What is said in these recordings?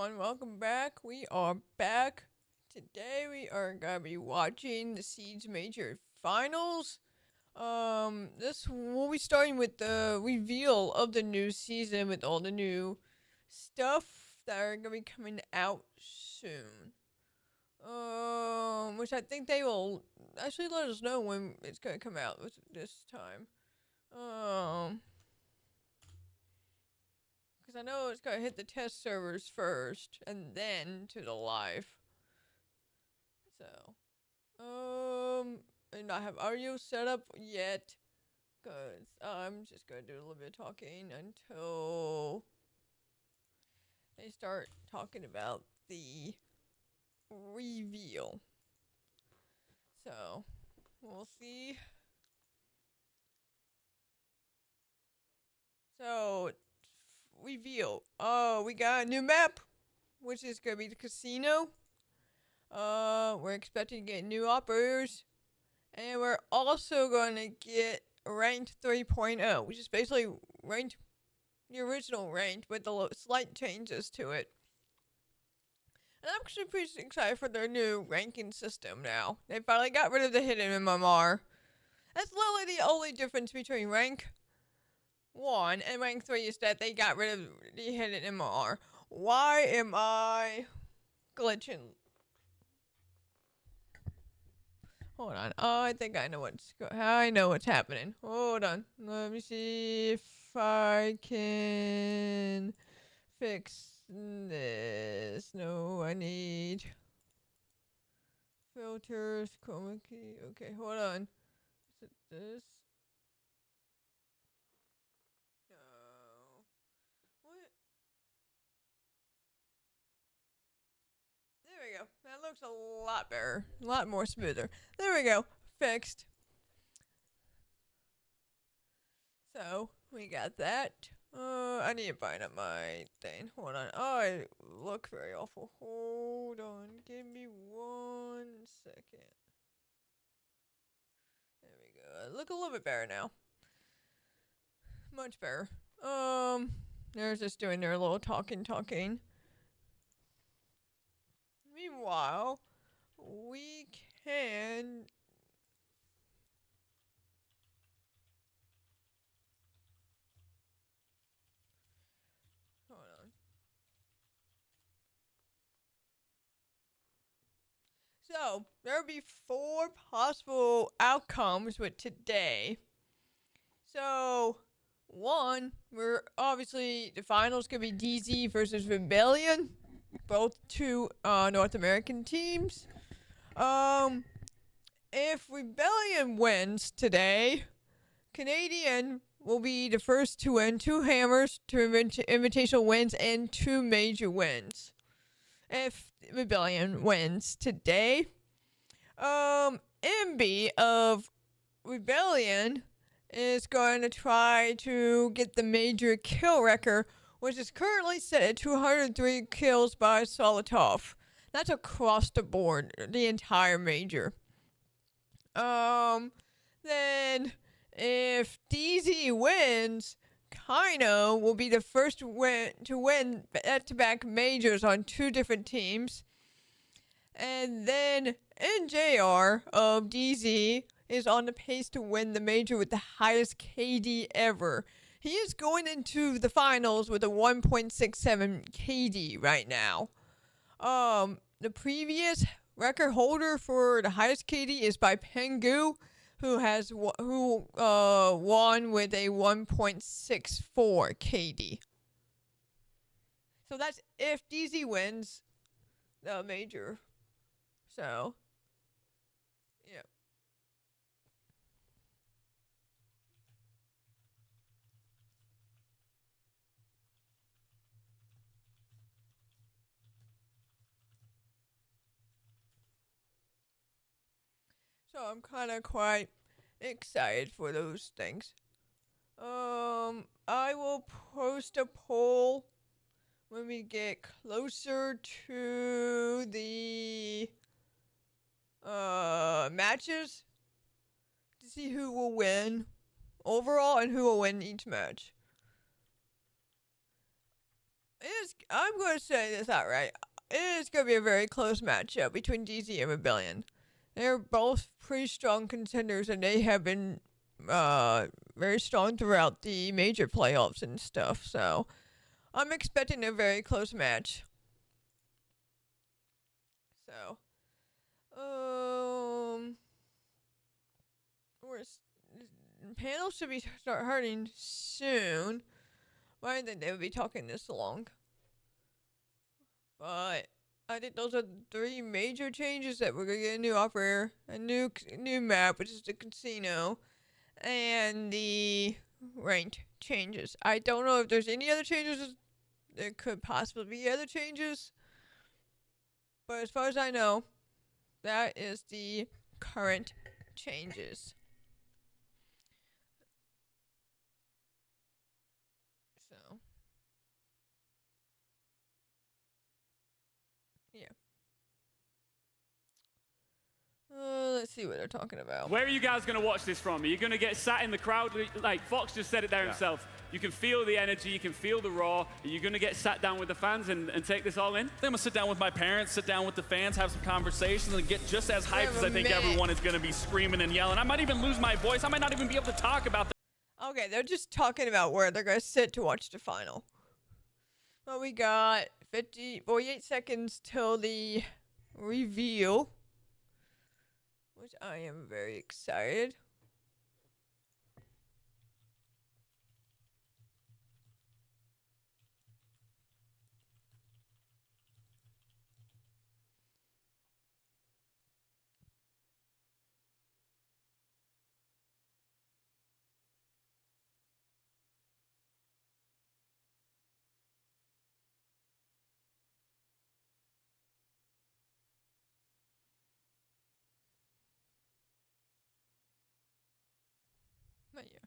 everyone, welcome back. We are back. Today we are gonna be watching the Siege Major Finals. This we'll be starting with the reveal of the new season with all the new stuff that are gonna be coming out soon. Which I think they will actually let us know when it's gonna come out this time. Um, because I know it's gonna hit the test servers first and then to the live. So, and I have audio set up yet. Cause I'm just gonna do a little bit of talking until they start talking about the reveal. So, we'll see. So, reveal. Oh, we got a new map, which is gonna be the casino. We're expecting to get new operators. And we're also going to get ranked 3.0, which is basically ranked the original ranked with the slight changes to it. And I'm actually pretty excited for their new ranking system now. They finally got rid of the hidden MMR. That's literally the only difference between rank 1 and rank 3 is that they got rid of the hidden MMR. Why am I glitching? Hold on. Oh, I think I know what's happening. Hold on. Let me see if I can fix this. No, I need filters, chroma key. Okay, hold on. Is it this? No. What? There we go. That looks a lot better. A lot more smoother. There we go. Fixed. So, we got that. I need to bind up my thing. Hold on. Oh, I look very awful. Hold on. Give me 1 second. There we go. I look a little bit better now. Much better. They're just doing their little talking. Meanwhile, we can. Hold on. So, there'll be 4 possible outcomes with today. So, one, we're obviously the finals could be DZ versus Rebellion, both two North American teams. Um, if Rebellion wins today, Canadian will be the first to win 2 hammers, 2 invitational wins, and 2 major wins. If Rebellion wins today, MB of Rebellion is going to try to get the major kill record, which is currently set at 203 kills by Solotov. That's across the board, the entire major. Then if DZ wins, Kino will be the first to win back-to-back majors on 2 different teams. And then NJR of DZ is on the pace to win the major with the highest KD ever. He is going into the finals with a 1.67 KD right now. The previous record holder for the highest KD is by Pengu, who won with a 1.64 KD. So that's if DZ wins the major. So, yeah. So I'm kind of quite excited for those things. I will post a poll when we get closer to the matches to see who will win overall and who will win each match. I'm going to say this outright. It is going to be a very close matchup between DZ and Rebellion. They're both pretty strong contenders, and they have been very strong throughout the major playoffs and stuff. So I'm expecting a very close match. So, panels should be start hurting soon. Why didn't think they would be talking this long? But I think those are 3 major changes that we're gonna get: a new operator, a new map, which is the casino, and the ranked changes. I don't know if there's any other changes. There could possibly be other changes, but as far as I know, that is the current changes. So, yeah. Let's see what they're talking about. Where are you guys going to watch this from? Are you going to get sat in the crowd? Like Fox just said it there himself. You can feel the energy, you can feel the raw. Are you going to get sat down with the fans and take this all in? I'm going to sit down with my parents, sit down with the fans, have some conversations, and get just as hyped as I think everyone is going to be screaming and yelling. I might even lose my voice. I might not even be able to talk about that. Okay, they're just talking about where they're going to sit to watch the final. Well, we got 48 seconds till the reveal, which I am very excited. But yeah.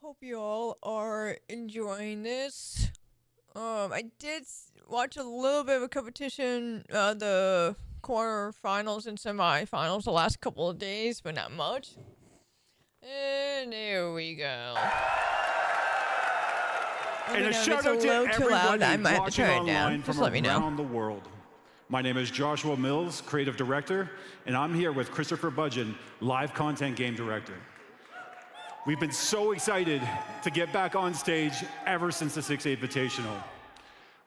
Hope you all are enjoying this. I did watch a little bit of a competition, the quarterfinals and semifinals the last couple of days, but not much. And there we go. And a shout out to everyone I might have to watching turn it online down. from Just let me know. around the world. My name is Joshua Mills, Creative Director, and I'm here with Christopher Budgeon, Live Content Game Director. We've been so excited to get back on stage ever since the 6-8 Invitational.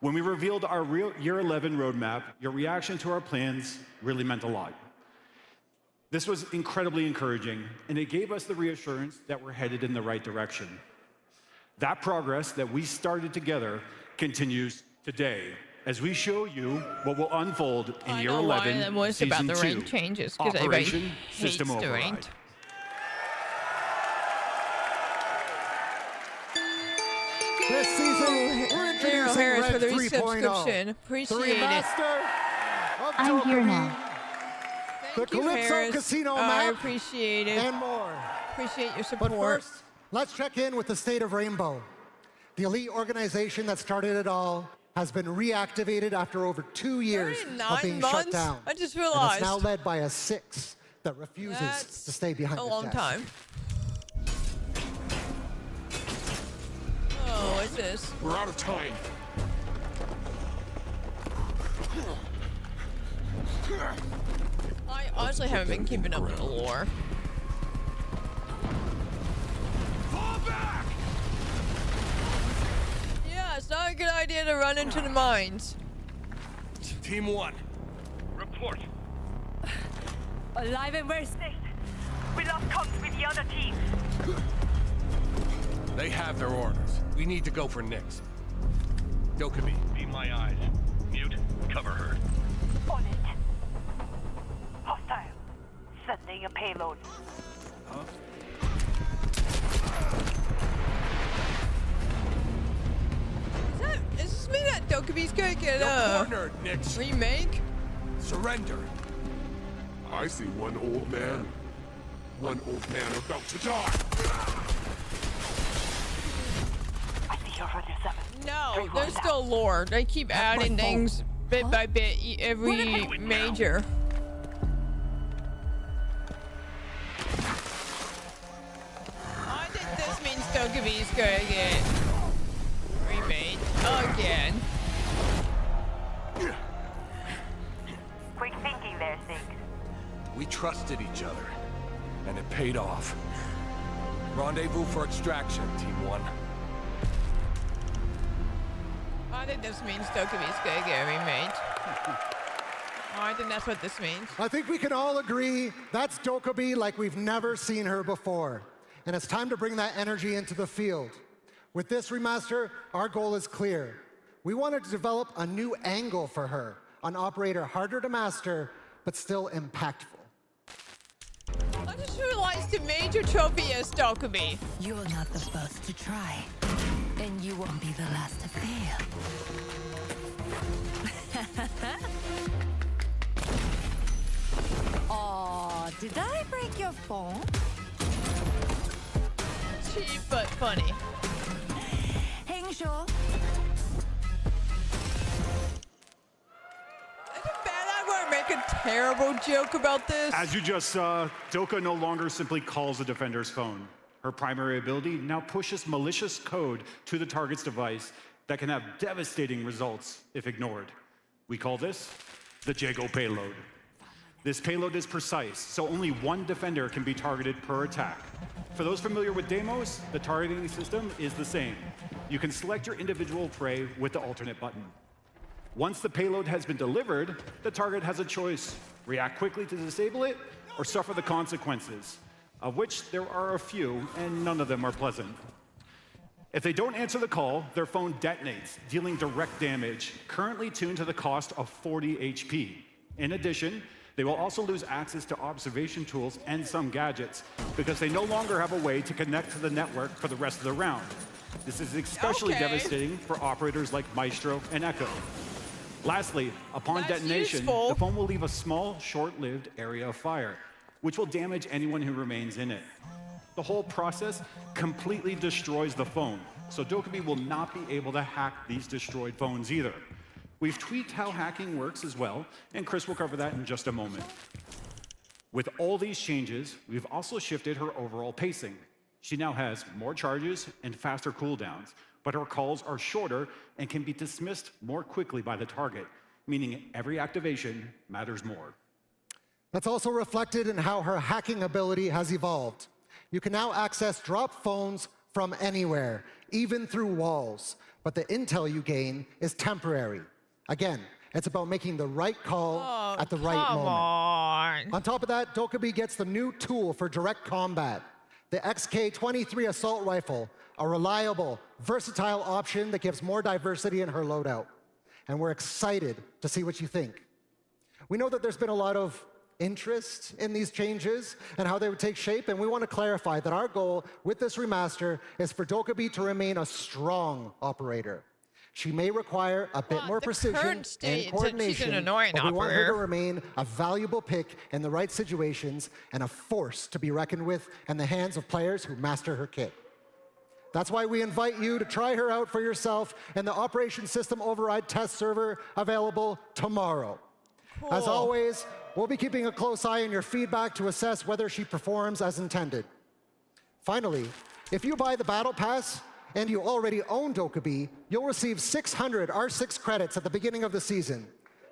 When we revealed our Year 11 roadmap, your reaction to our plans really meant a lot. This was incredibly encouraging, and it gave us the reassurance that we're headed in the right direction. That progress that we started together continues today, as we show you what will unfold in Year 11, was Season about the 2, rank changes, because everybody Operation hates System the Override. ranked. This season, we're introducing Harris for Red the 3.0. resubscription. The Appreciate it. remaster of I'm here Dokkaebi, now. the Thank you, Calypso Harris. Casino I map, appreciate it. and more. Appreciate your But support. first, let's check in with the state of Rainbow. The elite organization that started it all has been reactivated after over 2 years Only of 9 being months? shut down. I just And realized. it's now led by a 6 that refuses That's to stay behind a the long desk. time. Oh, what's this? We're out of time. I honestly haven't been keeping up with the lore. Fall back! Yeah, it's not a good idea to run into the mines. Team 1. Report. Alive and we're safe. We lost comms with the other team. They have their orders. We need to go for Nyx. Dokkaebi, be my eyes. Mute, cover her. On it. Hostile. Sending a payload. Does this mean that Dokkaebi's gonna get You're a cornered, Nyx. remake? Surrender. I see one old man. One old man about to die. I see you're running 7. No, there's still lore. They keep adding things bit by bit every major. I think this means Dokkaebi's gonna get Remade again. Quick thinking there, Six. We trusted each other, and it paid off. Rendezvous for extraction, Team 1. I think this means Dokumi's gonna get remade. I think that's what this means. I think we can all agree that's Dokkaebi like we've never seen her before. And it's time to bring that energy into the field. With this remaster, our goal is clear. We wanted to develop a new angle for her, an operator harder to master, but still impactful. I just realized the major trophy is Dokkaebi. You're not the first to try, and you won't be the last to fail. Aw, did I break your phone? Cheap but funny. Hengsho. Is it bad I'm gonna make a terrible joke about this? As you just saw, Doka no longer simply calls the defender's phone. Her primary ability now pushes malicious code to the target's device that can have devastating results if ignored. We call this the Jago payload. This payload is precise, so only one defender can be targeted per attack. For those familiar with Deimos, the targeting system is the same. You can select your individual prey with the alternate button. Once the payload has been delivered, the target has a choice: react quickly to disable it, or suffer the consequences, of which there are a few, and none of them are pleasant. If they don't answer the call, their phone detonates, dealing direct damage, currently tuned to the cost of 40 HP. In addition, they will also lose access to observation tools and some gadgets because they no longer have a way to connect to the network for the rest of the round. This is especially devastating for operators like Maestro and Echo. Lastly, upon That's detonation, useful. the phone will leave a small, short-lived area of fire, which will damage anyone who remains in it. The whole process completely destroys the phone, so Dokkaebi will not be able to hack these destroyed phones either. We've tweaked how hacking works as well, and Chris will cover that in just a moment. With all these changes, we've also shifted her overall pacing. She now has more charges and faster cooldowns, but her calls are shorter and can be dismissed more quickly by the target, meaning every activation matters more. That's also reflected in how her hacking ability has evolved. You can now access drop phones from anywhere, even through walls, but the intel you gain is temporary. Again, it's about making the right call at the right moment. On top of that, Dokkaebi gets the new tool for direct combat, the XK-23 assault rifle, a reliable, versatile option that gives more diversity in her loadout. And we're excited to see what you think. We know that there's been a lot of interest in these changes and how they would take shape, and we want to clarify that our goal with this remaster is for Dokkaebi to remain a strong operator. She may require a bit more precision and coordination, but we want her to remain a valuable pick in the right situations and a force to be reckoned with in the hands of players who master her kit. That's why we invite you to try her out for yourself in the Operation System Override test server available tomorrow. Cool. As always, we'll be keeping a close eye on your feedback to assess whether she performs as intended. Finally, if you buy the Battle Pass and you already own Dokkaebi, you'll receive 600 R6 credits at the beginning of the season.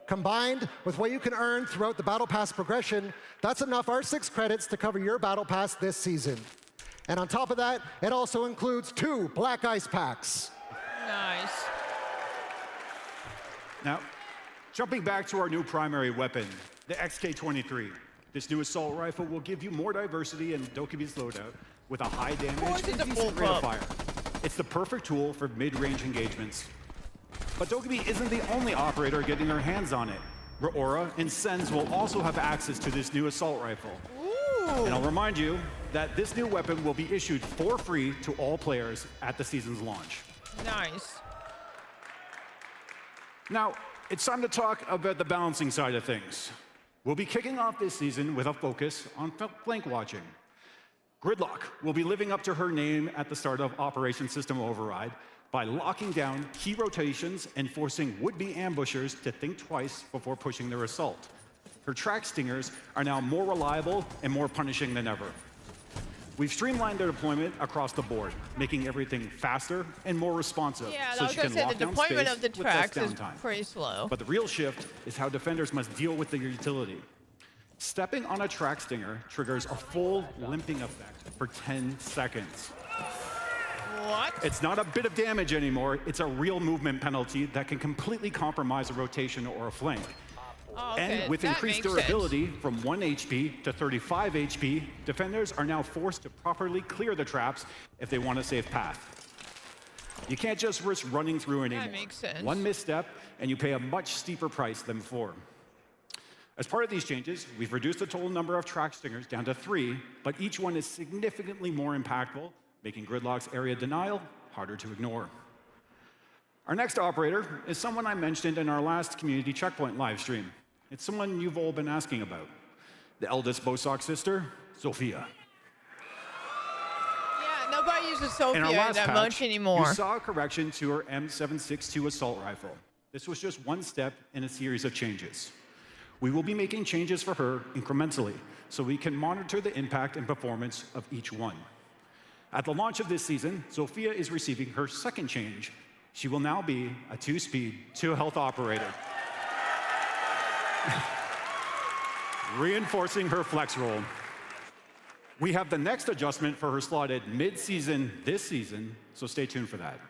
Combined with what you can earn throughout the Battle Pass progression, that's enough R6 credits to cover your Battle Pass this season. And on top of that, it also includes 2 Black Ice Packs. Nice. Now, jumping back to our new primary weapon, the XK-23. This new assault rifle will give you more diversity in Dokkaebi's loadout with a high damage and decent rate of fire. It's the perfect tool for mid-range engagements. But Dokkaebi isn't the only operator getting their hands on it. Raora and Sens will also have access to this new assault rifle. Ooh. And I'll remind you that this new weapon will be issued for free to all players at the season's launch. Nice. Now, it's time to talk about the balancing side of things. We'll be kicking off this season with a focus on flank watching. Gridlock will be living up to her name at the start of Operation System Override by locking down key rotations and forcing would-be ambushers to think twice before pushing their assault. Her track stingers are now more reliable and more punishing than ever. We've streamlined their deployment across the board, making everything faster and more responsive. Yeah, so I was you going can to say lock the down deployment space of the with less tracks is downtime. pretty slow. But the real shift is how defenders must deal with their utility. Stepping on a track stinger triggers a full limping effect for 10 seconds. What? It's not a bit of damage anymore, it's a real movement penalty that can completely compromise a rotation or a flank. Oh, okay. And with that increased makes durability from 1 HP to 35 HP, defenders are now forced to properly clear the traps if they want to save path. You can't just risk running through anymore. That makes sense. One misstep, and you pay a much steeper price than before. As part of these changes, we've reduced the total number of track stingers down to 3, but each one is significantly more impactful, making Gridlock's area denial harder to ignore. Our next operator is someone I mentioned in our last Community Checkpoint live stream. It's someone you've all been asking about. The eldest Bosock sister, Zofia. Yeah, nobody uses In our Sophia last that patch, much anymore. you saw a correction to her M762 assault rifle. This was just one step in a series of changes. We will be making changes for her incrementally, so we can monitor the impact and performance of each one. At the launch of this season, Zofia is receiving her second change. She will now be a 2-speed, 2-health operator. Reinforcing her flex role. We have the next adjustment for her slotted mid-season this season, so stay tuned for that.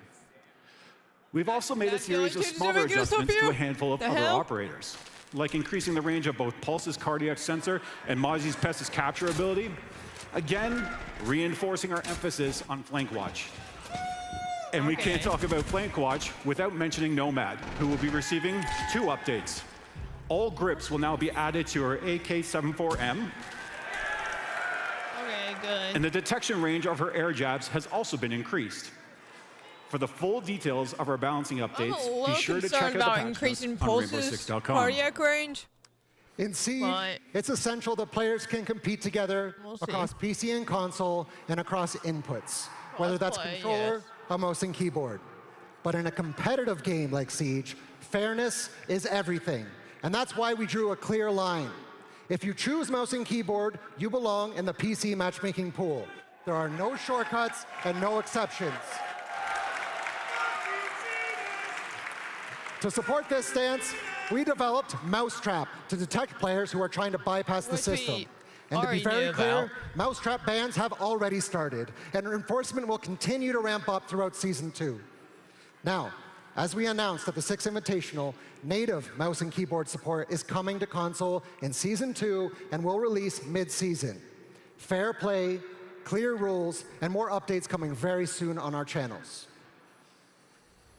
We've also made a That's the only series of changes smaller they're making to adjustments to Sophia? a handful of The other hell? operators, like increasing the range of both Pulse's cardiac sensor and Mozzie's Pest's capture ability. Again, reinforcing our emphasis on Flank Watch. And we can't talk about Flank Watch without mentioning Nomad, who will be receiving 2 updates. All grips will now be added to her AK-74M, Okay, good. and the detection range of her air jabs has also been increased. For the full details of our balancing I'm updates, a little be sure to check out concerned the about patch increasing notes on Pulse's rainbow6.com. cardiac range. In Siege, But- it's essential that players can compete together We'll see. across PC and console and across inputs, whether that's Crossplay, controller, yes. a mouse and keyboard. But in a competitive game like Siege, fairness is everything. And that's why we drew a clear line. If you choose mouse and keyboard, you belong in the PC matchmaking pool. There are no shortcuts and no exceptions. To support this stance, we developed Mousetrap to detect players who are trying to bypass the Which system. we And to be already very knew clear, about. Mousetrap bans have already started, and enforcement will continue to ramp up throughout Season 2. Now, as we announced at the Six Invitational, native mouse and keyboard support is coming to console in Season 2 and will release mid-season. Fair play, clear rules, and more updates coming very soon on our channels.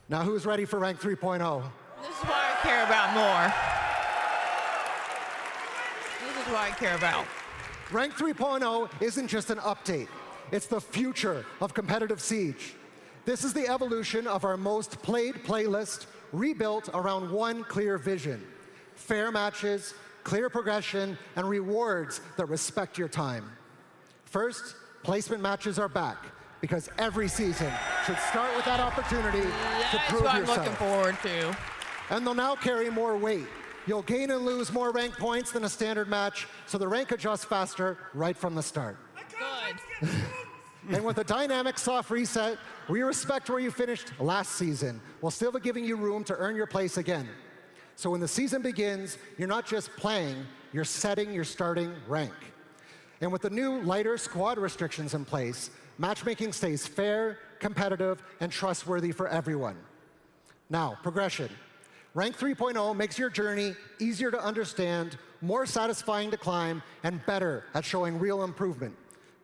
Now, who's ready for Rank 3.0? This is what I care about more. This is what I care about. Rank 3.0 isn't just an update. It's the future of competitive Siege. This is the evolution of our most played playlist, rebuilt around one clear vision. Fair matches, clear progression, and rewards that respect your time. First, placement matches are back, because every season should start with that opportunity to That's prove what I'm yourself. looking forward to. And they'll now carry more weight. You'll gain and lose more rank points than a standard match, so the rank adjusts faster right from the start. Good. And with a dynamic soft reset, we respect where you finished last season, while still giving you room to earn your place again. So when the season begins, you're not just playing, you're setting your starting rank. And with the new lighter squad restrictions in place, matchmaking stays fair, competitive, and trustworthy for everyone. Now, progression. Rank 3.0 makes your journey easier to understand, more satisfying to climb, and better at showing real improvement.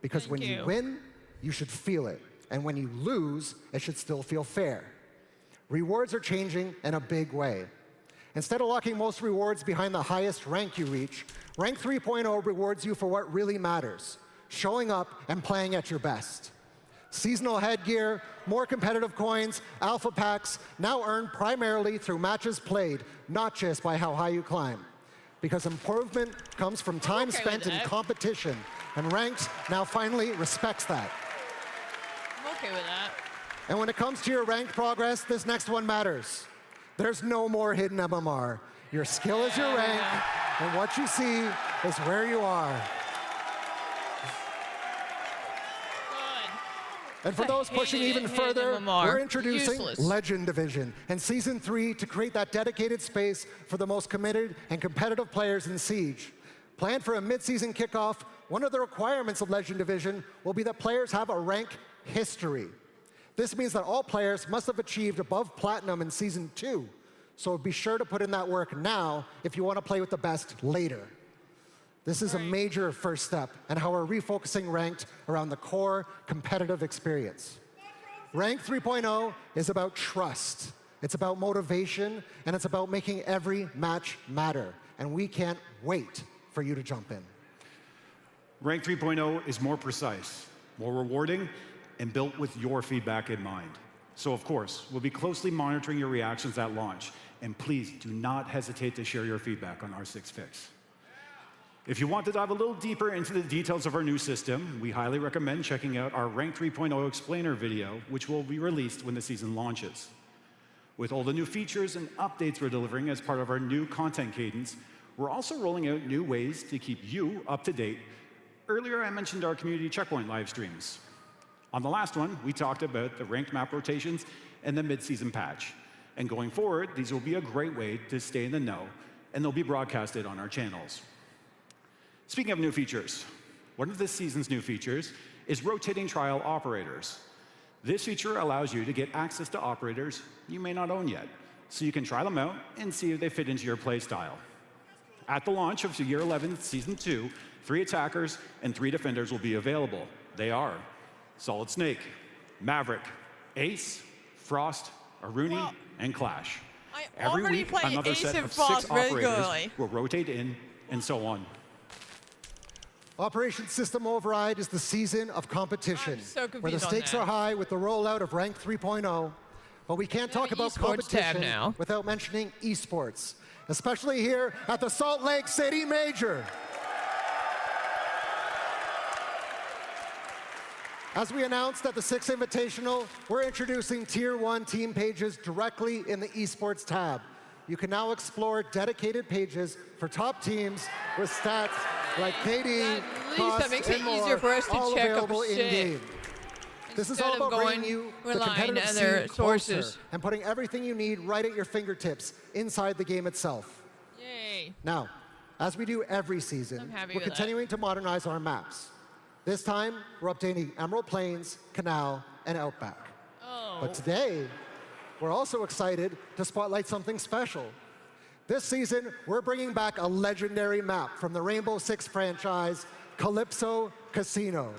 Because Thank when you you. win, you should feel it. And when you lose, it should still feel fair. Rewards are changing in a big way. Instead of locking most rewards behind the highest rank you reach, Rank 3.0 rewards you for what really matters, showing up and playing at your best. Seasonal headgear, more competitive coins, alpha packs, now earned primarily through matches played, not just by how high you climb. Because improvement comes from time okay spent with in that. competition, and Ranked now finally respects that. I'm okay with that. And when it comes to your ranked progress, this next one matters. There's no more hidden MMR. Your skill is your rank, and what you see is where you are. And for those pushing even further, we're introducing Legend Division and Season 3 to create that dedicated space for the most committed and competitive players in Siege. Planned for a mid-season kickoff, one of the requirements of Legend Division will be that players have a rank history. This means that all players must have achieved above Platinum in Season 2, so be sure to put in that work now if you want to play with the best later. This is a major first step in how we're refocusing Ranked around the core competitive experience. Ranked 3.0 is about trust. It's about motivation, and it's about making every match matter. And we can't wait for you to jump in. Ranked 3.0 is more precise, more rewarding, and built with your feedback in mind. So of course, we'll be closely monitoring your reactions at launch, and please do not hesitate to share your feedback on R6 Fix. If you want to dive a little deeper into the details of our new system, we highly recommend checking out our Ranked 3.0 explainer video, which will be released when the season launches. With all the new features and updates we're delivering as part of our new content cadence, we're also rolling out new ways to keep you up to date. Earlier, I mentioned our community checkpoint live streams. On the last one, we talked about the ranked map rotations and the mid-season patch. And going forward, these will be a great way to stay in the know, and they'll be broadcasted on our channels. Speaking of new features, one of this season's new features is rotating trial operators. This feature allows you to get access to operators you may not own yet, so you can try them out and see if they fit into your play style. At the launch of Year 11 Season 2, 3 attackers and 3 defenders will be available. They are Solid Snake, Maverick, Ace, Frost, Aruni, and Clash. Every week, another set of 6 operators will rotate in, and so on. Operation System Override is the season of competition, where the stakes are high with the rollout of Ranked 3.0, but we can't talk about competition without mentioning esports, especially here at the Salt Lake City Major. As we announced at the 6th Invitational, we're introducing Tier 1 team pages directly in the esports tab. You can now explore dedicated pages for top teams with stats like KD, cost, and more, all available in-game. This is all about bringing you the competitive scene closer and putting everything you need right at your fingertips inside the game itself. Yay. Now, as we do every season, we're continuing to modernize our maps. This time, we're updating Emerald Plains, Canal, and Outback. But today, we're also excited to spotlight something special. This season, we're bringing back a legendary map from the Rainbow Six franchise, Calypso Casino.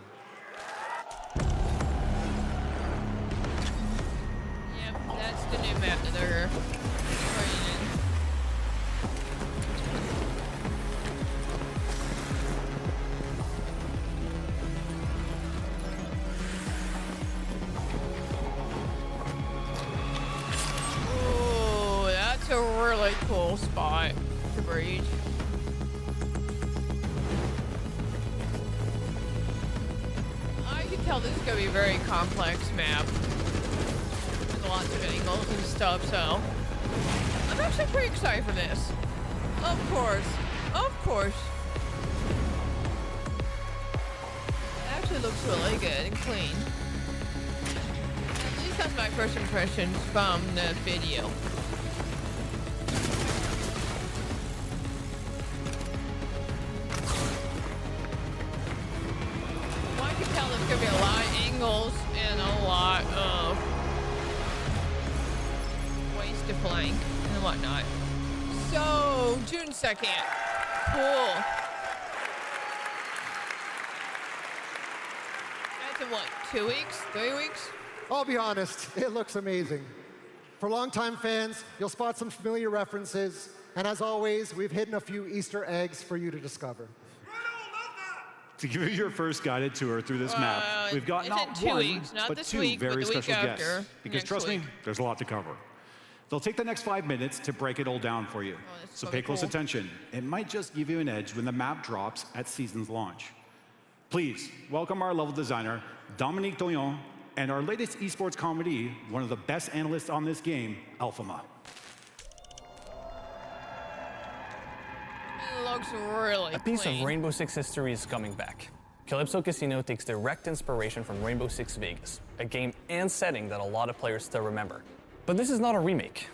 Yep, that's the new map that they're creating. Oh, that's a really cool spot to breach. I can tell this is going to be a very complex map. With lots of angles and stuff, so I'm actually pretty excited for this. Of course. Of course. It actually looks really good and clean. At least that's my first impressions from the video. Well, I can tell there's going to be a lot of angles and a lot of ways to flank and whatnot. So, June 2nd. Cool. That's in what, 2 weeks? 3 weeks? I'll be honest, it looks amazing. For longtime fans, you'll spot some familiar references, and as always, we've hidden a few Easter eggs for you to discover. To give you your first guided tour through this map, we've got not one, but 2 very special guests. Because trust me, there's a lot to cover. They'll take the next 5 minutes to break it all down for you. So pay close attention. It might just give you an edge when the map drops at season's launch. Please welcome our level designer, Dominique Doyon, and our latest esports comedy, one of the best analysts on this game, Alphama. It looks really A piece of Rainbow Six history is coming back. Calypso Casino takes direct inspiration from Rainbow Six Vegas. a game and setting that a lot of players still remember. But this is not a remake.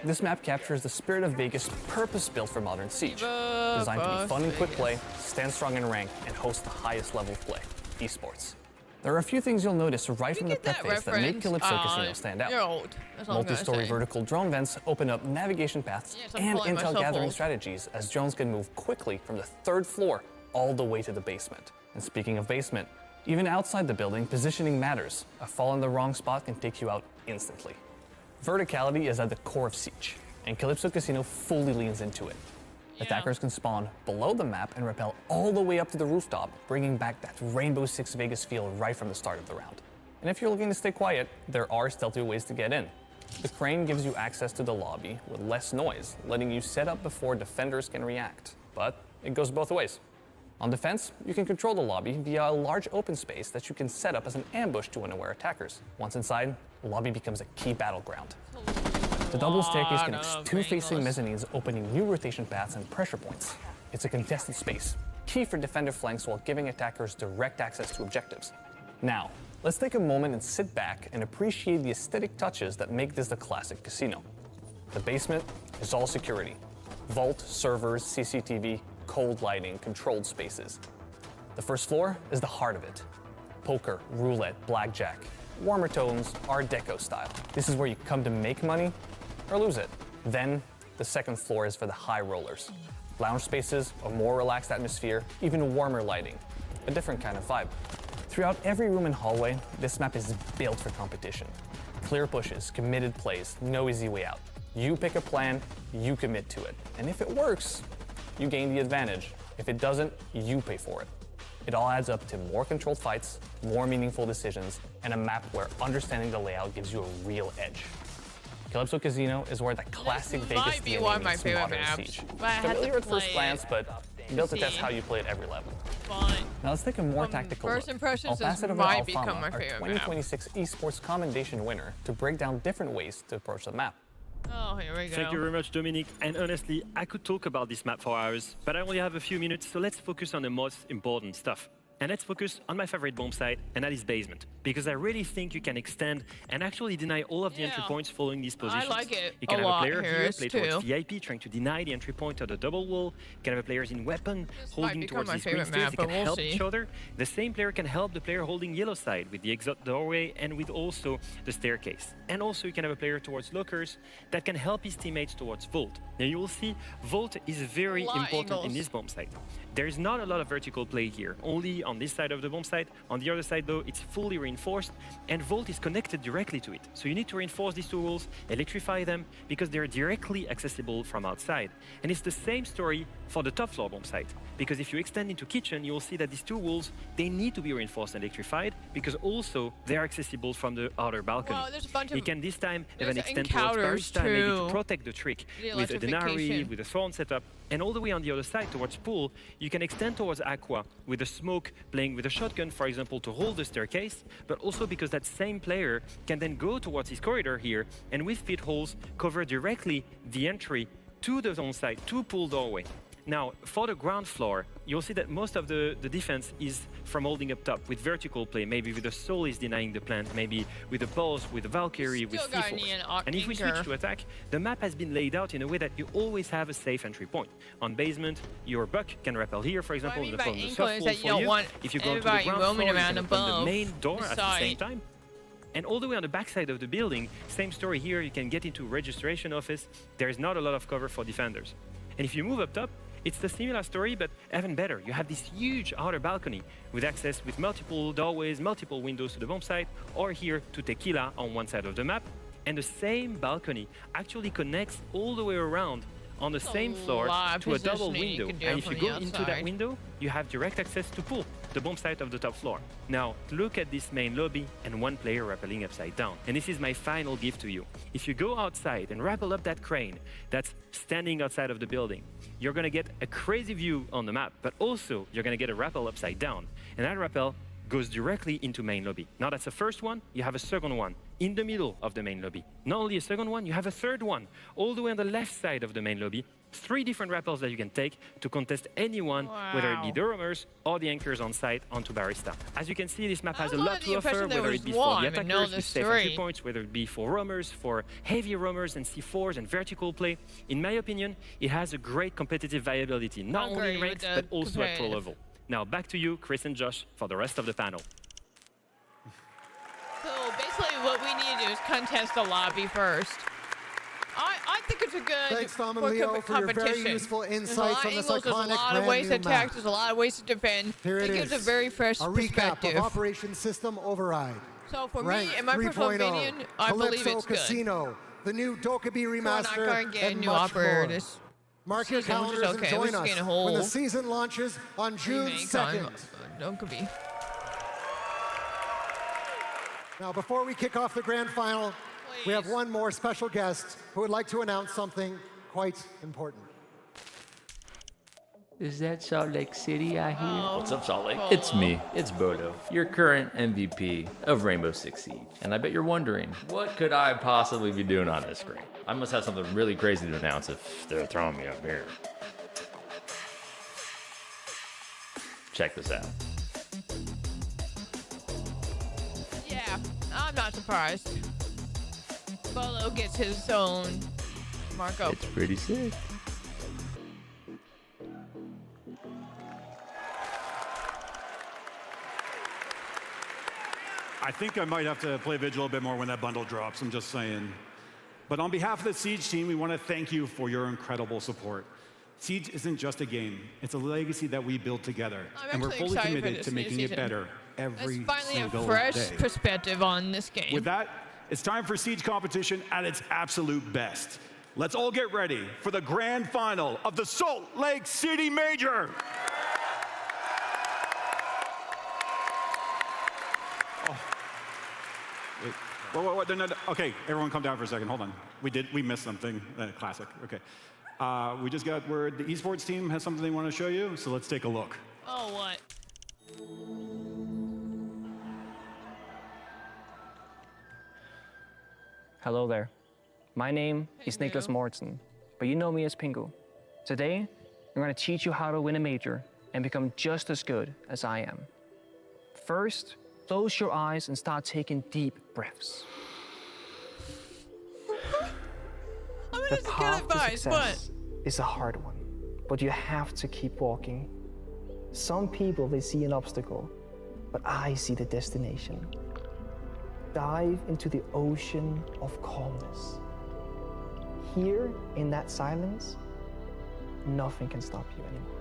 This map captures the spirit of Vegas purpose-built for modern Siege. Designed to be fun and quick play, stand strong in rank, and host the highest level of play, esports. There are a few things you'll notice right from the prep phase that make Calypso Casino stand out. Multi-story vertical drone vents open up navigation paths and intel gathering strategies as drones can move quickly from the 3rd floor all the way to the basement. And speaking of basement, even outside the building, positioning matters. A fall in the wrong spot can take you out instantly. Verticality is at the core of Siege, and Calypso Casino fully leans into it. Attackers can spawn below the map and rappel all the way up to the rooftop, bringing back that Rainbow Six Vegas feel right from the start of the round. And if you're looking to stay quiet, there are stealthy ways to get in. The crane gives you access to the lobby with less noise, letting you set up before defenders can react. But it goes both ways. On defense, you can control the lobby via a large open space that you can set up as an ambush to unaware attackers. Once inside, the lobby becomes a key battleground. The double staircase connects 2 facing mezzanines, opening new rotation paths and pressure points. It's a contested space, key for defender flanks while giving attackers direct access to objectives. Now, let's take a moment and sit back and appreciate the aesthetic touches that make this the classic casino. The basement is all security. Vault, servers, CCTV, cold lighting, controlled spaces. The first floor is the heart of it. Poker, roulette, blackjack, warmer tones, Art Deco style. This is where you come to make money or lose it. Then, the second floor is for the high rollers. Lounge spaces, a more relaxed atmosphere, even warmer lighting. A different kind of vibe. Throughout every room and hallway, this map is built for competition. Clear pushes, committed plays, no easy way out. You pick a plan, you commit to it. And if it works, you gain the advantage. If it doesn't, you pay for it. It all adds up to more controlled fights, more meaningful decisions, and a map where understanding the layout gives you a real edge. Calypso Casino is where the classic Vegas DNA meets modern Siege. Familiar at first glance, but built to test how you play at every level. Now let's take a more tactical look. Impressions, I'll pass it over to might become Alfama, my our favorite 2026 Esports Commendation winner, to break down different ways to approach the map. Oh, here we go. Thank you very much, Dominic. And honestly, I could talk about this map for hours, but I only have a few minutes, so let's focus on the most important stuff. And let's focus on my favorite bomb site, and that is basement. Because I really think you can extend and actually deny all of the entry points following these positions. I like it You can have a player here play too. towards VIP, trying to deny the entry point of the double wall. You can have players in weapon, holding towards these green stairs. They can help each other. The same player can help the player holding yellow side with the exit doorway and with also the staircase. And also you can have a player towards lockers that can help his teammates towards Vault. Now you will see Vault is very important in this bomb site. There is not a lot of vertical play here, only on this side of the bomb site. On the other side though, it's fully reinforced and Vault is connected directly to it. So you need to reinforce these two walls, electrify them, because they're directly accessible from outside. And it's the same story for the top floor bomb site, because if you extend into kitchen, you'll see that these two walls, they need to be reinforced and electrified, because also they're accessible from the outer balcony. Wow, there's a bunch of you can this time even extend towards Barista, maybe to protect the trick with a Denari, with a Thorn setup. And all the way on the other side towards Pool, you can extend towards Aqua with a smoke playing with a shotgun, for example, to hold the staircase, but also because that same player can then go towards his corridor here and with pit holes cover directly the entry to the zone side, to Pool doorway. Now, for the ground floor, you'll see that most of the defense is from holding up top with vertical play, maybe with the Soul is denying the plant, maybe with the Pulse, with the Valkyrie, with C4. And if we switch to attack, the map has been laid out in a way that you always have a safe entry point. On basement, your Buck can rappel here, for example, from the soft wall for you. If you go to the ground floor, you can open the main door at the same time. And all the way on the backside of the building, same story here, you can get into registration office. There's not a lot of cover for defenders. And if you move up top, it's the similar story, but even better. You have this huge outer balcony with access with multiple doorways, multiple windows to the bomb site, or here to Tequila on one side of the map. And the same balcony actually connects all the way around on the same floor to a double window. And if you go into that window, you have direct access to Pool, the bomb site of the top floor. Now, look at this main lobby and one player rappelling upside down. And this is my final gift to you. If you go outside and rappel up that crane that's standing outside of the building, you're gonna get a crazy view on the map, but also you're gonna get a rappel upside down. And that rappel goes directly into main lobby. Now that's the first one, you have a second one in the middle of the main lobby. Not only a second one, you have a third one all the way on the left side of the main lobby. 3 different rappels that you can take to contest anyone, whether it be the roamers or the anchors on site onto Barista. As you can see, this map has a lot to offer, whether it be for the attackers with safe entry points, whether it be for roamers, for heavy roamers and C4s and vertical play. In my opinion, it has a great competitive viability, not only in ranked, but also at pro level. Now back to you, Chris and Josh, for the rest of the panel. So basically what we need to do is contest the lobby first. I think it's a good Thanks, Dom and Leo, for your very useful insights on this iconic There's a lot of ways to attack. There's a lot of ways to defend. Here it gives a is. very fresh A recap perspective. of Operation System Override. So for Rank me, in my personal 3.0, opinion, I believe Calypso it's good. Casino, the new Dokkaebi remaster, We're not going to get a and new much operator more. this Mark your season, which is calendars okay. and We're join just us getting a whole when the season launches on June remake on 2nd. Dokkaebi. Now, before we kick off the grand final, we have one more special guest who would like to announce something quite important. Is that Salt Lake City I hear? What's up, Salt Lake? It's me. It's Bodo, your current MVP of Rainbow Six Siege. And I bet you're wondering, what could I possibly be doing on this screen? I must have something really crazy to announce if they're throwing me up here. Check this out. Yeah, I'm not surprised. Bolo gets his own Marco. It's pretty sick. I think I might have to play Vigil a bit more when that bundle drops, I'm just saying. But on behalf of the Siege team, we want to thank you for your incredible support. Siege isn't just a game, it's a legacy that we build together. And we're fully committed to making it better every single a fresh day. perspective on this game. With that, it's time for Siege competition at its absolute best. Let's all get ready for the grand final of the Salt Lake City Major. Wait. Whoa, no. Okay, everyone calm down for a second. Hold on. We missed something. Classic. Okay. We just got word the esports team has something they want to show you, so let's take a look. Oh, what? Hello there. My name is Niklas Mortensen, but you know me as Pingu. Today, I'm going to teach you how to win a major and become just as good as I am. First, close your eyes and start taking deep breaths. The path to success is a hard one, but you have to keep walking. Some people, they see an obstacle, but I see the destination. Dive into the ocean of calmness. Here, in that silence, nothing can stop you anymore.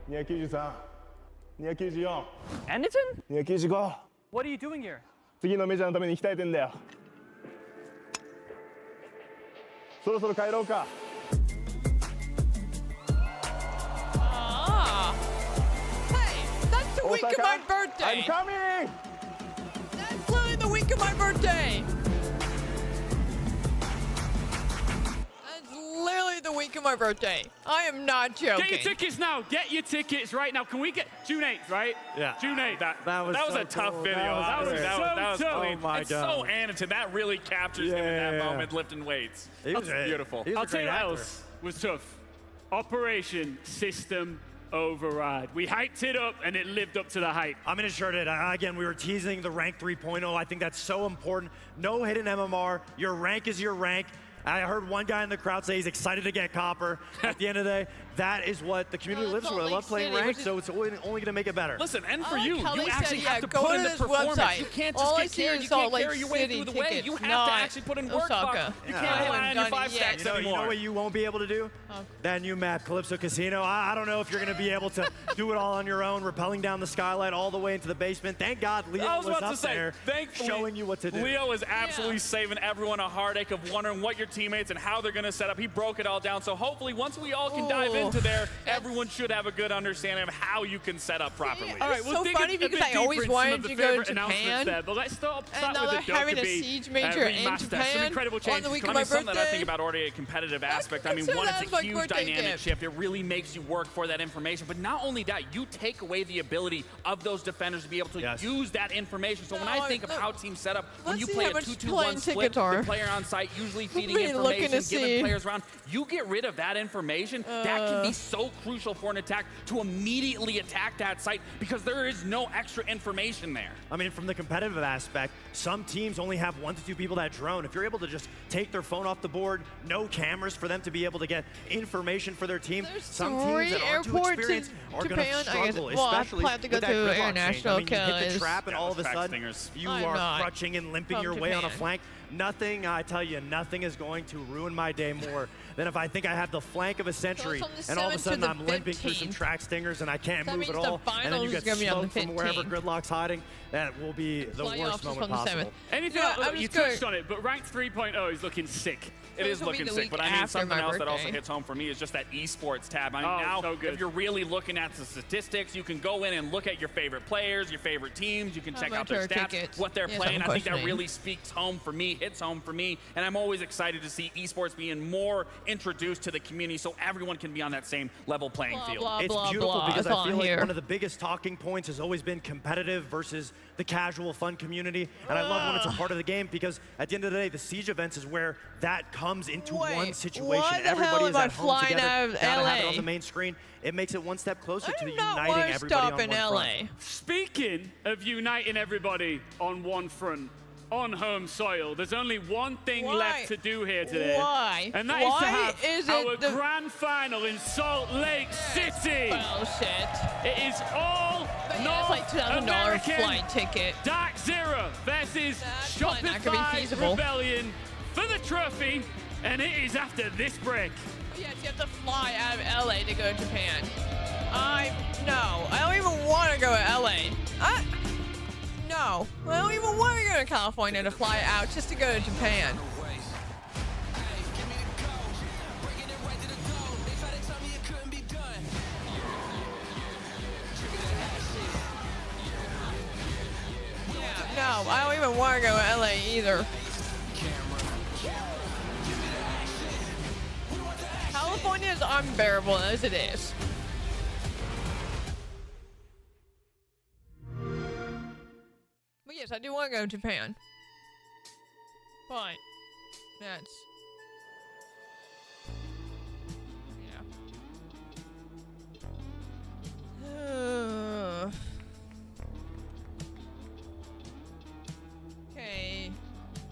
293、294。Anderton? 295。What are you doing here? 次のメジャーのために鍛えてんだよ。そろそろ帰ろうか。Hey, that's the week of my birthday. I'm coming. That's literally the week of my birthday. That's literally the week of my birthday. I am not joking. Get your tickets now. Get your tickets right now. Can we get June 8th, right? Yeah. June 8th. That was so a tough cool. video. That was so clean. tough. Oh my It's God. so Anderton. That really captures him in that moment, lifting weights. That's beautiful. He was I'll a tell you great what actor. else was tough. Operation System Override. We hyped it up, and it lived up to the hype. I mean, it sure did. Again, we were teasing the rank 3.0. I think that's so important. No hidden MMR. Your rank is your rank. I heard one guy in the crowd say he's excited to get copper. At the end of the day, that is what the community lives for. They love playing ranked, so it's only going to make it better. Listen, and for I like you, how you they actually said, have to go put to in the this performance. website. You can't All just I get see carried. is You Salt can't Lake carry your way City through the way. tickets, You have not to actually put in work. Osaka. You Yeah. can't I rely haven't on your done five it yet. stacks You anymore. know what you won't be able to do? That new map, Calypso Casino. I don't know if you're going to be able to do it all on your own, rappelling down the skylight all the way into the basement. Thank God Leo I was about up to say, there thankfully, showing you what to do. Leo is absolutely saving everyone a heartache of wondering what you're teammates and how they're going to set up. He broke it all down. So hopefully once we all can dive into there, everyone should have a good understanding of how you can set up properly. All right, we'll dig funny because I always wanted to go to Japan. There, but let's start and now with the having a Siege Major in Japan some incredible changes. on the week I of mean, my something birthday. that I think about already a competitive aspect. I mean, one, it's a huge dynamic shift. It really makes you work for that information. But not only that, you take away the ability of those defenders to be able to use that information. So when I think of how teams set up, when you play a 2-2-1 split, the player on site usually feeding information, giving players around, you get rid of that information. That can be so crucial for an attack to immediately attack that site because there is no extra information there. I mean, from the competitive aspect, some teams only have 1 to 2 people that drone. If you're able to just take their phone off the board, no cameras for them to be able to get information for their team, some teams that aren't too experienced are going to struggle, especially with that gridlock change. I mean, you hit the trap and all of a sudden you are crutching and limping your way on a flank. Nothing, I tell you, nothing is going to ruin my day more than if I think I have the flank of a Sentry and all of a sudden I'm limping through some track stingers and I can't move at all, and then you get smoked from wherever Gridlock's hiding. That will be the worst moment possible. Anything else? You touched on it, but Ranked 3.0 is looking sick. It is looking sick, but I mean, something else that also hits home for me is just that esports tab. I mean, now, if you're really looking at the statistics, you can go in and look at your favorite players, your favorite teams. You can check out their stats, what they're playing. I think that really speaks home for me, hits home for me, and I'm always excited to see esports being more introduced to the community so everyone can be on that same level playing field. It's beautiful because I feel like one of the biggest talking points has always been competitive versus the casual fun community, and I love when it's a part of the game because at the end of the day, the Siege events is where that comes into one situation. Everybody is at home together. Gotta have it on the main screen. It makes it one step closer to uniting everybody on one front. Speaking of uniting everybody on one front, on home soil, there's only one thing left to do here today. And that is to have our grand final in Salt Lake City. Bullshit. It is all North like $2,000 flight ticket. Dark Zero versus Shopify Rebellion for the trophy, and it is after this break. Yes, you have to fly out of LA to go to Japan. No, I don't even want to go to LA. No, I don't even want to go to California to fly out just to go to Japan. Yeah, no, I don't even want to go to LA either. California is unbearable as it is. But yes, I do want to go to Japan. But that's okay.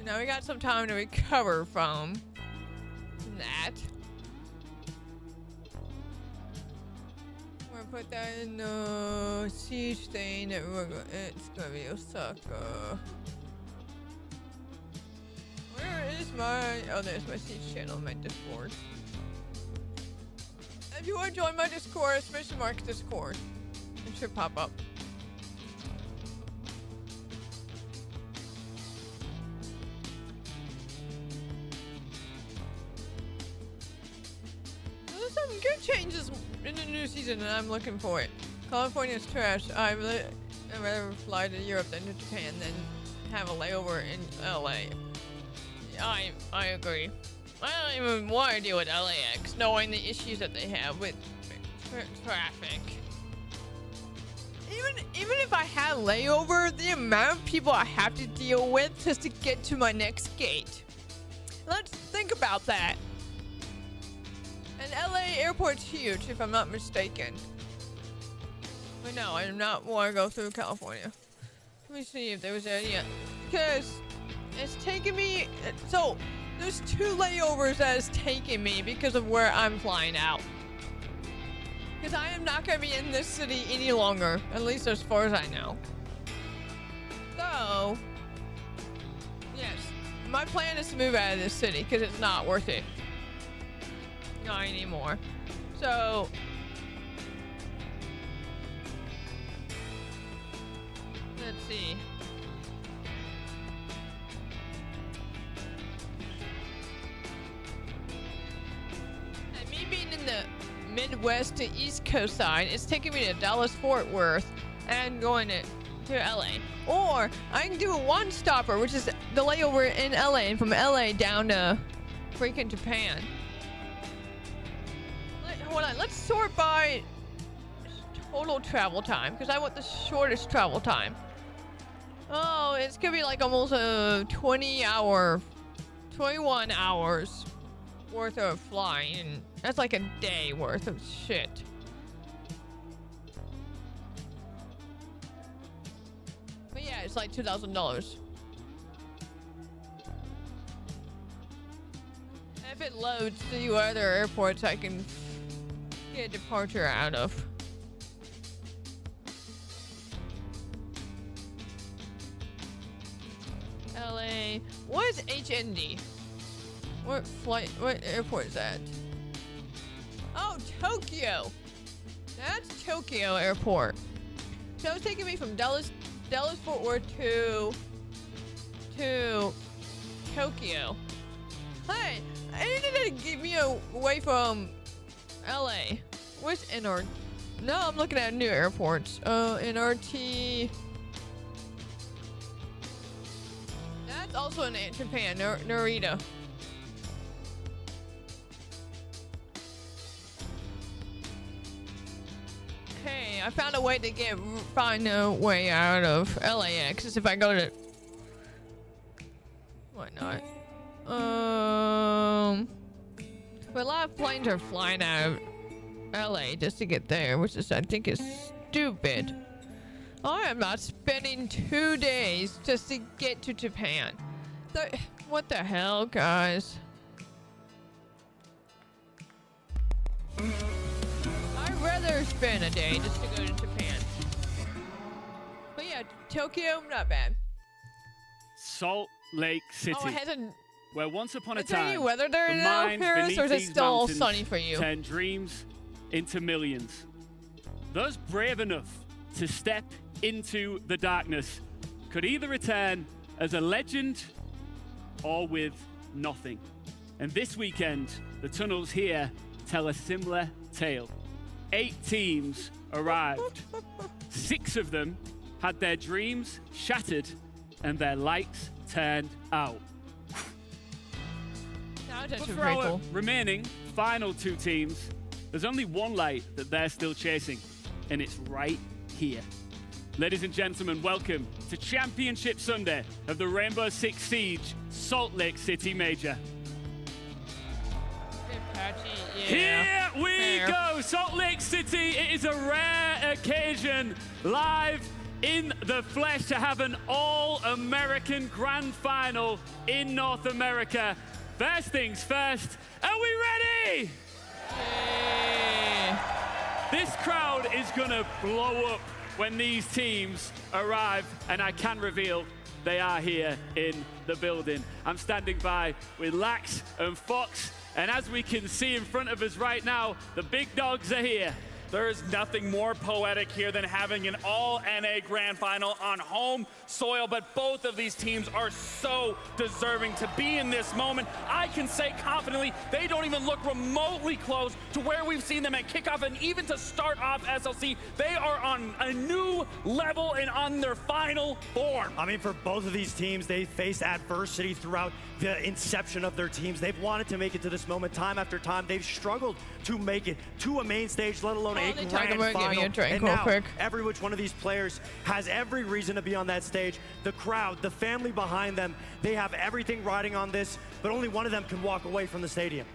Now we got some time to recover from that. Put that in the siege thing that it's gonna be Osaka. Where is my there's my siege channel in my Discord. If you want to join my Discord, mission mark Discord. It should pop up. There's some good changes in the new season, and I'm looking for it. California's trash. I'd rather fly to Europe than to Japan than have a layover in LA. I agree. I don't even want to deal with LAX, knowing the issues that they have with traffic. Even if I had layover, the amount of people I have to deal with just to get to my next gate. Let's think about that. And LA airport's huge, if I'm not mistaken. But no, I do not want to go through California. Let me see if there was any, because it's taking me, so there's 2 layovers that is taking me because of where I'm flying out. Because I am not going to be in this city any longer, at least as far as I know. So, yes, my plan is to move out of this city because it's not worth it. Not anymore. So, let's see. going in the Midwest to East Coast side, it's taking me to Dallas-Fort Worth and going to LA. Or I can do a one-stopper, which is the layover in LA, and from LA down to freaking Japan. Hold on, let's sort by total travel time, because I want the shortest travel time. Oh, it's gonna be like almost a 21 hours worth of flying, and that's like a day worth of shit. But yeah, it's like $2,000. If it loads to other airports, I can get a departure out of. LA. What is HND? What airport is that? Oh, Tokyo. That's Tokyo Airport. So it's taking me from Dallas-Fort Worth to Tokyo. Hey, I needed to get me away from LA. Where's NRT? No, I'm looking at new airports. NRT. That's also in Japan, Narita. Hey, I found a way to find a way out of LAX. Is if I go to whatnot. But a lot of planes are flying out of LA just to get there, which is I think is stupid. I am not spending 2 days just to get to Japan. What the hell, guys? I'd rather spend a day just to go to Japan. But yeah, Tokyo, not bad. Salt Lake City. Oh, it hasn't. Where once upon a Is there time, any weather there the now, minds Paris, beneath or is it these still mountains sunny for you? turn dreams into millions. Those brave enough to step into the darkness could either return as a legend or with nothing. And this weekend, the tunnels here tell a similar tale. 8 teams arrived. 6 of them had their dreams shattered and their lights turned out. But for our remaining final 2 teams, there's only one light that they're still chasing, and it's right here. Ladies and gentlemen, welcome to Championship Sunday of the Rainbow Six Siege Salt Lake City Major. Here we go, Salt Lake City. It is a rare occasion, live in the flesh, to have an all-American grand final in North America. First things first, are we ready? This crowd is gonna blow up when these teams arrive, and I can reveal they are here in the building. I'm standing by with Lax and Fox, and as we can see in front of us right now, the big dogs are here. There is nothing more poetic here than having an all-NA grand final on home soil, but both of these teams are so deserving to be in this moment. I can say confidently, they don't even look remotely close to where we've seen them at kickoff, and even to start off SLC, they are on a new level and on their final form. I mean, for both of these teams, they faced adversity throughout the inception of their teams. They've wanted to make it to this moment time after time. They've struggled to make it to a main stage, let alone a grand final. And now, every which one of these players has every reason to be on that stage. The crowd, the family behind them, they have everything riding on this, but only one of them can walk away from the stadium.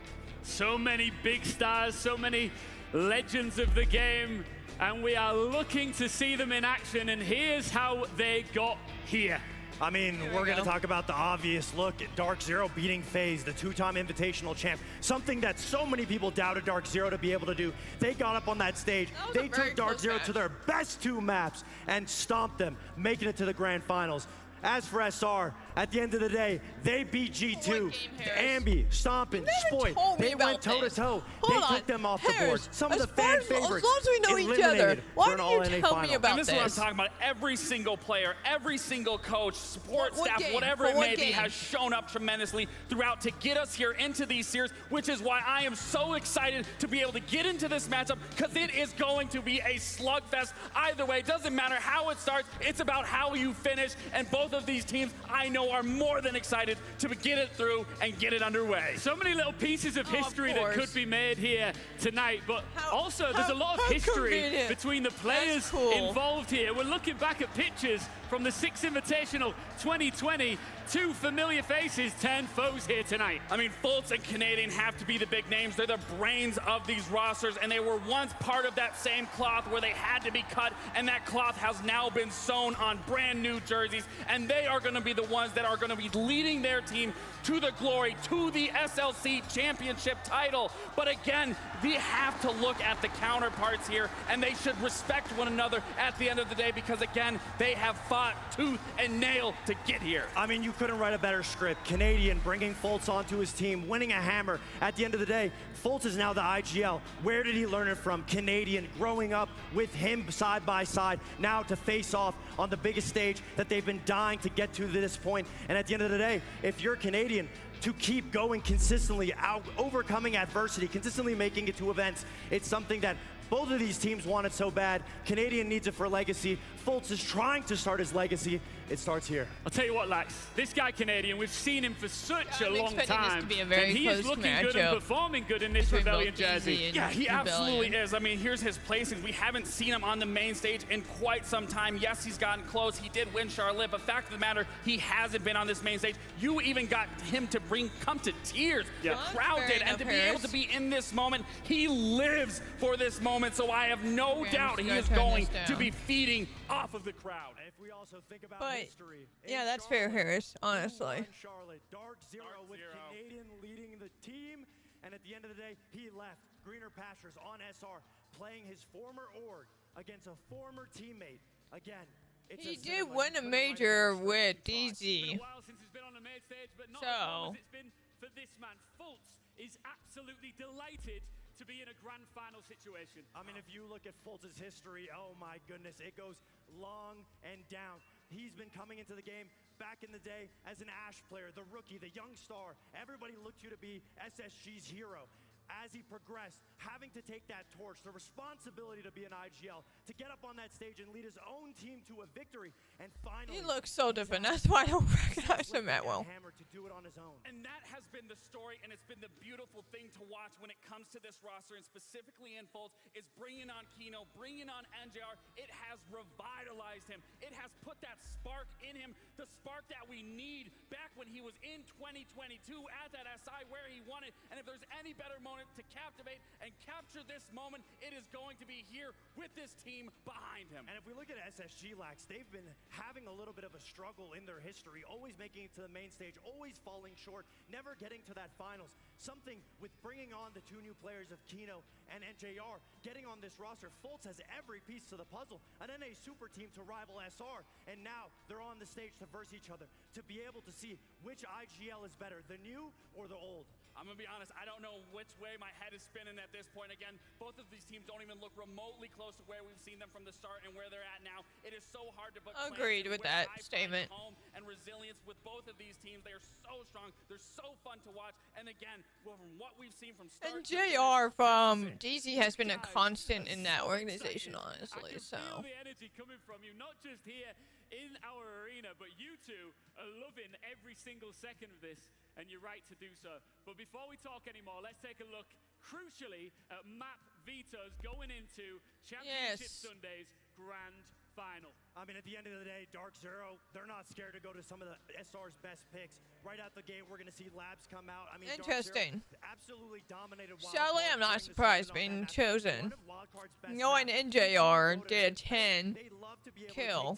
So many big stars, so many legends of the game, and we are looking to see them in action, and here's how they got here. I mean, we're going to talk about the obvious look at Dark Zero beating FaZe, the 2-time Invitational champ. Something that so many people doubted Dark Zero to be able to do. They got up on that stage. They took Dark Zero to their best 2 maps and stomped them, making it to the grand finals. As for SR, At the end of the day, they beat G2, Ambi, Stompin, Spoy. They went toe-to-toe. They took them off the board. Some of the fan favorites as long as we know each other, why don't you tell me about this? And this is what I'm talking about. Every single player, every single coach, support staff, whatever it may be, has shown up tremendously throughout to get us here into these series, which is why I am so excited to be able to get into this matchup, because it is going to be a slugfest. Either way, it doesn't matter how it starts. It's about how you finish, and both of these teams, I know, are more than excited to get it through and get it underway. So many little pieces of history that could be made here tonight, but also there's a lot of history between the players involved here. We're looking back at pictures from the Six Invitational 2020. 2 familiar faces, 10 foes here tonight. I mean, Fultz and Canadian have to be the big names. They're the brains of these rosters, and they were once part of that same cloth where they had to be cut, and that cloth has now been sewn on brand new jerseys, and they are going to be the ones that are going to be leading their team to the glory, to the SLC championship title. But again, we have to look at the counterparts here, and they should respect one another at the end of the day, because again, they have fought tooth and nail to get here. I mean, you couldn't write a better script. Canadian bringing Fultz onto his team, winning a hammer. At the end of the day, Fultz is now the IGL. Where did he learn it from? Canadian, growing up with him side by side, now to face off on the biggest stage that they've been dying to get to this point. And at the end of the day, if you're Canadian, to keep going consistently, overcoming adversity, consistently making it to events, it's something that both of these teams wanted so bad. Canadian needs it for legacy. Fultz is trying to start his legacy. It starts here. I'll tell you what, Lax, this guy Canadian, we've seen him for such a long time, to be a very and he is looking good and performing good in this Rebellion jersey. Yeah, he absolutely is. I mean, here's his placings. We haven't seen him on the main stage in quite some time. Yes, he's gotten close. He did win Charlotte, but fact of the matter, he hasn't been on this main stage. You even got him to come to tears. The crowd did, and to be able to be in this moment, he lives for this moment, so I have no doubt he is going to be feeding off of the crowd. If we also think about history, yeah, that's fair, Harris, honestly. Charlotte, Dark Zero with Canadian leading the team, and at the end of the day, he left greener pastures on SR, playing his former org against a former teammate. Again, he did win a major with DZ. It's been a while since he's been on the main stage, but not as long as it's been for this man. Fultz is absolutely delighted to be in a grand final situation. I mean, if you look at Fultz's history, oh my goodness, it goes long and down. He's been coming into the game back in the day as an Ashe player, the rookie, the young star. Everybody looked you to be SSG's hero. As he progressed, having to take that torch, the responsibility to be an IGL, to get up on that stage and lead his own team to a victory, and finally... He looks so different. That's why I don't recognize him that well. To do it on his own. And that has been the story, and it's been the beautiful thing to watch when it comes to this roster, and specifically in Fultz, is bringing on Kino, bringing on NJR. It has revitalized him. It has put that spark in him, the spark that we need back when he was in 2022 at that SI where he won it. And if there's any better moment to captivate and capture this moment, it is going to be here with this team behind him. And if we look at SSG, Lax, they've been having a little bit of a struggle in their history, always making it to the main stage, always falling short, never getting to that finals. Something with bringing on the 2 new players of Kino and NJR, getting on this roster, Fultz has every piece to the puzzle, an NA super team to rival SR, and now they're on the stage to verse each other, to be able to see which IGL is better, the new or the old. I'm going to be honest, I don't know which way my head is spinning at this point. Again, both of these teams don't even look remotely close to where we've seen them from the start and where they're at now. It is so hard to put agreed with that statement. Home and resilience with both of these teams. They are so strong. They're so fun to watch. And again, from what we've seen from start and JR from DZ has been a constant in that organization, honestly. So feel the energy coming from you, not just here in our arena, but you two are loving every single second of this, and you're right to do so. But before we talk anymore, let's take a look, crucially, at Map Veto's going into Championship Sunday's Grand Final. I mean, at the end of the day, Dark Zero, they're not scared to go to some of the SR's best picks. Right out the gate, we're going to see Labs come out. I mean, interesting. Absolutely dominated. Charlie, I'm not surprised being chosen. Knowing NJR did a 10 kill.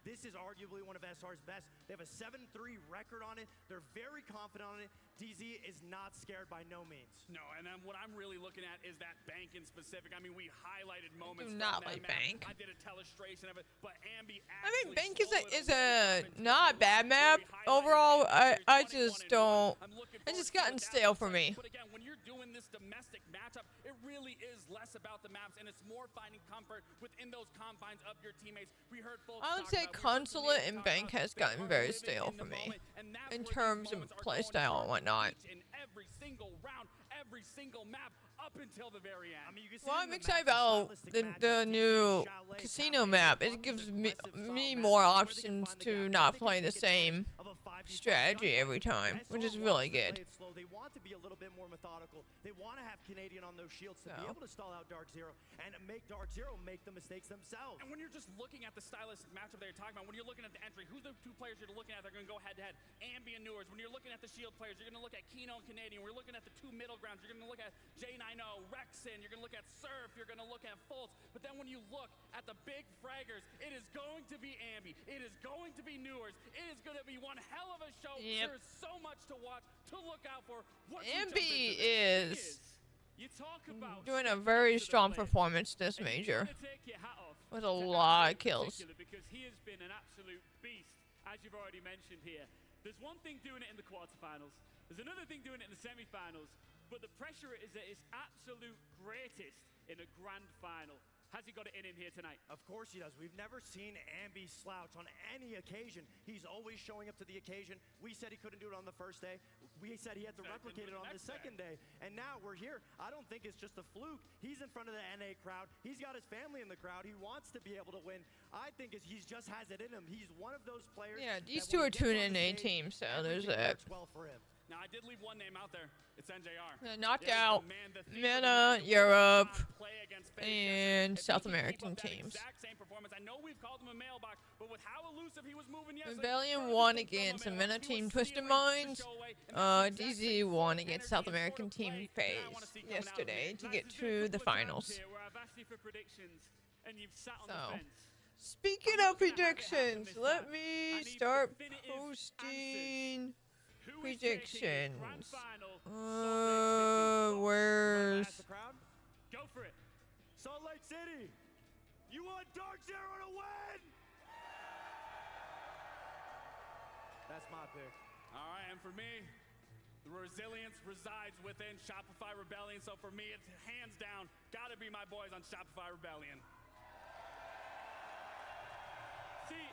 This is arguably one of SR's best. They have a 7-3 record on it. They're very confident on it. DZ is not scared by no means. No, and then what I'm really looking at is that bank in specific. I mean, we highlighted moments. I do not like bank. I did a telestration of it, but Ambi. I mean, bank is a not a bad map overall. I just don't. It's just gotten stale for me. But again, when you're doing this domestic matchup, it really is less about the maps, and it's more finding comfort within those confines of your teammates. We heard folks. I would say Consulate and bank has gotten very stale for me in terms of playstyle and whatnot. In every single round, every single map, up until the very end. I mean, you can see well, I'm excited about the new casino map. It gives me more options to not play the same strategy every time, which is really good. They want to be a little bit more methodical. They want to have Canadian on those shields to be able to stall out Dark Zero and make Dark Zero make the mistakes themselves. And when you're just looking at the stylistic matchup that you're talking about, when you're looking at the entry, who's the two players you're looking at that are going to go head-to-head? Ambi and Newers. When you're looking at the shield players, you're going to look at Kino and Canadian. We're looking at the two middle grounds. You're going to look at J90, Rexen. You're going to look at Surf. You're going to look at Fultz. But then when you look at the big fraggers, it is going to be Ambi. It is going to be Newers. It is going to be one hell of a show. Yep. There's so much to watch, to look out for. Ambi is You talk about doing a very strong performance this major with a lot of kills. Because he has been an absolute beast, as you've already mentioned here. There's one thing doing it in the quarterfinals. There's another thing doing it in the semifinals. But the pressure is at its absolute greatest in a grand final. Has he got it in him here tonight? Of course he does. We've never seen Ambi slouch on any occasion. He's always showing up to the occasion. We said he couldn't do it on the first day. We said he had to replicate it on the second day. And now we're here. I don't think it's just a fluke. He's in front of the NA crowd. He's got his family in the crowd. He wants to be able to win. I think he just has it in him. He's one of those players. Yeah, these two are two NA teams, so there's that. Well for him. Now, I did leave one name out there. It's NJR. Knocked out MENA, Europe, and South American teams. Same performance. I know we've called him a mailbox, but with how elusive he was moving yesterday, Rebellion won against the MENA team Twisted Minds. DZ won against South American team FaZe yesterday to get to the finals. So, speaking of predictions, let me start posting predictions. Where's... Go for it. Salt Lake City, you want Dark Zero to win? That's my pick. All right, and for me, the resilience resides within Shopify Rebellion. So for me, it's hands down, gotta be my boys on Shopify Rebellion. See,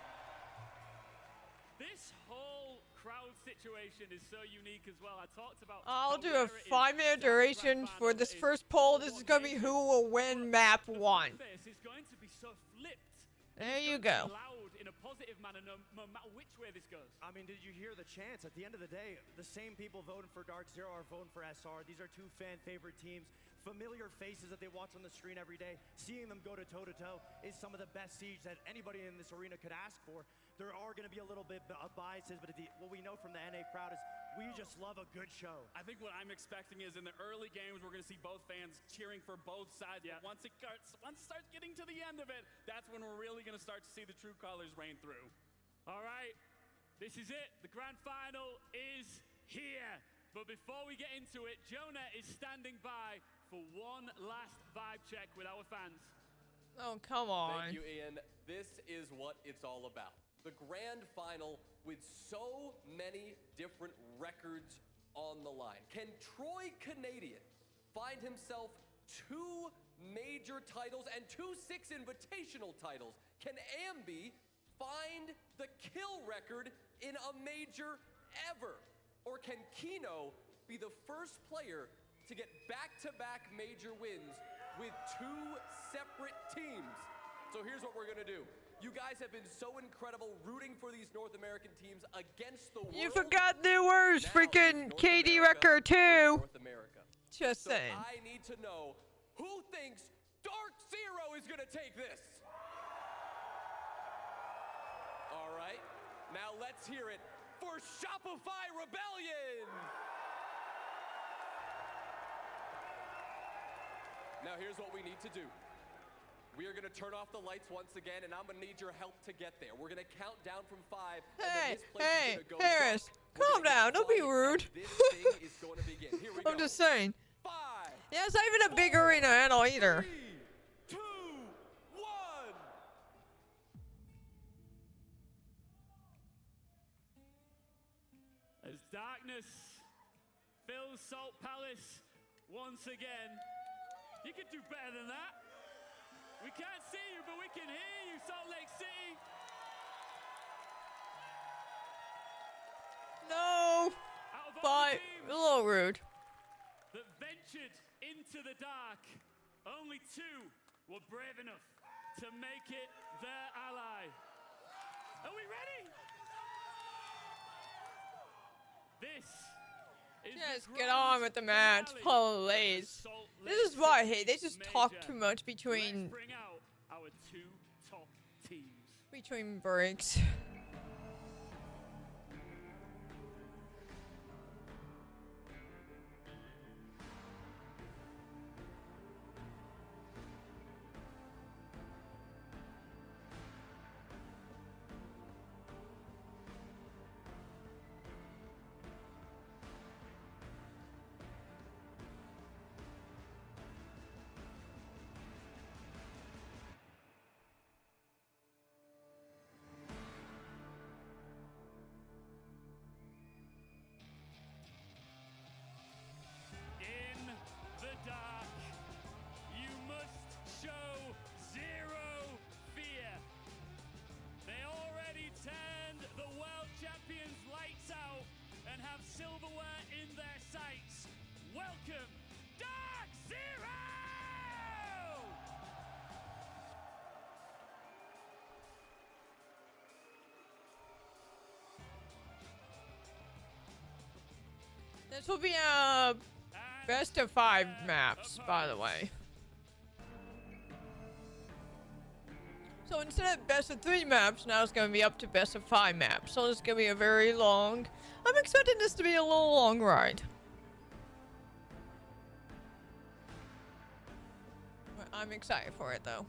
this whole crowd situation is so unique as well. I talked about. I'll do a 5-minute duration for this first poll. This is going to be who will win map 1. This is going to be so flipped. There you go. Loud in a positive manner, no matter which way this goes. I mean, did you hear the chants? At the end of the day, the same people voting for Dark Zero are voting for SR. These are two fan favorite teams. Familiar faces that they watch on the screen every day. Seeing them go to toe-to-toe is some of the best siege that anybody in this arena could ask for. There are going to be a little bit of biases, but what we know from the NA crowd is we just love a good show. I think what I'm expecting is in the early games, we're going to see both fans cheering for both sides. Yeah. Once it starts getting to the end of it, that's when we're really going to start to see the true colors reign through. All right, this is it. The grand final is here. But before we get into it, Jonah is standing by for one last vibe check with our fans. Oh, come on. Thank you, Ian. This is what it's all about. The grand final with so many different records on the line. Can Troy Canadian find himself 2 major titles and 2 6 invitational titles? Can Ambi find the kill record in a major ever? Or can Kino be the first player to get back-to-back major wins with 2 separate teams? So here's what we're gonna do. You guys have been so incredible rooting for these North American teams against the world. You forgot there was freaking KD record too. North America. Just saying. I need to know who thinks Dark Zero is gonna take this. All right, now let's hear it for Shopify Rebellion. Now here's what we need to do. We are going to turn off the lights once again, and I'm going to need your help to get there. We're going to count down from 5. Hey, Harris, calm down. Don't be rude. This thing is going to begin. Here we go. I'm just saying. 5. Yeah, it's not even a big arena at all either. 3, 2, 1. As darkness fills Salt Palace once again. You could do better than that. We can't see you, but we can hear you, Salt Lake City. No, but a little rude. That ventured into the dark. Only 2 were brave enough to make it their ally. Are we ready? This is just get on with the match, please. This is what I hate. They just talk too much between bring out our 2 top teams. Between breaks. Silverware in their sights. Welcome, Dark Zero! This will be a best of 5 maps, by the way. So instead of best of 3 maps, now it's going to be up to best of 5 maps. So it's going to be a very long... I'm expecting this to be a little long ride. I'm excited for it, though.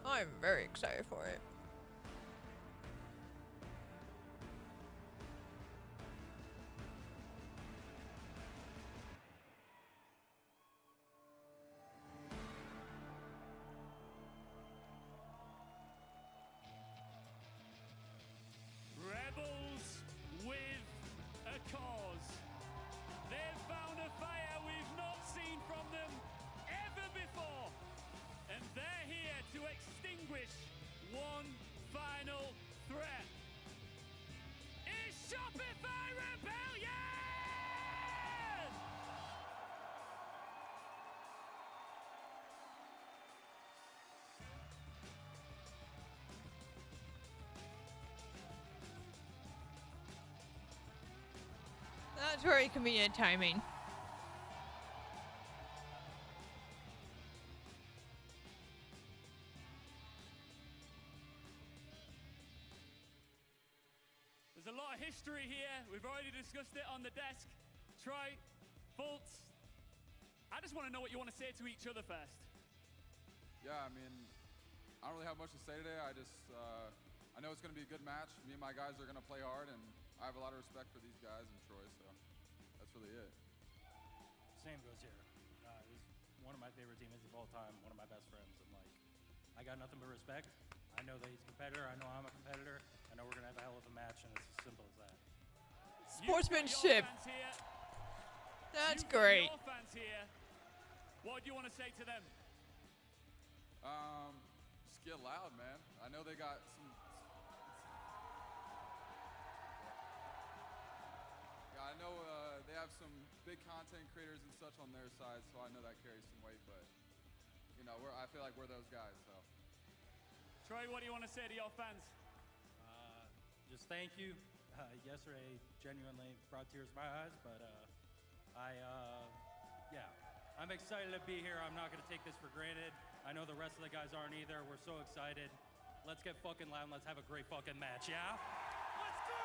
I'm very excited for it. One final threat. Is Shopify Rebellion! That's very convenient timing. There's a lot of history here. We've already discussed it on the desk. Troy, Fultz, I just want to know what you want to say to each other first. Yeah, I mean, I don't really have much to say today. I know it's going to be a good match. Me and my guys are going to play hard, and I have a lot of respect for these guys and Troy, so that's really it. Same goes here. He's one of my favorite teammates of all time, one of my best friends, and I got nothing but respect. I know that he's a competitor. I know I'm a competitor. I know we're going to have a hell of a match, and it's as simple as that. Sportsmanship. That's great. Your fans here. What do you want to say to them? Just get loud, man. I know they got some... Yeah, I know they have some big content creators and such on their side, so I know that carries some weight, but, you know, I feel like we're those guys, so... Troy, what do you want to say to your fans? Just thank you. Yesterday genuinely brought tears to my eyes, but I'm excited to be here. I'm not going to take this for granted. I know the rest of the guys aren't either. We're so excited. Let's get fucking loud and let's have a great fucking match, yeah? Let's go!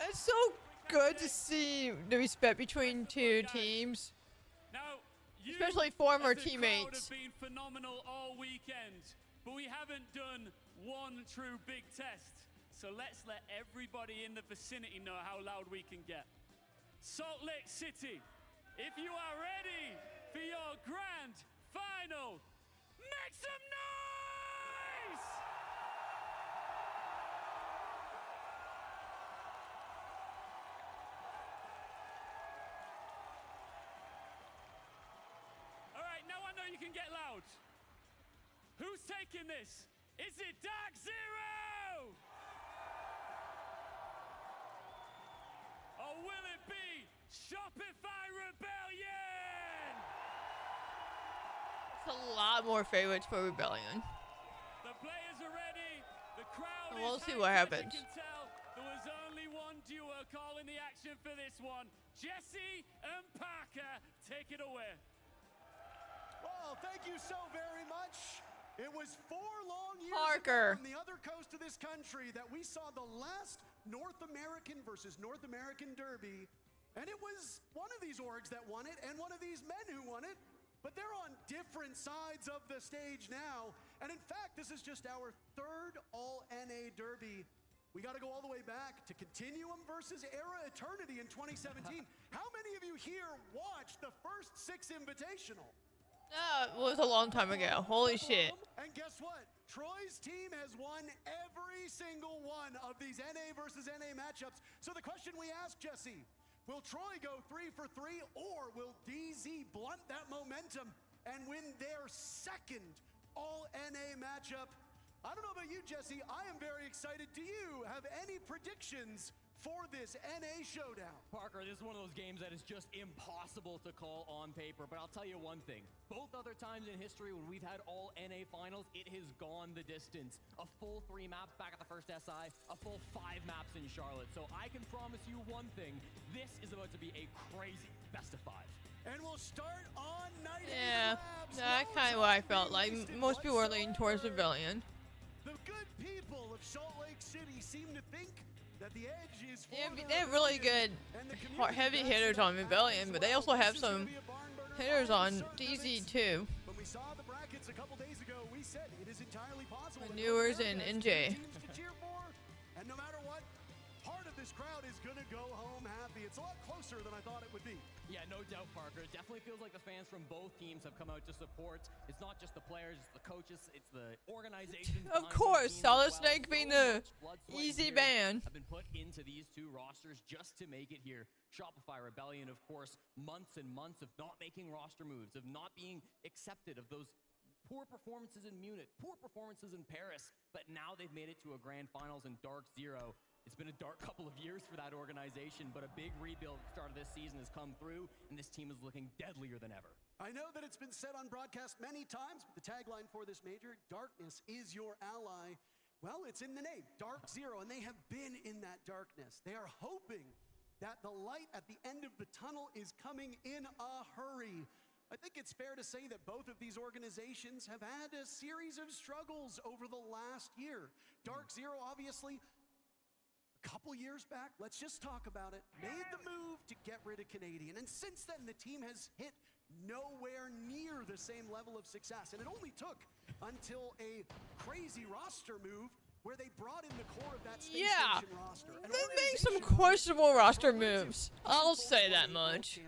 It's so good to see the respect between 2 teams. especially former as a crowd teammates. have been phenomenal all weekend, but we haven't done one true big test. So let's let everybody in the vicinity know how loud we can get. Salt Lake City, if you are ready for your grand final, make some noise! All right, now I know you can get loud. Who's taking this? Is it Dark Zero? Or will it be Shopify Rebellion? It's a lot more favorites for Rebellion. The players are ready. The crowd So we'll is see what hyped, as happens. you can tell. There was only one duo calling the action for this one. Jesse and Parker, take it away. Well, thank you so very much. It was 4 long years Parker. ago on the other coast of this country that we saw the last North American versus North American Derby. And it was one of these orgs that won it and one of these men who won it. But they're on different sides of the stage now. And in fact, this is just our 3rd All-NA Derby. We got to go all the way back to Continuum versus Era Eternity in 2017. How many of you here watched the first 6 Invitational? It was a long time ago. Holy shit. And guess what? Troy's team has won every single one of these NA versus NA matchups. So the question we asked, Jesse, will Troy go 3 for 3 or will DZ blunt that momentum and win their 2nd All-NA matchup? I don't know about you, Jesse. I am very excited. Do you have any predictions for this NA showdown? Parker, this is one of those games that is just impossible to call on paper, but I'll tell you one thing. Both other times in history when we've had all NA finals, it has gone the distance. A full 3 maps back at the first SI, a full 5 maps in Charlotte. So I can promise you one thing, this is about to be a crazy best of 5. And we'll start on night. Yeah, that's kind of what I felt like. Most people are leaning towards Rebellion. The good people of Salt Lake City seem to think that the edge is for They have really good heavy hitters on Rebellion, but they also have some hitters on DZ too. When we saw the brackets a couple days ago, we said it is entirely possible. Manures and NJ. To cheer for, and no matter what, part of this crowd is gonna go home happy. It's a lot closer than I thought it would be. Yeah, no doubt, Parker. It definitely feels like the fans from both teams have come out to support. It's not just the players, it's the coaches, it's the organization. Of course, Solid Snake being the easy ban. Have been put into these 2 rosters just to make it here. Shopify Rebellion, of course, months and months of not making roster moves, of not being accepted, of those poor performances in Munich, poor performances in Paris, but now they've made it to a grand finals in Dark Zero. It's been a dark couple of years for that organization, but a big rebuild at the start of this season has come through, and this team is looking deadlier than ever. I know that it's been said on broadcast many times, but the tagline for this major, darkness is your ally. Well, it's in the name, Dark Zero, and they have been in that darkness. They are hoping that the light at the end of the tunnel is coming in a hurry. I think it's fair to say that both of these organizations have had a series of struggles over the last year. Dark Zero, obviously, a couple years back, let's just talk about it, made the move to get rid of Canadian. And since then, the team has hit nowhere near the same level of success. And it only took until a crazy roster move where they brought in the core of that Space Station roster. They made some questionable roster moves. I'll say that much.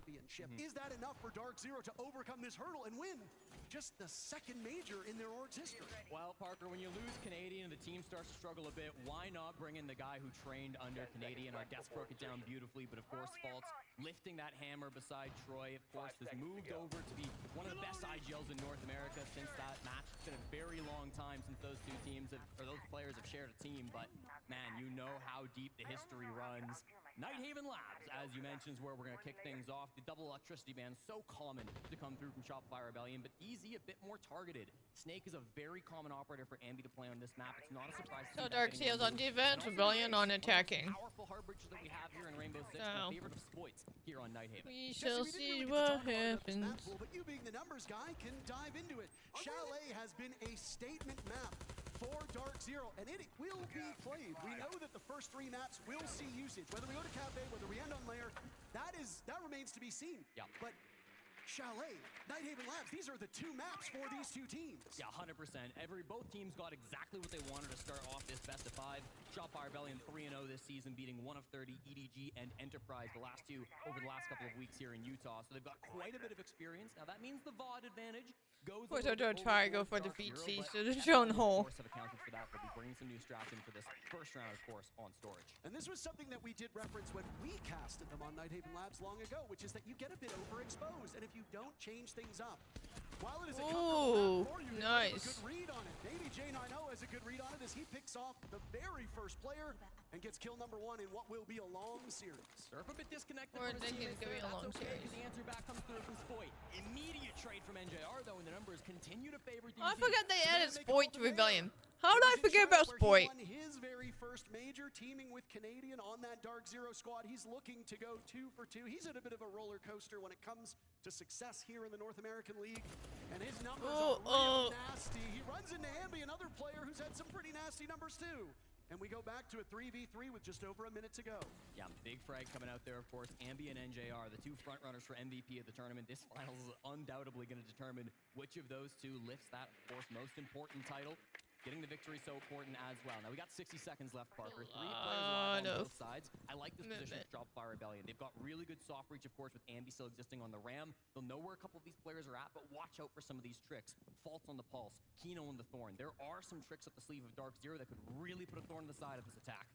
Is that enough for Dark Zero to overcome this hurdle and win just the 2nd major in their org's history? Well, Parker, when you lose Canadian and the team starts to struggle a bit, why not bring in the guy who trained under Canadian? Our guest broke it down beautifully, but of course, Faults lifting that hammer beside Troy, of course, has moved over to be one of the best IGLs in North America since that match. It's been a very long time since those 2 teams, or those players have shared a team, but man, you know how deep the history runs. Nighthaven Labs, as you mentioned, is where we're going to kick things off. The double electricity ban, so common to come through from Shopify Rebellion, but DZ a bit more targeted. Snake is a very common operator for Ambi to play on this map. It's not a surprise. So Dark Zero's on defense, Rebellion on attacking. Powerful hard breaches that we have here in Rainbow Six, my favorite of exploits here on Nighthaven. We shall see what happens. But you being the numbers guy can dive into it. Chalet has been a statement map for Dark Zero, and it will be played. We know that the first 3 maps will see usage. Whether we go to Cafe, whether we end on Lair, that remains to be seen. Yeah. But Chalet, Nighthaven Labs, these are the two maps for these two teams. Yeah, 100%. Both teams got exactly what they wanted to start off this best of 5. Shopify Rebellion 3-0 this season, beating 1 of 30, EDG and Enterprise, the last two over the last couple of weeks here in Utah. So they've got quite a bit of experience. Now that means the VOD advantage goes. Of course, I'll try to go for defeat Siege to the Zone Hole. Have accounted for that. They'll be bringing some new strats in for this first round, of course, on Storage. And this was something that we did reference when we casted them on Nighthaven Labs long ago, which is that you get a bit overexposed, and if you don't change things up, while it is a Ooh, for you, nice. A good read on it. Maybe J9O has a good read on it as he picks off the very first player and gets kill number 1 in what will be a long series. They're a bit disconnected. Or thinking it's gonna be a long series. The answer back comes through from Spoit. Immediate trade from NJR though, and the numbers continue to favor DZ. I forgot they added Spoit to Rebellion. How did I forget about Spoit? He won his very first major, teaming with Canadian on that Dark Zero squad. He's looking to go 2 for 2. He's at a bit of a roller coaster when it comes to success here in the North American League, and his numbers are real nasty. He runs into Ambi, another player who's had some pretty nasty numbers too. And we go back to a 3v3 with just over a minute to go. Yeah, big frag coming out there, of course. Ambi and NJR, the two front runners for MVP of the tournament. This finals is undoubtedly going to determine which of those two lifts that, of course, most important title. Getting the victory so important as well. Now, we got 60 seconds left, Parker. 3 players live on both sides. I like this position for Shopify Rebellion. They've got really good soft reach, of course, with Ambi still existing on the Ram. They'll know where a couple of these players are at, but watch out for some of these tricks. Faults on the Pulse, Kino on the Thorn. There are some tricks up the sleeve of Dark Zero that could really put a thorn in the side of this attack.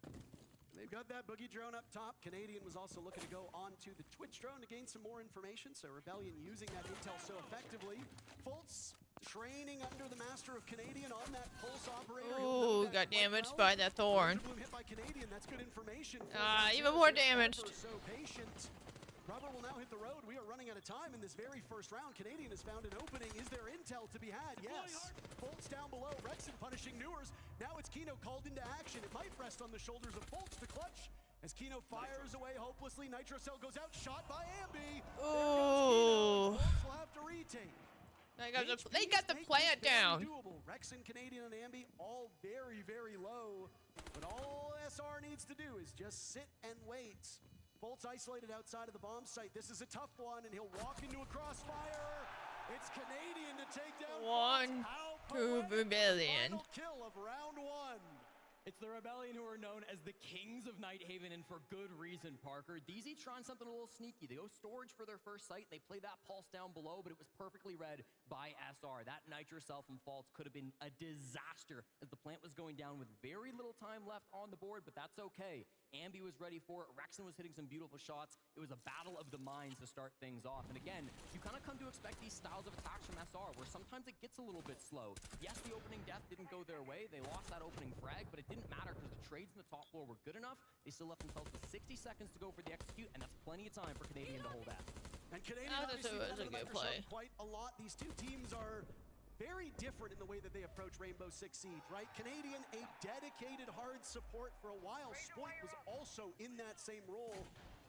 They've got that boogie drone up top. Canadian was also looking to go onto the Twitch drone to gain some more information, so Rebellion using that intel so effectively. Fultz training under the master of Canadian on that pulse operator. Ooh, got damaged by that thorn. Hit by Canadian, that's good information. Even more damaged. So patient. Rubber will now hit the road. We are running out of time in this very first round. Canadian has found an opening. Is there intel to be had? Yes. Fultz down below. Rexon punishing Newers. Now it's Kino called into action. It might rest on the shoulders of Fultz to clutch. As Kino fires away hopelessly, Nitrocell goes out, shot by Ambi. Oh. Fultz will have to retake. They got the plant down. Doable. Rexon, Canadian, and Ambi all very, very low. But all SR needs to do is just sit and wait. Fultz isolated outside of the bomb site. This is a tough one, and he'll walk into a crossfire. It's Canadian to take down 1-2 Rebellion. Final kill of round 1. It's the Rebellion who are known as the kings of Nighthaven, and for good reason, Parker. DZ trying something a little sneaky. They go Storage for their first site. They play that pulse down below, but it was perfectly read by SR. That Nitrocell from Fultz could have been a disaster as the plant was going down with very little time left on the board, but that's okay. Ambi was ready for it. Rexon was hitting some beautiful shots. It was a battle of the minds to start things off. And again, you kind of come to expect these styles of attacks from SR, where sometimes it gets a little bit slow. Yes, the opening death didn't go their way. They lost that opening frag, but it didn't matter because the trades in the top floor were good enough. They still left themselves with 60 seconds to go for the execute, and that's plenty of time for Canadian to hold that. And Canadian obviously was a good play. Quite a lot. These two teams are very different in the way that they approach Rainbow Six Siege, right? Canadian, a dedicated hard support for a while. Spoit was also in that same role,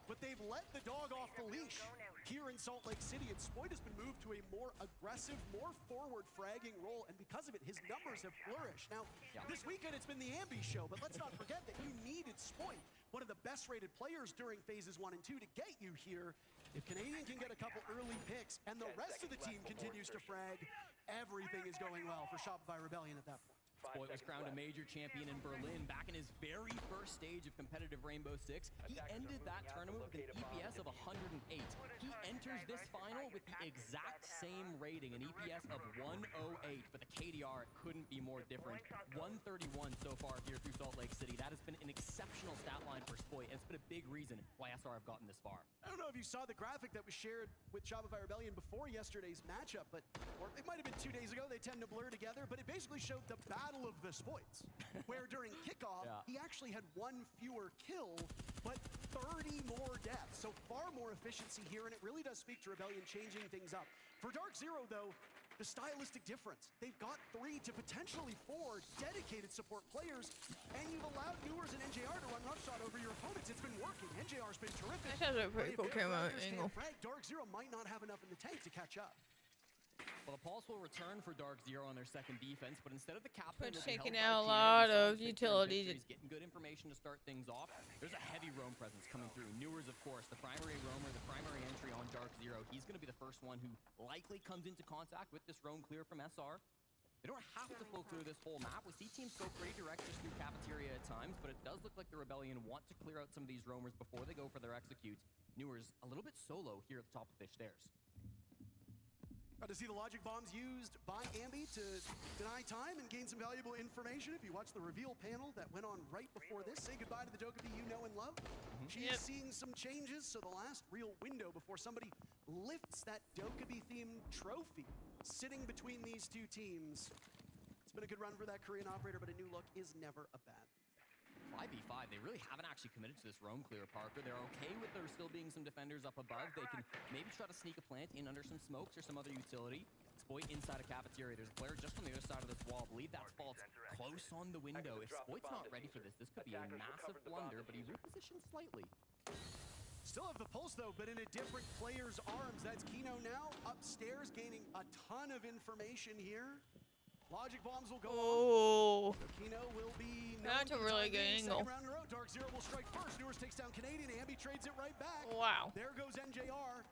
but they've let the dog off the leash here in Salt Lake City, and Spoit has been moved to a more aggressive, more forward fragging role, and because of it, his numbers have flourished. Now, this weekend it's been the Ambi show, but let's not forget that you needed Spoit, one of the best rated players during phases 1 and 2, to get you here. If Canadian can get a couple early picks and the rest of the team continues to frag, everything is going well for Shopify Rebellion at that point. Spoit was crowned a major champion in Berlin back in his very first stage of competitive Rainbow Six. He ended that tournament with an EPS of 108. He enters this final with the exact same rating, an EPS of 108, but the KDR couldn't be more different. 131 so far here through Salt Lake City. That has been an exceptional stat line for Spoit, and it's been a big reason why SR have gotten this far. I don't know if you saw the graphic that was shared with Shopify Rebellion before yesterday's matchup, or it might have been 2 days ago. They tend to blur together, but it basically showed the battle of the Spoits, where during kickoff, he actually had 1 fewer kill, but 30 more deaths. So far more efficiency here, and it really does speak to Rebellion changing things up. For Dark Zero, though, the stylistic difference. They've got 3 to potentially 4 dedicated support players, and you've allowed Newers and NJR to run roughshot over your opponents. It's been working. NJR's been terrific. That has a pretty cool camera angle. Dark Zero might not have enough in the tank to catch up. Well, the Pulse will return for Dark Zero on their second defense, but instead of the captain, taking out a lot of utilities. Getting good information to start things off. There's a heavy roam presence coming through. Newers, of course, the primary roamer, the primary entry on Dark Zero. He's going to be the first one who likely comes into contact with this roam clear from SR. They don't have to full clear this whole map. We see teams go pretty direct just through cafeteria at times, but it does look like the Rebellion want to clear out some of these roamers before they go for their executes. Newers a little bit solo here at the top of Fish Stairs. Got to see the logic bombs used by Ambi to deny time and gain some valuable information. If you watch the reveal panel that went on right before this, say goodbye to the Dokkaebi you know and love. She is seeing some changes, so the last real window before somebody lifts that Dokkaebi-themed trophy sitting between these two teams. It's been a good run for that Korean operator, but a new look is never a bad 5v5, they really haven't actually committed to this roam clear, Parker. They're okay with there still being some defenders up above. They can maybe try to sneak a plant in under some smokes or some other utility. Spoit inside a cafeteria. There's a player just on the other side of this wall. I believe that's Fault close on the window. If Spoit's not ready for this, this could be a massive blunder, but he repositioned slightly. Still have the Pulse, though, but in a different player's arms. That's Kino now upstairs, gaining a ton of information here. Logic bombs will go on. Kino will be that's a really good angle. Second round in a row. Dark Zero will strike first. Newers takes down Canadian. Ambi trades it right back. Wow. There goes NJR.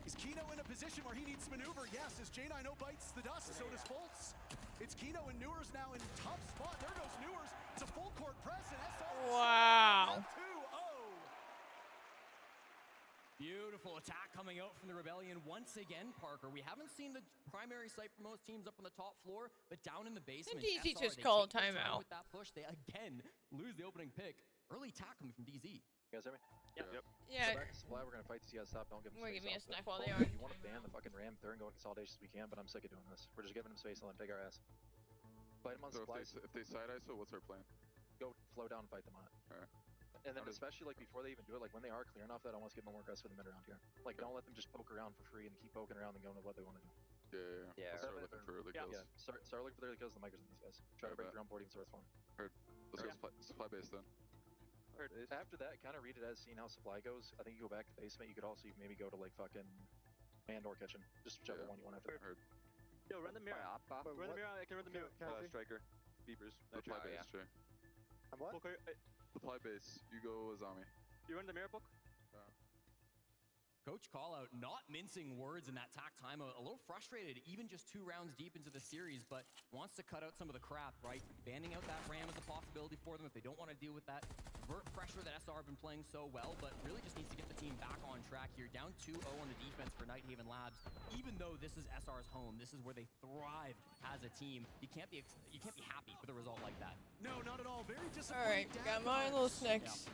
Is Kino in a position where he needs to maneuver? Yes, as J9 bites the dust, so does Fultz. It's Kino and Newers now in tough spot. There goes Newers. It's a full court press and SR. Wow. 2-0. Beautiful attack coming out from the Rebellion once again, Parker. We haven't seen the primary site for most teams up on the top floor, but down in the basement. And DZ just called a timeout. With that push, they again lose the opening pick. Early attack coming from DZ. You guys hear me? Yep. Yeah. Go back to supply. We're gonna fight this. You guys stop. Don't give them space. Give me a snack while they are. If you want to ban the fucking Ram, they're gonna go in consolidation as we can, but I'm sick of doing this. We're just giving them space and let them take our ass. Fight them on supply. If they side ISO, what's our plan? Go flow down and fight them on it. Alright. And then especially like before they even do it, like when they are clearing off that, I want to get more aggressive in the mid around here. Like don't let them just poke around for free and keep poking around and going to what they want to do. Yeah. Start looking for early kills. Yeah. Start looking for the early kills. The micros and these guys. Try to break their own boarding source for them. Heard. Let's go supply base then. After that, kind of read it as seeing how supply goes. I think you go back to basement. You could also maybe go to like fucking and/or kitchen. Just whichever one you want after. Heard. Yo, run the mirror. Run the mirror. I can run the mirror. Striker. Beepers. Supply base. Sure. I'm what? Supply base. You go Azami. You run the mirror book? Coach Callout not mincing words in that tack timeout. A little frustrated, even just 2 rounds deep into the series, but wants to cut out some of the crap, right? Banning out that Ram is a possibility for them if they don't want to deal with that vert pressure that SR have been playing so well, but really just needs to get the team back on track here. Down 2-0 on the defense for Nighthaven Labs. Even though this is SR's home, this is where they thrive as a team. You can't be happy with a result like that. No, not at all. Very disappointing. All right, got my little snacks.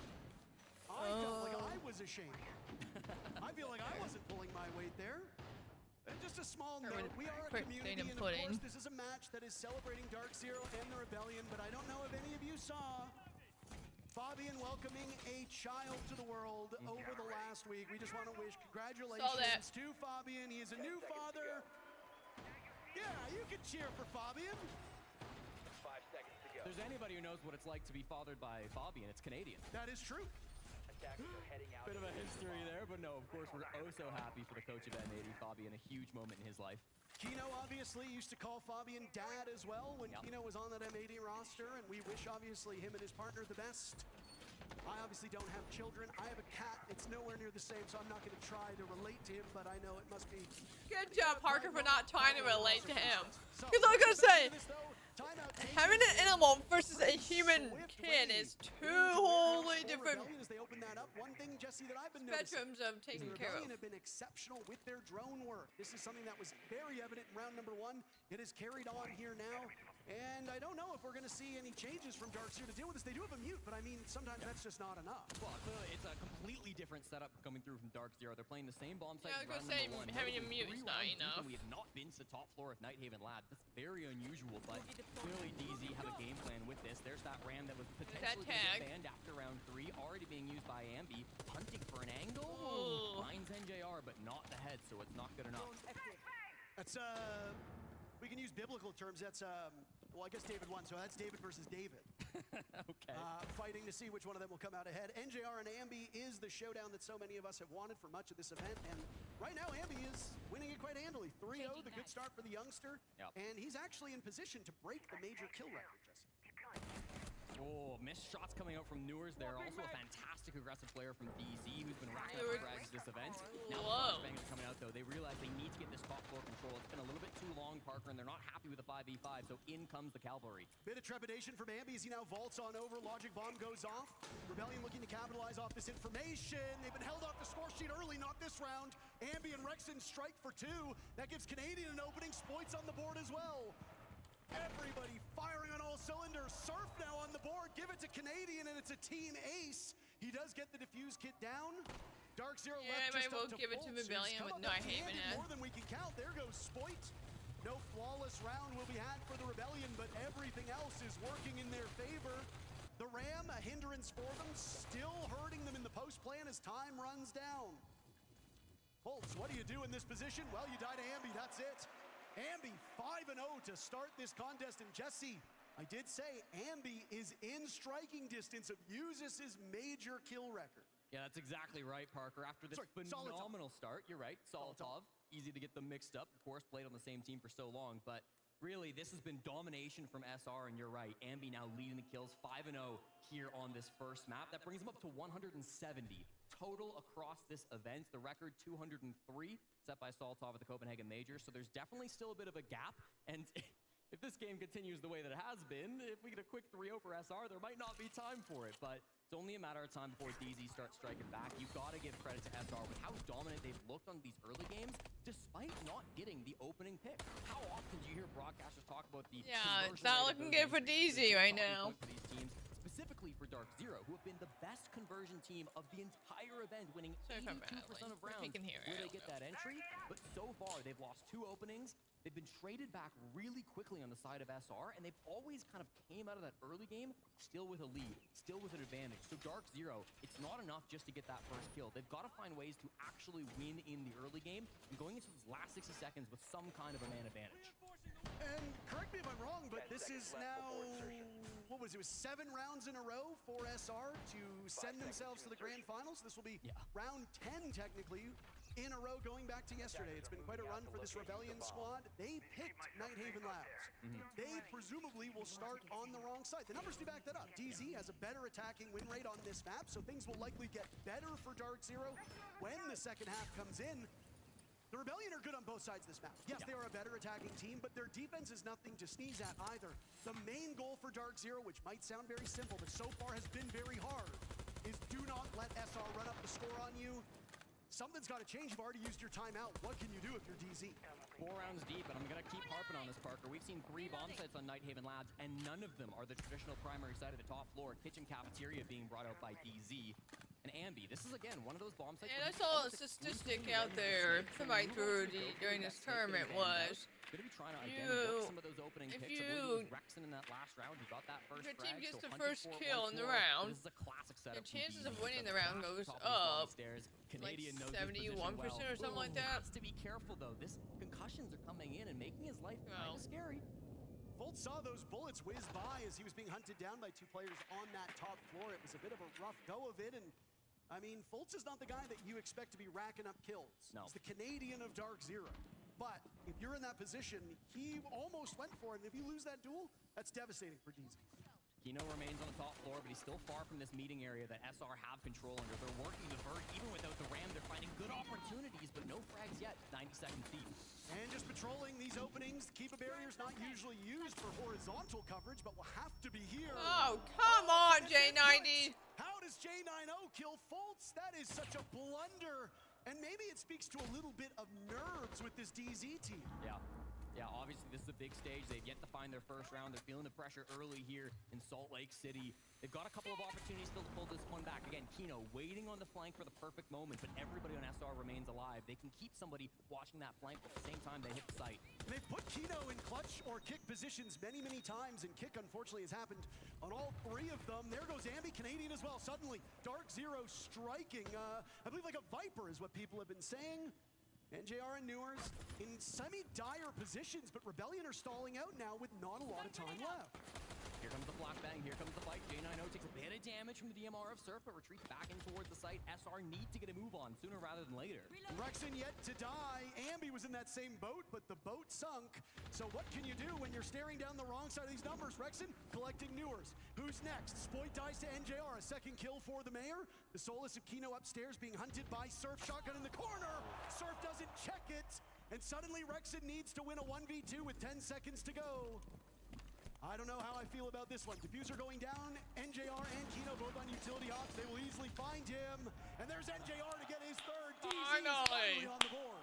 I felt like I was ashamed. I feel like I wasn't pulling my weight there. And just a small note, we are a community, and of course this is a match that is celebrating Dark Zero and the Rebellion, but I don't know if any of you saw Fabian welcoming a child to the world over the last week. We just want to wish congratulations to Fabian. He is a new father. Yeah, you can cheer for Fabian. 5 seconds to go. If there's anybody who knows what it's like to be fathered by Fabian, it's Canadian. That is true. Bit of a history there, but no, of course, we're oh so happy for the coach of M80, Fabian, a huge moment in his life. Kino obviously used to call Fabian dad as well when Kino was on that M80 roster, and we wish obviously him and his partner the best. I obviously don't have children. I have a cat. It's nowhere near the same, so I'm not going to try to relate to him, but I know it must be... Good job, Parker, for not trying to relate to him. Because I was going to say, having an animal versus a human kid is two wholly different spectrums of taking care of. The Rebellion have been exceptional with their drone work. This is something that was very evident in round number 1. It is carried on here now. And I don't know if we're going to see any changes from Dark Zero to deal with this. They do have a mute, but I mean, sometimes that's just not enough. Well, it's a completely different setup coming through from Dark Zero. They're playing the same bomb site. Yeah, I was going to say, having a mute is not enough. We have not been to the top floor of Nighthaven Labs. That's very unusual, but clearly DZ have a game plan with this. There's that Ram that was potentially banned after round 3, already being used by Ambi, hunting for an angle. Finds NJR, but not the head, so it's not good enough. That's, we can use biblical terms. That's, well, I guess David won, so that's David versus David. Okay. Fighting to see which one of them will come out ahead. NJR and Ambi is the showdown that so many of us have wanted for much of this event. And right now, Ambi is winning it quite handily. 3-0, the good start for the youngster. Yep. And he's actually in position to break the major kill record, Jesse. Oh, missed shots coming out from Newers there. Also a fantastic aggressive player from DZ who's been racking up frags this event. Now the flashbangs are coming out though. They realize they need to get this top floor control. It's been a little bit too long, Parker, and they're not happy with the 5v5, so in comes the cavalry. Bit of trepidation from Ambi as he now vaults on over. Logic bomb goes off. Rebellion looking to capitalize off this information. They've been held off the score sheet early, not this round. Ambi and Rexon strike for 2. That gives Canadian an opening. Spoits on the board as well. Everybody firing on all cylinders. Surf now on the board. Give it to Canadian, and it's a team ace. He does get the defuse kit down. Dark Zero left just up to give it to Rebellion with Nighthaven. More than we can count. There goes Spoit. No flawless round will be had for the Rebellion, but everything else is working in their favor. The Ram, a hindrance for them, still hurting them in the post plan as time runs down. Holtz, what do you do in this position? Well, you die to Ambi, that's it. Ambi 5-0 to start this contest, and Jesse, I did say Ambi is in striking distance of Yuzis' major kill record. Yeah, that's exactly right, Parker. After this phenomenal start, you're right, Solotov, easy to get them mixed up. Of course, played on the same team for so long, but really, this has been domination from SR, and you're right. Ambi now leading the kills, 5-0 here on this first map. That brings them up to 170 total across this event. The record 203 set by Solotov at the Copenhagen Major. So there's definitely still a bit of a gap. And if this game continues the way that it has been, if we get a quick 3-0 for SR, there might not be time for it. But it's only a matter of time before DZ starts striking back. You've got to give credit to SR with how dominant they've looked on these early games, despite not getting the opening pick. How often do you hear broadcasters talk about the it's not looking good for DZ right now. For these teams, specifically for Dark Zero, who have been the best conversion team of the entire event, winning 82% of rounds where they get that entry. But so far, they've lost 2 openings. They've been traded back really quickly on the side of SR, and they've always kind of came out of that early game still with a lead, still with an advantage. So Dark Zero, it's not enough just to get that first kill. They've got to find ways to actually win in the early game and going into those last 60 seconds with some kind of a man advantage. And correct me if I'm wrong, but this is now, what was it, 7 rounds in a row for SR to send themselves to the grand finals. This will be round 10, technically, in a row going back to yesterday. It's been quite a run for this Rebellion squad. They picked Nighthaven Labs. They presumably will start on the wrong side. The numbers do back that up. DZ has a better attacking win rate on this map, so things will likely get better for Dark Zero when the second half comes in. The Rebellion are good on both sides of this map. Yes, they are a better attacking team, but their defense is nothing to sneeze at either. The main goal for Dark Zero, which might sound very simple, but so far has been very hard, is do not let SR run up the score on you. Something's got to change. You've already used your timeout. What can you do if you're DZ? 4 rounds deep, and I'm going to keep harping on this, Parker. We've seen 3 bomb sites on Nighthaven Labs, and none of them are the traditional primary site of the top floor. Kitchen cafeteria being brought out by DZ. And Ambi, this is again one of those bomb sites. And I saw a statistic out there somebody threw during this tournament was going to be trying to identify some of those opening picks. I believe it was Rexon in that last round who got that first your team frag, gets so the first kill in the round. This is a classic setup. Your chances of winning the round goes up. Canadian like 71% or something like that. Has to be careful though. This concussions are coming in and making his life kind of scary. Fultz saw those bullets whiz by as he was being hunted down by 2 players on that top floor. It was a bit of a rough go of it, and I mean, Fultz is not the guy that you expect to be racking up kills. No. He's the Canadian of Dark Zero. But if you're in that position, he almost went for it, and if you lose that duel, that's devastating for DZ. Kino remains on the top floor, but he's still far from this meeting area that SR have control under. They're working the vert. Even without the Ram, they're finding good opportunities, but no frags yet. 90 seconds deep. And just patrolling these openings. Kiva barrier's not usually used for horizontal coverage, but will have to be here. Oh, come on, J90. How does J90 kill Fultz? That is such a blunder. And maybe it speaks to a little bit of nerves with this DZ team. Yeah, obviously this is a big stage. They've yet to find their first round. They're feeling the pressure early here in Salt Lake City. They've got a couple of opportunities still to pull this one back. Again, Kino waiting on the flank for the perfect moment, but everybody on SR remains alive. They can keep somebody watching that flank, but at the same time they hit the site. They've put Kino in clutch or kick positions many, many times, and kick unfortunately has happened on all 3 of them. There goes Ambi, Canadian as well. Suddenly, Dark Zero striking, I believe like a Viper is what people have been saying. NJR and Newers in semi-dire positions, but Rebellion are stalling out now with not a lot of time left. Here comes the flashbang, here comes the fight. J9O takes a bit of damage from the DMR of Surf, but retreats back in towards the site. SR need to get a move on sooner rather than later. Rexen yet to die. Ambi was in that same boat, but the boat sunk. So what can you do when you're staring down the wrong side of these numbers? Rexen collecting Newers. Who's next? Spoit dies to NJR. A second kill for the Mayor. The Solus of Kino upstairs being hunted by Surf. Shotgun in the corner. Surf doesn't check it. And suddenly Rexen needs to win a 1v2 with 10 seconds to go. I don't know how I feel about this one. Diffuser going down. NJR and Kino both on utility ops. They will easily find him. And there's NJR to get his third. Finally on the board.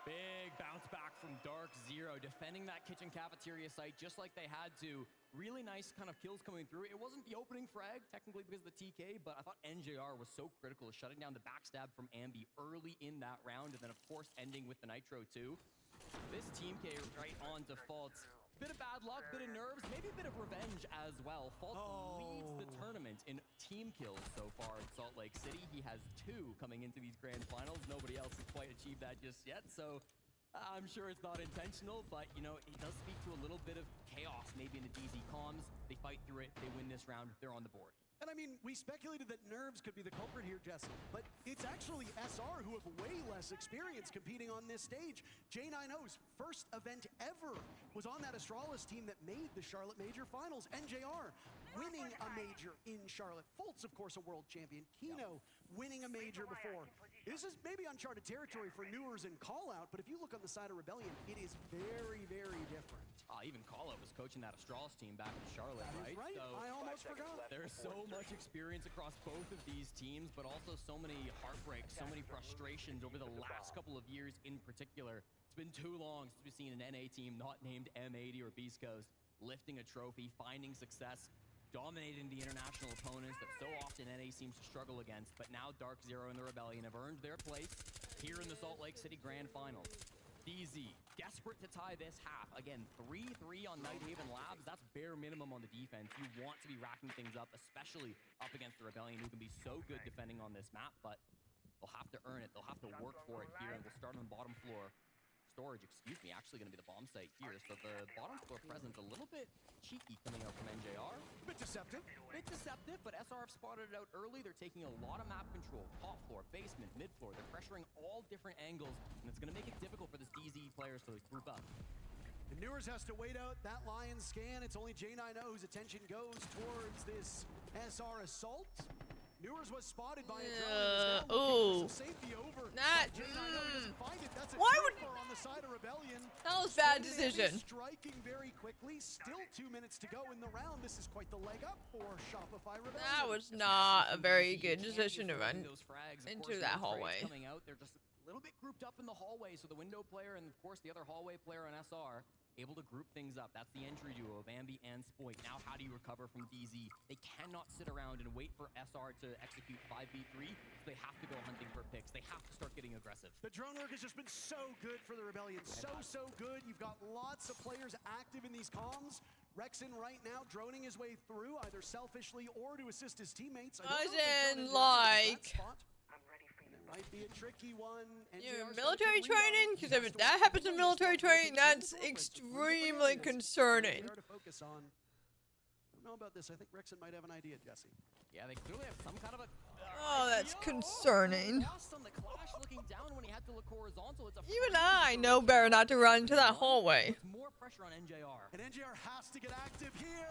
Big bounce back from Dark Zero, defending that kitchen cafeteria site just like they had to. Really nice kind of kills coming through. It wasn't the opening frag, technically because of the TK, but I thought NJR was so critical, shutting down the backstab from Ambi early in that round, and then of course ending with the Nitro too. This Team K right on default. Bit of bad luck, bit of nerves, maybe a bit of revenge as well. Fault leads the tournament in team kills so far in Salt Lake City. He has 2 coming into these grand finals. Nobody else has quite achieved that just yet, so I'm sure it's not intentional, but you know, it does speak to a little bit of chaos maybe in the DZ comms. They fight through it, they win this round, they're on the board. And I mean, we speculated that nerves could be the culprit here, Jesse, but it's actually SR who have way less experience competing on this stage. J9O's first event ever was on that Astralis team that made the Charlotte Major Finals. NJR winning a major in Charlotte. Fultz, of course, a world champion. Kino winning a major before. This is maybe uncharted territory for Newers and Callout, but if you look on the side of Rebellion, it is very, very different. Even Callout was coaching that Astralis team back in Charlotte, right? Right, so I almost forgot. There's so much experience across both of these teams, but also so many heartbreaks, so many frustrations over the last couple of years in particular. It's been too long since we've seen an NA team not named M80 or Beast Coast lifting a trophy, finding success, dominating the international opponents that so often NA seems to struggle against. But now Dark Zero and the Rebellion have earned their place here in the Salt Lake City Grand Finals. DZ, desperate to tie this half. Again, 3-3 on Nighthaven Labs. That's bare minimum on the defense. You want to be racking things up, especially up against the Rebellion, who can be so good defending on this map, but they'll have to earn it. They'll have to work for it here, and we'll start on the bottom floor. Storage, excuse me, actually going to be the bomb site here. So the bottom floor presence a little bit cheeky coming out from NJR. Bit deceptive. Bit deceptive, but SR have spotted it out early. They're taking a lot of map control. Top floor, basement, mid floor. They're pressuring all different angles, and it's going to make it difficult for this DZ players to group up. And Newers has to wait out that Lion scan. It's only J9O whose attention goes towards this SR assault. Newers was spotted by a drone. Ooh. Not. Why would? On the side of Rebellion. That was a bad decision. Striking very quickly. Still 2 minutes to go in the round. This is quite the leg up for Shopify Rebellion. That was not a very good decision to run into that hallway. Coming out, they're just a little bit grouped up in the hallway. So the window player and of course the other hallway player on SR able to group things up. That's the entry duo of Ambi and Spoit. Now how do you recover from DZ? They cannot sit around and wait for SR to execute 5v3. So they have to go hunting for picks. They have to start getting aggressive. The drone work has just been so good for the Rebellion. So good. You've got lots of players active in these comms. Rexen right now droning his way through, either selfishly or to assist his teammates. Doesn't like. Might be a tricky one. Your military training? Because if that happens in military training, that's extremely concerning. To focus on. I don't know about this. I think Rexen might have an idea, Jesse. Yeah, they clearly have some kind of a. Oh, that's concerning. Lost on the clash, looking down when he had to look horizontal. It's a Even I know better not to run into that hallway. More pressure on NJR. And NJR has to get active here.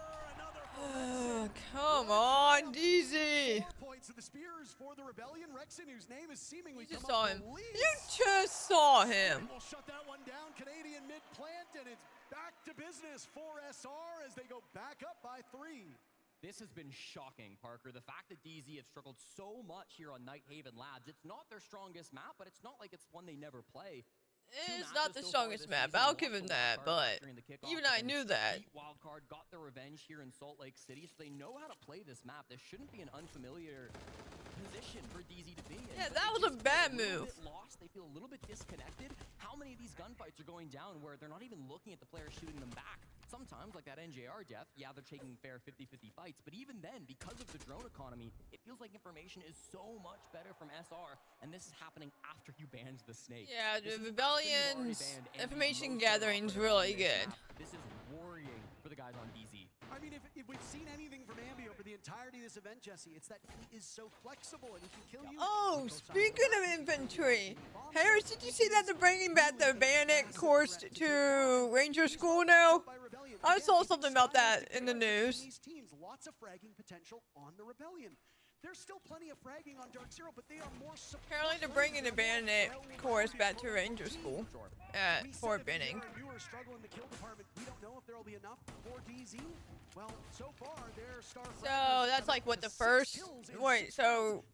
Come on, DZ. 4 points of the spears for the Rebellion. Rexen, whose name is seemingly You just saw him. You just saw him. We'll shut that one down. Canadian mid-plant, and it's back to business for SR as they go back up by 3. This has been shocking, Parker. The fact that DZ have struggled so much here on Nighthaven Labs. It's not their strongest map, but it's not like it's one they never play. It's not the strongest map. I'll give him that, but even I knew that. Wildcard got their revenge here in Salt Lake City, so they know how to play this map. This shouldn't be an unfamiliar position for DZ to be in. Yeah, that was a bad move. Lost. They feel a little bit disconnected. How many of these gunfights are going down where they're not even looking at the player shooting them back? Sometimes, like that NJR death, yeah, they're taking fair 50-50 fights, but even then, because of the drone economy, it feels like information is so much better from SR, and this is happening after you banned the snake. Yeah, the Rebellion's information gathering is really good. This is worrying for the guys on DZ. I mean, if we've seen anything from Ambi over the entirety of this event, Jesse, it's that he is so flexible and he can kill you. Oh, speaking of infantry, Harris, did you see that they're bringing back the bayonet course to Ranger School now? I saw something about that in the news. These teams, lots of fragging potential on the Rebellion. There's still plenty of fragging on Dark Zero, but they are more. Apparently, they're bringing the bayonet course back to Ranger School at Fort Benning. You are struggling the kill department. We don't know if there will be enough for DZ. Well, so far, their star. So that's like what the first. Wait, so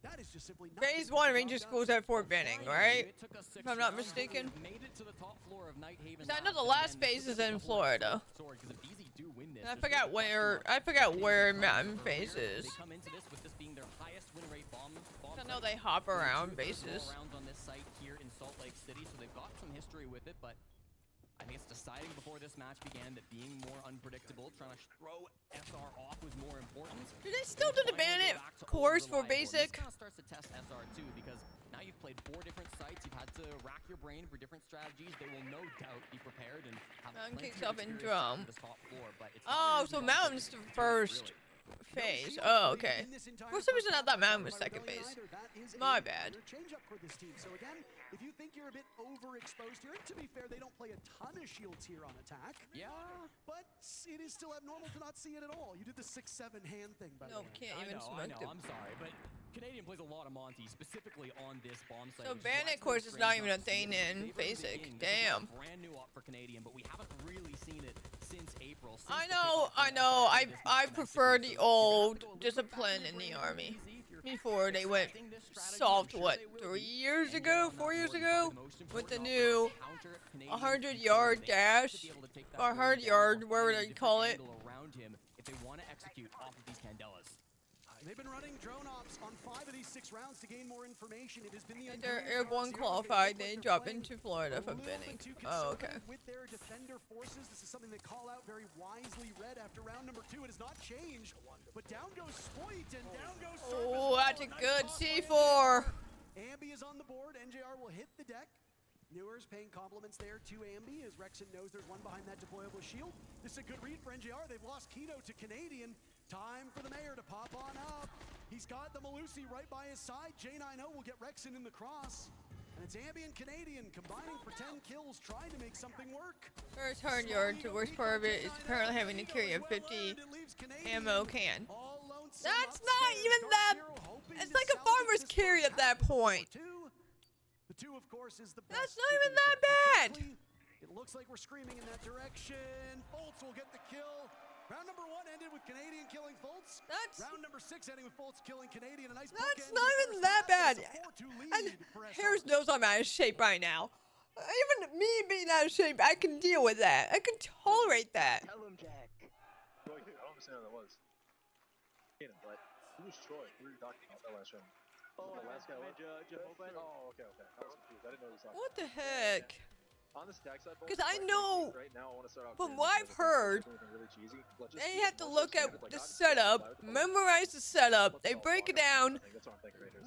phase 1 Ranger School's at Fort Benning, right? If I'm not mistaken. So I know the last phase is in Florida. And I forgot where Mountain Phase is. I know they hop around bases. On this site here in Salt Lake City, so they've got some history with it, but I think it's deciding before this match began that being more unpredictable, trying to throw SR off was more important. Do they still do the bayonet course for basic? This kind of starts to test SR too, because now you've played 4 different sites, you've had to rack your brain for different strategies. They will no doubt be prepared and have Mountain plenty kicks of up in experience drum. on the top floor, but it's Oh, so Mountain's the first phase. Oh, okay. For some reason I thought Mountain was second phase. My bad. Change up for this team. So again, if you think you're a bit overexposed here, and to be fair, they don't play a ton of shields here on attack. Yeah. But it is still abnormal to not see it at all. You did the 6-7 hand thing, by the way. No, can't even smoke them. I'm sorry, but Canadian plays a lot of Monty, specifically on this bomb site. So bayonet course is not even a thing in basic. Damn. Brand new up for Canadian, but we haven't really seen it since April. I know. I prefer the old discipline in the army. Before they went soft, what, 3 years ago, 4 years ago, with the new 100-yard dash, or 100-yard, whatever they call it. Around him if they want to execute off of these Candelas. They've been running drone ops on 5 of these 6 rounds to gain more information. It has been the They're airborne qualified. They drop into Florida from Benning. Oh, okay. With their defender forces, this is something they call out very wisely. Read after round number 2, it has not changed. But down goes Spoit and down goes. Oh, that's a good C4. Ambi is on the board. NJR will hit the deck. Newer's paying compliments there to Ambi as Rexon knows there's one behind that deployable shield. This is a good read for NJR. They've lost Kino to Canadian. Time for the mayor to pop on up. He's got the Malusi right by his side. J90 will get Rexon in the cross. And it's Ambi and Canadian combining for 10 kills, trying to make something work. First 100-yard, the worst part of it is apparently having to carry a 50 ammo can. That's not even that. It's like a farmer's carry at that point. The 2, of course, is the best. That's not even that bad. It looks like we're screaming in that direction. Fultz will get the kill. Round number 1 ended with Canadian killing Fultz. Round number 6 ending with Fultz killing Canadian. A nice that's not even that bad. And Harris knows I'm out of shape right now. Even me being out of shape, I can deal with that. I can tolerate that. Tell him, Jack. I don't understand how that was. But who was Troy? Who were you talking about that last round? Oh, the last guy went. Oh, okay. I was confused. I didn't know he was talking. What the heck? On the stack side, because I know, right now, I want to start off from what I've heard, they have to look at the setup, memorize the setup, they break it down,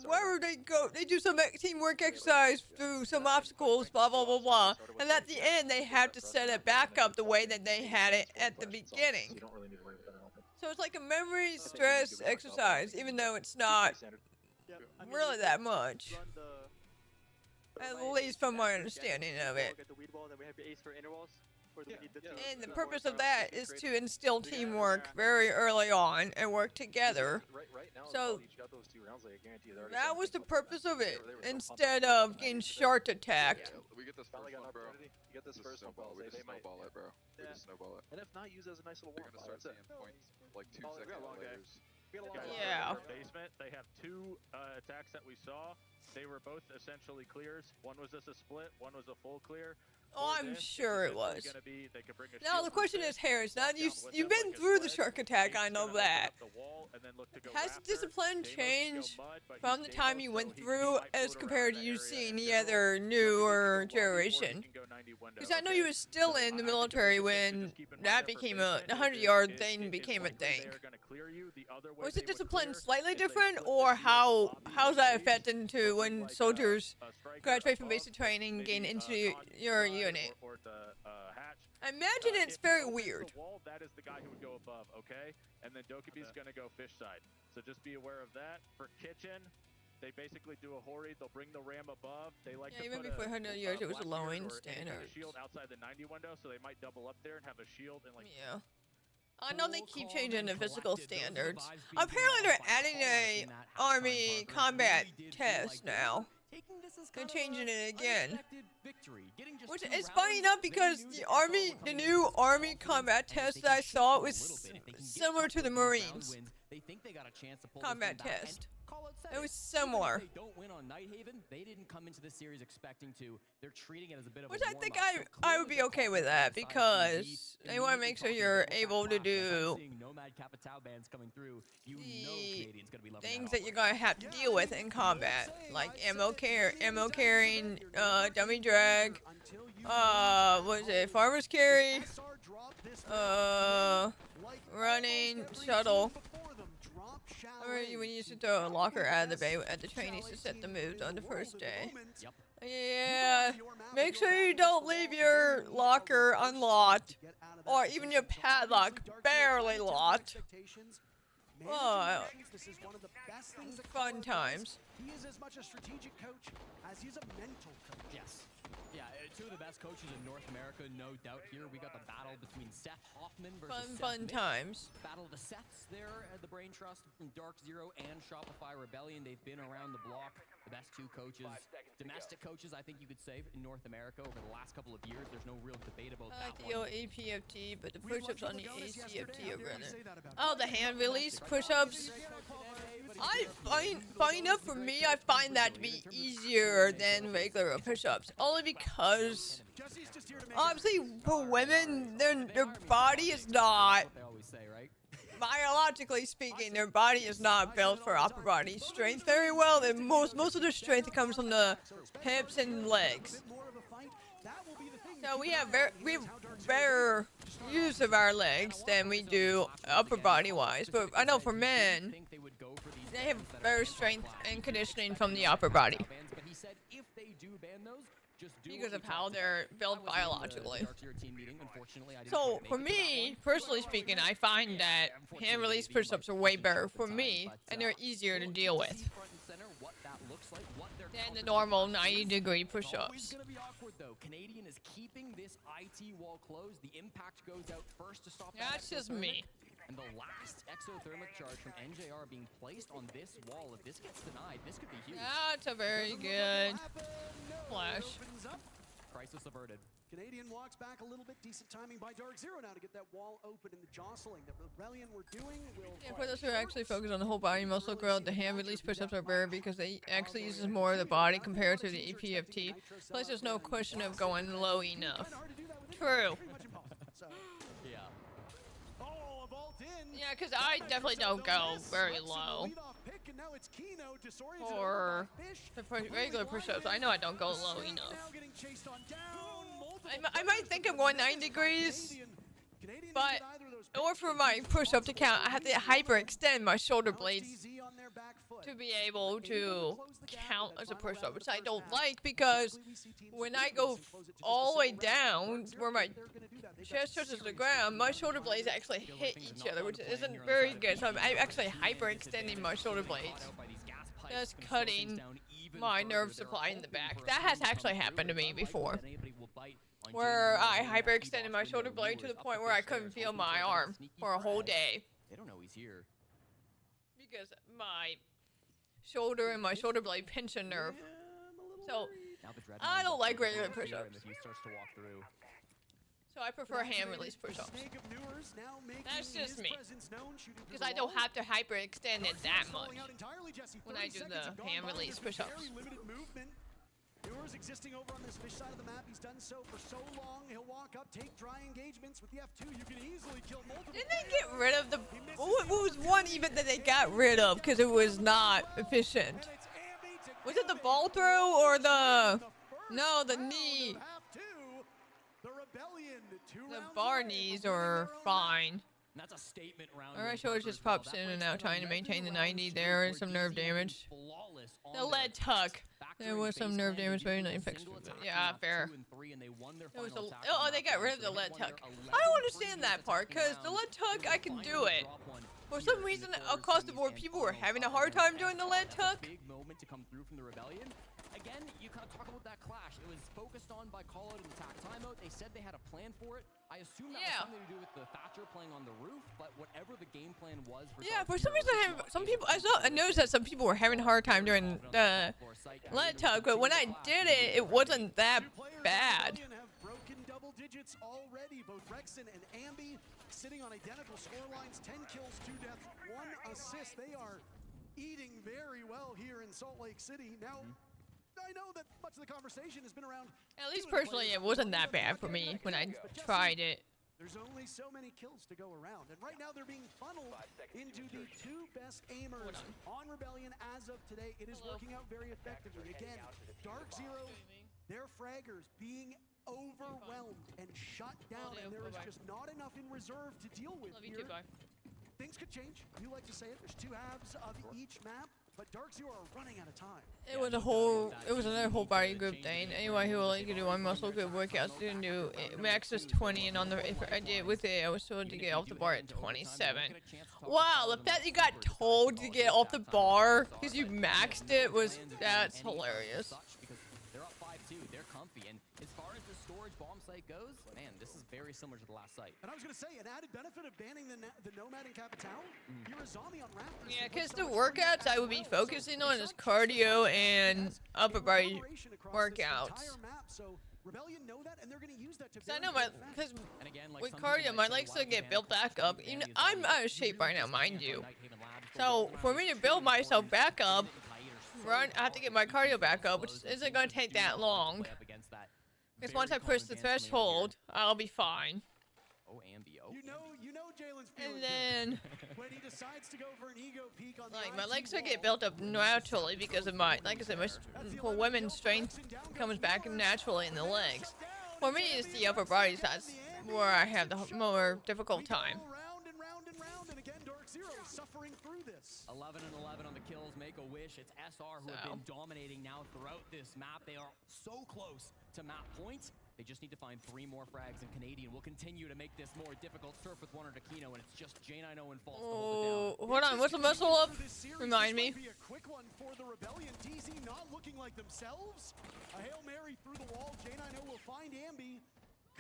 wherever they go, they do some teamwork exercise through some obstacles, blah, blah, blah, blah, and at the end, they have to set it back up the way that they had it at the beginning. So it's like a memory stress exercise, even though it's not really that much. At least from my understanding of it. And the purpose of that is to instill teamwork very early on and work together. So that was the purpose of it, instead of getting shark attacked. We get this first one, bro. You get this first one, we just snowball it, bro. We just snowball it. And if not, use it as a nice little warm. We're gonna start seeing points like 2 seconds later. Yeah. Basement. They have 2 attacks that we saw. They were both essentially clears. One was just a split. One was a full clear. Oh, I'm sure it was. Now the question is, Harris. Now you've been through the shark attack. I know that. Has discipline changed from the time you went through as compared to you seeing the other newer generation? Because I know you were still in the military when that became the 100-yard thing became a thing. Was the discipline slightly different, or how's that affected into when soldiers graduate from basic training and gain into your unit? I imagine it's very weird. The wall, that is the guy who would go above, okay? And then Dokebi's gonna go fish side. So just be aware of that. For kitchen, they basically do a hori. They'll bring the ram above. They like to even put before 100 years, it was a lowing standard. Shield outside the 90 window, so they might double up there and have a shield and like. Yeah. I know they keep changing the physical standards. Apparently, they're adding a army combat test now. They're changing it again. Which is funny enough because the new army combat test that I saw was similar to the Marines combat test. It was similar. They don't win on Nighthaven. They didn't come into this series expecting to. They're treating it as a bit of Which a I think I would be okay with that because they want to make sure you're able to do the things that you're gonna have to deal with in combat, like ammo carrying, dummy drag, what is it, farmer's carry, running, shuttle. Or when you used to throw a locker out of the bay at the trainees to set the moves on the first day. Yeah, make sure you don't leave your locker unlocked, or even your padlock barely locked. Oh, fun times. He is as much a strategic coach as he's a mental coach. Yes. Yeah, two of the best coaches in North America, no doubt here. We got the battle between Seth Hoffman versus fun times. Battle of the Seths there at the Brain Trust from Dark Zero and Shopify Rebellion. They've been around the block. The best two coaches, domestic coaches, I think you could say, in North America over the last couple of years. There's no real debate about that the old APFT, but the push-ups on the ACFT are better. Oh, the hand release push-ups. Funny enough for me, I find that to be easier than regular push-ups, only because obviously for women, their body is not, biologically speaking, their body is not built for upper body strength very well. And most of their strength comes from the hips and legs. So we have better use of our legs than we do upper body wise. But I know for men, they have better strength and conditioning from the upper body because of how they're built biologically. So for me, personally speaking, I find that hand release push-ups are way better for me, and they're easier to deal with than the normal 90-degree push-ups. Canadian is keeping this IT wall closed. The impact goes out first to stop. That's just me. And the last exothermic charge from NJR being placed on this wall. If this gets denied, this could be huge. That's a very good flash. Crisis averted. Canadian walks back a little bit. Decent timing by Dark Zero now to get that wall open and the jostling that Rebellion were doing. For those who are actually focused on the whole body muscle growth, the hand release push-ups are better because they actually uses more of the body compared to the EPFT. Plus, there's no question of going low enough. True. Yeah, because I definitely don't go very low for the regular push-ups. I know I don't go low enough. I might think I'm going 90 degrees, but in order for my push-up to count, I have to hyperextend my shoulder blades to be able to count as a push-up, which I don't like because when I go all the way down where my chest touches the ground, my shoulder blades actually hit each other, which isn't very good. So I'm actually hyperextending my shoulder blades, just cutting my nerve supply in the back. That has actually happened to me before, where I hyperextended my shoulder blade to the point where I couldn't feel my arm for a whole day. They don't know he's here. Because my shoulder and my shoulder blade pinch a nerve. So I don't like regular push-ups. So I prefer hand release push-ups. That's just me. Because I don't have to hyperextend it that much when I do the hand release push-ups. Newer's existing over on this fish side of the map. He's done so for so long. He'll walk up, take dry engagements with the F2. You can easily kill multiple. Didn't they get rid of the... What was one even that they got rid of because it was not efficient? Was it the ball throw or the... No, the knee. The bar knees are fine. That's a statement round. Alright, so it just pops in and out, trying to maintain the 90 there, and some nerve damage. The lead tuck. There was some nerve damage, maybe not fixed. Yeah, fair. There was oh, they got rid of the lead tuck. I don't understand that part, because the lead tuck, I can do it. For some reason, across the board, people were having a hard time doing the lead tuck. Big moment to come through from the Rebellion. Again, you kind of talk about that clash. It was focused on by Call-Out and attack timeout. They said they had a plan for it. I assume that has something to do with the Thatcher playing on the roof, but whatever the game plan was for for some reason, I noticed that some people were having a hard time doing the lead tuck, but when I did it, it wasn't that bad. Have broken double digits already. Both Rexen and Ambi sitting on identical score lines, 10 kills, 2 deaths, 1 assist. They are eating very well here in Salt Lake City. Now, I know that much of the conversation has been around. At least personally, it wasn't that bad for me when I tried it. There's only so many kills to go around, and right now they're being funneled into the 2 best aimers on Rebellion as of today. It is working out very effectively. Again, Dark Zero, their fraggers being overwhelmed and shut down, and there is just not enough in reserve to deal with here. Things could change. You like to say it. There's 2 halves of each map. But Dark Zero are running out of time. It was another whole body group thing. Anyone who would like to do one muscle group workouts didn't do max was 20, and on the if I did with it, I was told to get off the bar at 27. Wow, the fact you got told to get off the bar because you maxed it that's hilarious. They're up 5-2. They're comfy, and as far as the storage bomb site goes, man, this is very similar to the last site. And I was going to say, an added benefit of banning the Nomad in Capital, you're a zombie on Raptors. Yeah, because the workouts I would be focusing on is cardio and upper body workouts. So Rebellion know that, and they're going to use that to. I know because with cardio, my legs still get built back up. You know, I'm out of shape right now, mind you. So for me to build myself back up, I have to get my cardio back up, which isn't going to take that long. Because once I push the threshold, I'll be fine. Oh, Ambio. You know Jalen's feeling and then when he decides to go for an ego peek on like my legs will get built up naturally because of my, like I said, for women, strength comes back naturally in the legs. For me, it's the upper bodies that's where I have the more difficult time. Suffering through this. 11 and 11 on the kills, make a wish. It's SR who have been dominating now throughout this map. They are so close to map points. They just need to find 3 more frags, and Canadian will continue to make this more difficult. Surf with one or Aquino, and it's just J90 and False to hold it down. Hold on, what's the muscle up? Remind me. Be a quick one for the Rebellion. DZ not looking like themselves. A Hail Mary through the wall. J90 will find Ambi.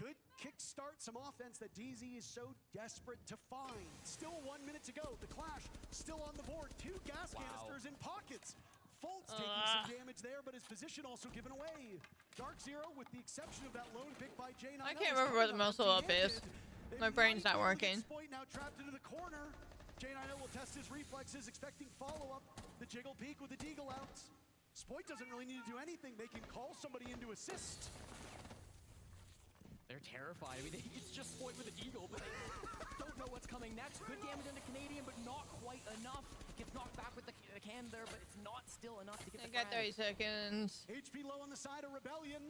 Could kickstart some offense that DZ is so desperate to find. Still 1 minute to go. The clash still on the board. 2 gas canisters in pockets. Fultz taking some damage there, but his position also given away. Dark Zero, with the exception of that lone pick by J90. I can't remember where the muscle up is. My brain's not working. Now trapped into the corner. J90 will test his reflexes, expecting follow-up. The jiggle peek with the deagle out. Spoit doesn't really need to do anything. They can call somebody in to assist. They're terrified. I mean, it's just Spoit with a deagle, but they don't know what's coming next. Good damage into Canadian, but not quite enough. Gets knocked back with the can there, but it's not still enough to get the got 30 seconds. HP low on the side of Rebellion.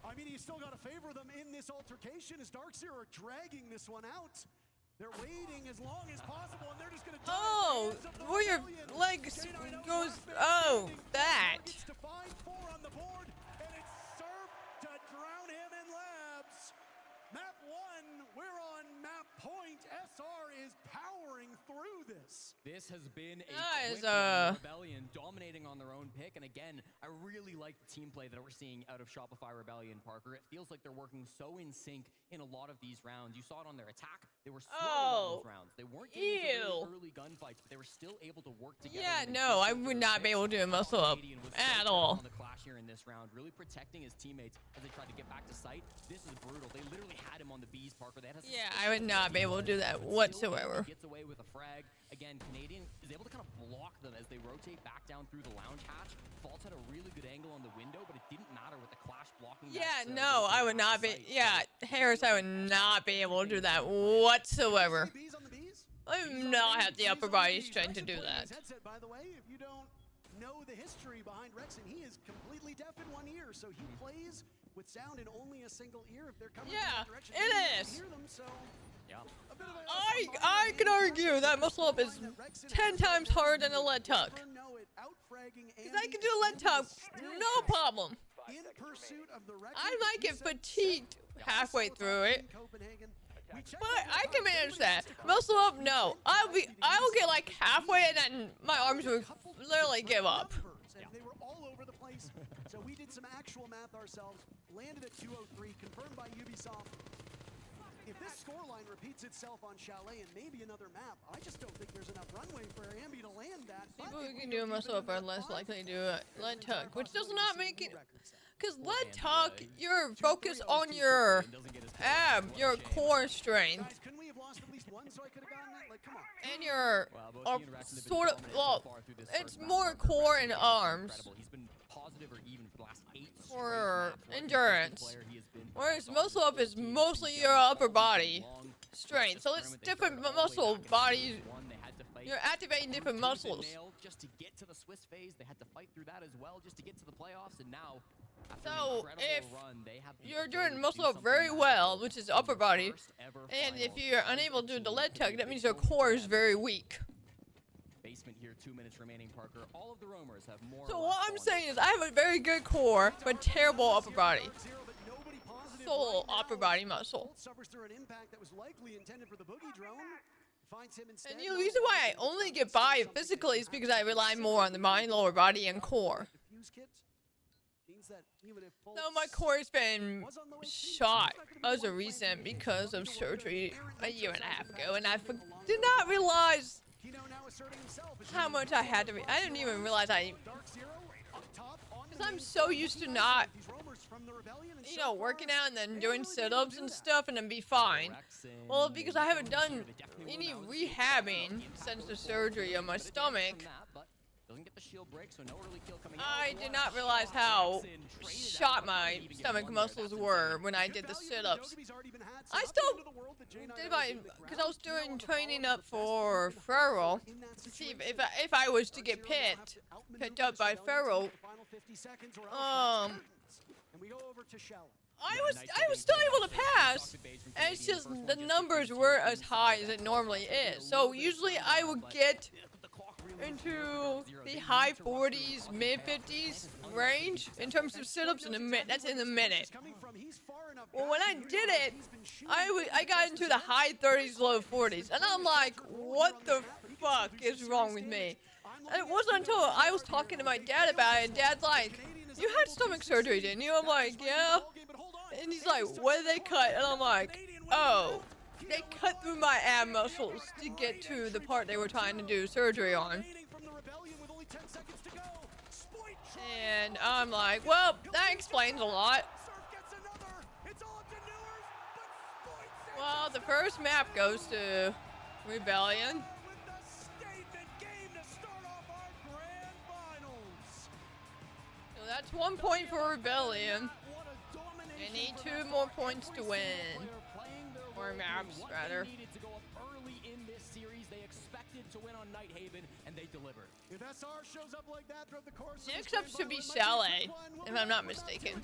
I mean, he's still got to favor them in this altercation as Dark Zero are dragging this one out. They're waiting as long as possible, and they're just going to where your legs goes. Oh, that. To find 4 on the board, and it's Surf to drown him in labs. Map 1, we're on map point. SR is powering through this. This has been a Rebellion dominating on their own pick, and again, I really like the team play that we're seeing out of Shopify Rebellion, Parker. It feels like they're working so in sync in a lot of these rounds. You saw it on their attack. They were slow in those rounds. They weren't getting into early gunfights, but they were still able to work together. Yeah, no, I would not be able to do a muscle up at all. On the clash here in this round, really protecting his teammates as they tried to get back to site. This is brutal. They literally had him on the bees, Parker. They had I would not be able to do that whatsoever. Gets away with a frag. Again, Canadian is able to kind of block them as they rotate back down through the lounge hatch. Faltz had a really good angle on the window, but it didn't matter with the clash blocking. Yeah, no, I would not be. Yeah, Harris, I would not be able to do that whatsoever. I do not have the upper body strength to do that. By the way, if you don't know the history behind Rexen, he is completely deaf in one ear, so he plays with sound in only a single ear if they're coming yeah, from that direction. it is. Hear them, so Yeah. I could argue that muscle up is 10 times harder than a lead tuck. Because I can do a lead tuck, no problem. I might get fatigued halfway through it, but I can manage that. Muscle up, no. I'll get like halfway and then my arms will literally give up. They were all over the place. So we did some actual math ourselves, landed at 203, confirmed by Ubisoft. If this scoreline repeats itself on Chalet and maybe another map, I just don't think there's enough runway for Ambi to land that. People who can do a muscle up are less likely to do a lead tuck, which does not make it. Because lead tuck, you're focused on your your core strength. And your sort of, well, it's more core and arms. For endurance. Whereas muscle up is mostly your upper body strength. So it's different muscle bodies. You're activating different muscles. Just to get to the Swiss phase, they had to fight through that as well just to get to the playoffs, and now so if you're doing muscle up very well, which is upper body, and if you're unable to do the lead tuck, that means your core is very weak. Basement here, 2 minutes remaining, Parker. All of the roamers have more. So what I'm saying is I have a very good core, but terrible upper body. Full upper body muscle. And the reason why I only get by physically is because I rely more on the mind, lower body, and core. No, my core's been shot as a recent because of surgery a year and a half ago, and I did not realize how much I had to. I didn't even realize because I'm so used to not, working out and then doing sit-ups and stuff and then be fine. Well, because I haven't done any rehabbing since the surgery on my stomach, I did not realize how shot my stomach muscles were when I did the sit-ups. I still did because I was doing training up for Feral. See if I was to get picked up by Feral. I was still able to pass, and it's just the numbers weren't as high as it normally is. So usually I would get into the high 40s, mid 50s range in terms of sit-ups in a minute. That's in a minute. Well, when I did it, I got into the high 30s, low 40s, and I'm like, what the fuck is wrong with me? And it wasn't until I was talking to my dad about it, and Dad's like, you had stomach surgery, didn't you? I'm like, yeah. And he's like, what did they cut? And I'm like, oh, they cut through my ab muscles to get to the part they were trying to do surgery on. And I'm like, well, that explains a lot. Well, the first map goes to Rebellion. So that's 1 point for Rebellion. They need 2 more points to win. Or maps, rather. Next up should be Chalet, if I'm not mistaken.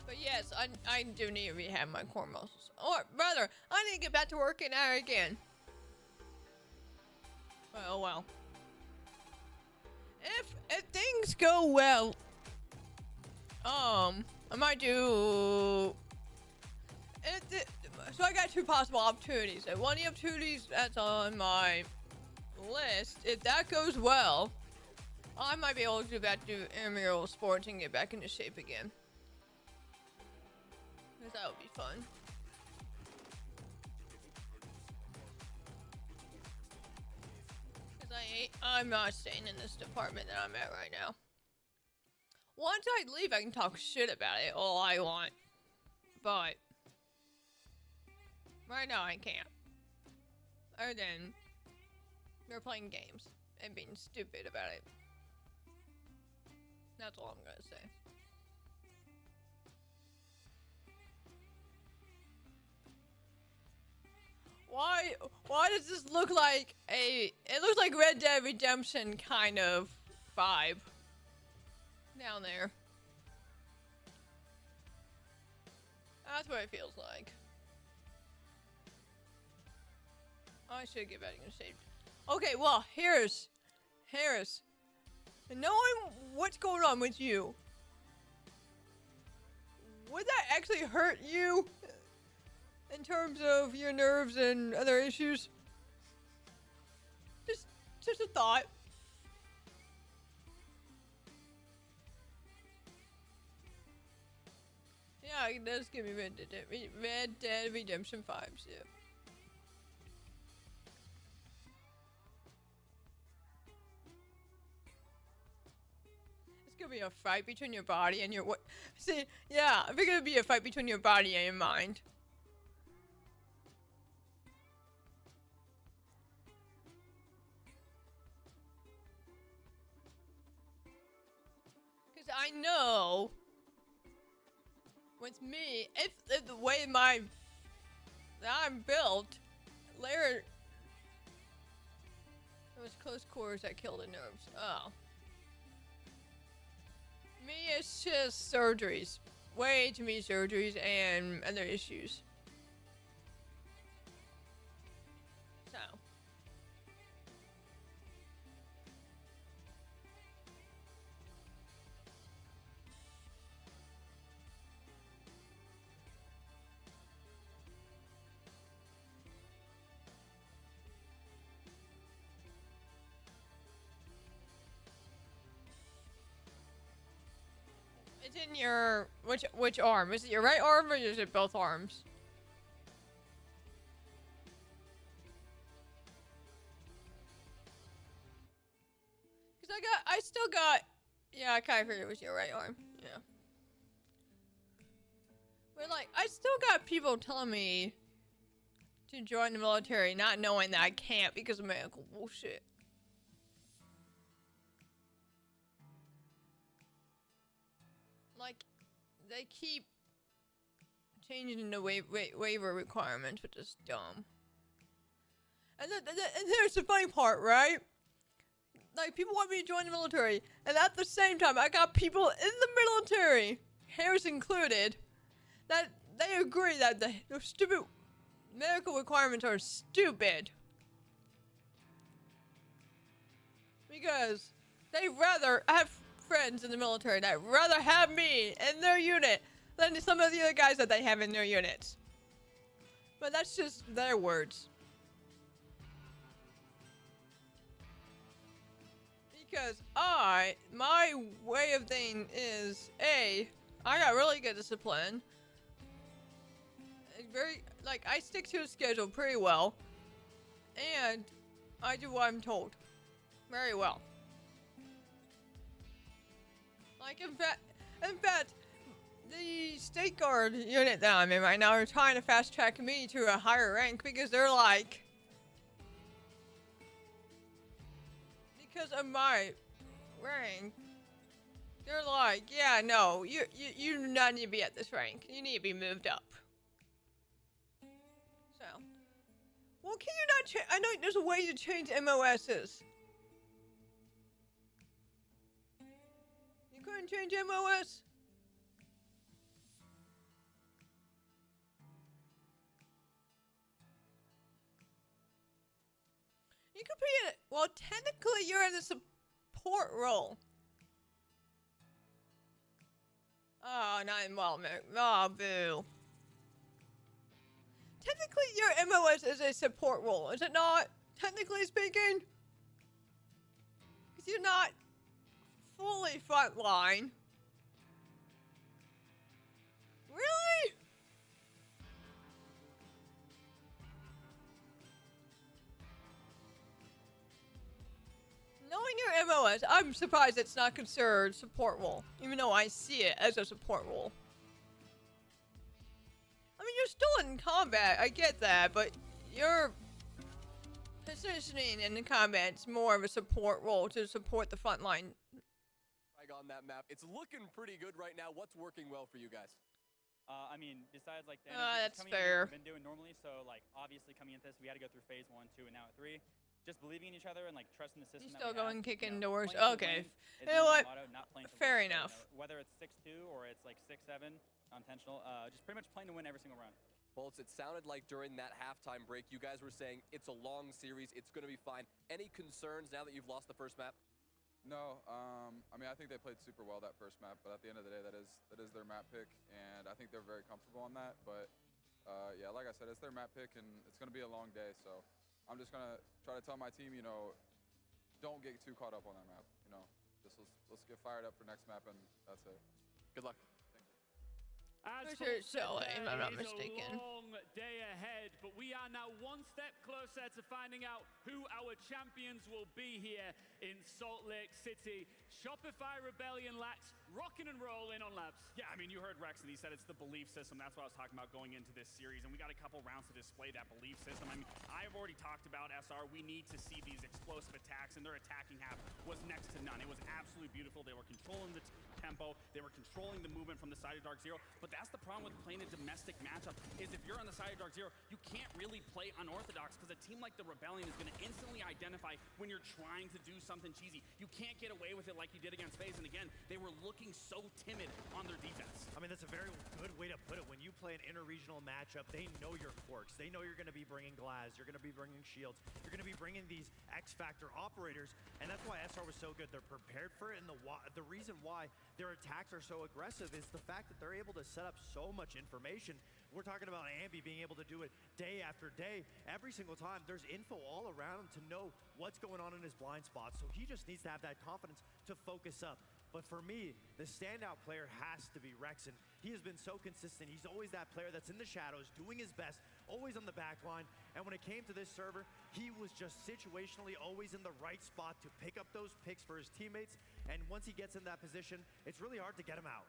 But yes, I do need to rehab my core muscles. Or rather, I need to get back to working out again. Well. If things go well, I might do. So I got 2 possible opportunities. And one of the opportunities that's on my list, if that goes well, I might be able to get back to intramural sports and get back into shape again. Because that would be fun. Because I'm not staying in this department that I'm at right now. Once I leave, I can talk shit about it all I want. But right now, I can't. Other than they're playing games and being stupid about it. That's all I'm gonna say. Why does this look like it looks like Red Dead Redemption kind of vibe down there. That's what it feels like. I should get back and save. Okay, well, Harris, knowing what's going on with you, would that actually hurt you in terms of your nerves and other issues? Just a thought. Yeah, it does give me Red Dead Redemption 5, yeah. It's gonna be a fight between your body and your what? See, yeah, it's gonna be a fight between your body and your mind. Cause I know. With me, if the way I'm built, Larry, it was close quarters that killed the nerves. Oh. Me, it's just surgeries. Way too many surgeries and other issues. So. It's in your which arm? Is it your right arm or is it both arms? Cause I still got, yeah, I kind of figured it was your right arm. Yeah. But like, I still got people telling me to join the military, not knowing that I can't because of medical bullshit. Like, they keep changing the waiver requirements, which is dumb. And here's the funny part, right? Like, people want me to join the military, and at the same time, I got people in the military, Harris included, that they agree that the stupid medical requirements are stupid. Because they rather have friends in the military that rather have me in their unit than some of the other guys that they have in their units. But that's just their words. Because my way of thinking is, I got really good discipline. It's very, like, I stick to a schedule pretty well. And I do what I'm told very well. Like, in fact, the State Guard unit that I'm in right now are trying to fast track me to a higher rank because they're like, because of my rank, they're like, yeah, no, you do not need to be at this rank. You need to be moved up. So, well, can you not change? I know there's a way to change MOSs. You couldn't change MOS? You could be in it. Well, technically, you're in the support role. Oh, not involvement. Oh, boo. Technically, your MOS is a support role, is it not? Technically speaking? Because you're not fully frontline. Really? Knowing your MOS, I'm surprised it's not considered support role, even though I see it as a support role. I mean, you're still in combat, I get that, but your positioning in the combat is more of a support role to support the front line. On that map, it's looking pretty good right now. What's working well for you guys? I mean, besides like the that's coming fair. We've been doing normally, so like obviously coming into this, we had to go through phase 1, 2, and now 3. Just believing in each other and like trusting the system. You that still we going have. kicking You know, doors? playing to Okay. win is You know the what? motto, not playing to Fair lose. So, enough. you know, whether it's 6-2 or it's like 6-7, unintentional, just pretty much playing to win every single round. Bolts, it sounded like during that halftime break, you guys were saying it's a long series, it's going to be fine. Any concerns now that you've lost the first map? No, I mean, I think they played super well that first map, but at the end of the day, that is their map pick, and I think they're very comfortable on that. But yeah, like I said, it's their map pick, and it's going to be a long day. So I'm just going to try to tell my team, you know, don't get too caught up on that map. You know, just let's get fired up for next map, and that's it. Good luck. As Richard Shelley, if I'm not it's mistaken. a long day ahead, but we are now one step closer to finding out who our champions will be here in Salt Lake City. Shopify Rebellion Lax, rocking and rolling on Labs. Yeah, I mean, you heard Rex, and he said it's the belief system. That's what I was talking about going into this series, and we got a couple rounds to display that belief system. I mean, I've already talked about SR. We need to see these explosive attacks, and their attacking half was next to none. It was absolutely beautiful. They were controlling the tempo. They were controlling the movement from the side of Dark Zero, but that's the problem with playing a domestic matchup, is if you're on the side of Dark Zero, you can't really play unorthodox, because a team like the Rebellion is going to instantly identify when you're trying to do something cheesy. You can't get away with it like you did against FaZe, and again, they were looking so timid on their defense. I mean, that's a very good way to put it. When you play an interregional matchup, they know your quirks. They know you're going to be bringing Glaz, you're going to be bringing shields, you're going to be bringing these X-Factor operators, and that's why SR was so good. They're prepared for it, and the reason why their attacks are so aggressive is the fact that they're able to set up so much information. We're talking about Ambi being able to do it day after day. Every single time, there's info all around him to know what's going on in his blind spots. So he just needs to have that confidence to focus up. But for me, the standout player has to be Rexen. He has been so consistent. He's always that player that's in the shadows, doing his best, always on the back line. And when it came to this server, he was just situationally always in the right spot to pick up those picks for his teammates. And once he gets in that position, it's really hard to get him out.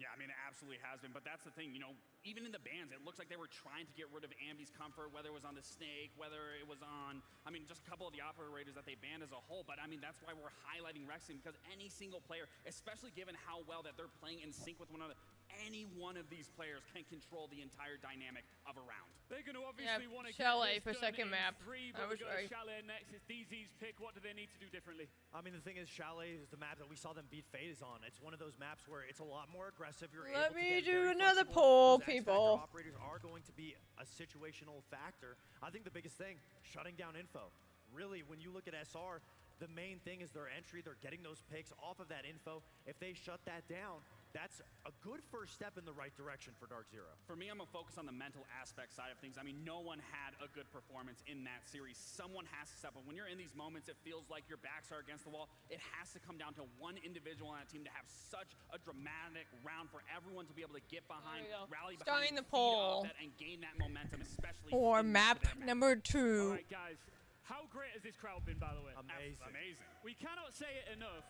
Yeah, I mean, it absolutely has been, but that's the thing, you know, even in the bans, it looks like they were trying to get rid of Ambi's comfort, whether it was on the Snake, whether it was on, I mean, just a couple of the operators that they banned as a whole, but I mean, that's why we're highlighting Rexen, because any single player, especially given how well that they're playing in sync with one another, any one of these players can control the entire dynamic of a round. They're going to obviously want to Chalet get this for second map. I was right. Chalet next. It's DZ's pick. What do they need to do differently? I mean, the thing is, Chalet is the map that we saw them beat FaZe on. It's one of those maps where it's a lot more aggressive. Let me do another poll, people. Operators are going to be a situational factor. I think the biggest thing, shutting down info. Really, when you look at SR, the main thing is their entry. They're getting those picks off of that info. If they shut that down, that's a good first step in the right direction for Dark Zero. For me, I'm going to focus on the mental aspect side of things. I mean, no one had a good performance in that series. Someone has to step up. When you're in these moments, it feels like your backs are against the wall. It has to come down to one individual on that team to have such a dramatic round for everyone to be able to get behind, rally behind, starting the poll, and gain that momentum, especially for map number 2. All right, guys. How great has this crowd been, by the way? Amazing. Amazing. We cannot say it enough.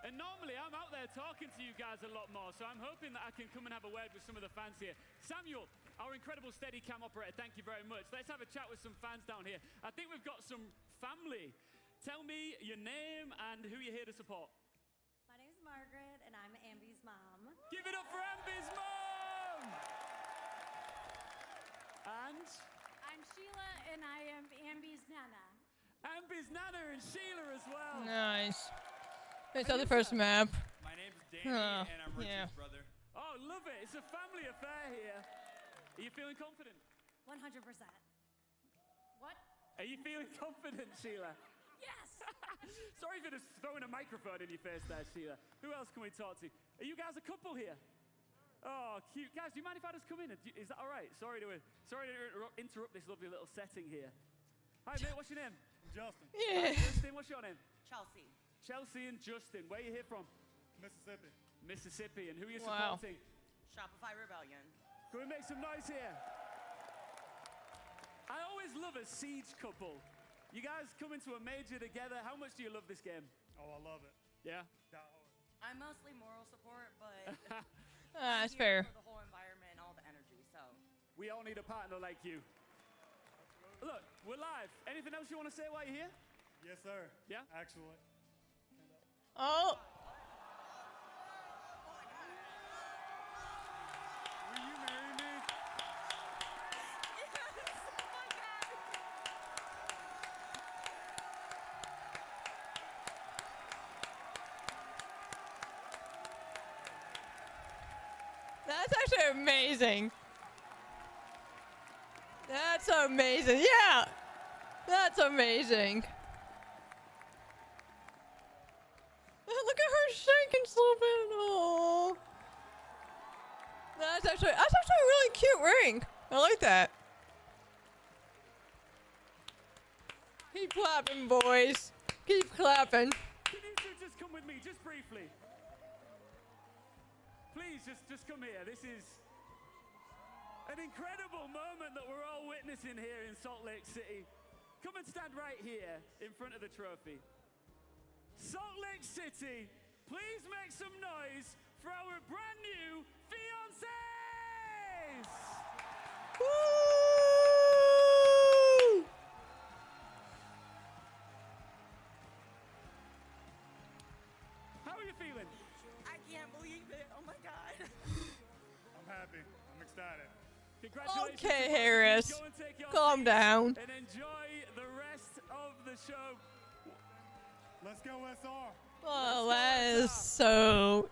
And normally I'm out there talking to you guys a lot more, so I'm hoping that I can come and have a word with some of the fans here. Samuel, our incredible Steadicam operator, thank you very much. Let's have a chat with some fans down here. I think we've got some family. Tell me your name and who you're here to support. My name's Margaret, and I'm Ambi's mom. Give it up for Ambi's mom! And? I'm Sheila, and I am Ambi's nana. Ambi's nana and Sheila as well. Nice. It's on the first map. My name's Danny, and I'm Richard's brother. Oh, love it. It's a family affair here. Are you feeling confident? 100%. What? Are you feeling confident, Sheila? Yes! Sorry for just throwing a microphone in your face there, Sheila. Who else can we talk to? Are you guys a couple here? Oh, cute. Guys, do you mind if I just come in? Is that all right? Sorry to interrupt this lovely little setting here. Hi, mate. What's your name? Justin. Yeah. Hi, Justin, what's your name? Chelsea. Chelsea and Justin. Where are you here from? Mississippi. Mississippi. And who are you supporting? Shopify Rebellion. Can we make some noise here? I always love a siege couple. You guys come into a major together. How much do you love this game? Oh, I love it. Yeah? I'm mostly moral support, but that's fair. For the whole environment and all the energy, so. We all need a partner like you. Look, we're live. Anything else you want to say while you're here? Yes, sir. Yeah? Actually. Oh. actually amazing. That's amazing. Yeah. That's amazing. Look at her shaking so bad. Oh. That's actually a really cute ring. I like that. Keep clapping, boys. Keep clapping. Can you two just come with me, just briefly? Please, just come here. This is an incredible moment that we're all witnessing here in Salt Lake City. Come and stand right here in front of the trophy. Salt Lake City, please make some noise for our brand new fiancés! Woo! How are you feeling? I can't believe it. Oh my God. I'm happy. I'm excited. Congratulations. Okay, Harris. Calm down. And enjoy the rest of the show. Let's go, SR. Oh,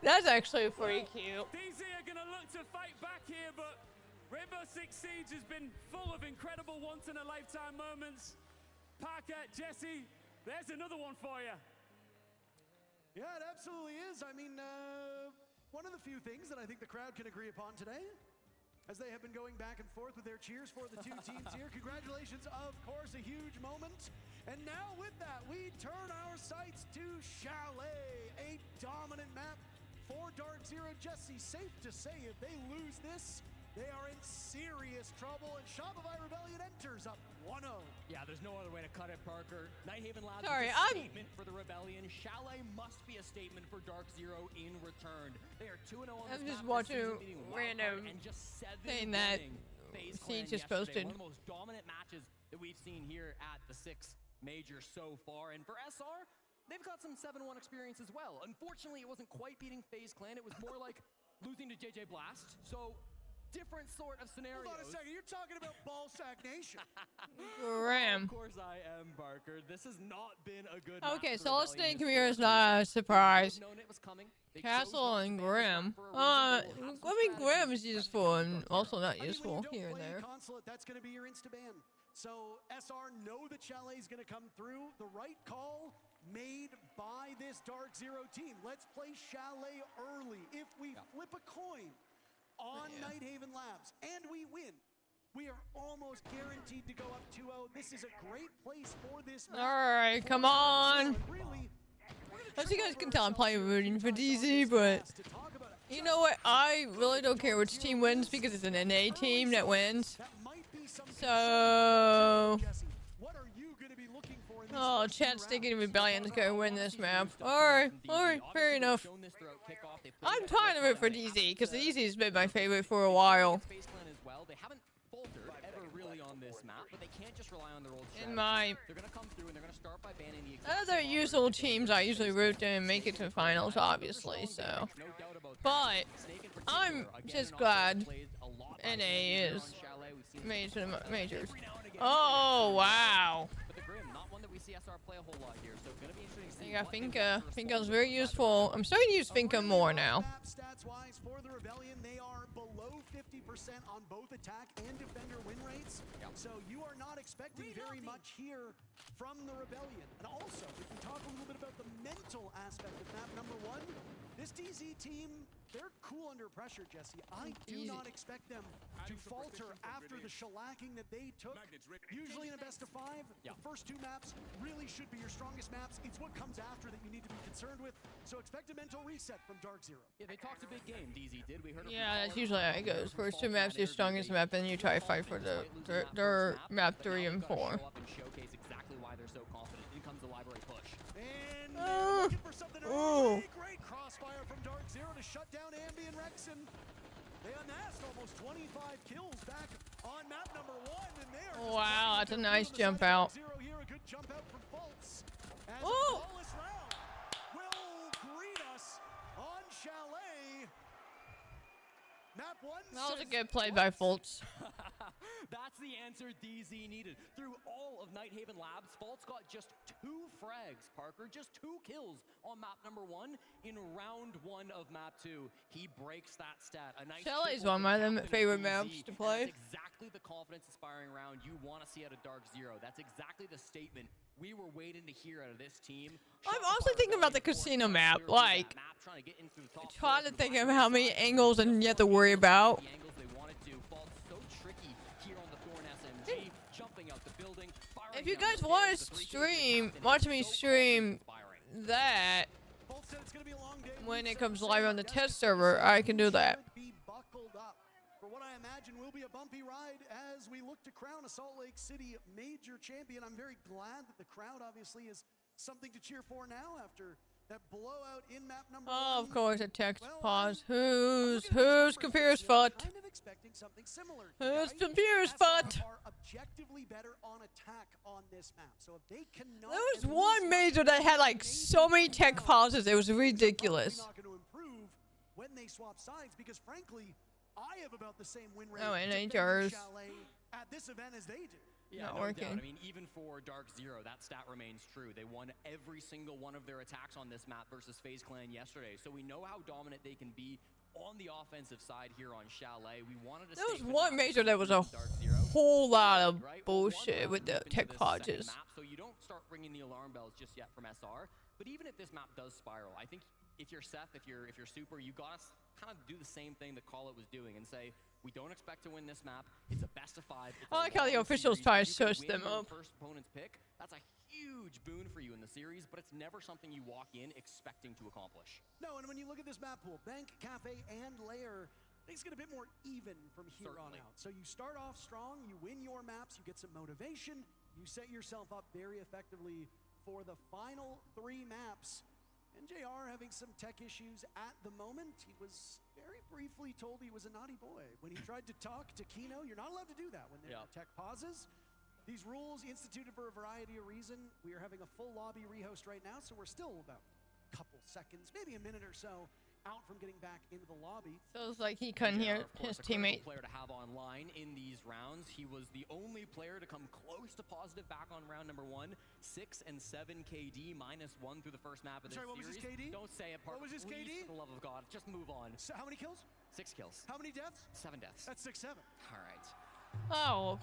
that's actually pretty cute. DZ are going to look to fight back here, but Rainbow Six Siege has been full of incredible once-in-a-lifetime moments. Parker, Jesse, there's another one for you. Yeah, it absolutely is. I mean, one of the few things that I think the crowd can agree upon today, as they have been going back and forth with their cheers for the two teams here. Congratulations, of course, a huge moment. And now with that, we turn our sights to Chalet, a dominant map for Dark Zero. Jesse, safe to say if they lose this, they are in serious trouble, and Shopify Rebellion enters up 1-0. Yeah, there's no other way to cut it, Parker. Nighthaven Labs Sorry, is a statement for the Rebellion. Chalet must be a statement for Dark Zero in return. They are 2-0 on I'm this just map, watching random and just thing that Siege just posted. One of the most dominant matches that we've seen here at the Six Major so far. And for SR, they've got some 7-1 experience as well. Unfortunately, it wasn't quite beating FaZe Clan. It was more like losing to JJ Blast. So different sort of scenarios. Hold on a second, you're talking about Ballsack Nation. Graham. Of course I am, Barker. This has not been a good Okay, Solid Snake here is not a surprise. known it was coming. They Castle and Grim. I mean, Grim is useful and also not useful here and there. Consulate, that's going to be your insta-ban. So SR know that Chalet is going to come through. The right call made by this Dark Zero team. Let's play Chalet early. If we flip a coin on Nighthaven Labs and we win, we are almost guaranteed to go up 2-0. This is a great place for this match. All right, come on. As you guys can tell, I'm probably rooting for DZ, but you know what? I really don't care which team wins because it's an NA team that wins. So, oh, Chad's thinking Rebellion's gonna win this map. Alright, fair enough. I'm tired of it for DZ, because DZ has been my favorite for a while. They haven't faltered ever really on this map, but they can't just rely on their old strategy. In my They're gonna come through and they're gonna start by banning the other usual teams, I usually root them and make it to finals, obviously, so. But, I'm just glad NA is majors. Oh, wow. Yeah, Finka's very useful. I'm starting to use Finka more now. Stats-wise, for the Rebellion, they are below 50% on both attack and defender win rates. So you are not expecting very much here from the Rebellion. And also, if we talk a little bit about the mental aspect of map number 1, this DZ team, they're cool under pressure, Jesse. I do not expect them to falter after the shellacking that they took. Usually in a best of 5, the first 2 maps really should be your strongest maps. It's what comes after that you need to be concerned with. So expect a mental reset from Dark Zero. Yeah, they talked a big game, DZ did. We heard yeah, that's usually how it goes. First 2 maps, your strongest map, and you try to fight for their map 3 and 4. Showcase exactly why they're so confident. In comes the library push. And they're looking for something early. Great crossfire from Dark Zero to shut down Ambi and Rexen. They amassed almost 25 kills back on map number 1, and they are wow, that's a nice jump out. Zero here, a good jump out from Fultz. As oh! the flawless round will greet us on Chalet. Map 1 That was a good play by Fultz. That's the answer DZ needed. Through all of Nighthaven Labs, Fultz got just 2 frags, Parker. Just 2 kills on map number 1 in round 1 of map 2. He breaks that stat. A nice Shelly's one of my favorite maps to play. That's exactly the confidence-inspiring round you want to see out of Dark Zero. That's exactly the statement we were waiting to hear out of this team. I'm also thinking about the casino map. Like, trying to think of how many angles and you have to worry about. If you guys want to stream, watch me stream that when it comes live on the test server, I can do that. For what I imagine will be a bumpy ride as we look to crown a Salt Lake City major champion. I'm very glad that the crowd obviously is something to cheer for now after that blowout in map number 1. Of course, a text pause. Who's computer's fault? Kind of expecting something similar. Who's computer's fault? Are objectively better on attack on this map. So if they cannot, There was one major that had like so many tech pauses. It was ridiculous. Not going to improve when they swap sides because frankly, I have about the same win rate Oh, and defending HRs. Chalet at this event as they do. Yeah, Not no working. doubt. I mean, even for Dark Zero, that stat remains true. They won every single one of their attacks on this map versus FaZe Clan yesterday. So we know how dominant they can be on the offensive side here on Chalet. We wanted to There was one major that was a whole lot of bullshit with the tech pauses. So you don't start ringing the alarm bells just yet from SR. But even if this map does spiral, I think if you're Seth, if you're Super, you gotta kind of do the same thing that Call It was doing and say, we don't expect to win this map. It's a best of 5. I like how the officials try to search them up. First opponent's pick. That's a huge boon for you in the series, but it's never something you walk in expecting to accomplish. No, and when you look at this map pool, Bank, Cafe, and Lair, things get a bit more even from here on out. So you start off strong, you win your maps, you get some motivation, you set yourself up very effectively for the final 3 maps. NJR having some tech issues at the moment. He was very briefly told he was a naughty boy. When he tried to talk to Kino, you're not allowed to do that when there are tech pauses. These rules instituted for a variety of reasons. We are having a full lobby rehost right now, so we're still about a couple seconds, maybe a minute or so, out from getting back into the lobby. Feels like he couldn't hear his teammate. Player to have online in these rounds. He was the only player to come close to positive back on round number 1. 6 and 7 KD, -1 through the first map of this series. What was his KD? Don't say it, Parker. What was his KD? For the love of God, just move on. So how many kills? 6 kills. How many deaths? 7 deaths. That's 6-7. All right. Oh,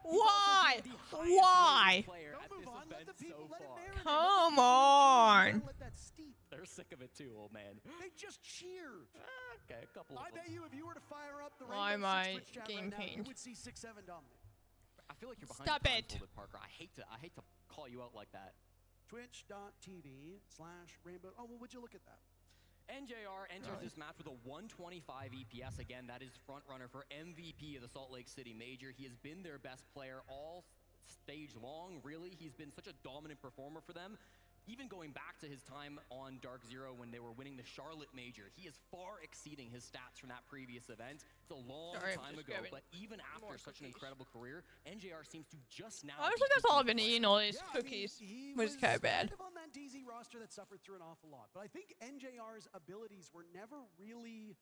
why? Why? Don't move on. Let the people let it marinate. Come on. Let that steep. They're sick of it too, old man. They just cheered. Okay, a couple of I bet you if you were to fire up the Why Rainbow am Six I Twitch chat getting right now, you pained? would see 6-7 dominate. I feel like you're behind Stop the times it. a little bit, Parker. I hate to call you out like that. Twitch.tv/Rainbow. Oh, well, would you look at that? NJR enters this match with a 125 EPS. Again, that is front runner for MVP of the Salt Lake City Major. He has been their best player all stage long, really. He's been such a dominant performer for them. Even going back to his time on Dark Zero when they were winning the Charlotte Major, he is far exceeding his stats from that previous event. It's a long time ago, but even after such an incredible career, NJR seems to just now... Honestly, that's all I've been eating, all these cookies. Which is kind of bad. On that DZ roster that suffered through an awful lot. But I think NJR's abilities were never really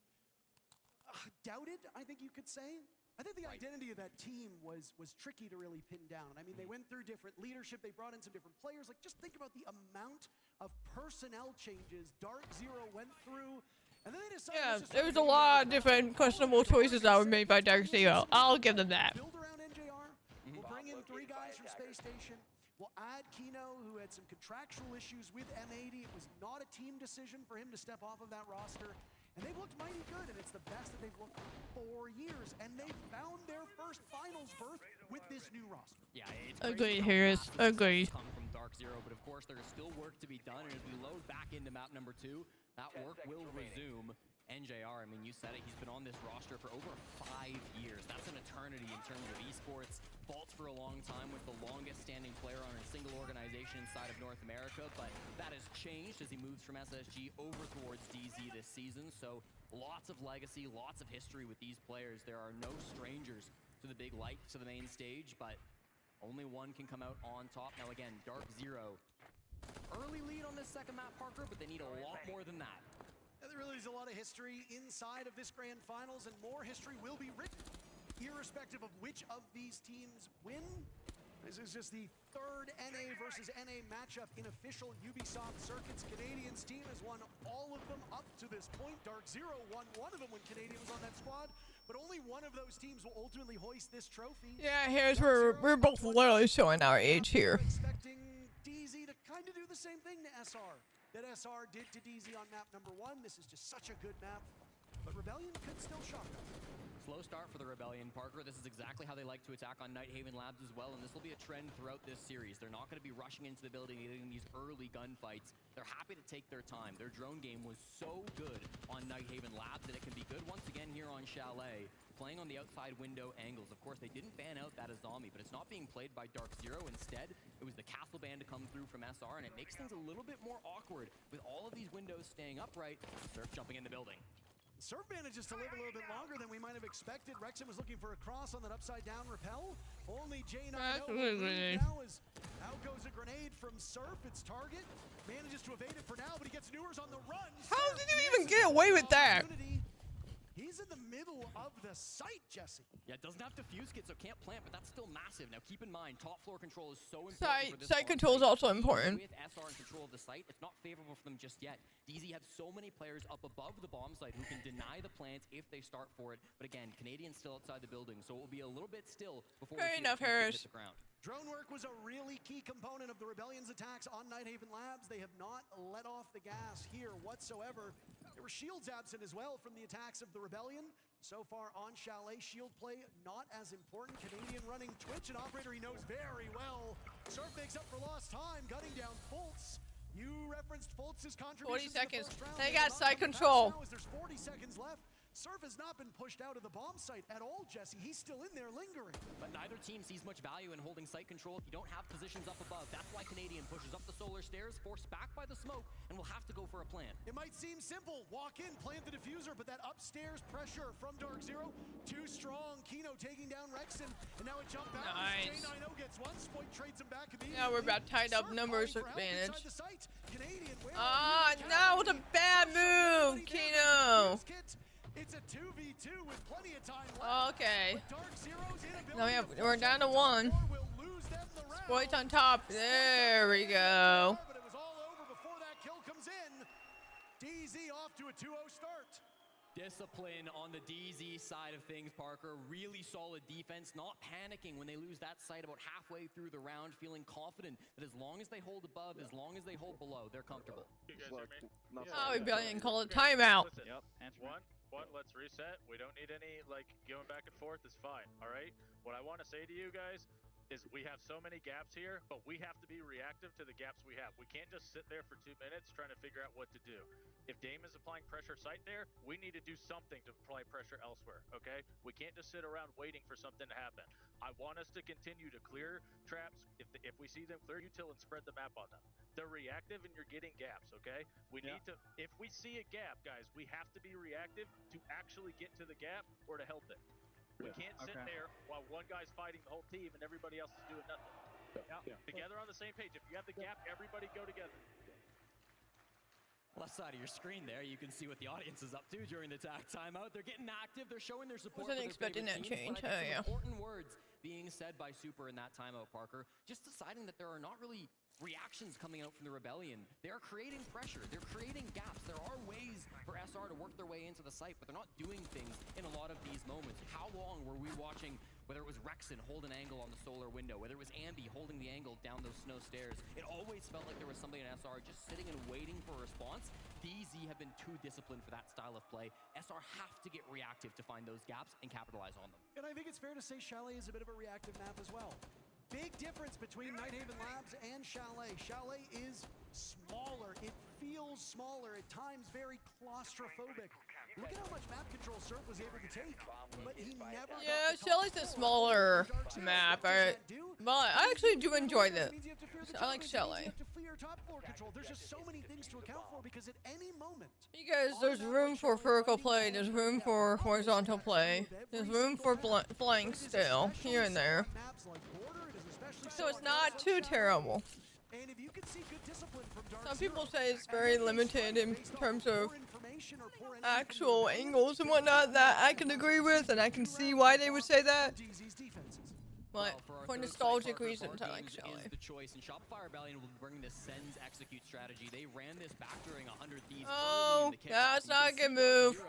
doubted, I think you could say. I think the identity of that team was tricky to really pin down. I mean, they went through different leadership. They brought in some different players. Like, just think about the amount of personnel changes Dark Zero went through. And then they decided there was a lot of different questionable choices that were made by Dark Zero. I'll give them that. Build around NJR. We'll bring in 3 guys from Space Station. We'll add Kino, who had some contractual issues with M80. It was not a team decision for him to step off of that roster. And they've looked mighty good, and it's the best that they've looked in 4 years. And they found their first finals berth with this new roster. Yeah, it's Agreed, Harris. Agreed. Come from Dark Zero, but of course there is still work to be done. And as we load back into map number 2, that work will resume. NJR, I mean, you said it, he's been on this roster for over 5 years. That's an eternity in terms of esports. Vault for a long time was the longest standing player on a single organization inside of North America, but that has changed as he moves from SSG over towards DZ this season. So lots of legacy, lots of history with these players. There are no strangers to the big light, to the main stage, but only one can come out on top. Now again, Dark Zero, early lead on this second map, Parker, but they need a lot more than that. They're there really is a lot of history inside of this grand finals, and more history will be written, irrespective of which of these teams win. This is just the third NA versus NA matchup in official Ubisoft circuits. Canadian's team has won all of them up to this point. Dark Zero won one of them when Canadian was on that squad, but only one of those teams will ultimately hoist this trophy. Yeah, here's where we're both literally showing our age here. Expecting DZ to kind of do the same thing to SR that SR did to DZ on map number 1. This is just such a good map, but Rebellion could still shock us. Slow start for the Rebellion, Parker. This is exactly how they like to attack on Nighthaven Labs as well, and this will be a trend throughout this series. They're not going to be rushing into the building and getting these early gunfights. They're happy to take their time. Their drone game was so good on Nighthaven Labs that it can be good once again here on Chalet, playing on the outside window angles. Of course, they didn't ban out that Azami, but it's not being played by Dark Zero. Instead, it was the Castle Band to come through from SR, and it makes things a little bit more awkward with all of these windows staying upright. Surf jumping in the building. Surf manages to live a little bit longer than we might have expected. Rexon was looking for a cross on that upside down rappel. Only J9 now as out goes a grenade from Surf. Its target manages to evade it for now, but he gets Newers on the run. How did you even get away with that? He's in the middle of the site, Jesse. Yeah, it doesn't have defuse kit, so can't plant, but that's still massive. Now keep in mind, top floor control is so important for this site control is also important. With SR in control of the site, it's not favorable for them just yet. DZ have so many players up above the bomb site who can deny the plants if they start for it. But again, Canadian's still outside the building, so it will be a little bit still before Fair enough, Harris. Hit the ground. Drone work was a really key component of the Rebellion's attacks on Nighthaven Labs. They have not let off the gas here whatsoever. There were shields absent as well from the attacks of the Rebellion. So far on Chalet, shield play not as important. Canadian running Twitch, an operator he knows very well. Surf makes up for lost time, gunning down Fultz. You referenced Fultz's contribution. 40 seconds. The first round. They got side control. Now as there's 40 seconds left. Surf has not been pushed out of the bomb site at all, Jesse. He's still in there lingering. But neither team sees much value in holding site control if you don't have positions up above. That's why Canadian pushes up the solar stairs, forced back by the smoke, and will have to go for a plant. It might seem simple. Walk in, plant the diffuser, but that upstairs pressure from Dark Zero, too strong. Kino taking down Rexon, and now a jump out. Nice. J9O gets one, Spoit trades him back immediately. Now we're about tied up numbers advantage. Canadian, now with a bad move, Kino. It's a 2v2 with plenty of time left. Okay. Now we're down to 1. Spoit's on top. There we go. But it was all over before that kill comes in. DZ off to a 2-0 start. Discipline on the DZ side of things, Parker. Really solid defense, not panicking when they lose that site about halfway through the round, feeling confident that as long as they hold above, as long as they hold below, they're comfortable. You guys hear me? Oh, Rebellion call it timeout. Listen, One, let's reset. We don't need any, going back and forth is fine, all right? What I want to say to you guys is we have so many gaps here, but we have to be reactive to the gaps we have. We can't just sit there for 2 minutes trying to figure out what to do. If Dame is applying pressure site there, we need to do something to apply pressure elsewhere, okay? We can't just sit around waiting for something to happen. I want us to continue to clear traps. If we see them, clear util and spread the map on them. They're reactive and you're getting gaps, okay? We need to, if we see a gap, guys, we have to be reactive to actually get to the gap or to help it. We can't sit there while one guy's fighting the whole team and everybody else is doing nothing. Together on the same page. If you have the gap, everybody go together. Left side of your screen there, you can see what the audience is up to during the attack timeout. They're getting active. They're showing their support. Wasn't expecting that change. Oh, yeah. Important words being said by Super in that timeout, Parker. Just deciding that there are not really reactions coming out from the Rebellion. They're creating pressure. They're creating gaps. There are ways for SR to work their way into the site, but they're not doing things in a lot of these moments. How long were we watching, whether it was Rexon hold an angle on the solar window, whether it was Ambi holding the angle down those snow stairs? It always felt like there was somebody in SR just sitting and waiting for a response. DZ have been too disciplined for that style of play. SR have to get reactive to find those gaps and capitalize on them. And I think it's fair to say Chalet is a bit of a reactive map as well. Big difference between Nighthaven Labs and Chalet. Chalet is smaller. It feels smaller, at times very claustrophobic. Look at how much map control Surf was able to take, but he never... Yeah, Chalet's a smaller map, but I actually do enjoy that. I like Chalet. There's just so many things to account for because at any moment... Because there's room for vertical play, there's room for horizontal play, there's room for flank still, here and there. So it's not too terrible. And if you can see good discipline from Dark Some Zero, people say it's very limited in terms of actual angles and whatnot that I can agree with, and I can see why they would say that. But for nostalgic reasons, I like Shelly. Is the choice, and Shopify Rebellion will bring the sends execute strategy. They ran this back during 100 Thieves. Oh, that's not a good move.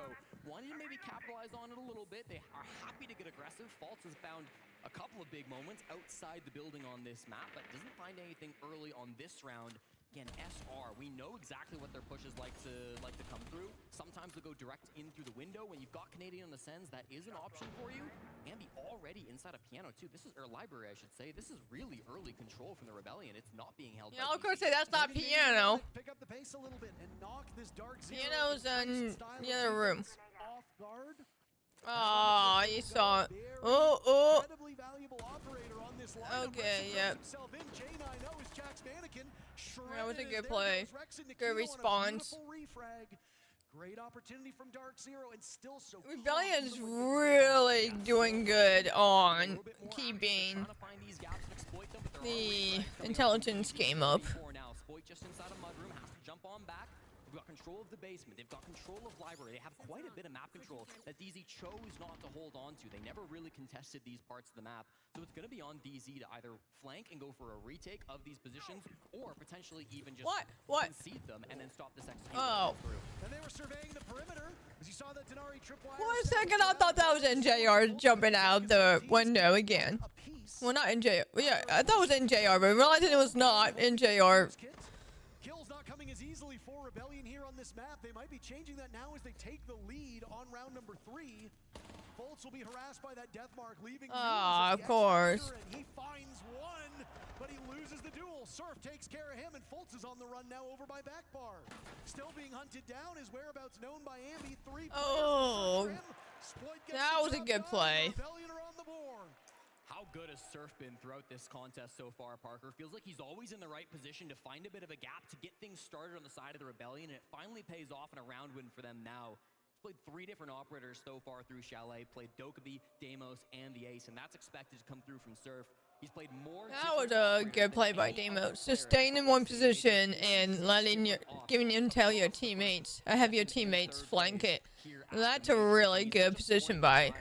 Wanted to maybe capitalize on it a little bit. They are happy to get aggressive. False has found a couple of big moments outside the building on this map, but doesn't find anything early on this round. Again, SR, we know exactly what their pushes like to come through. Sometimes they'll go direct in through the window. When you've got Canadian on the sends, that is an option for you. Ambi already inside a piano too. This is, or library, I should say. This is really early control from the Rebellion. It's not being held. Yeah, I was gonna say that's not piano. Pick up the pace a little bit and knock this Dark Zero. Piano's in the other room. Off guard. Oh, you saw it. Oh. Incredibly valuable operator on this lineup. Okay, yep. That was a good play. Good respawns. Great opportunity from Dark Zero and still so Rebellion's really doing good on keeping the intelligence game up. Spoit just inside a mudroom, has to jump on back. They've got control of the basement. They've got control of library. They have quite a bit of map control that DZ chose not to hold on to. They never really contested these parts of the map. So it's going to be on DZ to either flank and go for a retake of these positions, or potentially even just concede them and then stop this execution. Oh. And they were surveying the perimeter. As you saw that Denari tripwire. For a second, I thought that was NJR jumping out the window again. Well, not NJR. Yeah, I thought it was NJR, but realizing it was not NJR. Kills not coming as easily for Rebellion here on this map. They might be changing that now as they take the lead on round number 3. Bolts will be harassed by that death mark, leaving. Of course. He finds one, but he loses the duel. Surf takes care of him, and Fultz is on the run now over by Backbar. Still being hunted down, his whereabouts known by Ambi. 3 Oh, that was a good play. Rebellion are on the board. How good has Surf been throughout this contest so far, Parker? Feels like he's always in the right position to find a bit of a gap to get things started on the side of the Rebellion, and it finally pays off in a round win for them now. He's played 3 different operators so far through Chalet, played Dokkaebi, Deimos, and the Ace, and that's expected to come through from Surf. He's played more. That was a good play by Deimos. Just staying in one position and giving intel your teammates. Have your teammates flank it. That's a really good position by.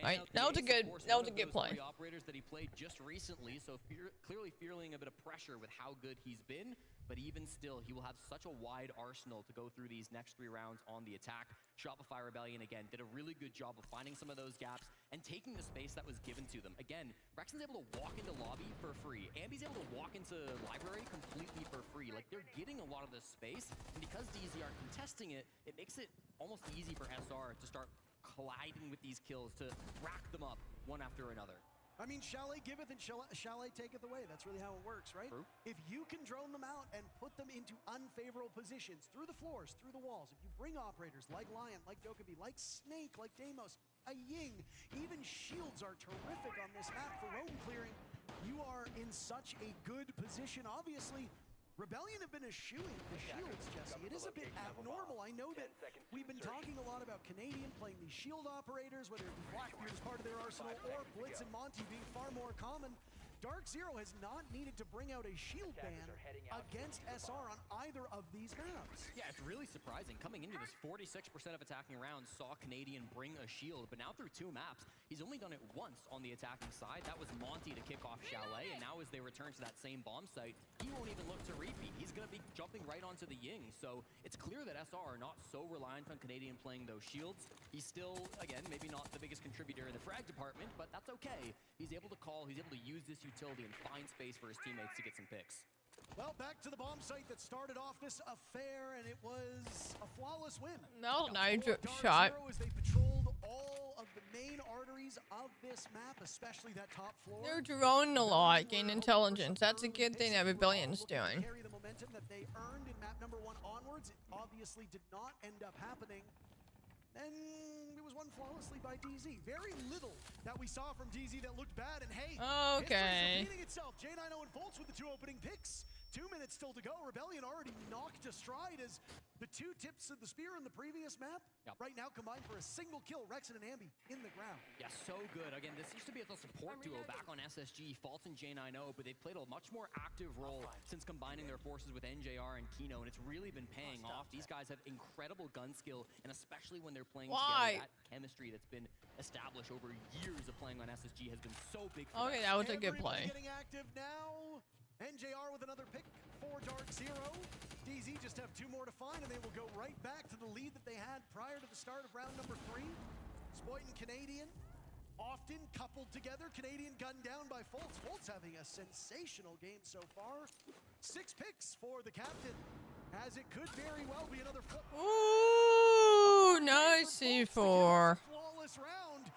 Right, that was a good play. Operators that he played just recently, so clearly feeling a bit of pressure with how good he's been. But even still, he will have such a wide arsenal to go through these next 3 rounds on the attack. Shopify Rebellion, again, did a really good job of finding some of those gaps and taking the space that was given to them. Again, Rexon's able to walk into lobby for free. Ambi's able to walk into library completely for free. Like, they're getting a lot of this space, and because DZ aren't contesting it, it makes it almost easy for SR to start colliding with these kills, to rack them up one after another. I mean, Chalet giveth and Chalet taketh away. That's really how it works, right? True. If you can drone them out and put them into unfavorable positions, through the floors, through the walls, if you bring operators like Lion, like Dokkaebi, like Snake, like Deimos, a Ying, even shields are terrific on this map for roam clearing. You are in such a good position. Obviously, Rebellion have been eschewing the shields, Jesse. It is a bit abnormal. I know that we've been talking a lot about Canadian playing these shield operators, whether it be Blackbeard as part of their arsenal or Blitz and Monty being far more common. Dark Zero has not needed to bring out a shield ban against SR on either of these maps. Yeah, it's really surprising. Coming into this, 46% of attacking rounds saw Canadian bring a shield, but now through 2 maps, he's only done it once on the attacking side. That was Monty to kick off Chalet, and now as they return to that same bomb site, he won't even look to repeat. He's going to be jumping right onto the Ying, so it's clear that SR are not so reliant on Canadian playing those shields. He's still, again, maybe not the biggest contributor in the frag department, but that's okay. He's able to call, he's able to use this utility and find space for his teammates to get some picks. Well, back to the bomb site that started off this affair, and it was a flawless win. No, nice shot. As they patrolled all of the main arteries of this map, especially that top floor. They're droning a lot, gain intelligence. That's a good thing that Rebellion's doing. Carry the momentum that they earned in map number 1 onwards. It obviously did not end up happening. And it was won flawlessly by DZ. Very little that we saw from DZ that looked bad. And hey, okay. Repeating itself. J9O and Fultz with the 2 opening picks. 2 minutes still to go. Rebellion already knocked astride as The 2 tips of the spear in the previous map, right now combined for a single kill. Rexin and Ambi in the ground. Yeah, so good. Again, this used to be a support duo back on SSG, Faults and J9O, but they've played a much more active role since combining their forces with NJR and Kino, and it's really been paying off. These guys have incredible gun skill, and especially when they're playing together, that chemistry that's been established over years of playing on SSG has been so big for them. That was a good play. Getting active now. NJR with another pick for Dark Zero. DZ just have 2 more to find, and they will go right back to the lead that they had prior to the start of round number 3. Spoit and Canadian often coupled together. Canadian gunned down by Fultz. Fultz having a sensational game so far. 6 picks for the captain, as it could very well be another flip. Ooh, nice C4. Flawless round.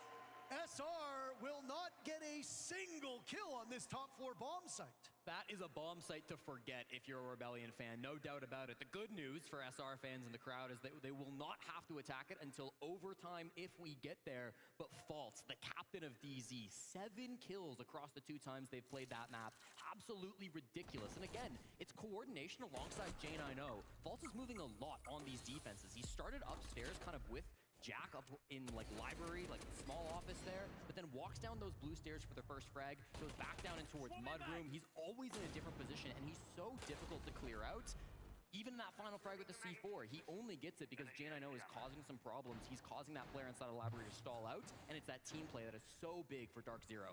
SR will not get a single kill on this top floor bomb site. That is a bomb site to forget if you're a Rebellion fan, no doubt about it. The good news for SR fans in the crowd is that they will not have to attack it until overtime if we get there. But Faults, the captain of DZ, 7 kills across the 2 times they've played that map. Absolutely ridiculous. And again, it's coordination alongside J9O. Faults is moving a lot on these defenses. He started upstairs kind of with Jack up in like library, like small office there, but then walks down those blue stairs for the first frag, goes back down in towards Mudroom. He's always in a different position, and he's so difficult to clear out. Even in that final frag with the C4, he only gets it because J9O is causing some problems. He's causing that player inside of library to stall out, and it's that team play that is so big for Dark Zero.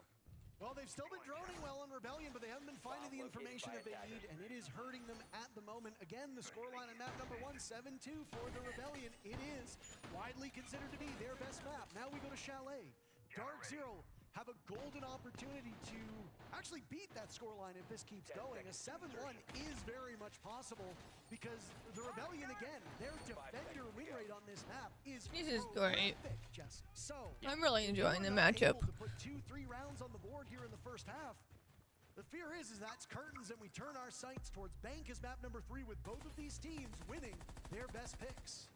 Well, they've still been droning well on Rebellion, but they haven't been finding the information that they need, and it is hurting them at the moment. Again, the scoreline on map number 1, 7-2 for the Rebellion. It is widely considered to be their best map. Now we go to Chalet. Dark Zero have a golden opportunity to actually beat that scoreline if this keeps going. A 7-1 is very much possible because the Rebellion, again, their defender win rate on this map is great. Jesse. So I'm really enjoying the matchup. To put 2-3 rounds on the board here in the first half. The fear is that's curtains, and we turn our sights towards Bank as map number 3 with both of these teams winning their best picks.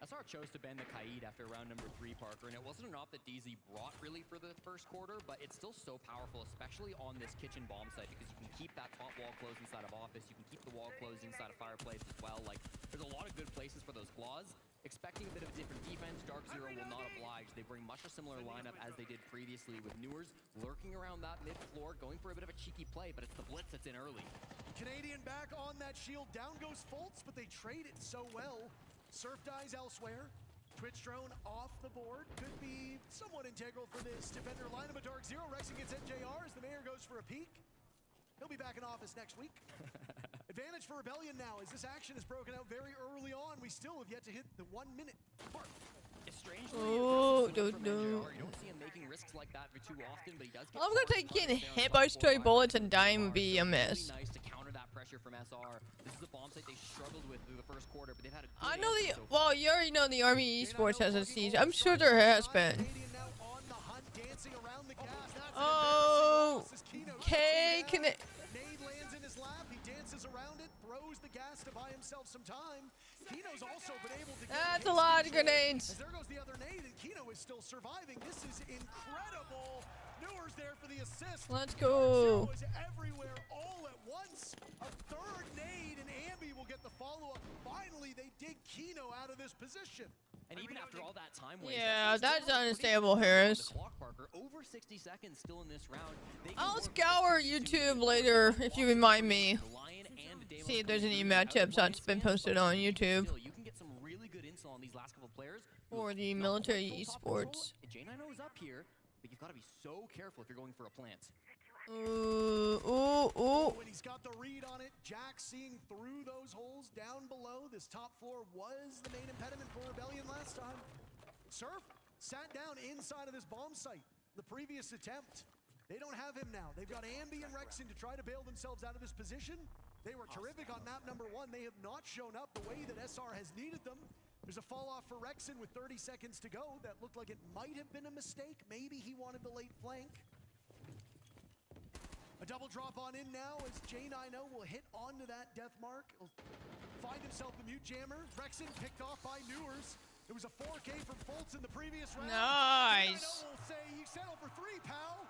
SR chose to ban the Kaid after round number 3, Parker, and it wasn't enough that DZ brought really for the first quarter, but it's still so powerful, especially on this kitchen bomb site, because you can keep that top wall closed inside of office, you can keep the wall closed inside of fireplace as well. Like, there's a lot of good places for those claws. Expecting a bit of a different defense, Dark Zero will not oblige. They bring much a similar lineup as they did previously, with Newers lurking around that mid-floor, going for a bit of a cheeky play, but it's the blitz that's in early. Canadian back on that shield. Down goes Fultz, but they trade it so well. Surf dies elsewhere. Twitch drone off the board. Could be somewhat integral for this defender lineup. A Dark Zero. Rexin gets NJR as the mayor goes for a peek. He'll be back in office next week. Advantage for Rebellion now as this action is broken out very early on. We still have yet to hit the 1-minute mark. Strangely, oh, you don't see him making risks like that too often, but he does get I'm gonna take getting hit by stray bullets and dying would be a miss. Really nice to counter that pressure from SR. This is a bomb site they struggled with through the first quarter, but they've had a I know well, you already know the Army Esports has a siege. I'm sure there has been. Oh, K can it? Nade lands in his lap. He dances around it, throws the gas to buy himself some time. Kino's also been able to get That's a lot of grenades. There goes the other nade, and Kino is still surviving. This is incredible. Newers there for the assist. Let's go. Is everywhere all at once. A third nade, and Ambi will get the follow-up. Finally, they dig Kino out of this position. And even after all that time waste, yeah, that's unstable, Harris. Over 60 seconds still in this round. I'll scour YouTube later if you remind me. See if there's any matchups that's been posted on YouTube. You can get some really good intel on these last couple players. For the military esports. J9O is up here, but you've got to be so careful if you're going for a plant. When he's got the read on it, Jack seeing through those holes down below. This top floor was the main impediment for Rebellion last time. Surf sat down inside of this bomb site. The previous attempt. They don't have him now. They've got Ambi and Rexin to try to bail themselves out of this position. They were terrific on map number 1. They have not shown up the way that SR has needed them. There's a fall off for Rexin with 30 seconds to go. That looked like it might have been a mistake. Maybe he wanted the late flank. A double drop on in now as J9O will hit onto that death mark. He'll find himself the mute jammer. Rexin picked off by Newers. It was a 4K from Fultz in the previous round. Nice. J9O will say, you settle for 3, pal.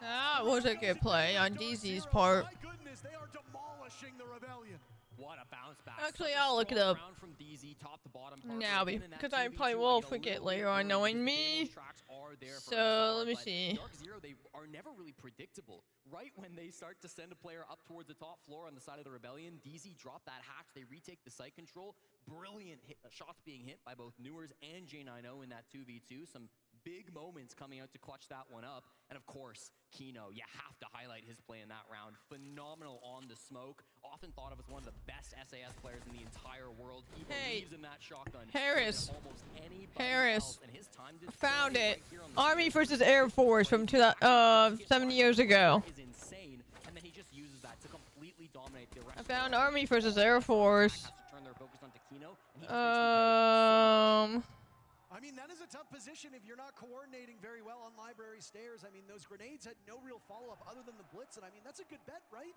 That was a good play on DZ's part. My goodness, they are demolishing the Rebellion. What a bounce back. Actually, I'll look it up From DZ, top to bottom, now because I probably will forget later on knowing me. So let me see. Dark Zero, they are never really predictable. Right when they start to send a player up towards the top floor on the side of the Rebellion, DZ drop that hatch, they retake the site control. Brilliant shots being hit by both Newers and J9O in that 2v2. Some big moments coming out to clutch that one up. And of course, Kino, you have to highlight his play in that round. Phenomenal on the smoke. Often thought of as one of the best SAS players in the entire world. He believes in that shotgun. Harris. Harris. And his time I found it. Army versus Air Force from 7 years ago. Is insane. And then he just uses that to completely dominate the rest. I found Army versus Air Force. Turn their focus onto Kino. I mean, that is a tough position if you're not coordinating very well on library stairs. I mean, those grenades had no real follow-up other than the blitz, and I mean, that's a good bet, right?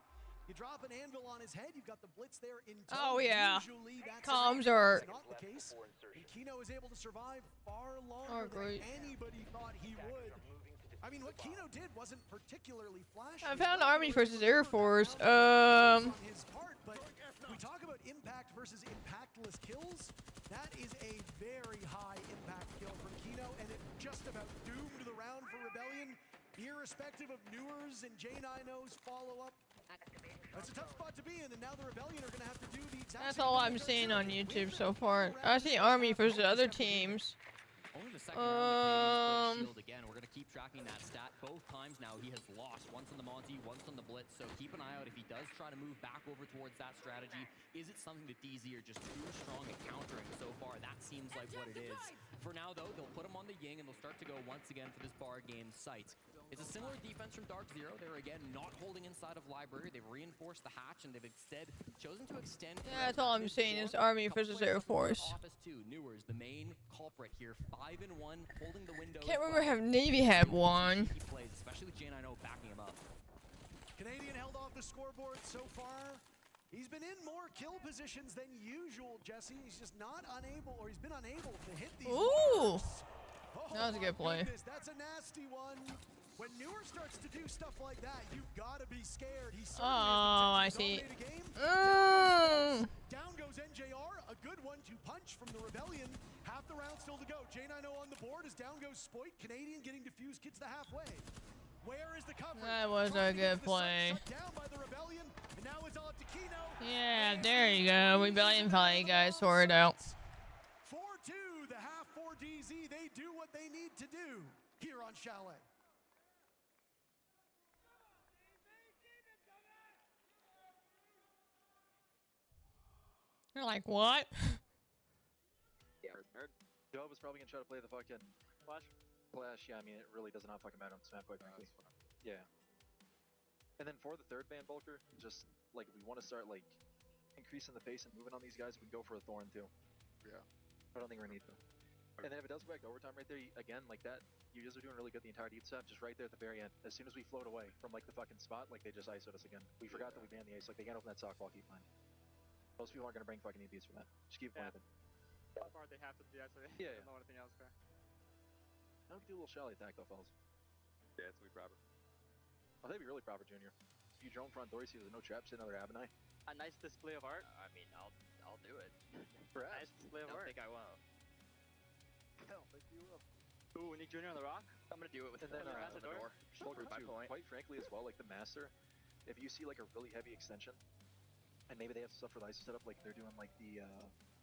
You drop an anvil on his head, you've got the blitz there in tow. Oh, yeah. Usually that's Comms are... not the case. And Kino is able to survive far longer than anybody thought he would. I mean, what Kino did wasn't particularly flashy. I found Army versus Air Force. On his part, but we talk about impact versus impactless kills. That is a very high impact kill from Kino, and it just about doomed the round for Rebellion, irrespective of Newers and J9O's follow-up. That's a tough spot to be in, and now the Rebellion are going to have to do the exact That's all I'm seeing on YouTube so far. I see Army versus other teams. Only the second round of shield again. We're going to keep tracking that stat. Both times now he has lost. Once on the Monty, once on the Blitz. So keep an eye out if he does try to move back over towards that strategy. Is it something that DZ are just too strong at countering so far? That seems like what it is. For now, though, they'll put him on the Ying and they'll start to go once again for this bar game site. It's a similar defense from Dark Zero. They're again not holding inside of Library. They've reinforced the hatch and they've instead chosen to extend. Yeah, that's all I'm saying is Army versus Air Force. Office 2, Newers, the main culprit here, 5-1, holding the window. Can't remember if Navy had one. He plays, especially with J9O backing him up. Canadian held off the scoreboard so far. He's been in more kill positions than usual, Jesse. He's just not unable, or he's been unable to hit these. Ooh, oh, that was a good play. Goodness, that's a nasty one. When Newer starts to do stuff like that, you've got to be scared. He's I see. Down goes NJR, a good one to punch from the Rebellion. Half the round still to go. J9O on the board as down goes Spoit. Canadian getting defused, gets the halfway. Where is the coverage? That was a good play. Down by the Rebellion, and now it's all up to Kino. Yeah, there you go. Rebellion probably got sorted out. 4-2, the half for DZ. They do what they need to do here on Chalet. You're like, what? Yeah, nerd. Joe was probably gonna try to play the fucking Flash. Flash, yeah, I mean, it really does not fucking matter on this map, quite frankly. Yeah. And then for the third ban Bulker, just like if we want to start like increasing the pace and moving on these guys, we can go for a Thorn too. Yeah. I don't think we're gonna need to. And then if it does go back to overtime right there, again, like that, you guys are doing really good the entire deep step, just right there at the very end. As soon as we float away from like the fucking spot, like they just ISO'd us again. We forgot that we banned the ace, like they can't open that sock wall, keep mine. Most people aren't gonna bring fucking EBs for that. Just keep playing it. How far they have to do that, so they don't know anything else there. Now we can do a little Chalet attack though, fellas. Yeah, it's gonna be proper. Oh, that'd be really proper, Junior. If you drone front door, you see there's no traps, another Abonai. A nice display of art. I mean, I'll do it. Nice display of art. I don't think I won't. I don't think you will. Ooh, Nick Jr. on the rock. I'm gonna do it with And then the door. Bulker My too. point. Quite frankly as well, like the Master, if you see like a really heavy extension, and maybe they have stuff for the ISO setup, like they're doing like the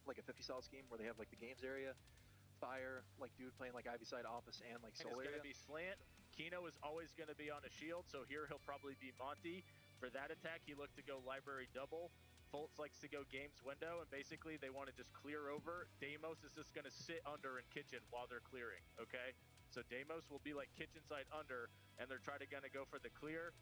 like a 50 solid scheme where they have like the games area, fire, like dude playing like Ivy side office and like And soul it's area. gonna be slant. Kino is always gonna be on a shield, so here he'll probably be Monty. For that attack, he looked to go library double. Fultz likes to go games window, and basically they want to just clear over. Deimos is just gonna sit under in kitchen while they're clearing. Okay, so Deimos will be like kitchen side under, and they're trying to go for the clear.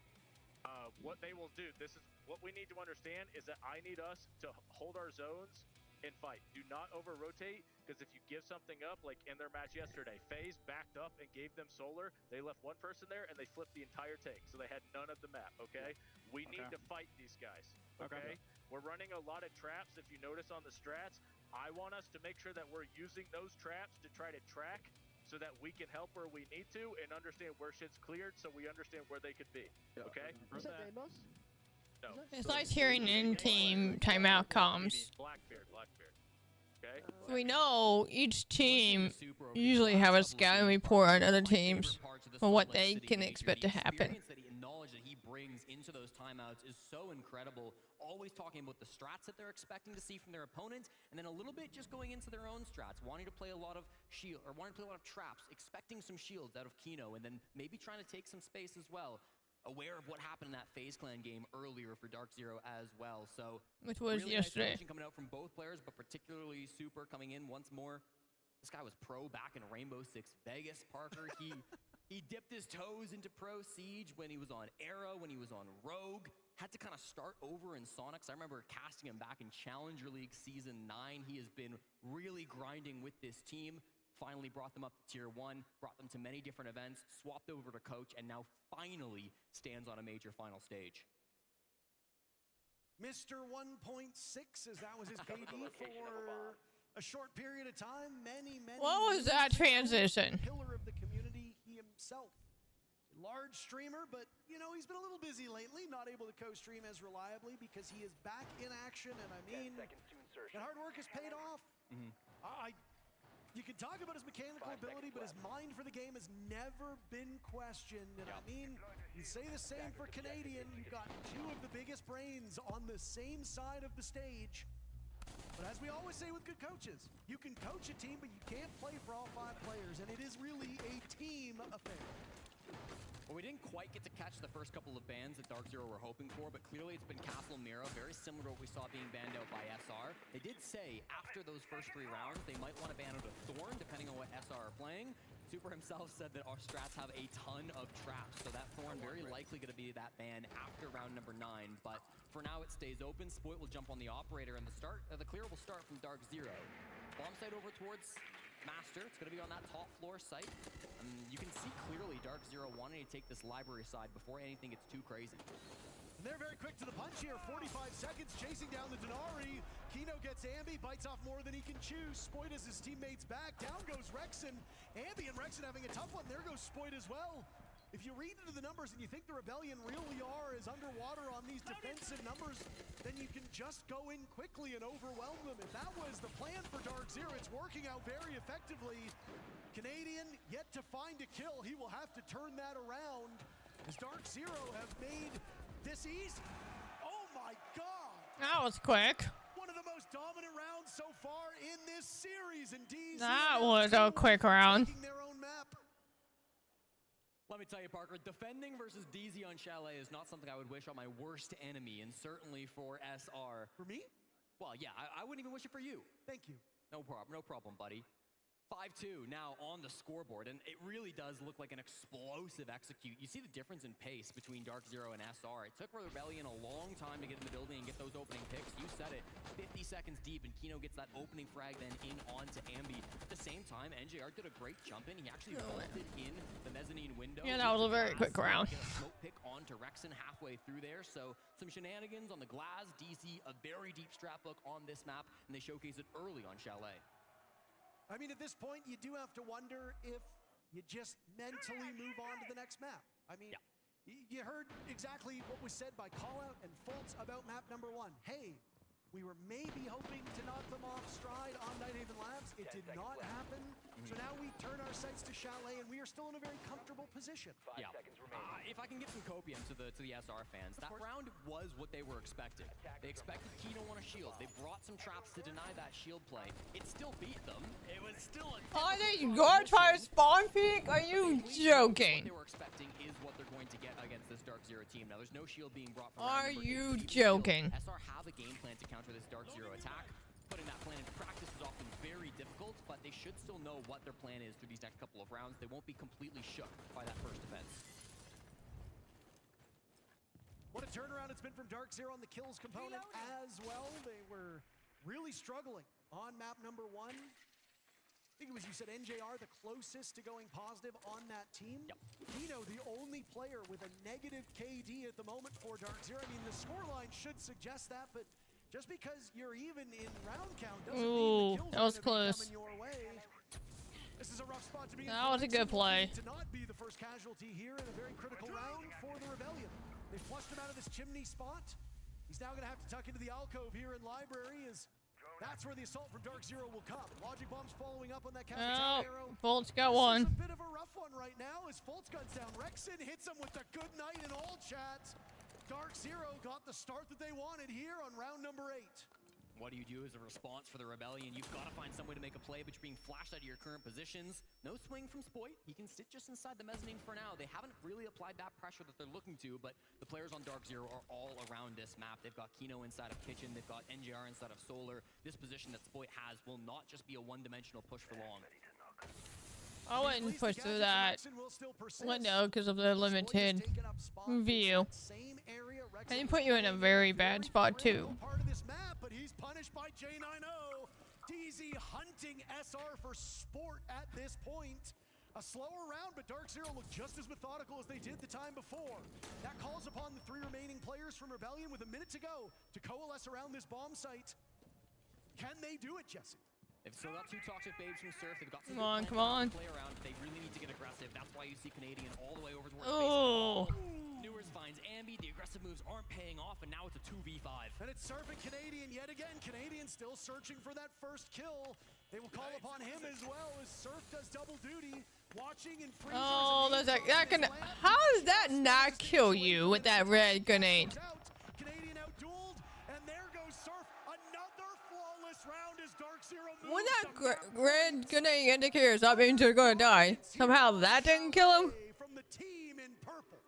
What they will do, this is what we need to understand, is that I need us to hold our zones and fight. Do not over rotate, because if you give something up, like in their match yesterday, FaZe backed up and gave them solar. They left one person there and they flipped the entire take, so they had none of the map. Okay, we need to fight these guys. Okay, we're running a lot of traps. If you notice on the strats, I want us to make sure that we're using those traps to try to track, so that we can help where we need to and understand where shit's cleared, so we understand where they could be. Okay? Is that Deimos? It's nice hearing in-team timeout comms. Blackbeard. Okay? We know each team usually have a scouting report on other teams for what they can expect to happen. Knowledge that he brings into those timeouts is so incredible. Always talking about the strats that they're expecting to see from their opponent, and then a little bit just going into their own strats, wanting to play a lot of shield or wanting to play a lot of traps, expecting some shields out of Kino, and then maybe trying to take some space as well. Aware of what happened in that FaZe Clan game earlier for Dark Zero as well. So which was really yesterday. Nice coming out from both players, but particularly Super coming in once more. This guy was pro back in Rainbow Six Vegas, Parker. He dipped his toes into Pro Siege when he was on Arrow, when he was on Rogue. Had to kind of start over in Sonics. I remember casting him back in Challenger League Season 9. He has been really grinding with this team. Finally brought them up to Tier 1, brought them to many different events, swapped over to Coach, and now finally stands on a major final stage. Mr. 1.6, as that was his KD for a short period of time. Many what was that transition? Pillar of the community, he himself. Large streamer, but, you know, he's been a little busy lately, not able to co-stream as reliably because he is back in action, and I mean, that hard work has paid off. You can talk about his mechanical ability, but his mind for the game has never been questioned. And I mean, you say the same for Canadian. You've got two of the biggest brains on the same side of the stage. But as we always say with good coaches, you can coach a team, but you can't play for all 5 players. And it is really a team affair. Well, we didn't quite get to catch the first couple of bans that Dark Zero were hoping for, but clearly it's been Castle Mira, very similar to what we saw being banned out by SR. They did say after those first 3 rounds, they might want to ban out a Thorn, depending on what SR are playing. Super himself said that our strats have a ton of traps, so that Thorn very likely going to be that ban after round number 9. But for now, it stays open. Spoit will jump on the operator, and the clear will start from Dark Zero. Bomb site over towards Master. It's going to be on that top floor site. You can see clearly Dark Zero wanting to take this library side before anything gets too crazy. And they're very quick to the punch here. 45 seconds chasing down the Denari. Kino gets Ambi, bites off more than he can chew. Spoit as his teammates back. Down goes Rexen. Ambi and Rexen having a tough one. There goes Spoit as well. If you read into the numbers and you think the Rebellion really are as underwater on these defensive numbers, then you can just go in quickly and overwhelm them. If that was the plan for Dark Zero, it's working out very effectively. Canadian yet to find a kill. He will have to turn that around as Dark Zero have made this easy. Oh my God. That was quick. One of the most dominant rounds so far in this series. And DZ that was a quick round. Their own map. Let me tell you, Parker, defending versus DZ on Chalet is not something I would wish on my worst enemy, and certainly for SR. For me? Well, yeah, I wouldn't even wish it for you. Thank you. No problem, buddy. 5-2 now on the scoreboard, and it really does look like an explosive execute. You see the difference in pace between Dark Zero and SR. It took Rebellion a long time to get in the building and get those opening picks. You said it, 50 seconds deep, and Kino gets that opening frag then in onto Ambi. At the same time, NJR did a great jump in. He actually vaulted in the mezzanine window. Yeah, that was a very quick round. Get a smoke pick onto Rexen halfway through there, so some shenanigans on the glass. DC, a very deep strap book on this map, and they showcase it early on Chalet. I mean, at this point, you do have to wonder if you just mentally move on to the next map. I mean, you heard exactly what was said by Callout and Fultz about map number 1. Hey, we were maybe hoping to knock them off stride on Nighthaven Labs. It did not happen. So now we turn our sights to Chalet, and we are still in a very comfortable position. Yeah. If I can get some copium to the SR fans, that round was what they were expecting. They expected Kino on a shield. They brought some traps to deny that shield play. It still beat them. It was still a... Are they going to try to spawn peek? Are you joking? What they were expecting is what they're going to get against this Dark Zero team. Now, there's no shield being brought from... Are you joking? SR have a game plan to counter this Dark Zero attack. Putting that plan in practice is often very difficult, but they should still know what their plan is through these next couple of rounds. They won't be completely shook by that first defense. What a turnaround it's been from Dark Zero on the kills component as well. They were really struggling on map number 1. I think it was, you said, NJR the closest to going positive on that team. Yep. Kino, the only player with a negative KD at the moment for Dark Zero. I mean, the scoreline should suggest that, but just because you're even in round count doesn't mean the kills that was close. coming your way. This is a rough spot to be in. That was a good play. To not be the first casualty here in a very critical round for the Rebellion. They flushed him out of this chimney spot. He's now going to have to tuck into the alcove here in Library as that's where the assault from Dark Zero will come. Logic Bomb's following up on that counter arrow. Fultz got one. This is a bit of a rough one right now as Fultz guns down. Rexon hits him with the good night in all chat. Dark Zero got the start that they wanted here on round number 8. What do you do as a response for the Rebellion? You've got to find some way to make a play, but you're being flashed out of your current positions. No swing from Spoit. He can sit just inside the mezzanine for now. They haven't really applied that pressure that they're looking to, but the players on Dark Zero are all around this map. They've got Kino inside of Kitchen. They've got NGR inside of Solar. This position that Spoit has will not just be a one-dimensional push for long. I wouldn't push through that window because of the limited view. And he put you in a very bad spot too. Part of this map, but he's punished by J90. DZ hunting SR for Sport at this point. A slower round, but Dark Zero looked just as methodical as they did the time before. That calls upon the 3 remaining players from Rebellion with a minute to go to coalesce around this bomb site. Can they do it, Jesse? They've still got 2 Toxic Babes from Surf. They've got some come on. Play around. They really need to get aggressive. That's why you see Canadian all the way over towards oh. Newers finds Ambi. The aggressive moves aren't paying off, and now it's a 2v5. And it's Surf and Canadian yet again. Canadian still searching for that first kill. They will call upon him as well as Surf does double duty. Watching and freezing. Oh, there's that can. How does that not kill you with that red grenade? Canadian outdueled, and there goes Surf. Another flawless round as Dark Zero moves. When that red grenade indicator is up, means you're gonna die. Somehow that didn't kill him. From the team in purple.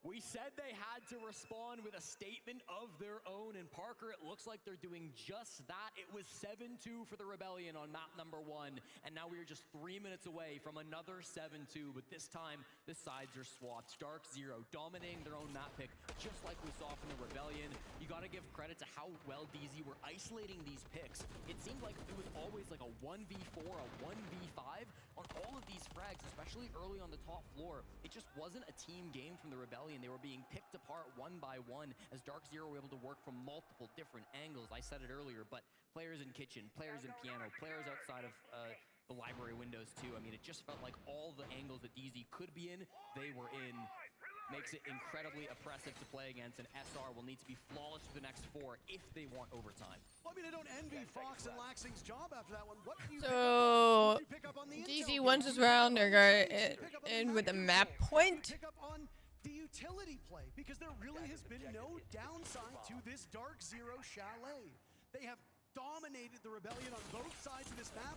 We said they had to respond with a statement of their own, and Parker, it looks like they're doing just that. It was 7-2 for the Rebellion on map number 1, and now we are just 3 minutes away from another 7-2, but this time the sides are swapped. Dark Zero dominating their own map pick, just like we saw from the Rebellion. You gotta give credit to how well DZ were isolating these picks. It seemed like it was always like a 1v4, a 1v5 on all of these frags, especially early on the top floor. It just wasn't a team game from the Rebellion. They were being picked apart one by one as Dark Zero were able to work from multiple different angles. I said it earlier, but players in Kitchen, players in Piano, players outside of the Library windows too. I mean, it just felt like all the angles that DZ could be in, they were in. Makes it incredibly oppressive to play against, and SR will need to be flawless for the next 4 if they want overtime. Well, I mean, I don't envy Fox and Laxing's job after that one. What do you so pick up on the DZ wins this round. They're going in with a map point. Pick up on the utility play, because there really has been no downside to this Dark Zero chalet. They have dominated the Rebellion on both sides of this map.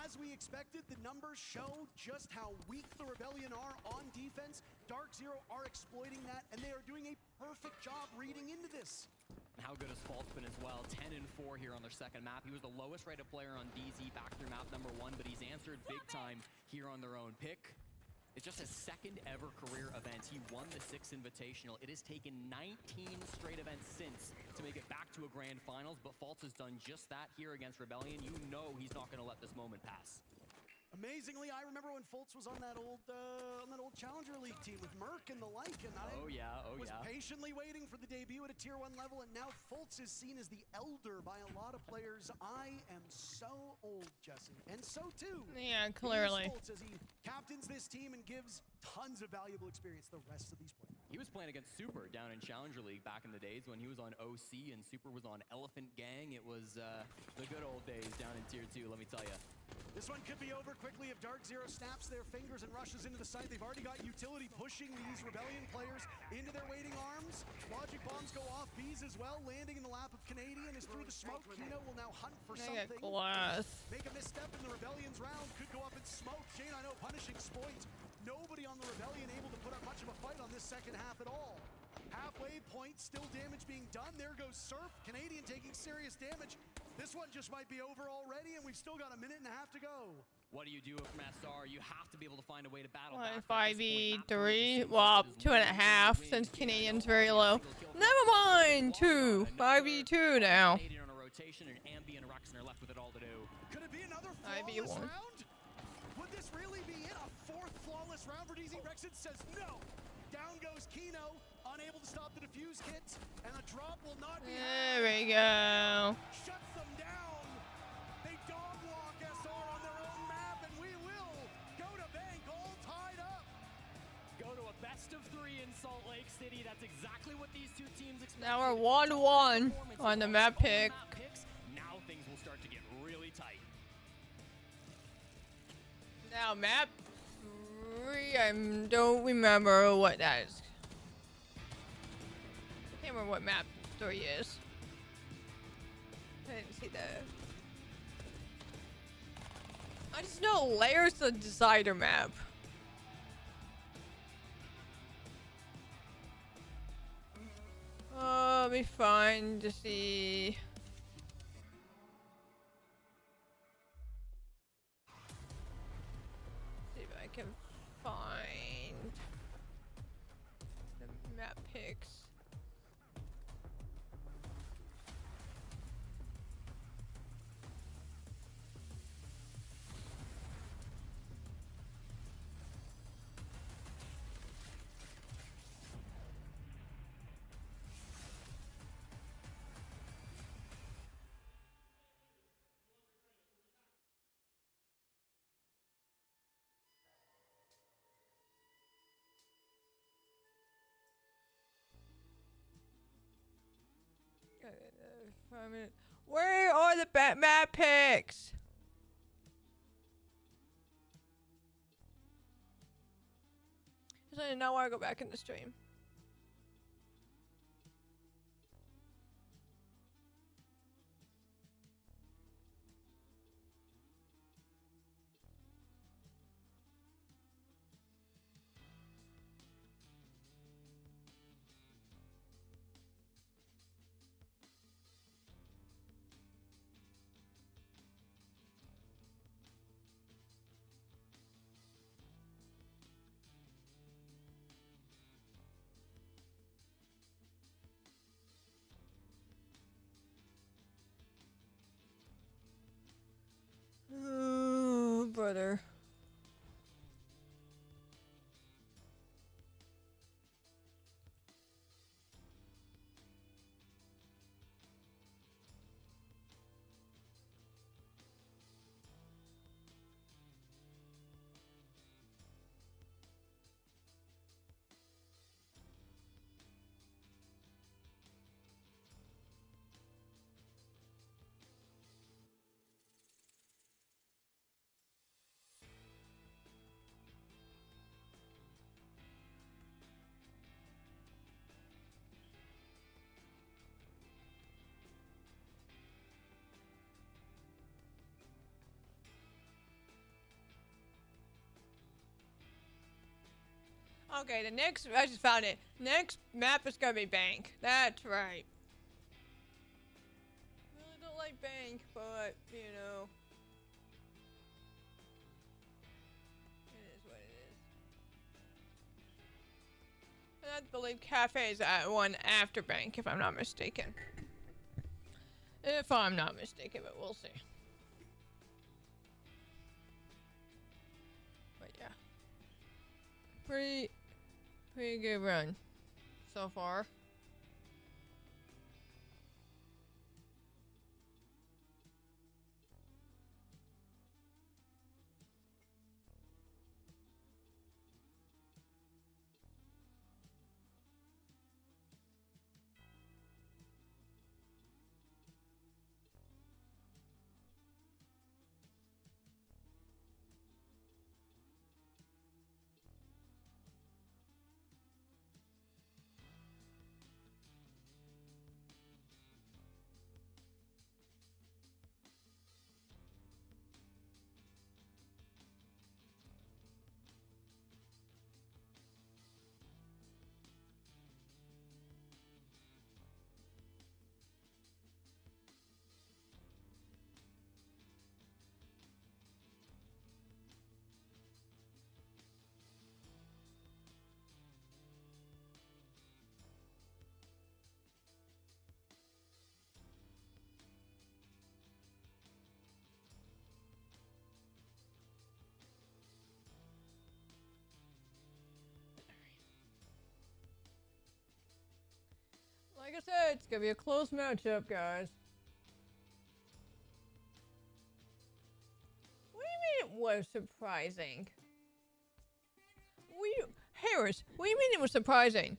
As we expected, the numbers show just how weak the Rebellion are on defense. Dark Zero are exploiting that, and they are doing a perfect job reading into this. And how good has Faltz been as well? 10-4 here on their second map. He was the lowest rated player on DZ back through map number 1, but he's answered big time here on their own pick. It's just his second ever career event. He won the 6th Invitational. It has taken 19 straight events since to make it back to a grand finals, but Faltz has done just that here against Rebellion. You know he's not going to let this moment pass. Amazingly, I remember when Fultz was on that old Challenger League team with Merc and the like, and I was patiently waiting for the debut at a Tier 1 level, and now Fultz is seen as the elder by a lot of players. I am so old, Jesse, and so too. Yeah, clearly. Fultz, as he captains this team and gives tons of valuable experience to the rest of these players. He was playing against Super down in Challenger League back in the days when he was on OC and Super was on Elephant Gang. It was the good old days down in Tier 2, let me tell you. This one could be over quickly if Dark Zero snaps their fingers and rushes into the site. They've already got utility pushing these Rebellion players into their waiting arms. Logic bombs go off. Bees as well, landing in the lap of Canadian is through the smoke. Kino will now hunt for something. Make a misstep in the Rebellion's round. Could go up in smoke. J90 punishing Spoit. Nobody on the Rebellion able to put up much of a fight on this second half at all. Halfway point, still damage being done. There goes Surf. Canadian taking serious damage. This one just might be over already, and we've still got a minute and a half to go. What do you do from SR? You have to be able to find a way to battle 5v3. Well, 2.5 since Canadian's very low. Never mind, 2. 5v2 now. Canadian on a rotation, and Ambi and Rexon are left with it all to do. Could it be another flawless round? Would this really be it? A 4th flawless round for DZ? Rexon says no. Down goes Kino, unable to stop the defuse kit, and the drop will not be. There we go. Shuts them down. They dog walk SR on their own map, and we will go to bank all tied up. Go to a best of 3 in Salt Salt Lake City. That's exactly what these two teams expect. Now we're 1-1 on the map pick. Now things will start to get really tight. Now map 3, I don't remember what that is. I can't remember what map 3 is. I didn't see that. I just know Layers the Decider map. Let me find to see. See if I can find the map picks. Where are the map picks? So now I go back in the stream. Oh, brother. Okay, the next, I just found it. Next map is gonna be Bank. That's right. Really don't like Bank, but, you know. It is what it is. And I believe Cafe is at one after Bank, if I'm not mistaken. If I'm not mistaken, but we'll see. But yeah. Pretty good run so far. Like I said, it's gonna be a close matchup, guys. What do you mean it was surprising? Harris, what do you mean it was surprising?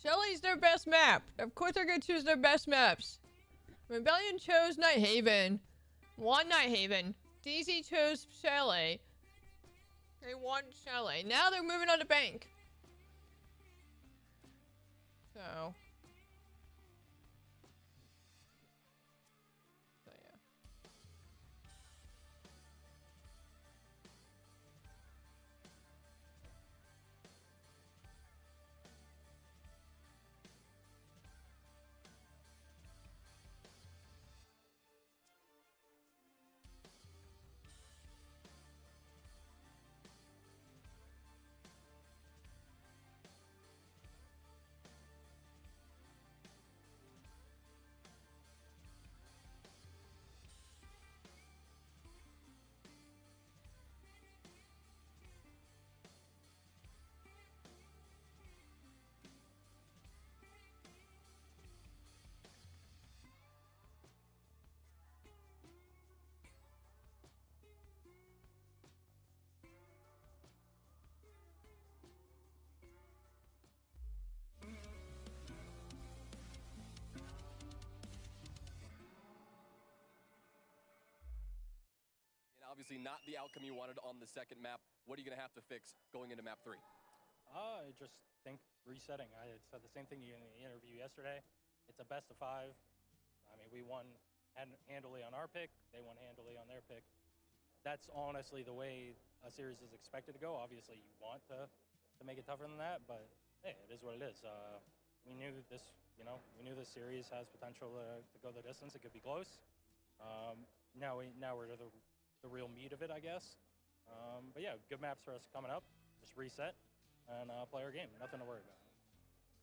Shelly's their best map. Of course they're gonna choose their best maps. Rebellion chose Nighthaven. Won Nighthaven. DZ chose Chalet. They won Chalet. Now they're moving on to Bank. So. Obviously not the outcome you wanted on the second map. What are you going to have to fix going into map 3? I just think resetting. I said the same thing in the interview yesterday. It's a best of 5. I mean, we won handily on our pick. They won handily on their pick. That's honestly the way a series is expected to go. Obviously, you want to make it tougher than that, but hey, it is what it is. We knew this, we knew this series has potential to go the distance. It could be close. Now we're to the real meat of it, I guess. But yeah, good maps for us coming up. Just reset and play our game. Nothing to worry about.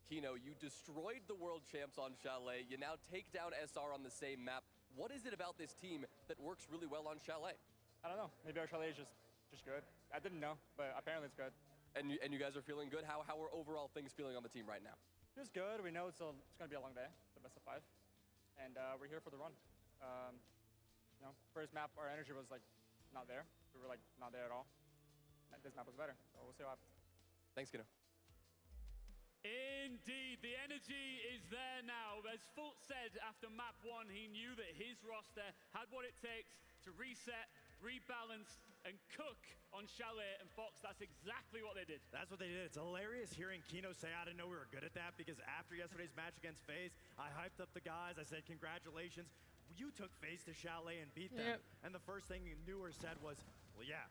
Kino, you destroyed the world champs on Chalet. You now take down SR on the same map. What is it about this team that works really well on Chalet? I don't know. Maybe our Chalet is just good. I didn't know, but apparently it's good. And you guys are feeling good? How are overall things feeling on the team right now? It's good. We know it's going to be a long day. It's the best of 5. And we're here for the run. First map, our energy was not there. We were not there at all. And this map was better, so we'll see what happens. Thanks, Kino. Indeed, the energy is there now. As Fultz said after map 1, he knew that his roster had what it takes to reset, rebalance, and cook on Chalet and Fox. That's exactly what they did. That's what they did. It's hilarious hearing Kino say, I didn't know we were good at that, because after yesterday's match against FaZe, I hyped up the guys. I said, congratulations. You took FaZe to Chalet and beat them. Yep. And the first thing Newer said was, well, yeah,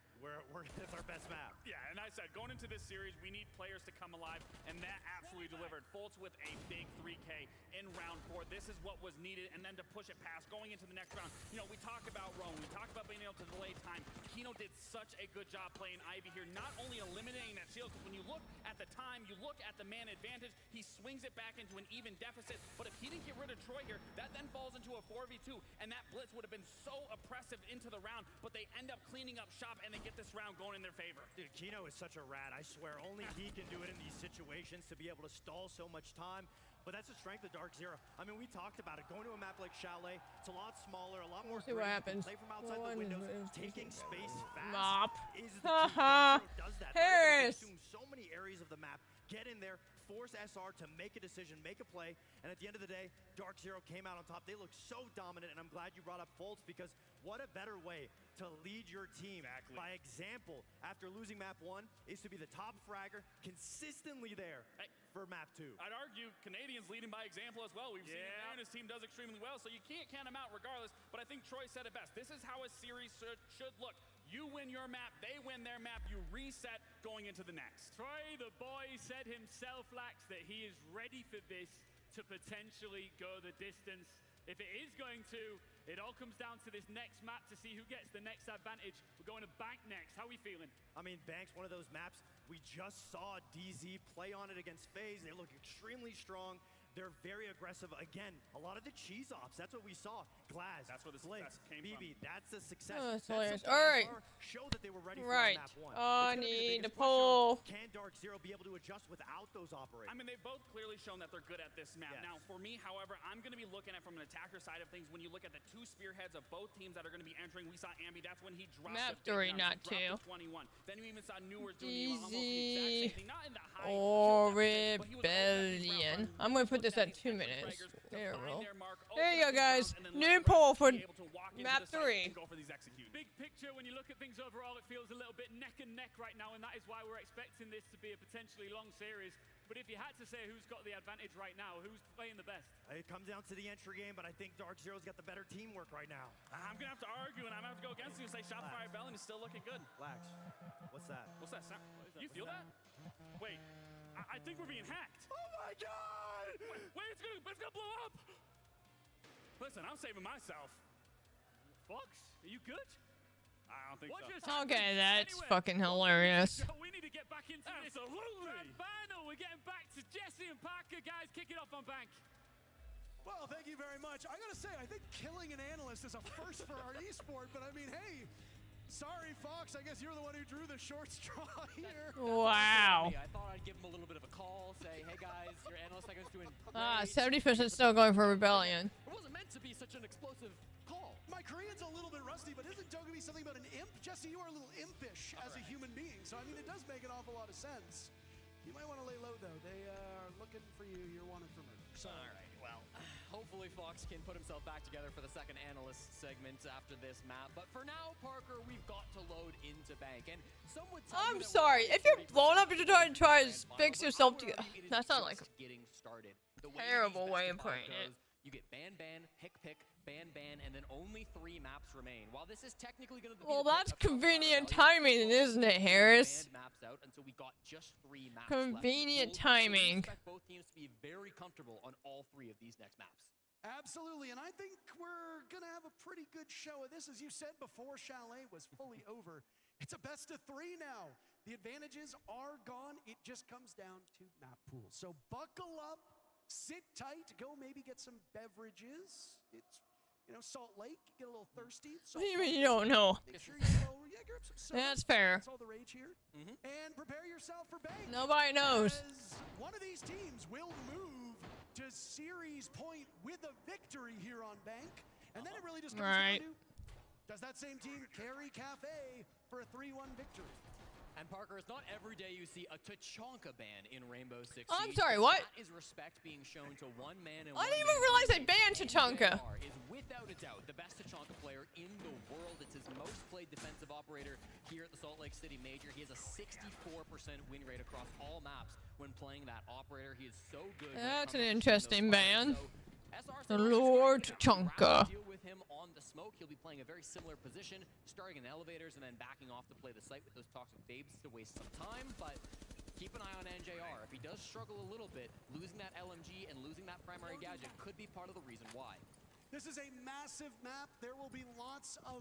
it's our best map. Yeah, and I said, going into this series, we need players to come alive, and that absolutely delivered. Fultz with a big 3K in round 4. This is what was needed, and then to push it past, going into the next round. We talk about Roam, we talk about being able to delay time. Kino did such a good job playing Ivy here, not only eliminating that shield, because when you look at the time, you look at the man advantage, he swings it back into an even deficit, but if he didn't get rid of Troy here, that then falls into a 4v2, and that blitz would have been so oppressive into the round, but they end up cleaning up shop, and they get this round going in their favor. Dude, Kino is such a rat. I swear, only he can do it in these situations, to be able to stall so much time. But that's the strength of Dark Zero. I mean, we talked about it. Going to a map like Chalet, it's a lot smaller, a lot more. See what happens. Play from outside the windows, taking space fast. Mop. Is the key. Does that. Harris. Consume so many areas of the map. Get in there, force SR to make a decision, make a play, and at the end of the day, Dark Zero came out on top. They look so dominant, and I'm glad you brought up Fultz, because what a better way to lead your team by example after losing map 1 is to be the top fragger, consistently there for map 2. I'd argue Canadians leading by example as well. We've seen him there, and his team does extremely well, so you can't count him out regardless, but I think Troy said it best. This is how a series should look. You win your map, they win their map, you reset going into the next. Troy, the boy, said himself, Lax, that he is ready for this to potentially go the distance. If it is going to, it all comes down to this next map to see who gets the next advantage. We're going to Bank next. How are we feeling? I mean, Bank's one of those maps. We just saw DZ play on it against FaZe. They look extremely strong. They're very aggressive. Again, a lot of the cheese ops. That's what we saw. Glass, that's where the Blitz, success came BB, from. that's the success. Oh, that's hilarious. All right. Show that they were ready. ready for Right. map 1. I It's gonna be the need biggest to pull. question. Can Dark Zero be able to adjust without those operators? I mean, they've both clearly shown that they're good at this map. Yes. Now, for me, however, I'm going to be looking at from an attacker side of things. When you look at the two spearheads of both teams that are going to be entering, we saw Ambi. That's when he dropped Map the 3, big not numbers. He dropped 2. the 21. Then you even saw Newers doing almost the exact Easy. same thing. Not in the high Or kill deficit, but he was Rebellion. I'm going to put this at 2 minutes. There we go. their mark, There you go, open guys. and then New let the poll rest for be able to walk into map the site 3. and go for these executes. Big picture, when you look at things overall, it feels a little bit neck and neck right now, and that is why we're expecting this to be a potentially long series. But if you had to say who's got the advantage right now, who's playing the best? It comes down to the entry game, but I think Dark Zero's got the better teamwork right now. I'm going to have to argue, and I'm going to have to go against you and say Shopify Rebellion is still looking good. Lax, what's that? What's that sound? You feel that? Wait, I think we're being hacked. Oh my God! Wait, it's gonna blow up! Listen, I'm saving myself. Fox, are you good? I don't think What so. just happened? Okay, that's Anyway, fucking hilarious. we need to get back into this grand final. We're getting back to Jesse and Parker, guys. Kick it off on Bank. Well, thank you very much. I gotta say, I think killing an analyst is a first for our esport, but I mean, hey, sorry, Fox. I guess you're the one who drew the short straw here. Wow. I thought I'd give him a little bit of a call, say, hey guys, your analyst, I was doing Ah, great. 70% still going for Rebellion. It wasn't meant to be such an explosive call. My Korean's a little bit rusty, but isn't Dogami something about an imp? Jesse, you are a little impish as a human being, so I mean, it does make an awful lot of sense. You might want to lay low, though. They are looking for you. You're wanted for murder. So. All right, well, hopefully Fox can put himself back together for the second analyst segment after this map. But for now, Parker, we've got to load into Bank. And some would tell I'm you that sorry. If you're blown up, you're trying to fix yourself together. it is That's not like just getting started. The terrible way these of best putting five it. goes, you get ban, pick, ban, and then only 3 maps remain. While this is technically going to be Well, the that's pick of convenient Shopify Rebellion, timing, isn't it, Harris? banned maps out until we got just 3 maps Convenient left. So we timing. expect both teams to be very comfortable on all 3 of these next maps. Absolutely, and I think we're gonna have a pretty good show of this. As you said before, Chalet was fully over. It's a best of 3 now. The advantages are gone. It just comes down to map pools. So buckle up, sit tight, go maybe get some beverages. It's, you know, Salt Lake, get a little thirsty. What do you mean you don't know? Make sure you go, yeah, grab some soda. That's fair. That's all the rage here. And prepare yourself for Bank. Nobody knows. As one of these teams will move to series point with a victory here on Bank. And then it really just comes Right. down to, does that same team carry Cafe for a 3-1 victory? And Parker, it's not every day you see a Tachanka ban in Rainbow Six I'm Siege, sorry, but what? That is respect being shown to one man and I one didn't even man realize they only. banned Tachanka. NJR is without a doubt the best Tachanka player in the world. It's his most played defensive operator here at the Salt Lake City Major. He has a 64% win rate across all maps when playing that operator. He is so good. when it That's comes an to interesting shooting those ban. fires. So, SR The said, Lord "We're just Tachanka. gonna deal with him on the smoke. He'll be playing a very similar position, starting in elevators and then backing off to play the site with those toxic babes to waste some time. But keep an eye on NJR. If he does struggle a little bit, losing that LMG and losing that primary gadget could be part of the reason why. This is a massive map. There will be lots of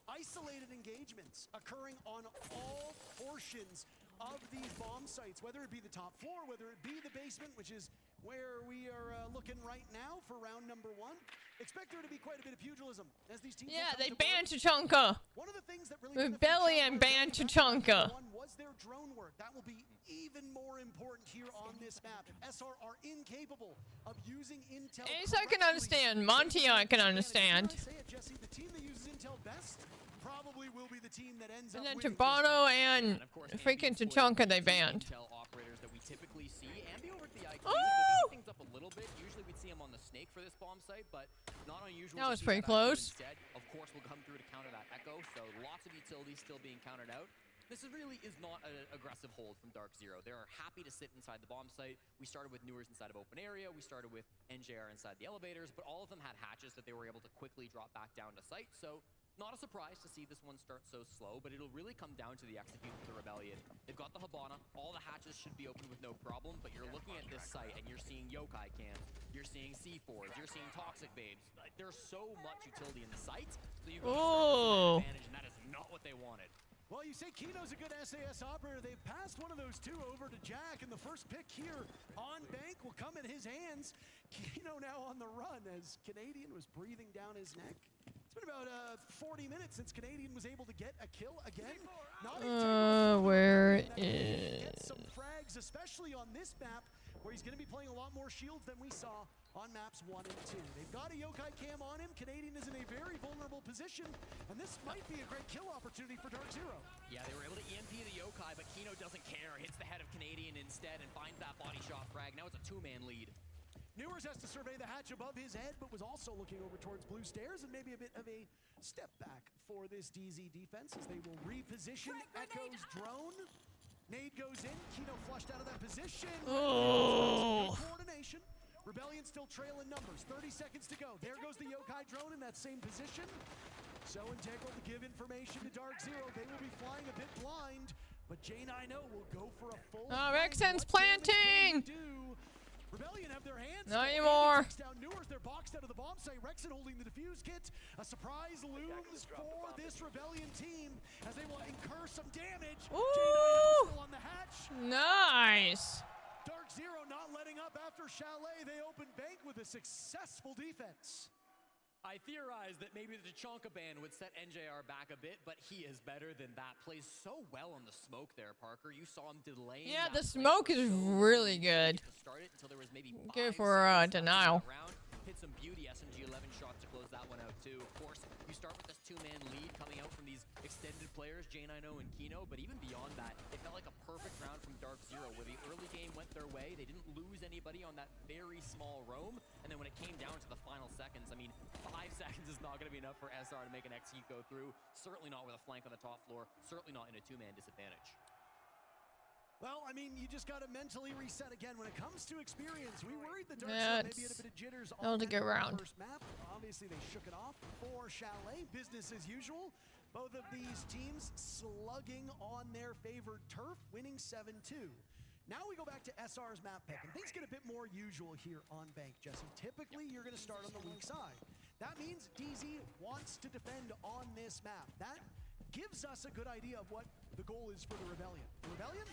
isolated engagements occurring on all portions of these bomb sites, whether it be the top floor, whether it be the basement, which is where we are looking right now for round number 1. Expect there to be quite a bit of pugilism as these teams. Yeah, will come they to banned work. Tachanka. One of the things that really Rebellion banned Tachanka. was their drone work. That will be even more important here on this map. If SR are incapable of using intel, Ace I can correctly, understand. Monty I can understand. Did I say it, Jesse? The team that uses intel best probably will be the team that ends And up then winning. Tabano and freaking Tachanka they banned. Intel operators that we typically see. Ambi over at the IQ, Oh! so things up a little bit. Usually we'd see him on the Snake for this bomb site, but not unusual. That to was see pretty IQ close. Instead, of course, will come through to counter that Echo, so lots of utilities still being countered out. This really is not an aggressive hold from Dark Zero. They're happy to sit inside the bomb site. We started with Newers inside of open area. We started with NJR inside the elevators, but all of them had hatches that they were able to quickly drop back down to site. So not a surprise to see this one start so slow, but it'll really come down to the execute of the Rebellion. They've got the Hibana. All the hatches should be open with no problem, but you're looking at this site and you're seeing Yokai cams. You're seeing C4s. You're seeing Toxic Babes. Like, there's so much utility in the site, so you've got to start with an advantage, and that is not what they wanted. Well, you say Kino's a good SAS operator. They've passed one of those 2 over to Jack, and the first pick here on Bank will come in his hands. Kino now on the run as Canadian was breathing down his neck. It's been about 40 minutes since Canadian was able to get a kill again. Where is... Get some frags, especially on this map, where he's going to be playing a lot more shields than we saw on maps 1 and 2. They've got a Yokai cam on him. Canadian is in a very vulnerable position, and this might be a great kill opportunity for Dark Zero. Yeah, they were able to EMP the Yokai, but Kino doesn't care. Hits the head of Canadian instead and finds that body shot frag. Now it's a 2-man lead. Newers has to survey the hatch above his head, but was also looking over towards blue stairs, and maybe a bit of a step back for this DZ defense as they will reposition Echo's drone. Nade goes in, Kino flushed out of that position. Oh. Coordination. Rebellion still trailing numbers. 30 seconds to go. There goes the Yokai drone in that same position. So integral to give information to Dark Zero. They will be flying a bit blind, but J9O will go for a full. Rexen's planting. Rebellion have their hands. Not anymore. Down Newers, they're boxed out of the bomb site. Rexen holding the defuse kit. A surprise looms for this Rebellion team as they will incur some damage. J9O still on the hatch. Nice. Dark Zero not letting up after Chalet. They open bank with a successful defense. I theorized that maybe the Tachanka ban would set NJR back a bit, but he is better than that. Plays so well on the smoke there, Parker. You saw him delaying. Yeah, the smoke is really good. Start it until there was maybe good for denial. Hit some beauty SMG 11 shots to close that one out too. Of course, you start with this 2-man lead coming out from these extended players, J9O and Kino, but even beyond that, it felt like a perfect round from Dark Zero, where the early game went their way. They didn't lose anybody on that very small roam, and then when it came down to the final seconds, I mean, 5 seconds is not going to be enough for SR to make an execute go through. Certainly not with a flank on the top floor. Certainly not in a 2-man disadvantage. Well, I mean, you just got to mentally reset again. When it comes to experience, we worried the Dark Zero maybe had a bit of jitters on that first map. Obviously, they shook it off for Chalet. Business as usual. Both of these teams slugging on their favored turf, winning 7-2. Now we go back to SR's map pick, and things get a bit more usual here on Bank, Jesse. Typically, you're going to start on the weak side. That means DZ wants to defend on this map. That gives us a good idea of what the goal is for the Rebellion. The Rebellion,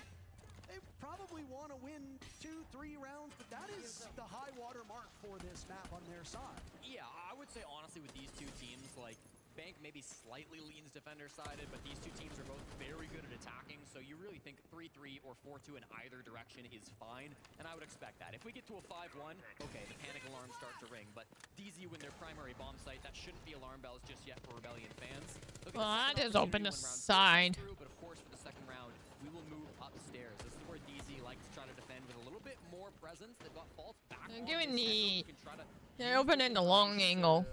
they probably want to win 2-3 rounds, but that is the high water mark for this map on their side. Yeah, I would say honestly with these two teams, like, Bank maybe slightly leans defender-sided, but these two teams are both very good at attacking, so you really think 3-3 or 4-2 in either direction is fine, and I would expect that. If we get to a 5-1, okay, the panic alarms start to ring, but DZ win their primary bomb site. That shouldn't be alarm bells just yet for Rebellion fans. Well, I just opened the side. But of course, for the second round, we will move upstairs. This is where DZ likes to try to defend with a little bit more presence. They've got Fault back on giving the... They're opening the long angle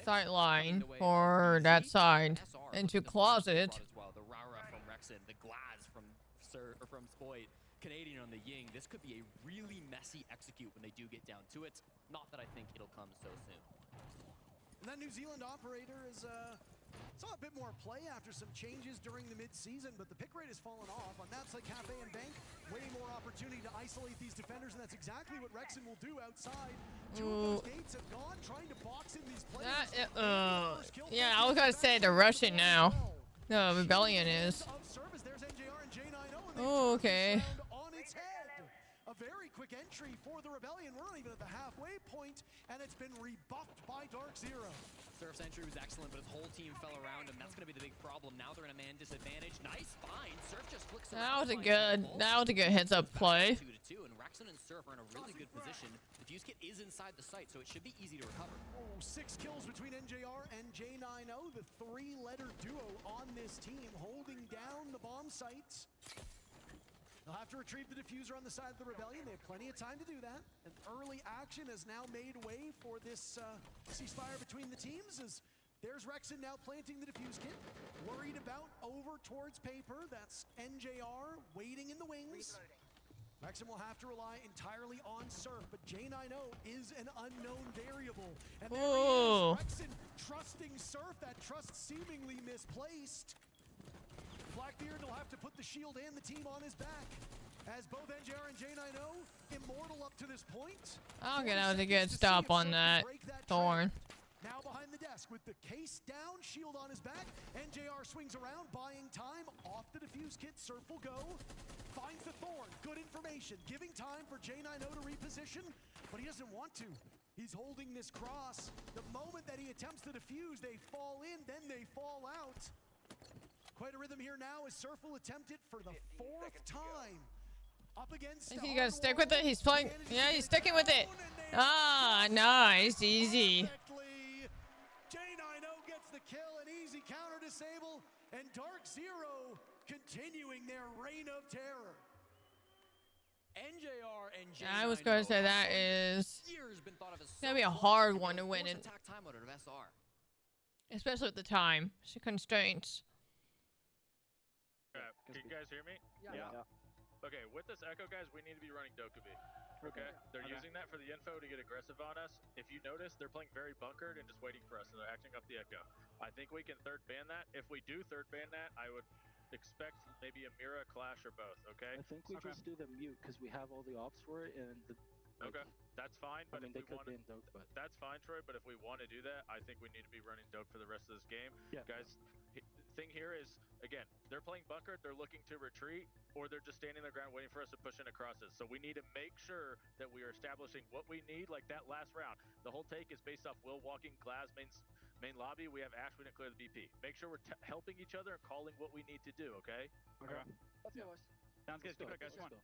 sight line for that side into closet. The Rara from Rexen, the Glaz from Spoit, Canadian on the Ying. This could be a really messy execute when they do get down to it. Not that I think it'll come so soon. And that New Zealand operator is saw a bit more play after some changes during the mid-season, but the pick rate has fallen off. On maps like Cafe and Bank, way more opportunity to isolate these defenders, and that's exactly what Rexen will do outside. Two of those gates have gone, trying to box in these players. Yeah, I was gonna say they're rushing now. The Rebellion is. Oh, okay. A very quick entry for the Rebellion. We're not even at the halfway point, and it's been rebuffed by Dark Zero. Surf's entry was excellent, but his whole team fell around him. That's going to be the big problem. Now they're in a man disadvantage. Nice find. Surf just flicks around. That was a good heads-up play. 2-2, and Rexen and Surf are in a really good position. The fuse kit is inside the site, so it should be easy to recover. Oh, 6 kills between NJR and J9O, the 3-letter duo on this team, holding down the bomb sites. They'll have to retrieve the diffuser on the side of the Rebellion. They have plenty of time to do that. And early action has now made way for this ceasefire between the teams as there's Rexen now planting the diffuse kit. Worried about over towards paper. That's NJR waiting in the wings. Rexen will have to rely entirely on Surf, but J9O is an unknown variable. And there he is, Rexen trusting Surf, that trust seemingly misplaced. Blackbeard will have to put the shield and the team on his back. As both NJR and J9O immortal up to this point. I'll get out a good stop on that Thorn. Now behind the desk with the case down, shield on his back. NJR swings around, buying time. Off the diffuse kit, Surf will go. Finds the Thorn, good information. Giving time for J9O to reposition, but he doesn't want to. He's holding this cross. The moment that he attempts to defuse, they fall in, then they fall out. quite a rhythm here now as Surf will attempt it for the 4th time. Up against You gotta stick with it. He's playing. Yeah, he's sticking with it. Ah, nice. Easy. J9O gets the kill, an easy counter disable, and Dark Zero continuing their reign of terror. NJR and J9O. I was gonna say that is gonna be a hard one to win, attack time out of SR. Especially at the time. Constraints. Can you guys hear me? Yeah. Okay, with this Echo, guys, we need to be running Dokkaebi. Okay? They're using that for the info to get aggressive on us. If you notice, they're playing very bunkered and just waiting for us, and they're acting up the Echo. I think we can third ban that. If we do third ban that, I would expect maybe a Mira, Clash, or both, okay? I think we just do the mute because we have all the ops for it, and okay, that's fine. But I mean, if they we could want ban Doke, but that's fine, Troy. But if we want to do that, I think we need to be running Doke for the rest of this game, guys. Thing here is, again, they're playing bunker, they're looking to retreat, or they're just standing their ground waiting for us to push in across it. So we need to make sure that we are establishing what we need, like that last round. The whole take is based off Will walking Glaz main lobby. We have Ash, we didn't clear the BP. Make sure we're helping each other and calling what we need to do, okay? Okay. Let's go, boys. Sounds good. Keep it, guys. Come on.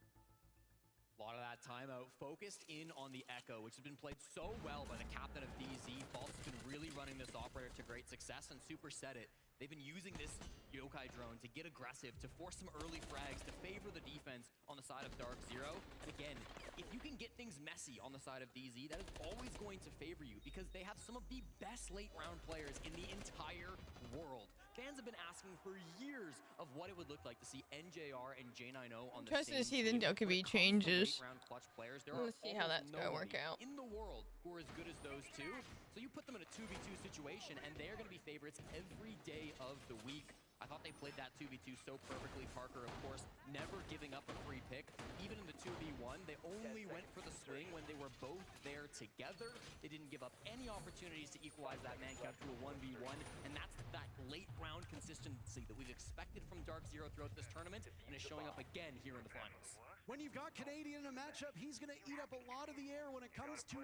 A lot of that timeout focused in on the Echo, which has been played so well by the captain of DZ. False has been really running this operator to great success, and Super said it. They've been using this Yokai drone to get aggressive, to force some early frags, to favor the defense on the side of Dark Zero. And again, if you can get things messy on the side of DZ, that is always going to favor you because they have some of the best late round players in the entire world. Fans have been asking for years of what it would look like to see NJR and J9O on the same Interested to see the team. Dokkaebi changes. There Let's see how that's gonna work out. In the world who are as good as those two. So you put them in a 2v2 situation and they're going to be favorites every day of the week. I thought they played that 2v2 so perfectly. Parker, of course, never giving up a free pick. Even in the 2v1, they only went for the swing when they were both there together. They didn't give up any opportunities to equalize that man count to a 1v1. And that's that late round consistency that we've expected from Dark Zero throughout this tournament and is showing up again here in the finals. When you've got Canadian in a matchup, he's going to eat up a lot of the air when it comes to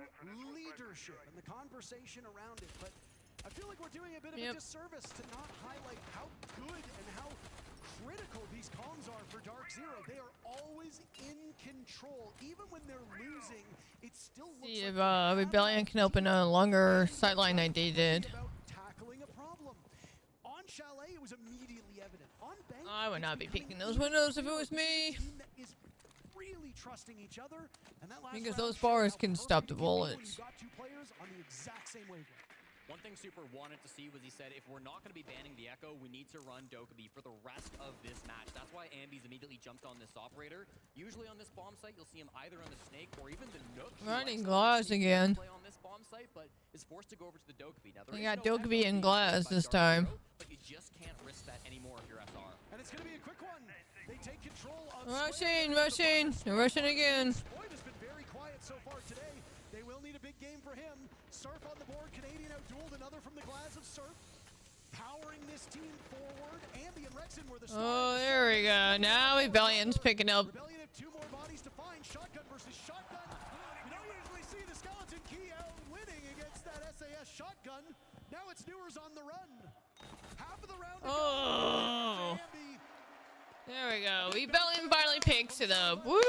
leadership and the conversation around it. But I feel like we're doing a bit of a disservice to not highlight how good and how critical these comms are for Dark Zero. They are always in control. Even when they're losing, it still looks See if Rebellion can open a longer sideline than they did. Tackling a problem. On Chalet, it was immediately evident. On Bank, I would not be picking those windows if it was me. Really trusting each other, and that last Because those bars can stop the bullets. You got two players on the exact same wavelength. One thing Super wanted to see was he said, if we're not going to be banning the Echo, we need to run Dokkaebi for the rest of this match. That's why Ambi's immediately jumped on this operator. Usually on this bomb site, you'll see him either on the Snake or even the Nook. Running Glaz again. Play on this bomb site, but is forced to go over to the Dokkaebi. Now, They got Dokkaebi and Glaz this time. But you just can't risk that anymore if you're SR. And it's going to be a quick one. They take control of Rushing. They're rushing again. Boyd has been very quiet so far today. They will need a big game for him. Surf on the board. Canadian outdueled another from the Glaz of Surf. Powering this team forward. Ambi and Rexen were the stars. Oh, there we go. Now Rebellion's picking up. Rebellion have two more bodies to find. Shotgun versus shotgun. You don't usually see the Skeleton Key out winning against that SAS shotgun. Now it's Newers on the run. Half of the round to go. There we go. Rebellion finally picks it up. Woo!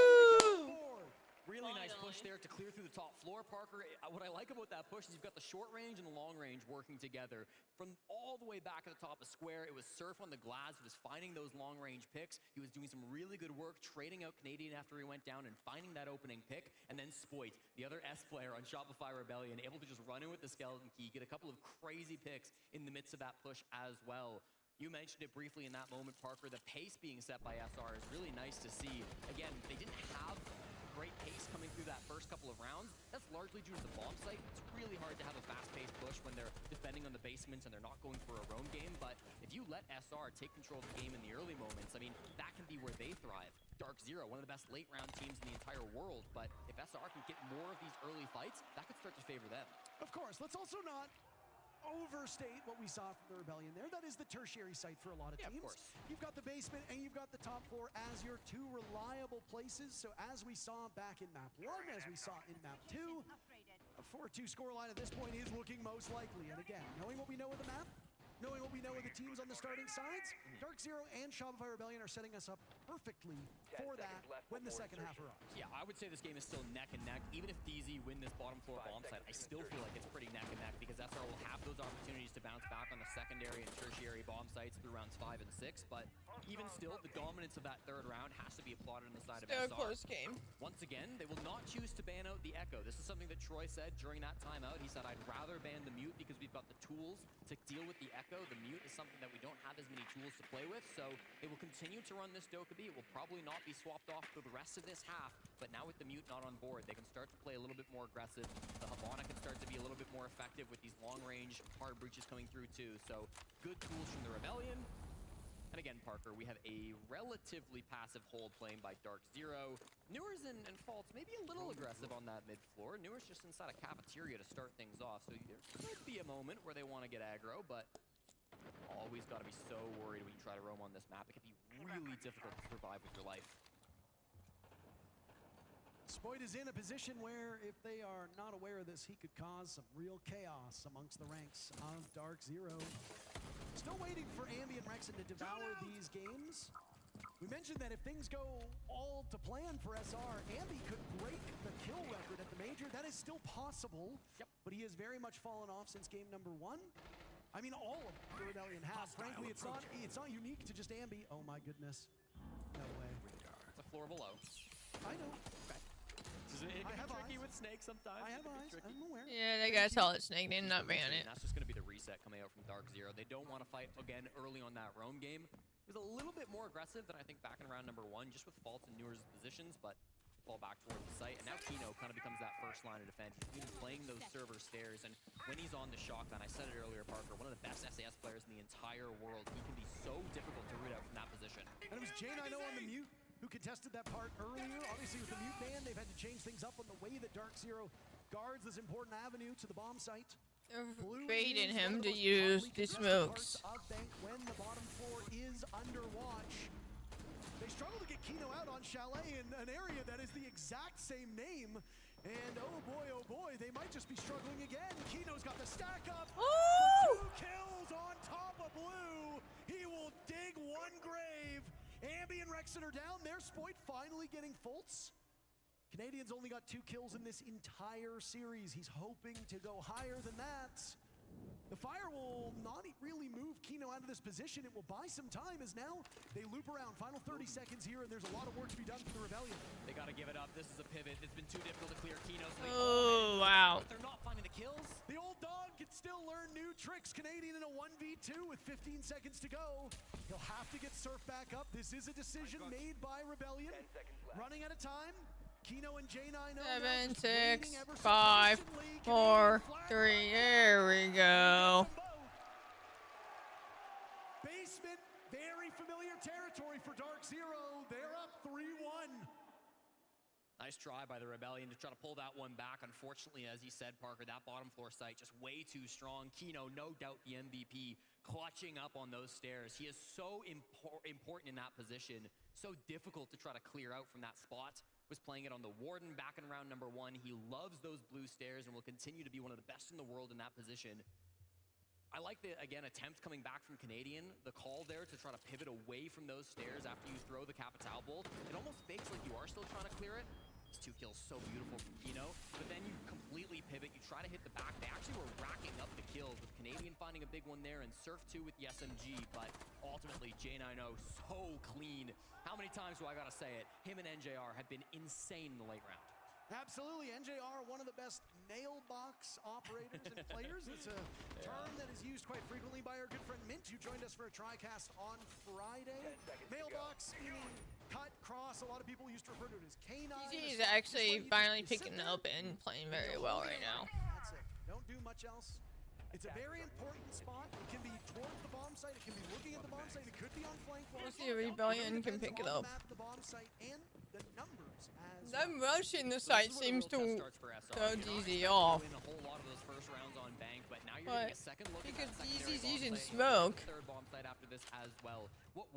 Really nice push there to clear through the top floor, Parker. What I like about that push is you've got the short range and the long range working together. From all the way back at the top of Square, it was Surf on the Glaz who was finding those long range picks. He was doing some really good work, trading out Canadian after he went down and finding that opening pick. And then Spoit, the other S player on Shopify Rebellion, able to just run in with the Skeleton Key, get a couple of crazy picks in the midst of that push as well. You mentioned it briefly in that moment, Parker. The pace being set by SR is really nice to see. Again, they didn't have great pace coming through that first couple of rounds. That's largely due to the bomb site. It's really hard to have a fast-paced push when they're defending on the basements and they're not going for a roam game. But if you let SR take control of the game in the early moments, I mean, that can be where they thrive. Dark Zero, one of the best late-round teams in the entire world. But if SR can get more of these early fights, that could start to favor them. Of course, let's also not overstate what we saw from the Rebellion there. That is the tertiary site for a lot of teams. Of course. You've got the basement and you've got the top floor as your two reliable places. So as we saw back in map 1, as we saw in map 2, a 4-2 scoreline at this point is looking most likely. And again, knowing what we know of the map, knowing what we know of the teams on the starting sides, Dark Zero and Shopify Rebellion are setting us up perfectly for that when the second half arrives. Yeah, I would say this game is still neck and neck. Even if DZ win this bottom floor bomb site, I still feel like it's pretty neck and neck because SR will have those opportunities to bounce back on the secondary and tertiary bomb sites through rounds 5 and 6. But even still, the dominance of that third round has to be applauded on the side of SR. Still a close game. Once again, they will not choose to ban out the Echo. This is something that Troy said during that timeout. He said, I'd rather ban the Mute because we've got the tools to deal with the Echo. The Mute is something that we don't have as many tools to play with, so they will continue to run this Dokkaebi. It will probably not be swapped off for the rest of this half, but now with the Mute not on board, they can start to play a little bit more aggressive. The Hibana can start to be a little bit more effective with these long-range hard breaches coming through too, so good tools from the Rebellion. And again, Parker, we have a relatively passive hold playing by Dark Zero. Newers and Faults maybe a little aggressive on that mid floor. Newers just inside a cafeteria to start things off, so there could be a moment where they want to get aggro, but always got to be so worried when you try to roam on this map. It can be really difficult to survive with your life. Spoit is in a position where if they are not aware of this, he could cause some real chaos amongst the ranks of Dark Zero. Still waiting for Ambi and Rexen to devour these games. We mentioned that if things go all to plan for SR, Ambi could break the kill record at the Major. That is still possible, but he has very much fallen off since game number 1. I mean, all of the Rebellion have. Frankly, it's not unique to just Ambi. Oh my goodness. No way. It's a floor below. I know. Okay. It can be tricky with Snake sometimes. I have eyes. I'm aware. Yeah, they got solid Snake. They did not ban it. And that's just going to be the reset coming out from Dark Zero. They don't want to fight again early on that roam game. It was a little bit more aggressive than I think back in round number 1, just with Faults and Newers' positions, but fall back towards the site. And now Kino kind of becomes that first line of defense. He's been playing those server stairs, and when he's on the shotgun, I said it earlier, Parker, one of the best SAS players in the entire world. He can be so difficult to root out from that position. And it was J9O on the Mute who contested that part earlier. Obviously with the Mute ban, they've had to change things up on the way that Dark Zero guards this important avenue to the bomb site. Baiting him to use the smokes. When the bottom floor is under watch. They struggle to get Kino out on Chalet in an area that is the exact same name. And oh boy, they might just be struggling again. Kino's got the stack up. For 2 kills on top of Blue. He will dig one grave. Ambi and Rexen are down. There's Spoit finally getting Fultz. Canadians only got 2 kills in this entire series. He's hoping to go higher than that. The fire will not really move Kino out of this position. It will buy some time as now they loop around. Final 30 seconds here, and there's a lot of work to be done for the Rebellion. They got to give it up. This is a pivot. It's been too difficult to clear Kino's lead. Oh, wow. But they're not finding the kills. The old dog can still learn new tricks. Canadian in a 1v2 with 15 seconds to go. He'll have to get Surf back up. This is a decision made by Rebellion. Running out of time. Kino and J9O 7, 6, 5, 4, 3. There we go. Basement, very familiar territory for Dark Zero. They're up 3-1. Nice try by the Rebellion to try to pull that one back. Unfortunately, as he said, Parker, that bottom floor site just way too strong. Kino, no doubt the MVP, clutching up on those stairs. He is so important in that position. So difficult to try to clear out from that spot. Was playing it on the Warden back in round number 1. He loves those blue stairs and will continue to be one of the best in the world in that position. I like the, again, attempt coming back from Canadian. The call there to try to pivot away from those stairs after you throw the Capitao Bolt. It almost fakes like you are still trying to clear it. These 2 kills so beautiful from Kino. But then you completely pivot. You try to hit the back. They actually were racking up the kills with Canadian finding a big one there and Surf 2 with the SMG. But ultimately, J9O so clean. How many times do I gotta say it? Him and NJR have been insane in the late round. Absolutely, NJR, one of the best nail box operators and players. It's a term that is used quite frequently by our good friend Mint, who joined us for a TriCast on Friday. Mailbox meaning cut, cross. A lot of people used to refer to it as K9. He's actually finally picking up and playing very well right now. That's it. Don't do much else. It's a very important spot. It can be towards the bomb site. It can be looking at the bomb site. It could be on flank. We'll see if Rebellion can pick it up. The bomb site and the numbers as Them rushing the site seems to throw DZ off. But because DZ's using smoke.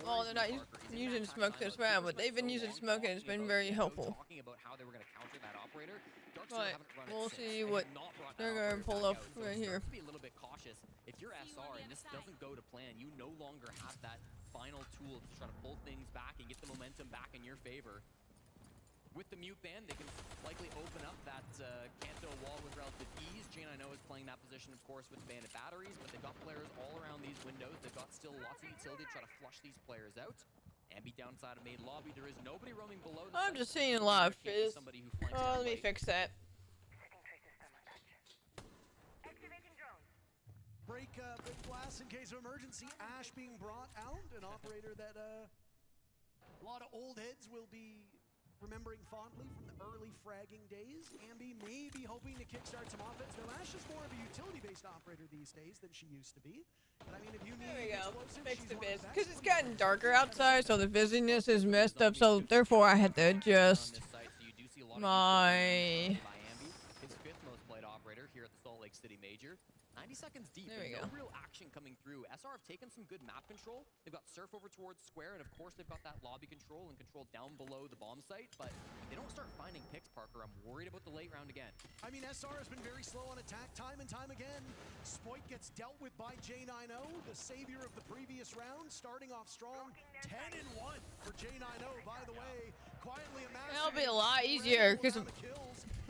Well, they're not using smoke this round, but they've been using smoke and it's been very helpful. But we'll see what they're going to pull up right here. Be a little bit cautious. If you're SR and this doesn't go to plan, you no longer have that final tool to try to pull things back and get the momentum back in your favor. With the mute ban, they can likely open up that Kanto wall with relative ease. Jane, I know, is playing that position, of course, with the bandit batteries, but they've got players all around these windows. They've got still lots of utility to try to flush these players out. And be downside of main lobby. There is nobody roaming below. I'm just seeing a lot of fizz. Oh, let me fix that. Break blast in case of emergency. Ash being brought out, an operator that a lot of old heads will be remembering fondly from the early fragging days. Ambi may be hoping to kickstart some offense. Now, Ash is more of a utility-based operator these days than she used to be. But I mean, if you need there we go. Fix the fizz. Because it's gotten darker outside, so the fizziness is messed up. So therefore, I had to adjust my. His fifth most played operator here at the Salt Lake City Major. 90 seconds deep, there we no go. real action coming through. SR have taken some good map control. They've got Surf over towards Square, and of course they've got that lobby control and control down below the bomb site, but if they don't start finding picks, Parker, I'm worried about the late round again. I mean, SR has been very slow on attack time and time again. Spoit gets dealt with by J90, the savior of the previous round, starting off strong. 10-1 for J90, by the way. Quietly amassing. It'll be a lot easier, because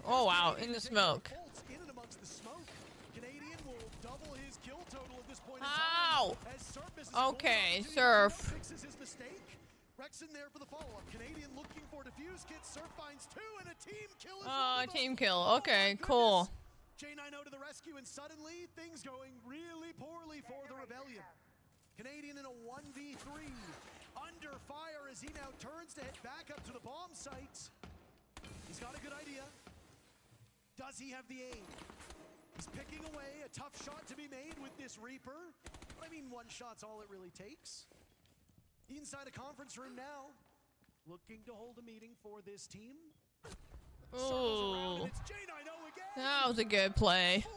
oh wow, in the smoke. In and amongst the smoke. Canadian will double his kill total at this point in Ow! time. As Surf misses okay, Surf. Fixes his mistake. Rexon there for the follow-up. Canadian looking for defuse kit. Surf finds two and a team kill. Team kill. Okay, cool. J90 to the rescue, and suddenly things going really poorly for the Rebellion. Canadian in a 1v3. Under fire as he now turns to head back up to the bomb site. He's got a good idea. Does he have the aim? He's picking away, a tough shot to be made with this Reaper. I mean, one shot's all it really takes. Inside a conference room now, looking to hold a meeting for this team. Oh, it's J90 again. That was a good play. 4-1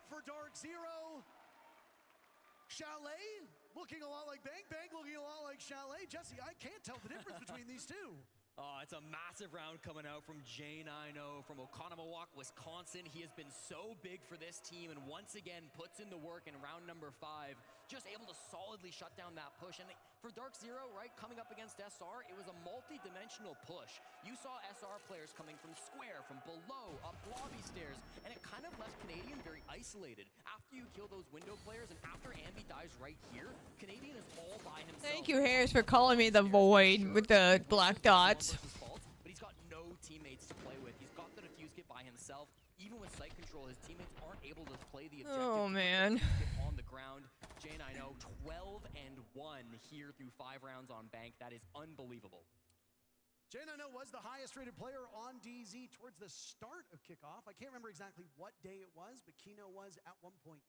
for Dark Zero. Chalet looking a lot like Bang Bang, looking a lot like Chalet. Jesse, I can't tell the difference between these two. Oh, it's a massive round coming out from J90 from Oconomowoc, Wisconsin. He has been so big for this team and once again puts in the work in round number 5. Just able to solidly shut down that push. And for Dark Zero, right, coming up against SR, it was a multi-dimensional push. You saw SR players coming from Square, from below, up lobby stairs, and it kind of left Canadian very isolated. After you kill those window players and after Ambi dies right here, Canadian is all by himself. Thank you, Harris, for calling me the Void with the black dots. But he's got no teammates to play with. He's got the defuse kit by himself. Even with site control, his teammates aren't able to play the objective. Oh, man. On the ground. J90 12-1 here through 5 rounds on Bank. That is unbelievable. J90 was the highest rated player on DZ towards the start of kickoff. I can't remember exactly what day it was, but Kino was at 1.2.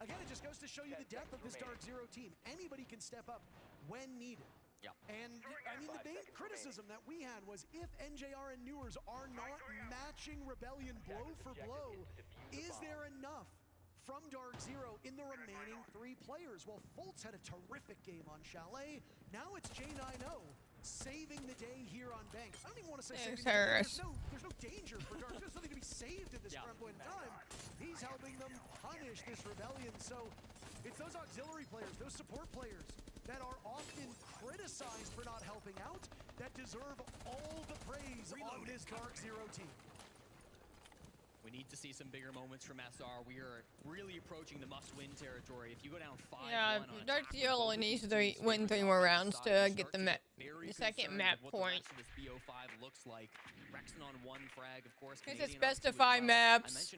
Again, it just goes to show you the depth of this Dark Zero team. Anybody can step up when needed. Yeah. And I mean, the main criticism that we had was if NJR and Newers are not matching Rebellion blow for blow, is there enough from Dark Zero in the remaining 3 players? Well, Fultz had a terrific game on Chalet. Now it's J90 saving the day here on Bank. I don't even want to say saving the day. There's no danger for Dark. There's nothing to be saved at this current point in time. He's helping them punish this Rebellion. So it's those auxiliary players, those support players that are often criticized for not helping out that deserve all the praise on this Dark Zero team. We need to see some bigger moments from SR. We are really approaching the must-win territory. If you go down 5-1 yeah, Dark Zero only needs to win 3 more rounds to get the second map point. This BO5 looks like Rexon on 1 frag, of course. Because it's best of 5 maps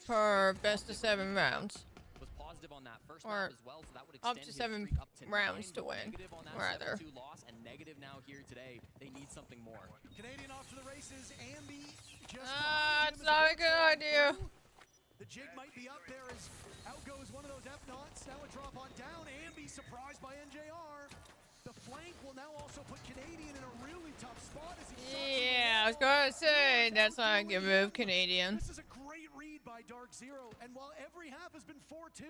per best of 7 rounds. Was positive on that first or map as well, so that would up extend to his 7 streak up to rounds 9, to win, negative on that rather. 7-2 loss and negative now here today. They need something more. Canadian off to the races. Ambi just it's not a good idea. The jig might be up there as out goes one of those F-Knots. Now a drop on down. Ambi surprised by NJR. The flank will now also put Canadian in a really tough spot as he I was gonna say that's not a good move, Canadian. This is a great read by Dark Zero, and while every half has been 4-2,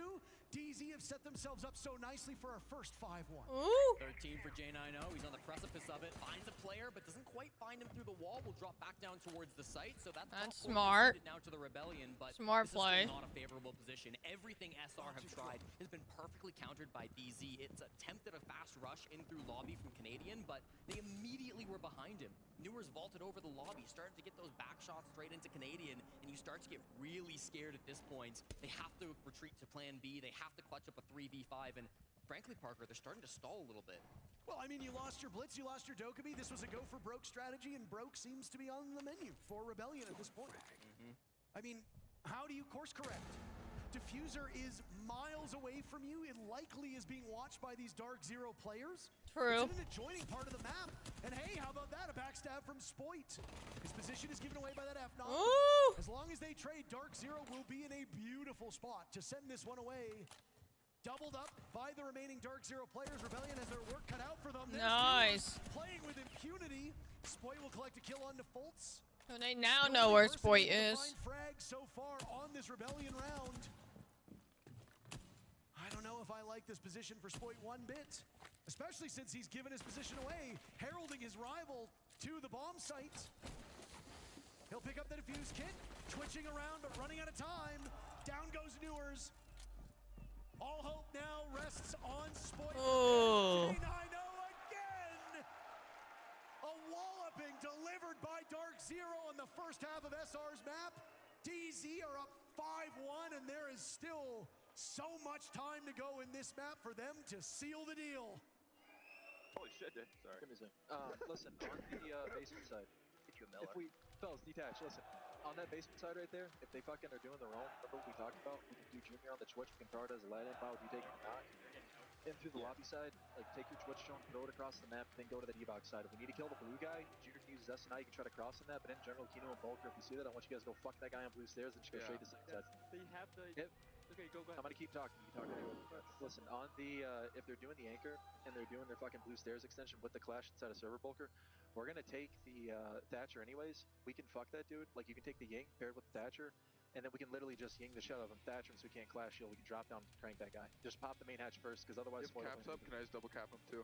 DZ have set themselves up so nicely for our first 5-1. Ooh. 13 for J90. He's on the precipice of it. Finds a player, but doesn't quite find him through the wall. Will drop back down towards the site. So that's smart. Now to the Rebellion, but smart play. This is not a favorable position. Everything SR have tried has been perfectly countered by DZ. It's attempted a fast rush in through lobby from Canadian, but they immediately were behind him. Newers vaulted over the lobby, started to get those back shots straight into Canadian, and you start to get really scared at this point. They have to retreat to plan B. They have to clutch up a 3v5, and frankly, Parker, they're starting to stall a little bit. Well, I mean, you lost your Blitz, you lost your Dokkaebi. This was a go for broke strategy, and broke seems to be on the menu for Rebellion at this point. I mean, how do you course correct? Diffuser is miles away from you. It likely is being watched by these Dark Zero players. True. It's in an adjoining part of the map. And hey, how about that? A backstab from Spoit. His position is given away by that F9. Ooh. As long as they trade, Dark Zero will be in a beautiful spot to send this one away. Doubled up by the remaining Dark Zero players. Rebellion has their work cut out for them. Nice. Playing with impunity. Spoit will collect a kill on defaults. So they now know where Spoit is. Frag so far on this Rebellion round. I don't know if I like this position for Spoit one bit, especially since he's given his position away, heralding his rival to the bomb site. He'll pick up the defuse kit, twitching around but running out of time. Down goes Newers. All hope now rests on Spoit. Oh. again! A walloping delivered by Dark Zero on the first half of SR's map. DZ are up 5-1, and there is still so much time to go in this map for them to seal the deal. Holy shit, dude. Sorry. Give me a second. Listen, on the basement side, if we, fellas, detach, listen. On that basement side right there, if they fucking are doing their own, remember what we talked about? We can do Junior on the Twitch, we can throw it as a light inbound, you take it knock. In through the lobby side, like take your Twitch drone, throw it across the map, then go to the devox side. If we need to kill the blue guy, Junior can use his SNI, you can try to cross in that, but in general, Kino and Bulker, if you see that, I want you guys to go fuck that guy on blue stairs and just go straight to side. They have the... Yep. Okay, go ahead. I'm gonna keep talking. You talk anyway. Listen, on the if they're doing the anchor and they're doing their fucking blue stairs extension with the clash inside of server bulker, we're gonna take the Thatcher anyways. We can fuck that dude. Like you can take the Ying paired with the Thatcher, and then we can literally just Ying the shit out of him. Thatcher, so he can't clash shield. We can drop down and crank that guy. Just pop the main hatch first, because otherwise. If caps up, can I just double cap him too?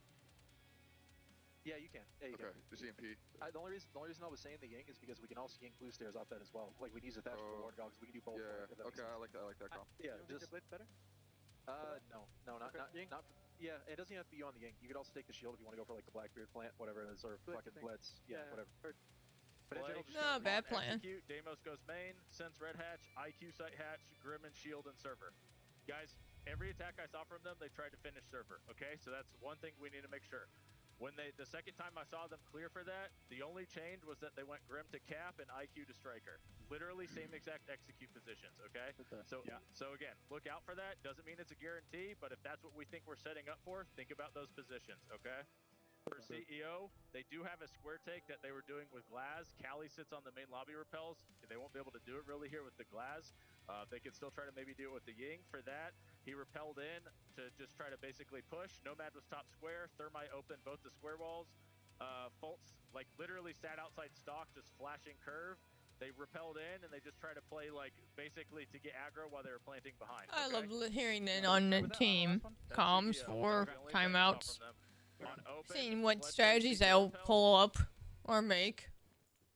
Yeah, you can. Yeah, you can. The CMP. The only reason I was saying the Ying is because we can also Ying blue stairs off that as well. Like we can use the Thatcher for ward dogs. We can do both. Yeah. Okay, I like that. I like that comp. Yeah. Just Blitz better? No, not Ying. Not. Yeah, it doesn't have to be on the Ying. You could also take the shield if you want to go for like the Blackbeard plant, whatever it is, or fucking Blitz. Yeah, whatever. But in general, no, bad plan. Execute, Deimos goes main, Sense red hatch, IQ site hatch, Grim and shield and server. Guys, every attack I saw from them, they tried to finish server. Okay, so that's one thing we need to make sure. When the second time I saw them clear for that, the only change was that they went Grim to cap and IQ to striker. Literally same exact execute positions, okay? So again, look out for that. Doesn't mean it's a guarantee, but if that's what we think we're setting up for, think about those positions, okay? For CEO, they do have a square take that they were doing with Glaz. Callie sits on the main lobby repels. They won't be able to do it really here with the Glaz. They could still try to maybe do it with the Ying. For that, he repelled in to just try to basically push. Nomad was top square. Thermite opened both the square walls. Fultz, like, literally sat outside stock, just flashing curve. They repelled in, and they just tried to play, like, basically to get aggro while they were planting behind. I love hearing it on the team comms for timeouts. Seeing what strategies they'll pull up or make.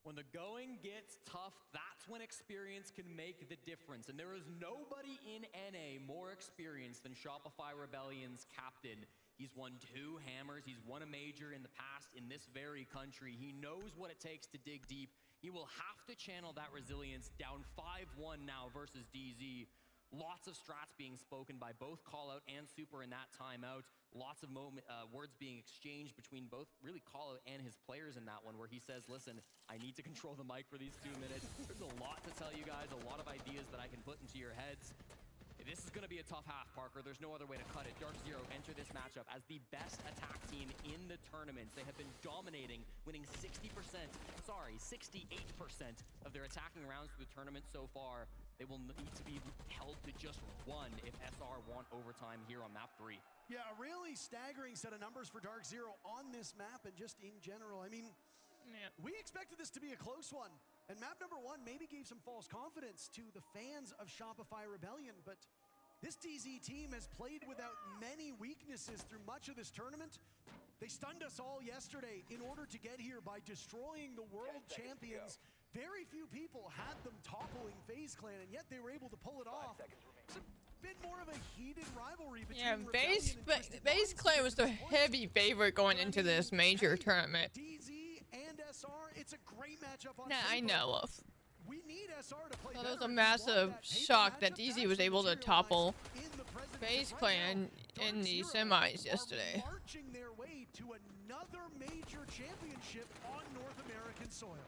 When the going gets tough, that's when experience can make the difference. And there is nobody in NA more experienced than Shopify Rebellion's captain. He's won 2 hammers. He's won a major in the past in this very country. He knows what it takes to dig deep. He will have to channel that resilience. Down 5-1 now versus DZ. Lots of strats being spoken by both Callout and Super in that timeout. Lots of words being exchanged between both really Callout and his players in that one, where he says, listen, I need to control the mic for these 2 minutes. There's a lot to tell you guys, a lot of ideas that I can put into your heads. This is going to be a tough half, Parker. There's no other way to cut it. Dark Zero enter this matchup as the best attack team in the tournaments. They have been dominating, winning 68% of their attacking rounds through the tournament so far. They will need to be held to just 1 if SR want overtime here on map 3. Yeah, a really staggering set of numbers for Dark Zero on this map and just in general. I mean, We expected this to be a close one. And map number 1 maybe gave some false confidence to the fans of Shopify Rebellion, but this DZ team has played without many weaknesses through much of this tournament. They stunned us all yesterday in order to get here by destroying the world champions. Very few people had them toppling FaZe Clan, and yet they were able to pull it off. It's a bit more of a heated rivalry between FaZe Clan was the heavy favorite going into this major tournament. DZ and SR, it's a great matchup on I know of. We need SR to play Well, it was a massive shock that DZ was able to topple FaZe Clan in the semis yesterday. Marching their way to another major championship on North American soil.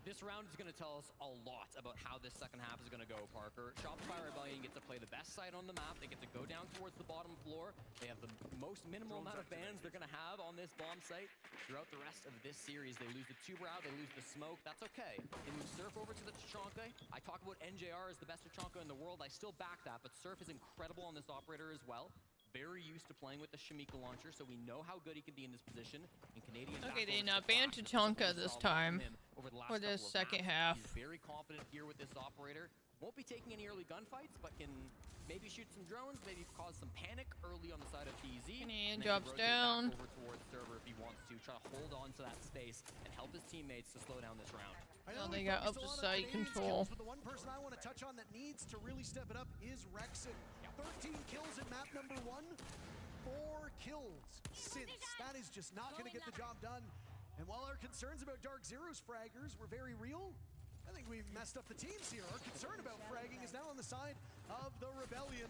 This round is going to tell us a lot about how this second half is going to go, Parker. Shopify Rebellion get to play the best side on the map. They get to go down towards the bottom floor. They have the most minimal amount of bans they're going to have on this bomb site. Throughout the rest of this series, they lose the Tuber out, they lose the smoke. That's okay. They move Surf over to the Tachanka. I talk about NJR as the best Tachanka in the world. I still back that, but Surf is incredible on this operator as well. Very used to playing with the Shamika launcher, so we know how good he can be in this position. In Canadian, okay, they banned Tachanka this time for this second half. He's very confident here with this operator. Won't be taking any early gunfights, but can maybe shoot some drones, maybe cause some panic early on the side of DZ. Canadian drops down. Over towards server if he wants to, try to hold on to that space and help his teammates to slow down this round. Well, they got up to site control. But the one person I want to touch on that needs to really step it up is Rexon. 13 kills in map number 1, 4 kills since. That is just not going to get the job done. And while our concerns about Dark Zero's fraggers were very real, I think we've messed up the teams here. Our concern about fragging is now on the side of the Rebellion.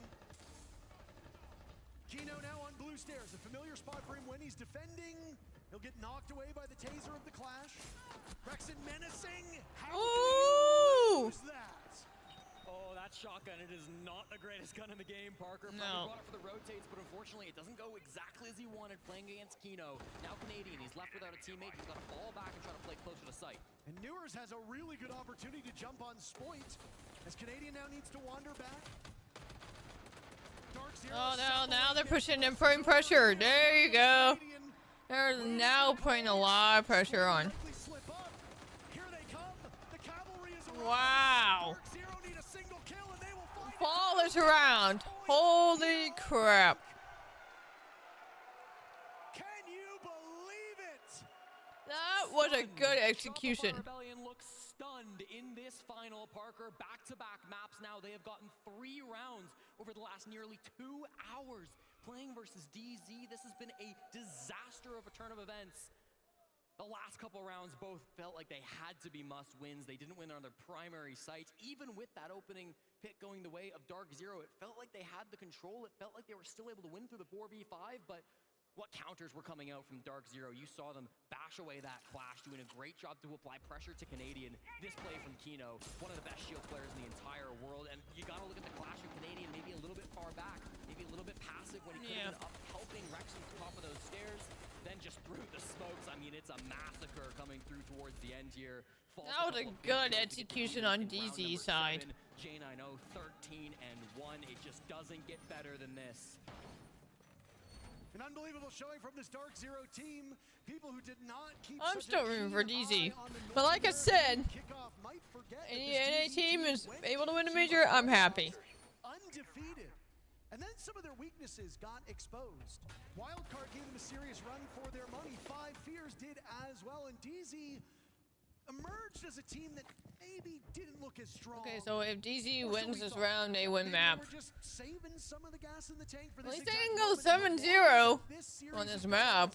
Kino now on blue stairs, a familiar spot for him when he's defending. He'll get knocked away by the taser of the Clash. Rexon menacing. How can you lose that? Oh, that shotgun, it is not the greatest gun in the game, Parker. No. Probably brought it for the rotates, but unfortunately it doesn't go exactly as he wanted playing against Kino. Now Canadian, he's left without a teammate. He's got to fall back and try to play closer to sight. And Newers has a really good opportunity to jump on Spoit, as Canadian now needs to wander back. Dark Zero. Oh, no, now they're pushing and putting pressure. There you go. They're now putting a lot of pressure on. Wow. Ball is around. Holy crap. Can you believe it? That was a good execution. Rebellion looks stunned in this final, Parker. Back-to-back maps now. They have gotten 3 rounds over the last nearly 2 hours playing versus DZ. This has been a disaster of a turn of events. The last couple rounds both felt like they had to be must-wins. They didn't win on their primary sites. Even with that opening pit going the way of Dark Zero, it felt like they had the control. It felt like they were still able to win through the 4v5, but what counters were coming out from Dark Zero? You saw them bash away that Clash, doing a great job to apply pressure to Canadian. This play from Kino, one of the best shield players in the entire world, and you gotta look at the Clash of Canadian, maybe a little bit far back, maybe a little bit passive when he could have been up helping Rexon at the top of those stairs. Then just through the smokes. I mean, it's a massacre coming through towards the end here. That was a good execution on DZ's side. J9O 13-1. It just doesn't get better than this. An unbelievable showing from this Dark Zero team. People who did not keep. I'm still rooting for DZ. But like I said, any team is able to win a major, I'm happy. Undefeated. And then some of their weaknesses got exposed. Wildcard gave them a serious run for their money. Five Fears did as well, and DZ emerged as a team that maybe didn't look as strong. Okay, so if DZ wins this round, they win map. They were just saving some of the gas in the tank for At this. least they didn't go 7-0 on this map.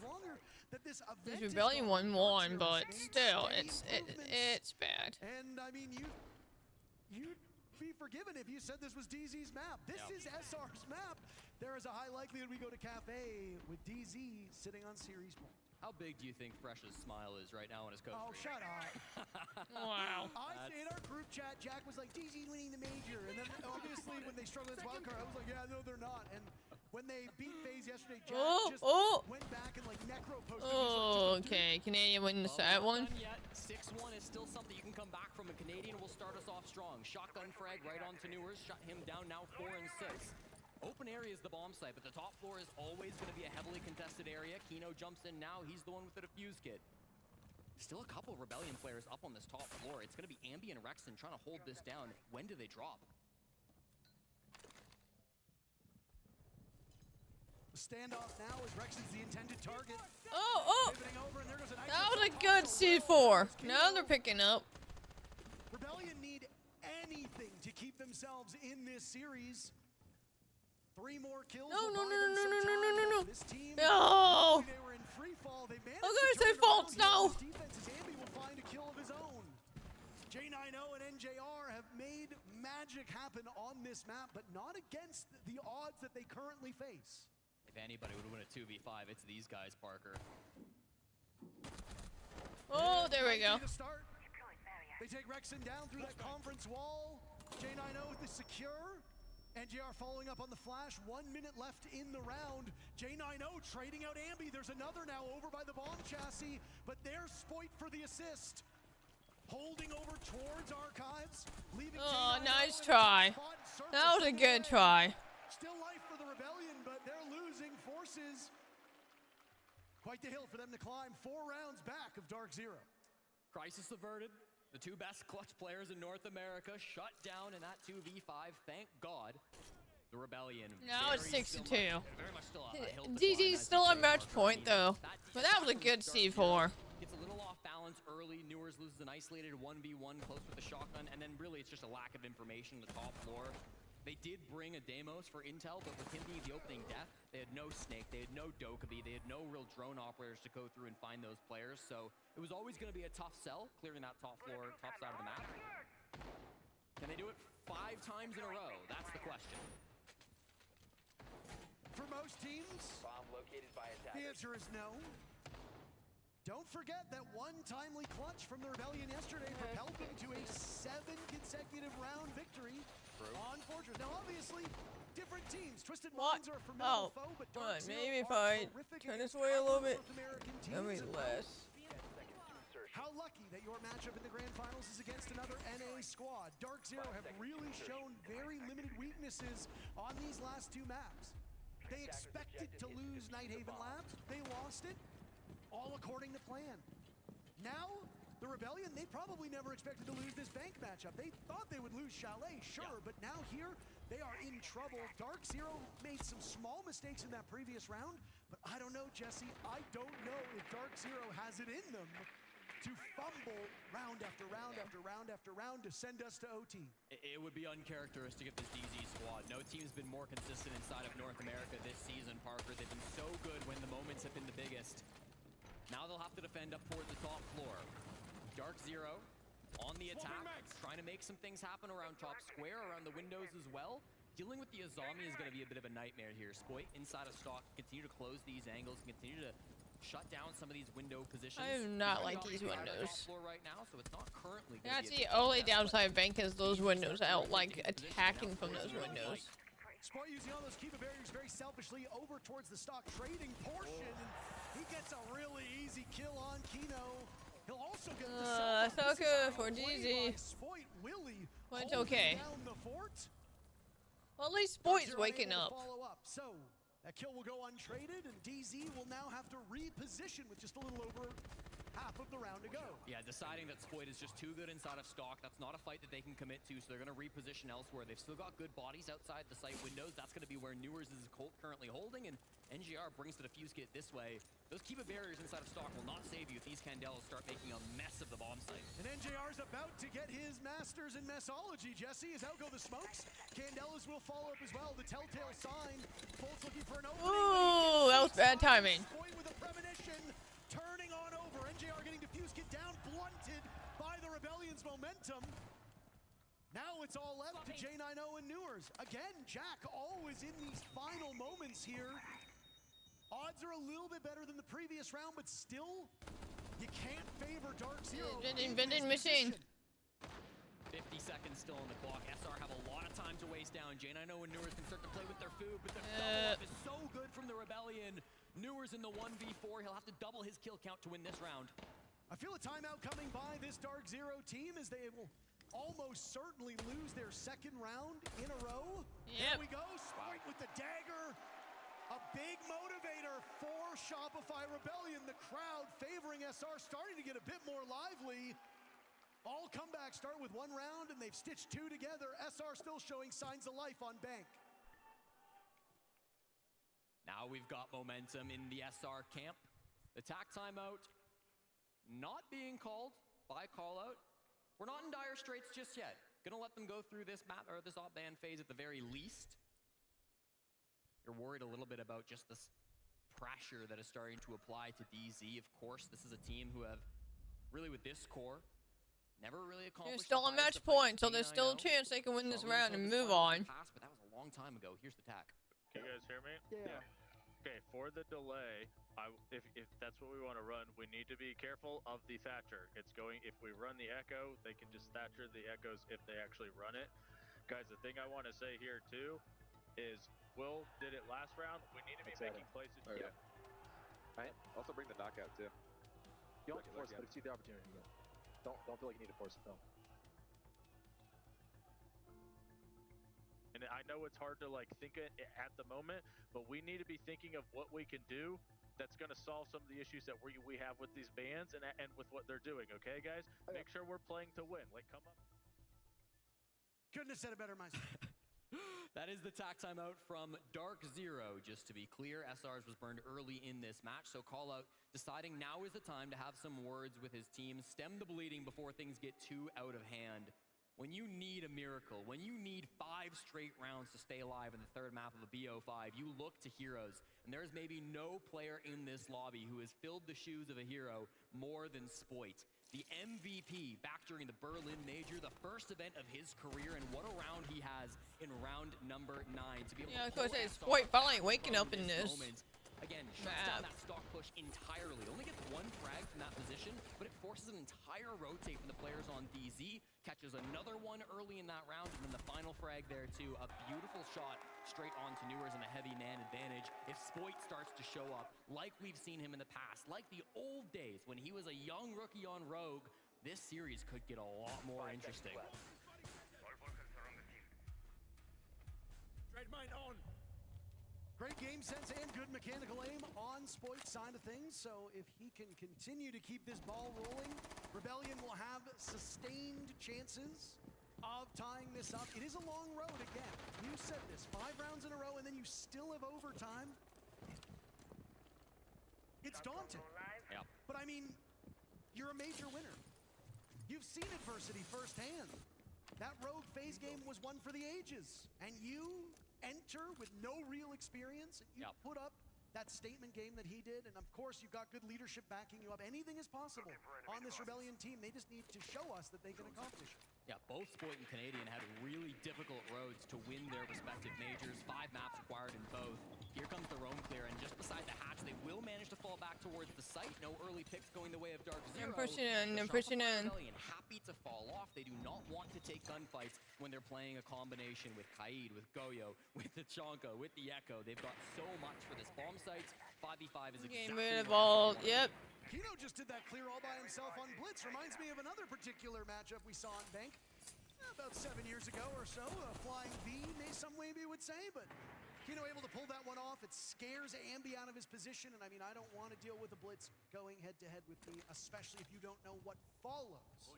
This Rebellion 1-1, but still, it's bad. And I mean, you'd be forgiven if you said this was DZ's map. This is SR's map. There is a high likelihood we go to Cafe with DZ sitting on series 1. How big do you think Fresh's smile is right now on his coach? Oh, shut up. Wow. In our group chat, Jack was like, DZ winning the major. And then obviously when they struggled against Wildcard, I was like, yeah, no, they're not. And when they beat FaZe yesterday, Jack just went back and like necro posted. Oh, okay. Canadian winning the set one. 6-1 is still something you can come back from. A Canadian will start us off strong. Shotgun frag right onto Newers. Shut him down now 4 and 6. Open area is the bomb site, but the top floor is always going to be a heavily contested area. Kino jumps in now. He's the one with the defuse kit. Still a couple Rebellion players up on this top floor. It's going to be Ambi and Rexon trying to hold this down. When do they drop? The standoff now as Rexon's the intended target. Oh! Pivoting over, and there goes a nice That was a good C4. Now they're picking up. Rebellion need anything to keep themselves in this series. 3 more kills. No. This team, No. they were in free fall. They managed I'm gonna to say turn it faults around. now. This defense is Ambi will find a kill of his own. J90 and NJR have made magic happen on this map, but not against the odds that they currently face. If anybody would win a 2v5, it's these guys, Parker. Oh, there we go. They take Rexon down through that conference wall. J90 is secure. NJR following up on the flash. 1 minute left in the round. J90 trading out Ambi. There's another now over by the bomb chassis, but there's Spoit for the assist. Holding over towards Archives. Leaving Nice try. That was a good try. Still life for the Rebellion, but they're losing forces. Quite the hill for them to climb. 4 rounds back of Dark Zero. Crisis averted. The 2 best clutch players in North America shut down in that 2v5. Thank God. The Rebellion. Now it's 6-2. Very much still a hill to DZ's still a match point though. But that was a good C4. Gets a little off balance early. Newers loses an isolated 1v1 close with the shotgun, and then really it's just a lack of information on the top floor. They did bring a Deimos for intel, but with him being the opening death, they had no Snake, they had no Dokkaebi, they had no real drone operators to go through and find those players, so it was always going to be a tough sell, clearing that top floor, top side of the map. Can they do it 5 times in a row? That's the question. For most teams, the answer is no. Don't forget that one timely clutch from the Rebellion yesterday propelled them to a 7 consecutive round victory on Fortress. Now, obviously, different teams. Twisted Minds are a formidable foe, but Dark Zero maybe if are I terrific turn against this way a little bit, North American that'll be teams. less. How lucky that your matchup in the grand finals is against another NA squad. Dark Zero have really shown very limited weaknesses on these last 2 maps. They expected to lose Nighthaven Labs. They lost it, all according to plan. Now, the Rebellion, they probably never expected to lose this bank matchup. They thought they would lose Chalet, sure, but now here, they are in trouble. Dark Zero made some small mistakes in that previous round, but I don't know, Jesse. I don't know if Dark Zero has it in them to fumble round after round after round after round to send us to OT. It would be uncharacteristic of this DZ squad. No team's been more consistent inside of North America this season, Parker. They've been so good when the moments have been the biggest. Now they'll have to defend up towards the top floor. Dark Zero on the attack, trying to make some things happen around top square, around the windows as well. Dealing with the Azami is going to be a bit of a nightmare here. Spoit inside of stock, continue to close these angles, continue to shut down some of these window positions. I do not like these windows. Right now, so it's not currently That's the only downside of bank is those windows. I don't like attacking from those windows. Spoit using all those Kiva barriers very selfishly over towards the stock trading portion, and he gets a really easy kill on Kino. He'll also get the so good for DZ. Spoit Willie. But it's okay. Down the fort. Well, at least Spoit's waking up. Follow up. So that kill will go untraded, and DZ will now have to reposition with just a little over half of the round to go. Yeah, deciding that Spoit is just too good inside of stock. That's not a fight that they can commit to, so they're going to reposition elsewhere. They've still got good bodies outside the site windows. That's going to be where Newers is currently holding, and NGR brings the defuse kit this way. Those Kiva barriers inside of stock will not save you if these Candelas start making a mess of the bomb site. And NJR's about to get his masters in messology, Jesse, as out go the smokes. Candelas will follow up as well. The telltale sign. Bolt's looking for an opening. Ooh, that was bad timing. Spoit with a premonition, turning on over. NJR getting defuse kit down, blunted by the Rebellion's momentum. Now it's all left to J90 and Newers. Again, Jack always in these final moments here. Odds are a little bit better than the previous round, but still, you can't favor Dark Zero. Vending machine. 50 seconds still on the clock. SR have a lot of time to waste down. J90 and Newers can start to play with their food, but the double up is so good from the Rebellion. Newers in the 1v4. He'll have to double his kill count to win this round. I feel a timeout coming by this Dark Zero team as they will almost certainly lose their 2nd round in a row. Yep. There we go. Spoit with the dagger. A big motivator for Shopify Rebellion. The crowd favoring SR, starting to get a bit more lively. All comebacks start with 1 round, and they've stitched 2 together. SR still showing signs of life on Bank. Now we've got momentum in the SR camp. The tack timeout not being called by callout. We're not in dire straits just yet. Gonna let them go through this map or this op ban phase at the very least. You're worried a little bit about just this pressure that is starting to apply to DZ. Of course, this is a team who have really, with this core, never really accomplished. It's still a match point, so there's still a chance they can win this round and move on. But that was a long time ago. Here's the tack. Can you guys hear me? Yeah. Okay, for the delay, if that's what we want to run, we need to be careful of the Thatcher. It's going, if we run the Echo, they can just Thatcher the Echoes if they actually run it. Guys, the thing I want to say here too is Will did it last round. We need to be making places. Oh, yeah. Right. Also bring the knockout too. You don't have to force it, but if you see the opportunity, again. Don't feel like you need to force it though. And I know it's hard to like think it at the moment, but we need to be thinking of what we can do that's going to solve some of the issues that we have with these bans and with what they're doing. Okay, guys, make sure we're playing to win. Like, come up. Couldn't have said it better myself. That is the tack timeout from Dark Zero. Just to be clear, SR's was burned early in this match, so callout deciding now is the time to have some words with his team, stem the bleeding before things get too out of hand. When you need a miracle, when you need 5 straight rounds to stay alive in the 3rd map of a BO5, you look to heroes. And there's maybe no player in this lobby who has filled the shoes of a hero more than Spoit. The MVP back during the Berlin Major, the first event of his career, and what a round he has in round number 9. To be able to of course, it's Spoit finally waking up in this. Again, shuts down that stock push entirely. Only gets 1 frag from that position, but it forces an entire rotate from the players on DZ. Catches another one early in that round, and then the final frag there too. A beautiful shot straight onto Newers and a heavy man advantage. If Spoit starts to show up like we've seen him in the past, like the old days when he was a young rookie on Rogue, this series could get a lot more interesting. Trade mine on. Great game sense and good mechanical aim on Spoit's side of things, so if he can continue to keep this ball rolling, Rebellion will have sustained chances of tying this up. It is a long road again. You said this, 5 rounds in a row and then you still have overtime. It's daunting. Yep. But I mean, you're a major winner. You've seen adversity firsthand. That Rogue phase game was one for the ages, and you enter with no real experience, and you put up that statement game that he did, and of course you've got good leadership backing you up. Anything is possible on this Rebellion team. They just need to show us that they can accomplish it. Yeah, both Spoit and Canadian had really difficult roads to win their respective majors. 5 maps required in both. Here comes the roam clear, and just beside the hatch, they will manage to fall back towards the site. No early picks going the way of Dark Zero. I'm pushing in, I'm pushing in. Happy to fall off. They do not want to take gunfights when they're playing a combination with Kaid, with Goyo, with the Chonka, with the Echo. They've got so much for this bomb sites. 5v5 is exactly getting rid of all, yep. Kino just did that clear all by himself on Blitz. Reminds me of another particular matchup we saw on Bank about 7 years ago or so. A flying V, some maybe would say, but Kino able to pull that one off. It scares Ambi out of his position, and I mean, I don't want to deal with a Blitz going head-to-head with me, especially if you don't know what follows.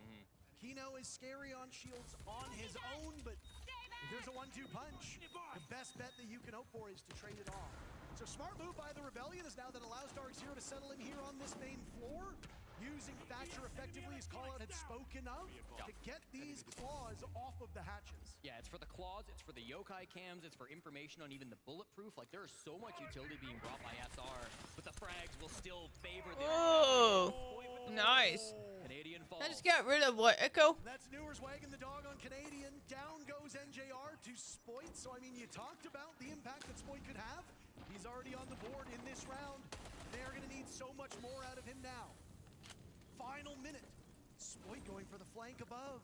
Kino is scary on shields on his own, but if there's a 1-2 punch, the best bet that you can hope for is to trade it off. So smart move by the Rebellion is now that allows Dark Zero to settle in here on this main floor, using Thatcher effectively as callout had spoken of, to get these claws off of the hatches. Yeah, it's for the claws, it's for the yokai cams, it's for information on even the bulletproof. Like, there is so much utility being brought by SR, but the frags will still favor their... Oh, nice. Canadian falls. I just got rid of what, Echo? That's Newers wagging the dog on Canadian. Down goes NJR to Spoit. So, I mean, you talked about the impact that Spoit could have. He's already on the board in this round. They are going to need so much more out of him now. Final minute. Spoit going for the flank above.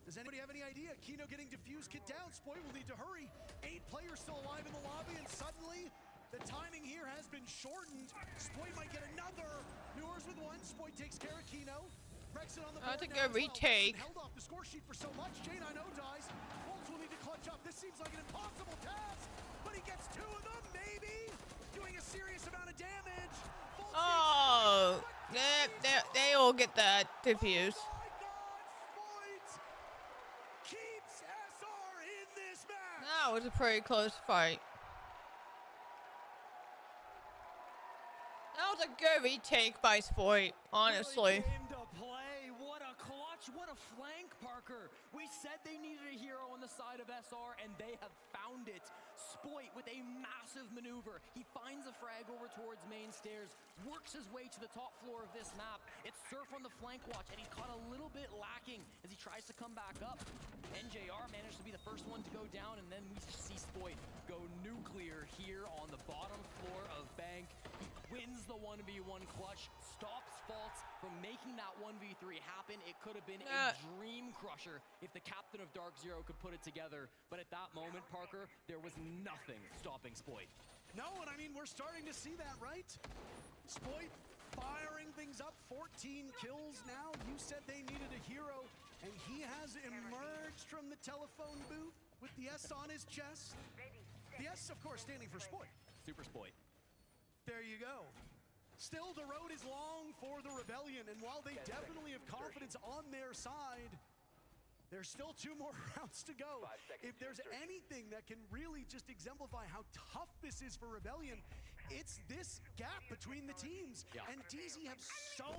Does anybody have any idea? Kino getting defused, kit down. Spoit will need to hurry. 8 players still alive in the lobby, and suddenly the timing here has been shortened. Spoit might get another. Newers with 1. Spoit takes care of Kino. Brexit on the board. I think a retake. Held off the score sheet for so much. J9O dies. Bolts will need to clutch up. This seems like an impossible task, but he gets 2 of them, maybe. doing a serious amount of damage. Oh, they all get that diffuse. Oh my God, Spoit keeps SR in this match. That was a pretty close fight. That was a good retake by Spoit, honestly. Came to play. What a clutch. What a flank, Parker. We said they needed a hero on the side of SR, and they have found it. Spoit with a massive maneuver. He finds a frag over towards main stairs, works his way to the top floor of this map. It's Surf on the flank watch, and he's caught a little bit lacking as he tries to come back up. NJR managed to be the first one to go down, and then we see Spoit go nuclear here on the bottom floor of Bank. He wins the 1v1 clutch, stops Faults from making that 1v3 happen. It could have been a dream crusher if the captain of Dark Zero could put it together. But at that moment, Parker, there was nothing stopping Spoit. No, and I mean, we're starting to see that, right? Spoit firing things up, 14 kills now. You said they needed a hero, and he has emerged from the telephone booth with the S on his chest. The S, of course, standing for Spoit. Super Spoit. There you go. Still, the road is long for the Rebellion, and while they definitely have confidence on their side, there's still 2 more rounds to go. If there's anything that can really just exemplify how tough this is for Rebellion, it's this gap between the teams. And DZ have so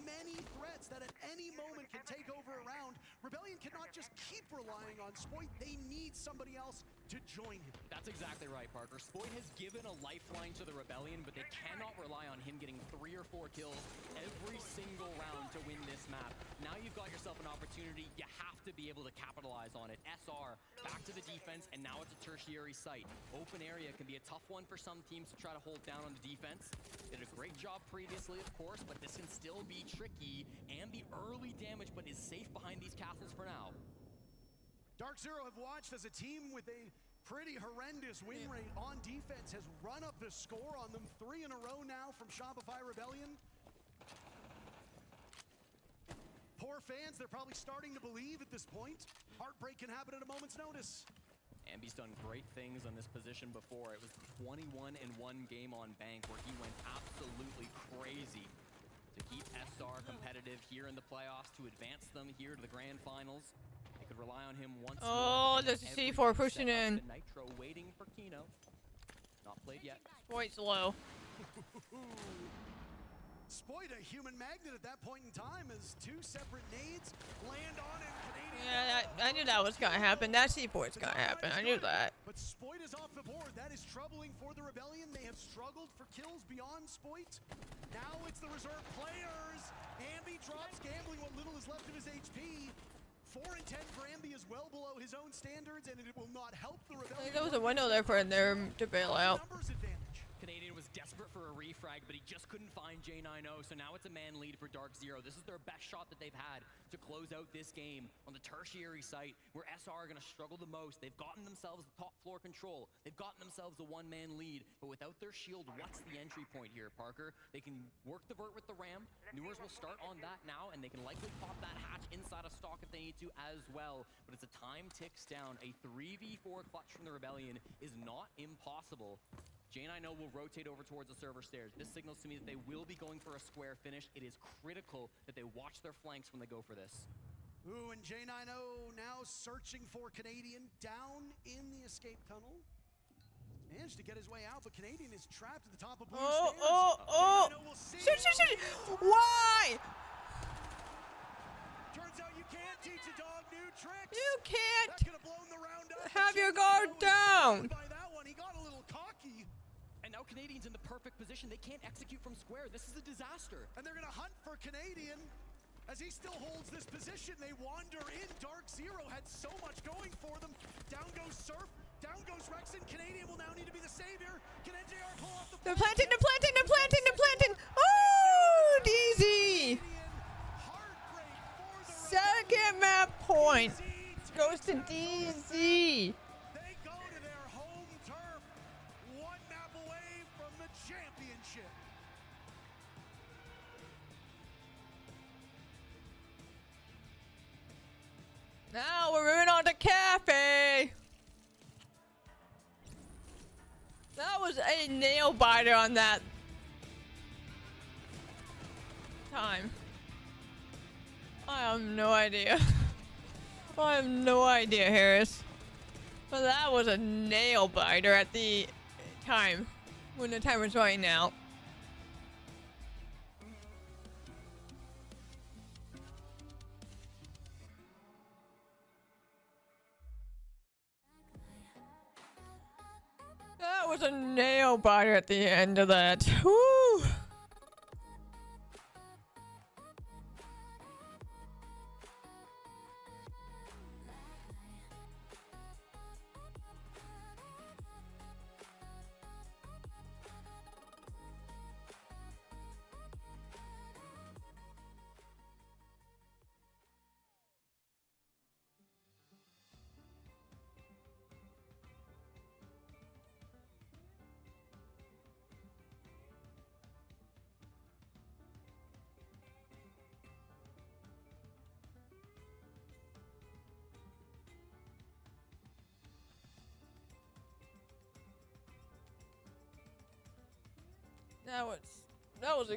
many threats that at any moment can take over a round. Rebellion cannot just keep relying on Spoit. They need somebody else to join him. That's exactly right, Parker. Spoit has given a lifeline to the Rebellion, but they cannot rely on him getting 3 or 4 kills every single round to win this map. Now you've got yourself an opportunity. You have to be able to capitalize on it. SR back to the defense, and now it's a tertiary site. Open area can be a tough one for some teams to try to hold down on the defense. Did a great job previously, of course, but this can still be tricky. And the early damage, but is safe behind these castles for now. Dark Zero have watched as a team with a pretty horrendous win rate on defense has run up the score on them 3 in a row now from Shopify Rebellion. Poor fans, they're probably starting to believe at this point. Heartbreak can happen at a moment's notice. Ambi's done great things on this position before. It was 21-1 game on Bank where he went absolutely crazy to keep SR competitive here in the playoffs, to advance them here to the grand finals. They could rely on him once more. Oh, there's a C4 pushing in. Nitro waiting for Kino. Not played yet. Spoit's low. Spoit a human magnet at that point in time as 2 separate nades land on him. Yeah, I knew that was gonna happen. That C4's gonna happen. I knew that. But Spoit is off the board. That is troubling for the Rebellion. They have struggled for kills beyond Spoit. Now it's the reserve players. Ambi drops Gambling what little is left of his HP. 4 and 10 for Ambi is well below his own standards, and it will not help the Rebellion. There was a window there for them to bail out. Numbers advantage. Canadian was desperate for a refrag, but he just couldn't find J90, so now it's a man lead for Dark Zero. This is their best shot that they've had to close out this game on the tertiary site where SR are going to struggle the most. They've gotten themselves the top floor control. They've gotten themselves a 1-man lead, but without their shield, what's the entry point here, Parker? They can work the vert with the Ram. Newers will start on that now, and they can likely pop that hatch inside of stock if they need to as well. But as the time ticks down, a 3v4 clutch from the Rebellion is not impossible. J90 will rotate over towards the server stairs. This signals to me that they will be going for a square finish. It is critical that they watch their flanks when they go for this. Ooh, and J90 now searching for Canadian down in the escape tunnel. Managed to get his way out, but Canadian is trapped at the top of blue stairs. Shoot. Why? Turns out you can't teach a dog new tricks. You can't That could have blown the round up. have your guard down. By that one, he got a little cocky. And now Canadian's in the perfect position. They can't execute from square. This is a disaster. And they're going to hunt for Canadian. As he still holds this position, they wander in. Dark Zero had so much going for them. Down goes Surf. Down goes Rexon. Canadian will now need to be the savior. Can NJR pull off the They're planting. Oh, DZ. Second map point goes to DZ. They go to their home turf. 1 map away from the championship. Now we're moving on to Cafe. That was a nail biter on that time. I have no idea. I have no idea, Harris. But that was a nail biter at the time when the time was running out. That was a nail biter at the end of that. Woo! That was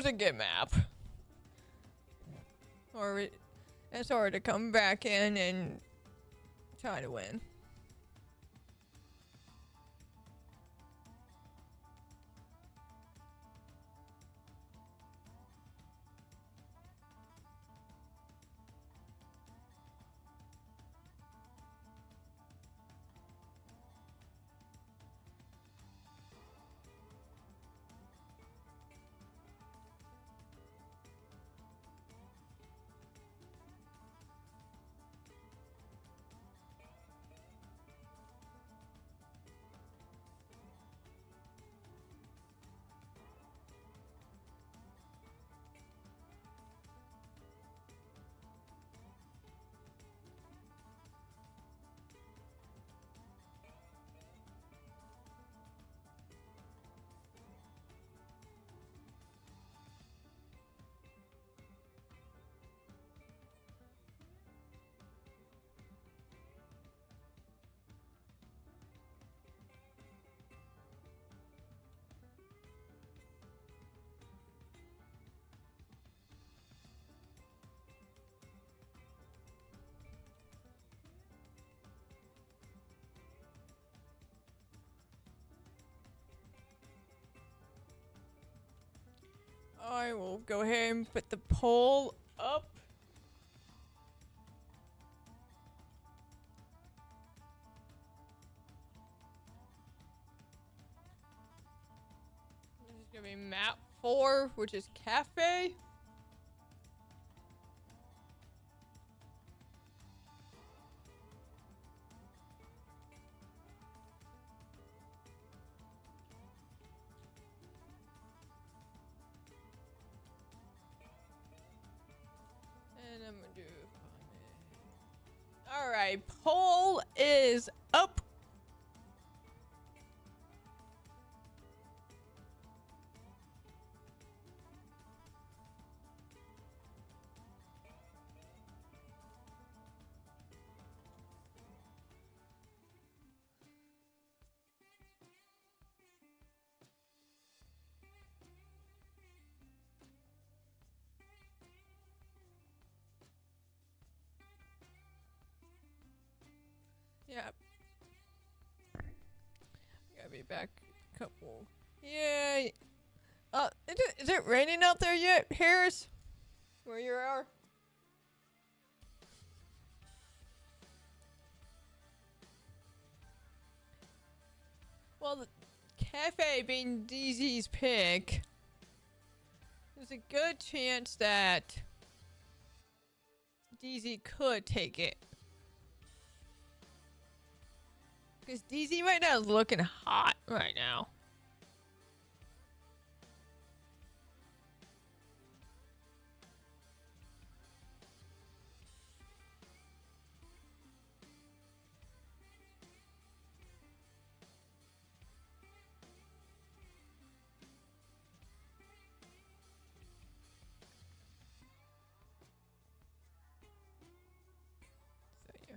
a good map. It's hard to come back in and try to win. I will go ahead and put the poll up. This is gonna be map 4, which is Cafe. And I'm gonna do. All right, poll is up. Yeah. Gotta be back a couple. Yeah. Is it raining out there yet, Harris? Where you are? Well, the Cafe being DZ's pick, there's a good chance that DZ could take it. Because DZ right now is looking hot right now. So, yeah.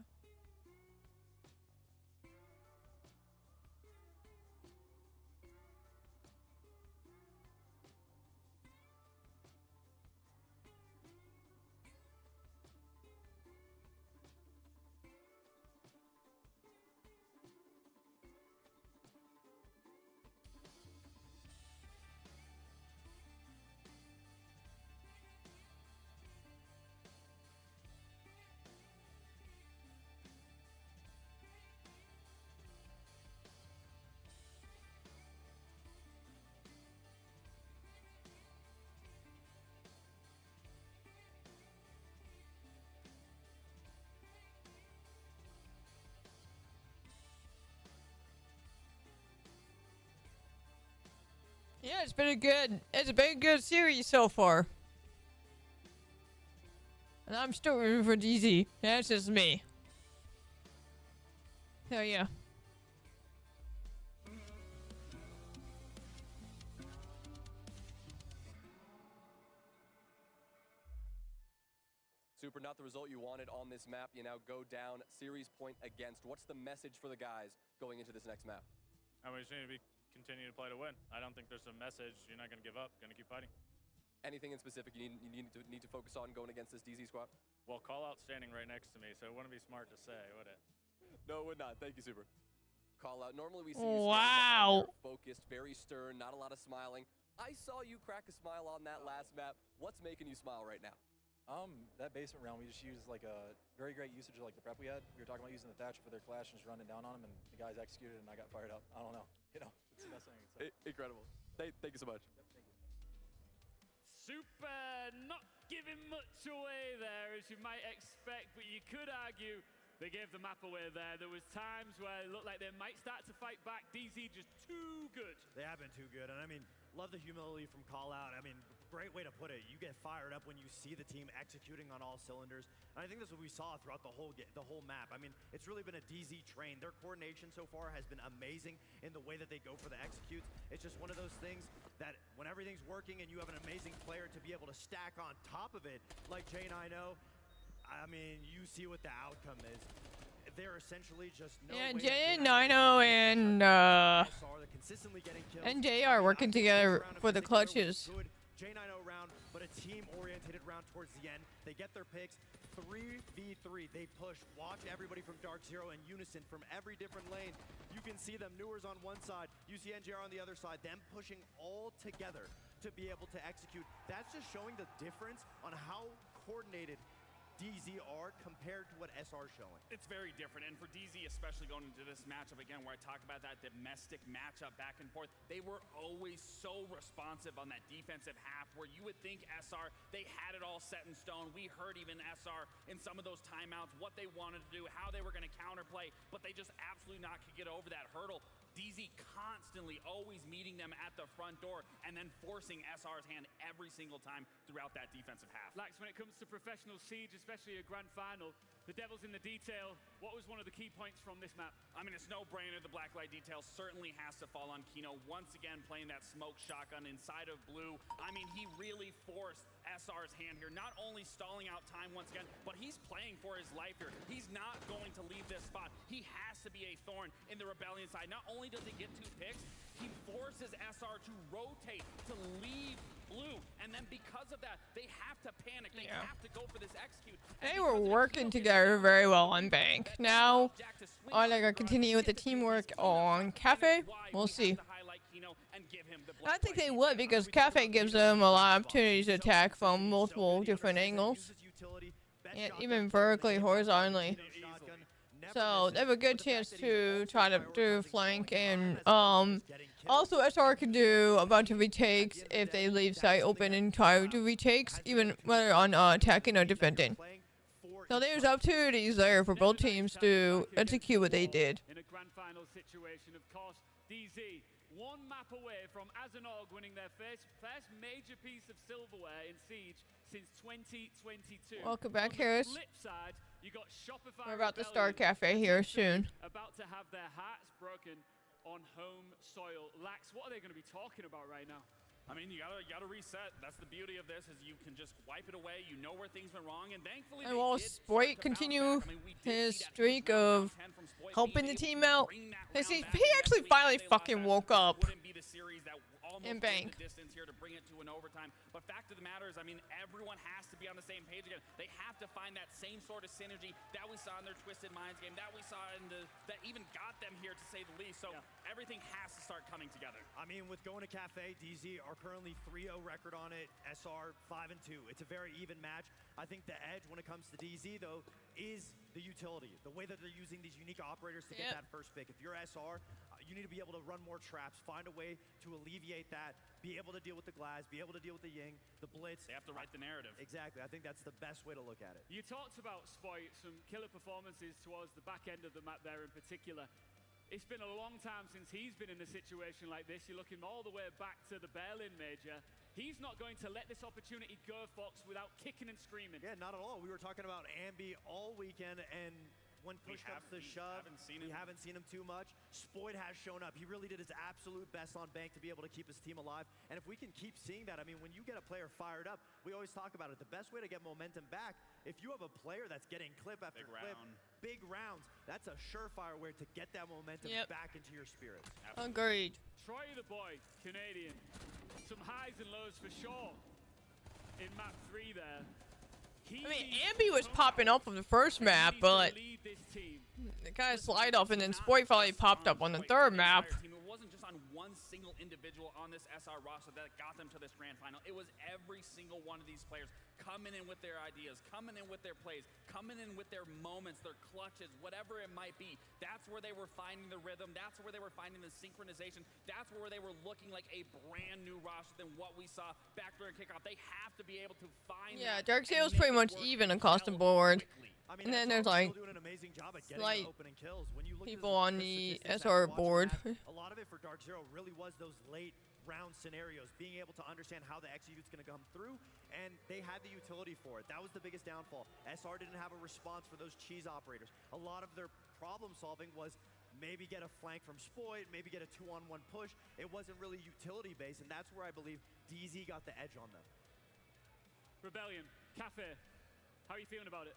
Yeah, it's been a good series so far. And I'm still rooting for DZ. That's just me. So yeah. Super, not the result you wanted on this map. You now go down series point against. What's the message for the guys going into this next map? We just need to continue to play to win. I don't think there's a message. You're not going to give up. Going to keep fighting. Anything in specific you need to focus on going against this DZ squad? Well, call out standing right next to me, so it wouldn't be smart to say, would it? No, it would not. Thank you, Super. Call out. Normally we see you focused, very stern, not a lot of smiling. I saw you crack a smile on that last map. What's making you smile right now? That basement round, we just used like a very great usage of like the prep we had. We were talking about using the Thatcher for their clash and just running down on them, and the guys executed, and I got fired up. I don't know. You know, it's the best thing I can say. Incredible. Thank you so much. Yep, thank you. Super not giving much away there, as you might expect, but you could argue they gave the map away there. There was times where it looked like they might start to fight back. DZ just too good. They have been too good, and I mean, love the humility from Call Out. I mean, great way to put it. You get fired up when you see the team executing on all cylinders, and I think that's what we saw throughout the whole map. I mean, it's really been a DZ train. Their coordination so far has been amazing in the way that they go for the executes. It's just one of those things that when everything's working and you have an amazing player to be able to stack on top of it, like J9O, I mean, you see what the outcome is. They're essentially just J9O and JR working together for the clutches. J9O round, but a team-oriented round towards the end. They get their picks. 3v3. They push. Watch everybody from Dark Zero in unison from every different lane. You can see them. Newers on one side, UC NJR on the other side. Them pushing all together to be able to execute. That's just showing the difference on how coordinated DZ are compared to what SR is showing. It's very different, and for DZ, especially going into this matchup again, where I talk about that domestic matchup back and forth, they were always so responsive on that defensive half, where you would think SR, they had it all set in stone. We heard even SR in some of those timeouts, what they wanted to do, how they were going to counterplay, but they just absolutely not could get over that hurdle. DZ constantly always meeting them at the front door and then forcing SR's hand every single time throughout that defensive half. Lax, when it comes to professional Siege, especially a grand final, the devil's in the detail. What was one of the key points from this map? I mean, it's no-brainer. The Blacklight detail certainly has to fall on Kino. Once again, playing that smoke shotgun inside of Blue. I mean, he really forced SR's hand here, not only stalling out time once again, but he's playing for his life here. He's not going to leave this spot. He has to be a thorn in the Rebellion side. Not only does he get 2 picks, he forces SR to rotate, to leave Blue, and then because of that, they have to panic. They have to go for this execute. They were working together very well on Bank. Now, are they going to continue with the teamwork on Cafe? We'll see. I think they would, because Cafe gives them a lot of opportunities to attack from multiple different angles, and even vertically, horizontally. So they have a good chance to try to do flank, and also SR can do a bunch of retakes if they leave site open and try to do retakes, even whether on attacking or defending. So there's opportunities there for both teams to execute what they did. In a grand final situation, of course, DZ, one map away from Azanog winning their first major piece of silverware in Siege since 2022. Welcome back, Harris. On the flip side, you got Shopify We're about to start Cafe here soon. About to have their hearts broken on home soil. Lax, what are they going to be talking about right now? I mean, you gotta reset. That's the beauty of this, is you can just wipe it away. You know where things went wrong, and thankfully and will Spoit continue his streak of helping the team out? He actually finally fucking woke up in Bank. Distance here to bring it to an overtime. But fact of the matter is, I mean, everyone has to be on the same page again. They have to find that same sort of synergy that we saw in their Twisted Minds game, that we saw in that even got them here, to say the least. So everything has to start coming together. I mean, with going to Cafe, DZ are currently 3-0 record on it. SR 5-2. It's a very even match. I think the edge when it comes to DZ, though, is the utility. The way that they're using these unique operators to get that first pick. If you're SR, you need to be able to run more traps, find a way to alleviate that, be able to deal with the Glass, be able to deal with the Ying, the Blitz. They have to write the narrative. Exactly. I think that's the best way to look at it. You talked about Spoit, some killer performances towards the back end of the map there in particular. It's been a long time since he's been in a situation like this. You're looking all the way back to the Berlin Major. He's not going to let this opportunity go, Fox, without kicking and screaming. Yeah, not at all. We were talking about Ambi all weekend, and when push comes to shove, we haven't seen him too much. Spoyd has shown up. He really did his absolute best on Bank to be able to keep his team alive. And if we can keep seeing that, I mean, when you get a player fired up, we always talk about it. The best way to get momentum back, if you have a player that's getting clip after clip, big rounds, that's a surefire way to get that momentum back into your spirits. Agreed. Troy the boy, Canadian. Some highs and lows for sure in map 3 there. I mean, Ambi was popping off of the first map, but it kind of slide off, and then Spoyd finally popped up on the third map. It wasn't just on one single individual on this SR roster that got them to this grand final. It was every single one of these players coming in with their ideas, coming in with their plays, coming in with their moments, their clutches, whatever it might be. That's where they were finding the rhythm. That's where they were finding the synchronization. That's where they were looking like a brand new roster than what we saw back during kickoff. They have to be able to find Dark Zero's pretty much even across the board. I mean, and then there's like doing an amazing job at getting the opening kills. When you look people on the SR board. A lot of it for Dark Zero really was those late round scenarios, being able to understand how the execute's going to come through, and they had the utility for it. That was the biggest downfall. SR didn't have a response for those cheese operators. A lot of their problem solving was maybe get a flank from Spoyd, maybe get a 2-on-1 push. It wasn't really utility based, and that's where I believe DZ got the edge on them. Rebellion, Cafe, how are you feeling about it?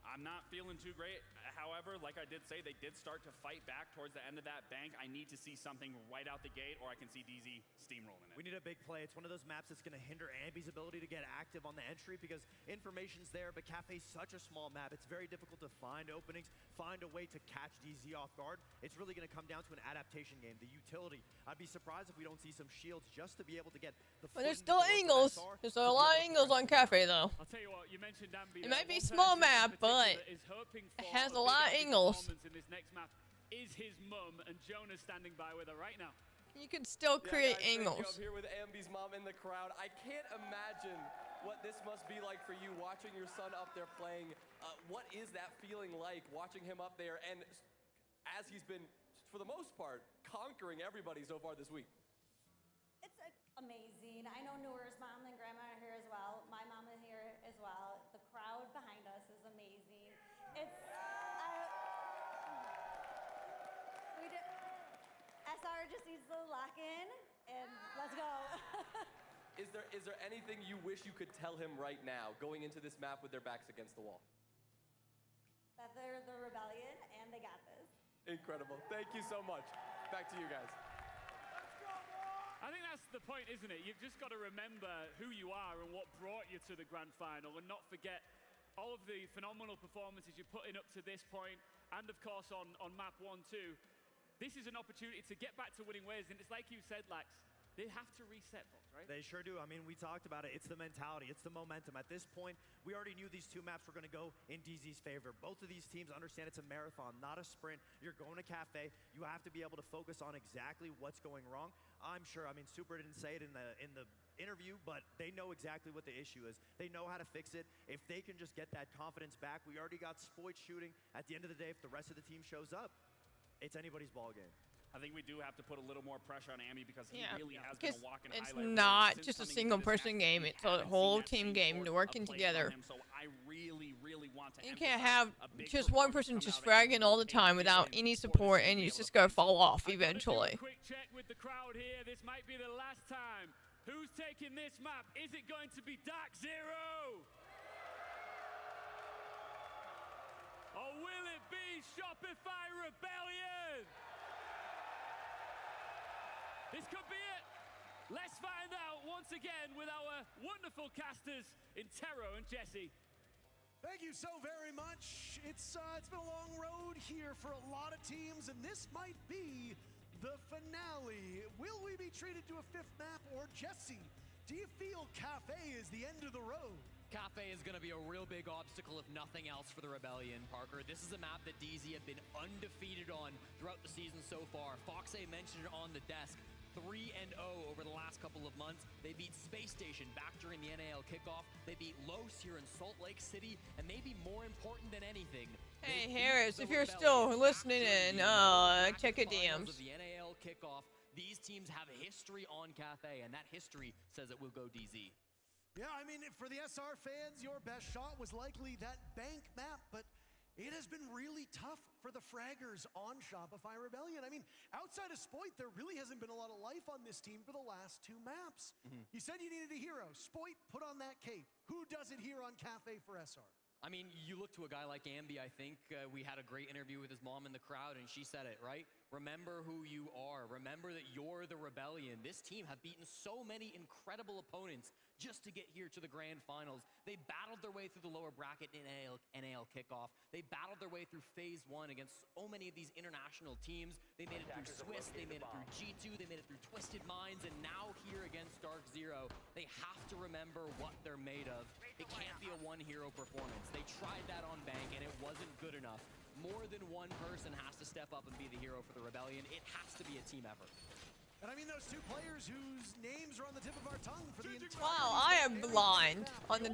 I'm not feeling too great. However, like I did say, they did start to fight back towards the end of that bank. I need to see something right out the gate, or I can see DZ steamrolling it. We need a big play. It's one of those maps that's going to hinder Ambi's ability to get active on the entry because information's there, but Cafe's such a small map. It's very difficult to find openings, find a way to catch DZ off guard. It's really going to come down to an adaptation game, the utility. I'd be surprised if we don't see some shields just to be able to get the But there's still angles. There's a lot of angles on Cafe, though. I'll tell you what, you mentioned Ambi. It might be small map, but it has a lot of angles. In this next map is his mum, and Jonah's standing by with her right now. You can still create angles. I'm here with Ambi's mom in the crowd. I can't imagine what this must be like for you, watching your son up there playing. What is that feeling like, watching him up there, and as he's been, for the most part, conquering everybody so far this week? It's amazing. I know Noor's mom and grandma are here as well. My mom is here as well. The crowd behind us is amazing. It's SR just needs to lock in and let's go. Is there anything you wish you could tell him right now, going into this map with their backs against the wall? That they're the Rebellion and they got this. Incredible. Thank you so much. Back to you guys. I think that's the point, isn't it? You've just got to remember who you are and what brought you to the grand final, and not forget all of the phenomenal performances you're putting up to this point, and of course on map 1 too. This is an opportunity to get back to winning ways, and it's like you said, Lax, they have to reset, folks, right? They sure do. I mean, we talked about it. It's the mentality. It's the momentum. At this point, we already knew these two maps were going to go in DZ's favor. Both of these teams understand it's a marathon, not a sprint. You're going to Cafe. You have to be able to focus on exactly what's going wrong. I'm sure, I mean, Super didn't say it in the interview, but they know exactly what the issue is. They know how to fix it. If they can just get that confidence back, we already got Spoyd shooting. At the end of the day, if the rest of the team shows up, it's anybody's ball game. I think we do have to put a little more pressure on Ambi because he really has been a walk and it's highlight. Not just a single person game. It's a whole team game working together. So I really want to. You can't have just one person just fragging all the time without any support, and it's just gonna fall off eventually. Quick check with the crowd here. This might be the last time. Who's taking this map? Is it going to be Dark Zero? Or will it be Shopify Rebellion? This could be it. Let's find out once again with our wonderful casters in Tero and Jesse. Thank you so very much. It's been a long road here for a lot of teams, and this might be the finale. Will we be treated to a fifth map, or Jesse, do you feel Cafe is the end of the road? Cafe is going to be a real big obstacle, if nothing else, for the Rebellion, Parker. This is a map that DZ have been undefeated on throughout the season so far. Foxay mentioned it on the desk. 3-0 over the last couple of months. They beat Space Station back during the NAL kickoff. They beat Los here in Salt Lake City, and maybe more important than anything. Hey Harris, if you're still listening in, check your DMs. The NAL kickoff. These teams have a history on Cathay, and that history says it will go DZ. Yeah, I mean, for the SR fans, your best shot was likely that bank map, but it has been really tough for the fraggers on Shopify Rebellion. I mean, outside of Spoit, there really hasn't been a lot of life on this team for the last 2 maps. You said you needed a hero. Spoit, put on that cape. Who does it here on Cathay for SR? I mean, you look to a guy like Ambi, I think. We had a great interview with his mom in the crowd, and she said it, right? Remember who you are. Remember that you're the Rebellion. This team have beaten so many incredible opponents just to get here to the grand finals. They battled their way through the lower bracket in NAL kickoff. They battled their way through phase 1 against so many of these international teams. They made it through Swiss, they made it through G2, they made it through Twisted Minds, and now here against Dark Zero, they have to remember what they're made of. It can't be a one-hero performance. They tried that on Bank, and it wasn't good enough. More than one person has to step up and be the hero for the Rebellion. It has to be a team effort. And I mean, those 2 players whose names are on the tip of our tongue for the entire... Wow, I am blind on the...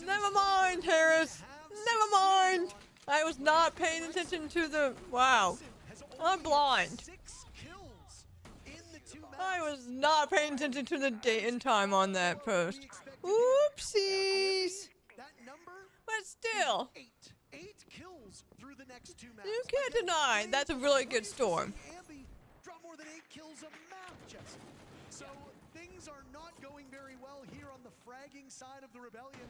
Never mind, Harris. Never mind. I was not paying attention to the... Wow. I'm blind. I was not paying attention to the date and time on that post. Oopsies. But still. 8 kills through the next 2 maps. You can't deny that's a really good storm. Drop more than 8 kills a map, Jesse. So things are not going very well here on the fragging side of the Rebellion,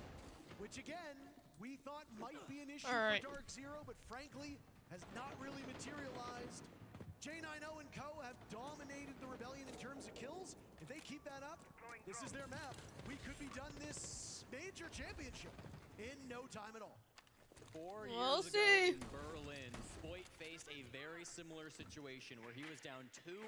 which again, we thought might be an issue for Dark Zero, but frankly, has not really materialized. J9O and Co have dominated the Rebellion in terms of kills. If they keep that up, this is their map. We could be done this major championship in no time at all. 4 years ago in Berlin, Spoit faced a very similar situation where he was down 2-1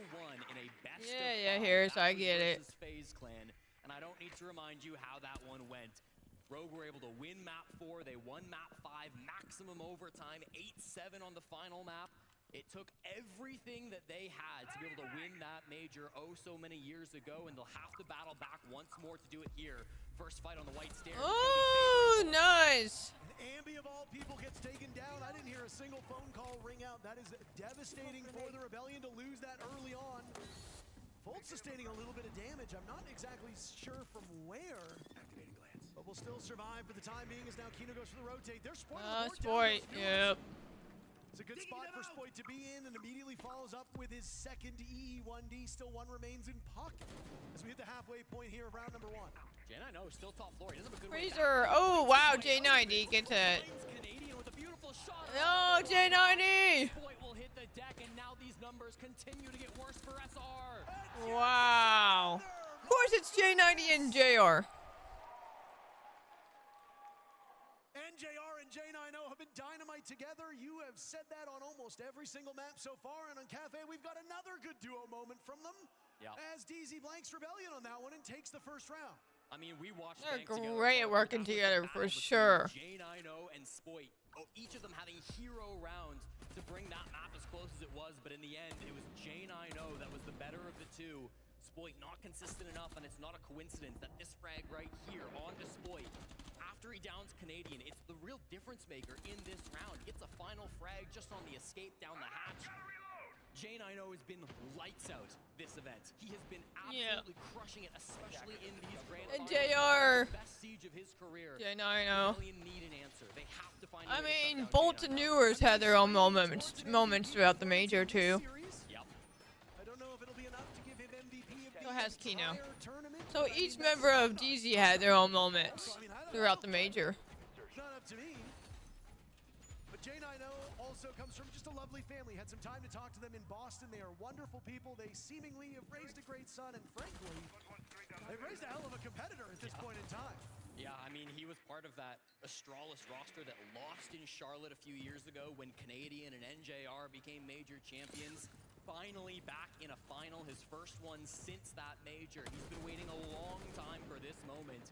in a best of 5. Yeah, Harris, I get it. FaZe Clan, and I don't need to remind you how that one went. Rogue were able to win map 4, they won map 5, maximum overtime, 8-7 on the final map. It took everything that they had to be able to win that major so many years ago, and they'll have to battle back once more to do it here. First fight on the white stairs. Oh, nice. Ambi of all people gets taken down. I didn't hear a single phone call ring out. That is devastating for the Rebellion to lose that early on. Fultz sustaining a little bit of damage. I'm not exactly sure from where. Activating glance. But will still survive for the time being as now Kino goes for the rotate. There's Spoit on the board. Spoit, yep. It's a good spot for Spoit to be in, and immediately follows up with his second EE1D. Still 1 remains in pocket as we hit the halfway point here of round number 1. J9O still top floor. He doesn't have a good Freezer. Oh, wow, J90 gets it. No, J90. Spoit will hit the deck, and now these numbers continue to get worse for SR. Wow. Of course, it's J90 and JR. NJR and J9O have been dynamite together. You have said that on almost every single map so far, and on Cathay, we've got another good duo moment from them. As DZ blanks Rebellion on that one and takes the first round. I mean, we watched They're great at working together for sure. J9O and Spoit, each of them having hero rounds to bring that map as close as it was, but in the end, it was J9O that was the better of the 2. Spoit not consistent enough, and it's not a coincidence that this frag right here onto Spoit, after he downs Canadian, it's the real difference maker in this round. He gets a final frag just on the escape down the hatch. J9O has been lights out this event. He has been absolutely crushing it, especially in these grand finals. JR. Best siege of his career. J9O. Need an answer. They have to find I mean, Bolt and Newers had their own moments throughout the major too. Yep. I don't know if it'll be enough to give him MVP of the So has Kino. So each member of DZ had their own moments throughout the major. Not up to me. But J9O also comes from just a lovely family. Had some time to talk to them in Boston. They are wonderful people. They seemingly have raised a great son, and frankly, they've raised a hell of a competitor at this point in time. Yeah, I mean, he was part of that Astralis roster that lost in Charlotte a few years ago when Canadian and NJR became major champions. Finally back in a final, his first one since that major. He's been waiting a long time for this moment.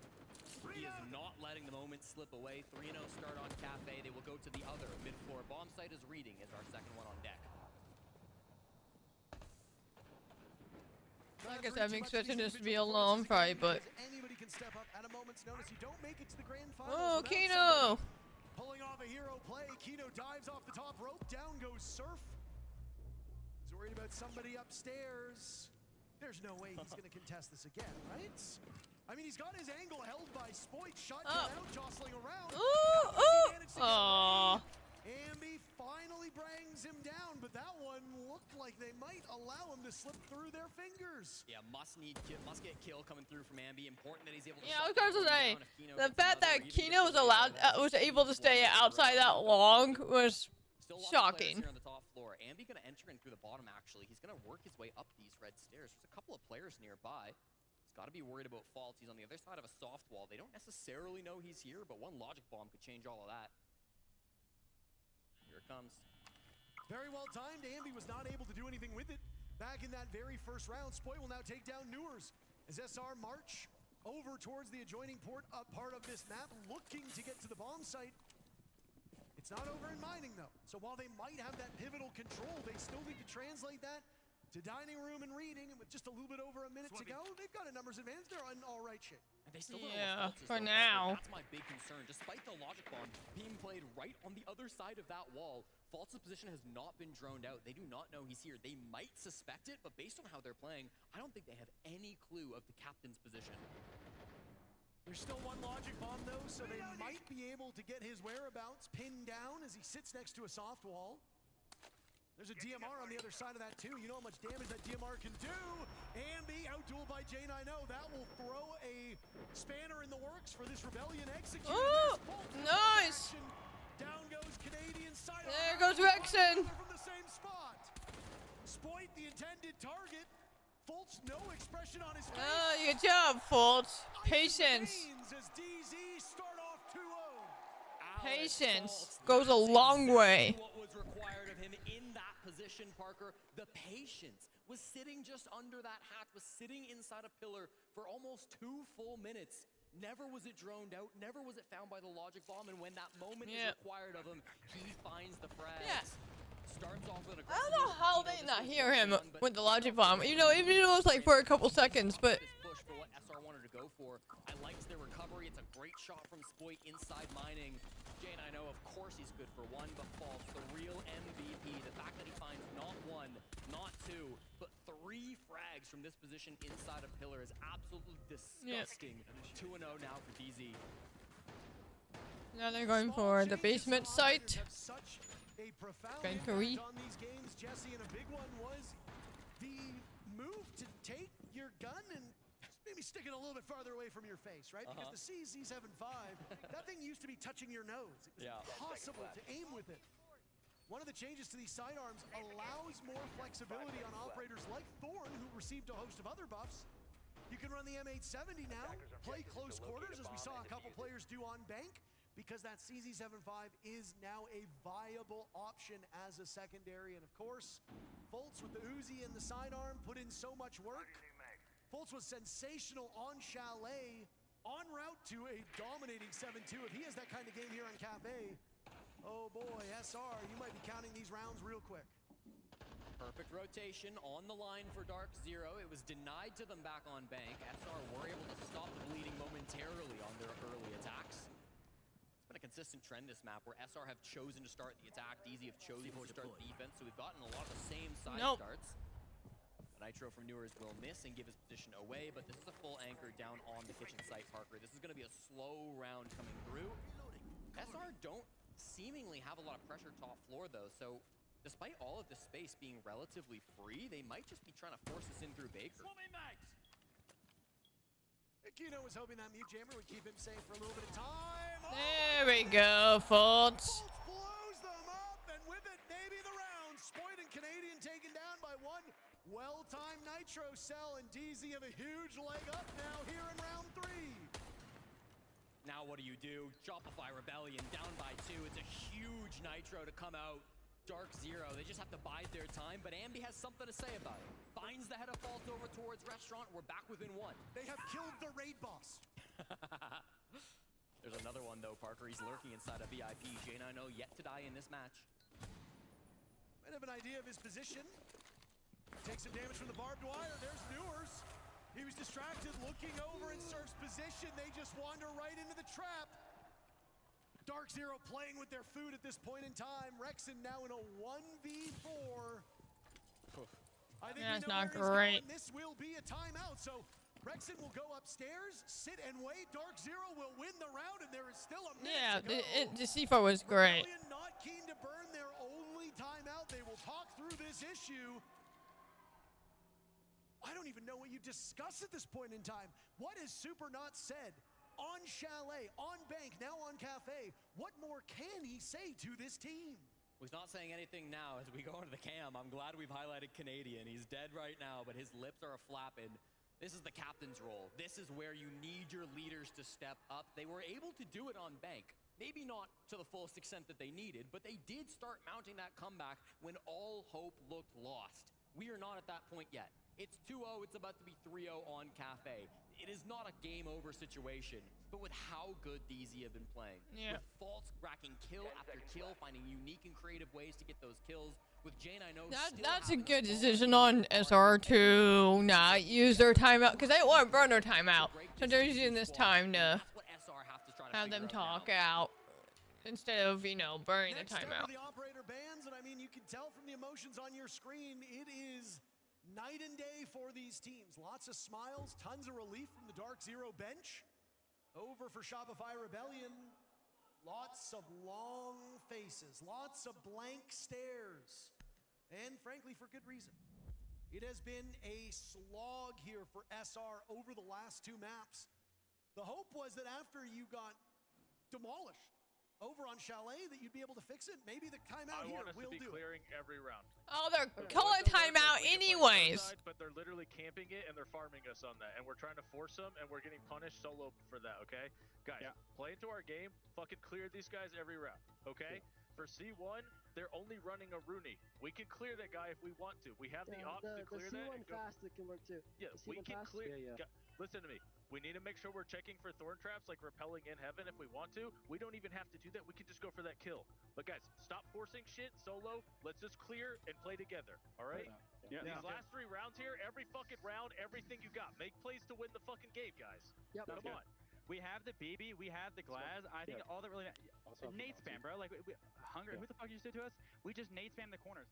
He is not letting the moment slip away. 3-0 start on Cathay. They will go to the other mid-floor bomb site as reading as our second one on deck. I guess I'm expecting this to be a long fight, but. Anybody can step up at a moment's notice. You don't make it to the grand finals. Oh, Kino! Pulling off a hero play. Kino dives off the top rope. Down goes Surf. He's worried about somebody upstairs. There's no way he's going to contest this again, right? I mean, he's got his angle held by Spoit. Shot out, jostling around. Aww. Ambi finally brings him down, but that one looked like they might allow him to slip through their fingers. Yeah, must get kill coming through from Ambi. Important that he's able to. Yeah, I was going to say the fact that Kino was able to stay outside that long was shocking. Here on the top floor. Ambi gonna enter in through the bottom. Actually, he's gonna work his way up these red stairs. There's a couple of players nearby. He's got to be worried about Faults. He's on the other side of a soft wall. They don't necessarily know he's here, but one logic bomb could change all of that. Here it comes. Very well timed. Ambi was not able to do anything with it. Back in that very first round, Spoit will now take down Newers as SR march over towards the adjoining part of this map, looking to get to the bomb site. It's not over in mining, though. So while they might have that pivotal control, they still need to translate that to dining room and reading. And with just a little bit over a minute to go, they've got a numbers advantage. They're in all right shape. And they still for now. That's my big concern. Despite the logic bomb being played right on the other side of that wall, Faults' position has not been droned out. They do not know he's here. They might suspect it, but based on how they're playing, I don't think they have any clue of the captain's position. There's still one logic bomb, though, so they might be able to get his whereabouts pinned down as he sits next to a soft wall. There's a DMR on the other side of that, too. You know how much damage that DMR can do. Ambi outdueled by J9O. That will throw a spanner in the works for this Rebellion execute. Oh, nice. Down goes Canadian side. There goes Rexen. From the same spot. Spoit the intended target. Fultz, no expression on his face. Good job, Fultz. Patience. As DZ start off 2-0. Patience goes a long way. What was required of him in that position, Parker? The patience was sitting just under that hatch, was sitting inside a pillar for almost 2 full minutes. Never was it droned out, never was it found by the logic bomb, and when that moment is required of him, he finds the frags. Yeah. Starts off with I don't know how they not hear him with the logic bomb. You know, even though it was like for a couple seconds, but. Push for what SR wanted to go for. I liked their recovery. It's a great shot from Spoit inside mining. J9O, of course he's good for one, but Faults, the real MVP. The fact that he finds not one, not two, but 3 frags from this position inside a pillar is absolutely disgusting. 2-0 now for DZ. Now they're going for the basement site. A profound Gankery. impact on these games, Jesse, and a big one was the move to take your gun and maybe stick it a little bit farther away from your face, right? Because the CZ75, that thing used to be touching your nose. It was impossible to aim with it. One of the changes to these sidearms allows more flexibility on operators like Thorn, who received a host of other buffs. You can run the M870 now, play close quarters, as we saw a couple players do on Bank, because that CZ75 is now a viable option as a secondary. And of course, Fultz with the Uzi and the sidearm put in so much work. Fultz was sensational on Chalet, en route to a dominating 7-2. If he has that kind of game here on Cafe, oh boy, SR, you might be counting these rounds real quick. Perfect rotation on the line for Dark Zero. It was denied to them back on Bank. SR were able to stop the bleeding momentarily on their early attacks. Been a consistent trend this map where SR have chosen to start the attack, DZ have chosen to start the defense, so we've gotten a lot of the same side starts. The Nitro from Newers will miss and give his position away, but this is a full anchor down on the kitchen site, Parker. This is going to be a slow round coming through. SR don't seemingly have a lot of pressure top floor, though, so despite all of this space being relatively free, they might just be trying to force this in through Baker. Kino was hoping that mute jammer would keep him safe for a little bit of time. There we go, Fultz. Blows them up, and with it, maybe the round. Spoit and Canadian taken down by one well-timed Nitro cell, and DZ have a huge leg up now here in round 3. Now what do? Shopify Rebellion down by 2. It's a huge Nitro to come out. Dark Zero, they just have to bide their time, but Ambi has something to say about it. Finds the head of Faults over towards Restaurant. We're back within 1. They have killed the raid boss. There's another one, though, Parker. He's lurking inside a VIP. J9O yet to die in this match. Might have an idea of his position. Takes some damage from the barbed wire. There's Newers. He was distracted, looking over in Surf's position. They just wander right into the trap. Dark Zero playing with their food at this point in time. Rexen now in a 1v4. I think that's not great. This will be a timeout. So Rexen will go upstairs, sit and wait. Dark Zero will win the round, and there is still a minute to go. The C4 was great. Rebellion not keen to burn their only timeout. They will talk through this issue. I don't even know what you discuss at this point in time. What has Super not said? On Chalet, on Bank, now on Cafe. What more can he say to this team? He's not saying anything now as we go into the cam. I'm glad we've highlighted Canadian. He's dead right now, but his lips are a-flapping. This is the captain's role. This is where you need your leaders to step up. They were able to do it on Bank. Maybe not to the fullest extent that they needed, but they did start mounting that comeback when all hope looked lost. We are not at that point yet. It's 2-0, it's about to be 3-0 on Cafe. It is not a game over situation, but with how good DZ have been playing. Yeah. With Faults racking kill after kill, finding unique and creative ways to get those kills. With Jane, I know that's a good decision on SR to not use their timeout, because they want to burn their timeout. So they're using this time to have them talk out instead of, you know, burning the timeout. The operator bans, and I mean, you can tell from the emotions on your screen, it is night and day for these teams. Lots of smiles, tons of relief from the Dark Zero bench. Over for Shopify Rebellion. Lots of long faces, lots of blank stares, and frankly, for good reason. It has been a slog here for SR over the last two maps. The hope was that after you got demolished over on Chalet, that you'd be able to fix it. Maybe the timeout here will do it. Clearing every round. Oh, they're calling timeout anyways. But they're literally camping it and they're farming us on that, and we're trying to force them, and we're getting punished solo for that. Okay, guys, play into our game. Fucking clear these guys every round. Okay. For C1, they're only running a Rooney. We can clear that guy if we want to. We have the option to clear that. The C1 fast that can work too. Yeah, we can clear. Listen to me. We need to make sure we're checking for thorn traps, like repelling in heaven if we want to. We don't even have to do that. We can just go for that kill. But guys, stop forcing shit solo. Let's just clear and play together. All right? Yeah. These last 3 rounds here, every fucking round, everything you got. Make plays to win the fucking game, guys. Yep. Come on. We have the BB, we have the Glaz. I think all that really nade spam, bro. Like Hunger, who the fuck used to do to us? We just nade spam the corners.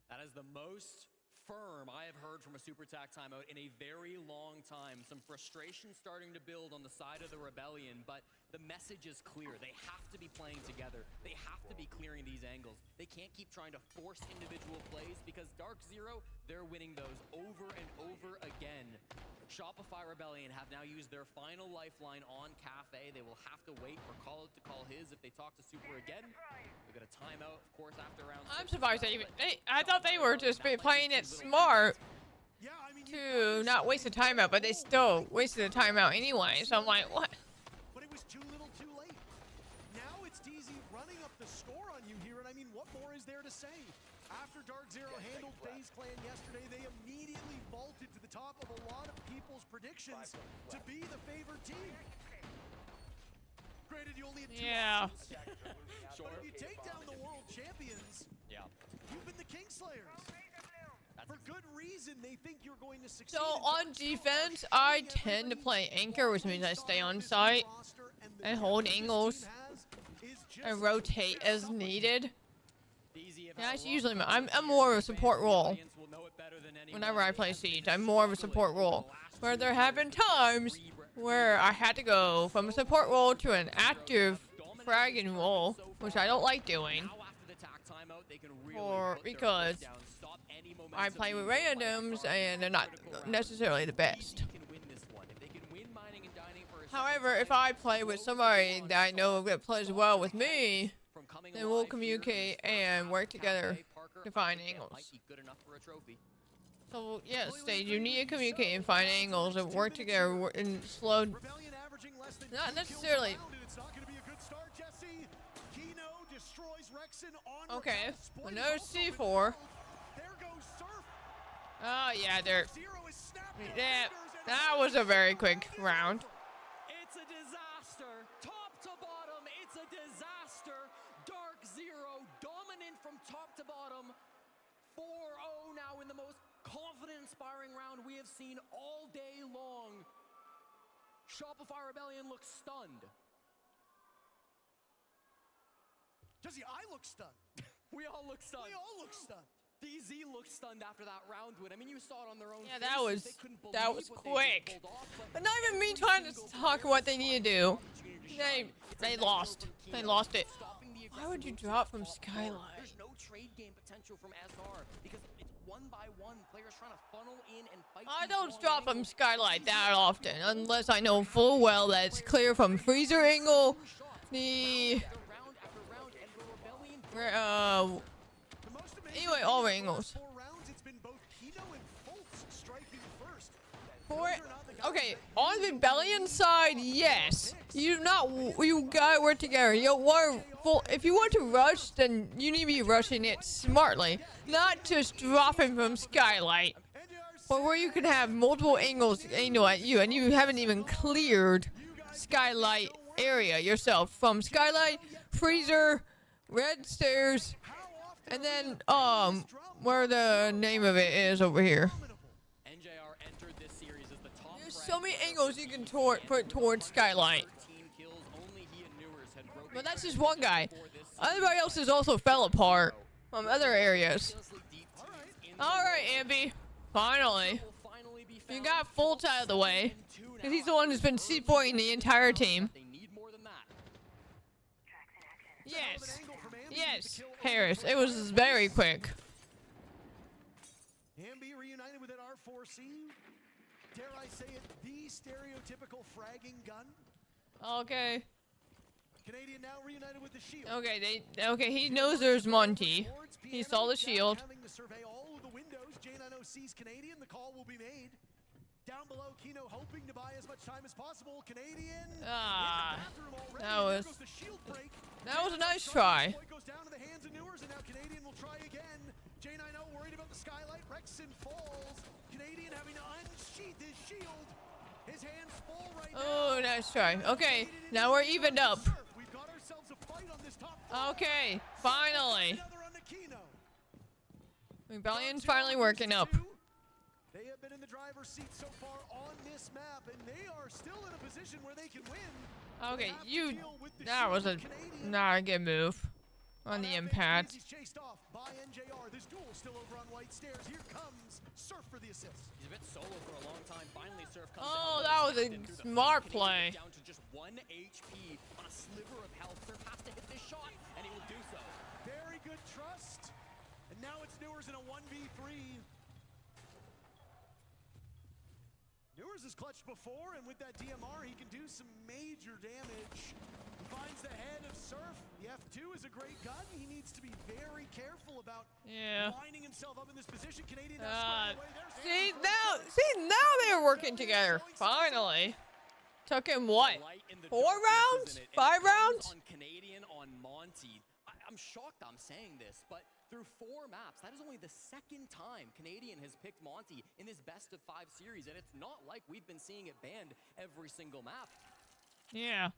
That is the most firm I have heard from a Super Attack timeout in a very long time. Some frustration starting to build on the side of the Rebellion, but the message is clear. They have to be playing together. They have to be clearing these angles. They can't keep trying to force individual plays because Dark Zero, they're winning those over and over again. Shopify Rebellion have now used their final lifeline on Cafe. They will have to wait for Khaled to call his if they talk to Super again. They've got a timeout, of course, after round 6. I'm surprised they even. I thought they were just playing it smart to not waste a timeout, but they still wasted a timeout anyway. So I'm like, what? But it was too little, too late. Now it's DZ running up the score on you here, and I mean, what more is there to say? After Dark Zero handled FaZe Clan yesterday, they immediately vaulted to the top of a lot of people's predictions to be the favored team. Granted, you only had 2 options. But if you take down the world champions, you've been the Kingslayers. For good reason, they think you're going to succeed. So on defense, I tend to play anchor, which means I stay on site and hold angles and rotate as needed. Yeah, that's usually I'm more of a support role. Whenever I play Siege, I'm more of a support role. Where there have been times where I had to go from a support role to an active fragging role, which I don't like doing. Because I play with randoms and they're not necessarily the best. However, if I play with somebody that I know that plays well with me, then we'll communicate and work together to find angles. So yes, Stage, you need to communicate and find angles and work together in slow. Not necessarily. Okay, another C4. Oh yeah, that was a very quick round. It's a disaster, top to bottom. It's a disaster. Dark Zero dominant from top to bottom. 4-0 now in the most confident, inspiring round we have seen all day long. Shopify Rebellion looks stunned. Jesse, I look stunned. We all look stunned. We all look stunned. DZ looked stunned after that round win. I mean, you saw it on their own. Yeah, faces. that was quick. But not even me trying to talk what they need to do. They lost. They lost it. Why would you drop from Skylight? There's no trade game potential from SR because it's one by one. Players trying to funnel in and fight. I don't drop from Skylight that often unless I know full well that it's clear from freezer angle. Anyway, all angles. Okay, on the Rebellion side, yes. You gotta work together. If you want to rush, then you need to be rushing it smartly, not just dropping from Skylight. But where you can have multiple angles aimed at you, and you haven't even cleared Skylight area yourself from Skylight, freezer, red stairs, and then where the name of it is over here. There's so many angles you can put towards Skylight. But that's just one guy. Everybody else has also fell apart from other areas. Alright, Ambi. Finally. You got Fultz out of the way. Because he's the one who's been C4ing the entire team. Yes. Yes, Harris. It was very quick. Ambi reunited with an R4C. Dare I say it, the stereotypical fragging gun. Okay. Canadian now reunited with the shield. Okay, he knows there's Monty. He saw the shield. Having to survey all of the windows. J9O sees Canadian. The call will be made. Down below, Kino hoping to buy as much time as possible. Canadian. That was a nice try. Goes down to the hands of Newers, and now Canadian will try again. J9O worried about the Skylight. Rexon falls. Canadian having to unsheath his shield. His hands full right now. Oh, nice try. Okay, now we're evened up. We've got ourselves a fight on this top. Okay, finally. Rebellion's finally working up. They have been in the driver's seat so far on this map, and they are still in a position where they can win. Okay, that was not a good move on the impact. He's chased off by NJR. This duel still over on White Stairs. Here comes Surf for the assist. He's a bit solo for a long time. Finally, Surf comes down. That was a smart play. Down to just 1 HP on a sliver of health. Surf has to hit this shot, and he will do so. Very good trust. And now it's Newers in a 1v3. Newers has clutched before, and with that DMR, he can do some major damage. He finds the head of Surf. The F2 is a great gun. He needs to be very careful about winding himself up in this position. Canadian see now they're working together. Finally. Took him what? 4 rounds? 5 rounds? On Canadian on Monty. I'm shocked I'm saying this, but through 4 maps, that is only the second time Canadian has picked Monty in this best of 5 series, and it's not like we've been seeing it banned every single map. Yeah.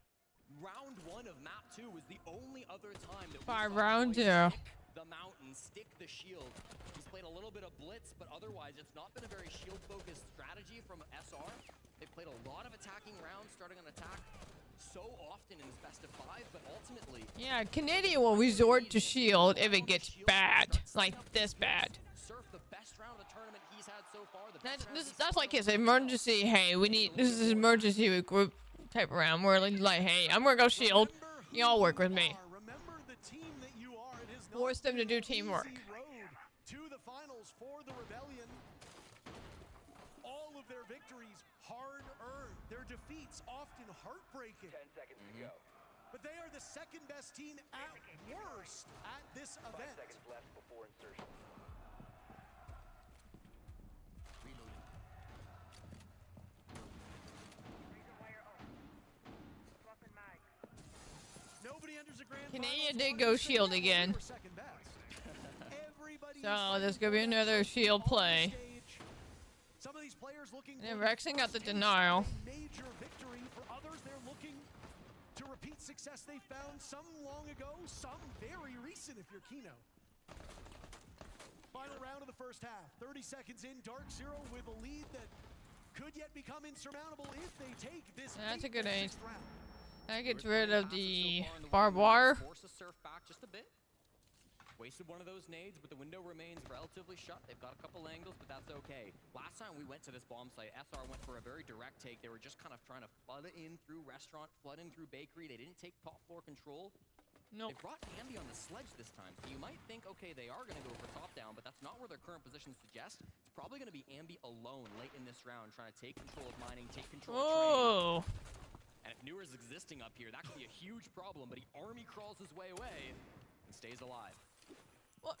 Round 1 of map 2 was the only other time that 5 rounds, yeah. Stick the mountain, stick the shield. He's played a little bit of blitz, but otherwise it's not been a very shield-focused strategy from SR. They've played a lot of attacking rounds, starting on attack so often in this best of 5, but ultimately... Yeah, Canadian will resort to shield if it gets bad, like this bad. Surf, the best round of the tournament he's had so far. That's like his emergency, hey, this is emergency group type of round where like, hey, I'm gonna go shield. Y'all work with me. Force them to do teamwork. To the finals for the Rebellion. All of their victories hard-earned. Their defeats often heartbreaking. 10 seconds to go. But they are the second best team at worst at this event. 5 seconds left before insertion. Canadian did go shield again. So there's gonna be another shield play. And then Rexon got the denial. Major victory for others. They're looking to repeat success they found some long ago, some very recent if you're Kino. final round of the first half. 30 seconds in, Dark Zero with a lead that could yet become insurmountable if they take this. That's a good aid. That gets rid of the barbed wire. Force the Surf back just a bit. Wasted one of those nades, but the window remains relatively shut. They've got a couple angles, but that's okay. Last time we went to this bomb site, SR went for a very direct take. They were just kind of trying to flood it in through restaurant, flood in through bakery. They didn't take top floor control. No. They brought Ambi on the sledge this time. So you might think, okay, they are going to go for top down, but that's not where their current position suggests. It's probably going to be Ambi alone late in this round, trying to take control of mining, take control of trading. And if Newer's existing up here, that could be a huge problem, but he army crawls his way away and stays alive. What?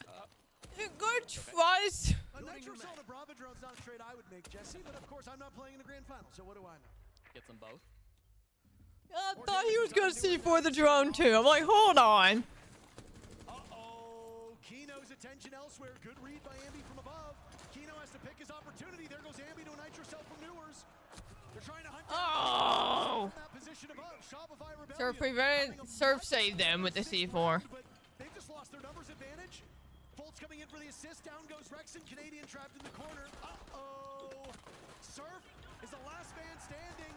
Good trust. A Nitro Cell to Bravo drone's not a trade I would make, Jesse, but of course I'm not playing in the grand final, so what do I know? Gets them both. I thought he was gonna C4 the drone too. I'm like, hold on. Uh-oh, Kino's attention elsewhere. Good read by Ambi from above. Kino has to pick his opportunity. There goes Ambi to a Nitro Cell from Newers. They're trying to hunt down that position above. Shopify Rebellion. Surf prevented. Surf saved them with the C4. But they've just lost their numbers advantage. Foltz coming in for the assist. Down goes Rexon. Canadian trapped in the corner. Uh-oh. Surf is the last man standing.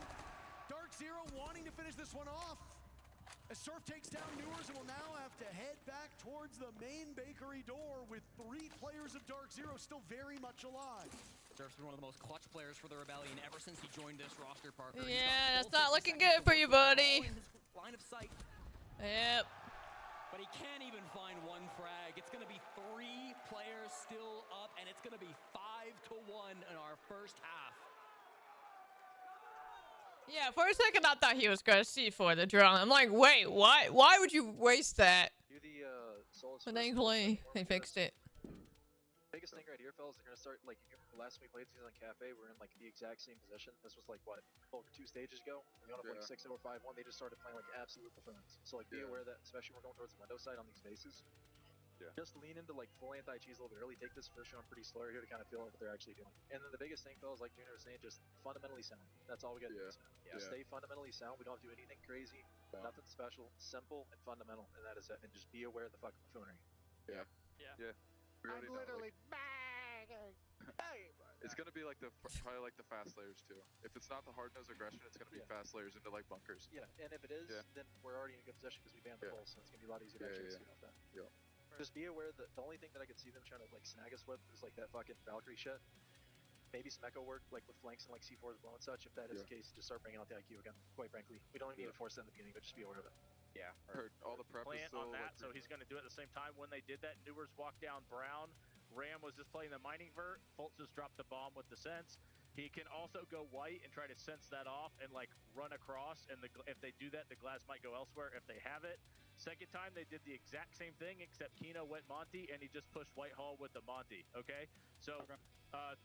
Dark Zero wanting to finish this one off. As Surf takes down Newers and will now have to head back towards the main bakery door with 3 players of Dark Zero still very much alive. Surf's been one of the most clutch players for the Rebellion ever since he joined this roster, Parker. Yeah, that's not looking good for you, buddy. Line of sight. Yep. But he can't even find one frag. It's going to be 3 players still up, and it's going to be 5-1 in our first half. Yeah, for a second I thought he was gonna C4 the drone. I'm like, wait, what? Why would you waste that? But thankfully, they fixed it. Biggest thing right here, fellas, they're gonna start like last week we played season on Cafe. We're in like the exact same position. This was like what, over 2 stages ago. We went up like 6-0 or 5-1. They just started playing like absolute buffoons. So like be aware that, especially when we're going towards the window side on these bases. Just lean into like full anti-cheese a little bit early. Take this first round pretty slow here to kind of feel out what they're actually doing. And then the biggest thing, fellas, like Junior was saying, just fundamentally sound. That's all we got to do. Just stay fundamentally sound. We don't have to do anything crazy, nothing special, simple and fundamental, and that is it. And just be aware of the fucking buffoonery. I'm literally bagging. It's gonna be like probably like the fast layers too. If it's not the hard nose aggression, it's gonna be fast layers into like bunkers. Yeah, and if it is, then we're already in a good position because we banned the pulse, so it's gonna be a lot easier to actually execute off that. Just be aware that the only thing that I could see them trying to like snag us with is like that fucking Valkyrie shit. Maybe some echo work like with flanks and like C4 as well and such. If that is the case, just start bringing out the IQ again. Quite frankly, we don't even need to force it in the beginning, but just be aware of it. Heard all the prep Plan is still on that, like, so he's going to do it at the same time. When they did that, Newers walked down Brown. Ram was just playing the mining vert. Foltz just dropped the bomb with the sense. He can also go white and try to sense that off and like run across. And if they do that, the glass might go elsewhere if they have it. Second time they did the exact same thing, except Kino went Monty and he just pushed Whitehall with the Monty. Okay, so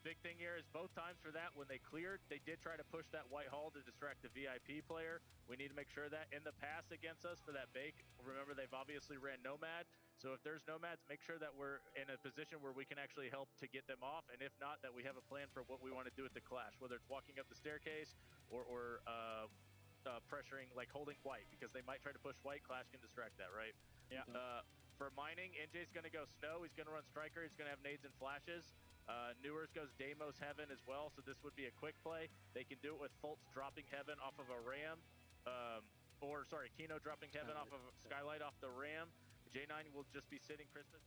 big thing here is both times for that when they cleared, they did try to push that Whitehall to distract the VIP player. We need to make sure that in the pass against us for that bake, remember they've obviously ran Nomad. So if there's Nomads, make sure that we're in a position where we can actually help to get them off. And if not, that we have a plan for what we want to do at the clash, whether it's walking up the staircase or pressuring, like holding white, because they might try to push white. Clash can distract that, right? Yeah. For mining, NJ's going to go snow. He's going to run striker. He's going to have nades and flashes. Newers goes Deimos Heaven as well, so this would be a quick play. They can do it with Foltz dropping Heaven off of a Ram, Kino dropping Heaven off of Skylight off the Ram. J9 will just be sitting Christmas.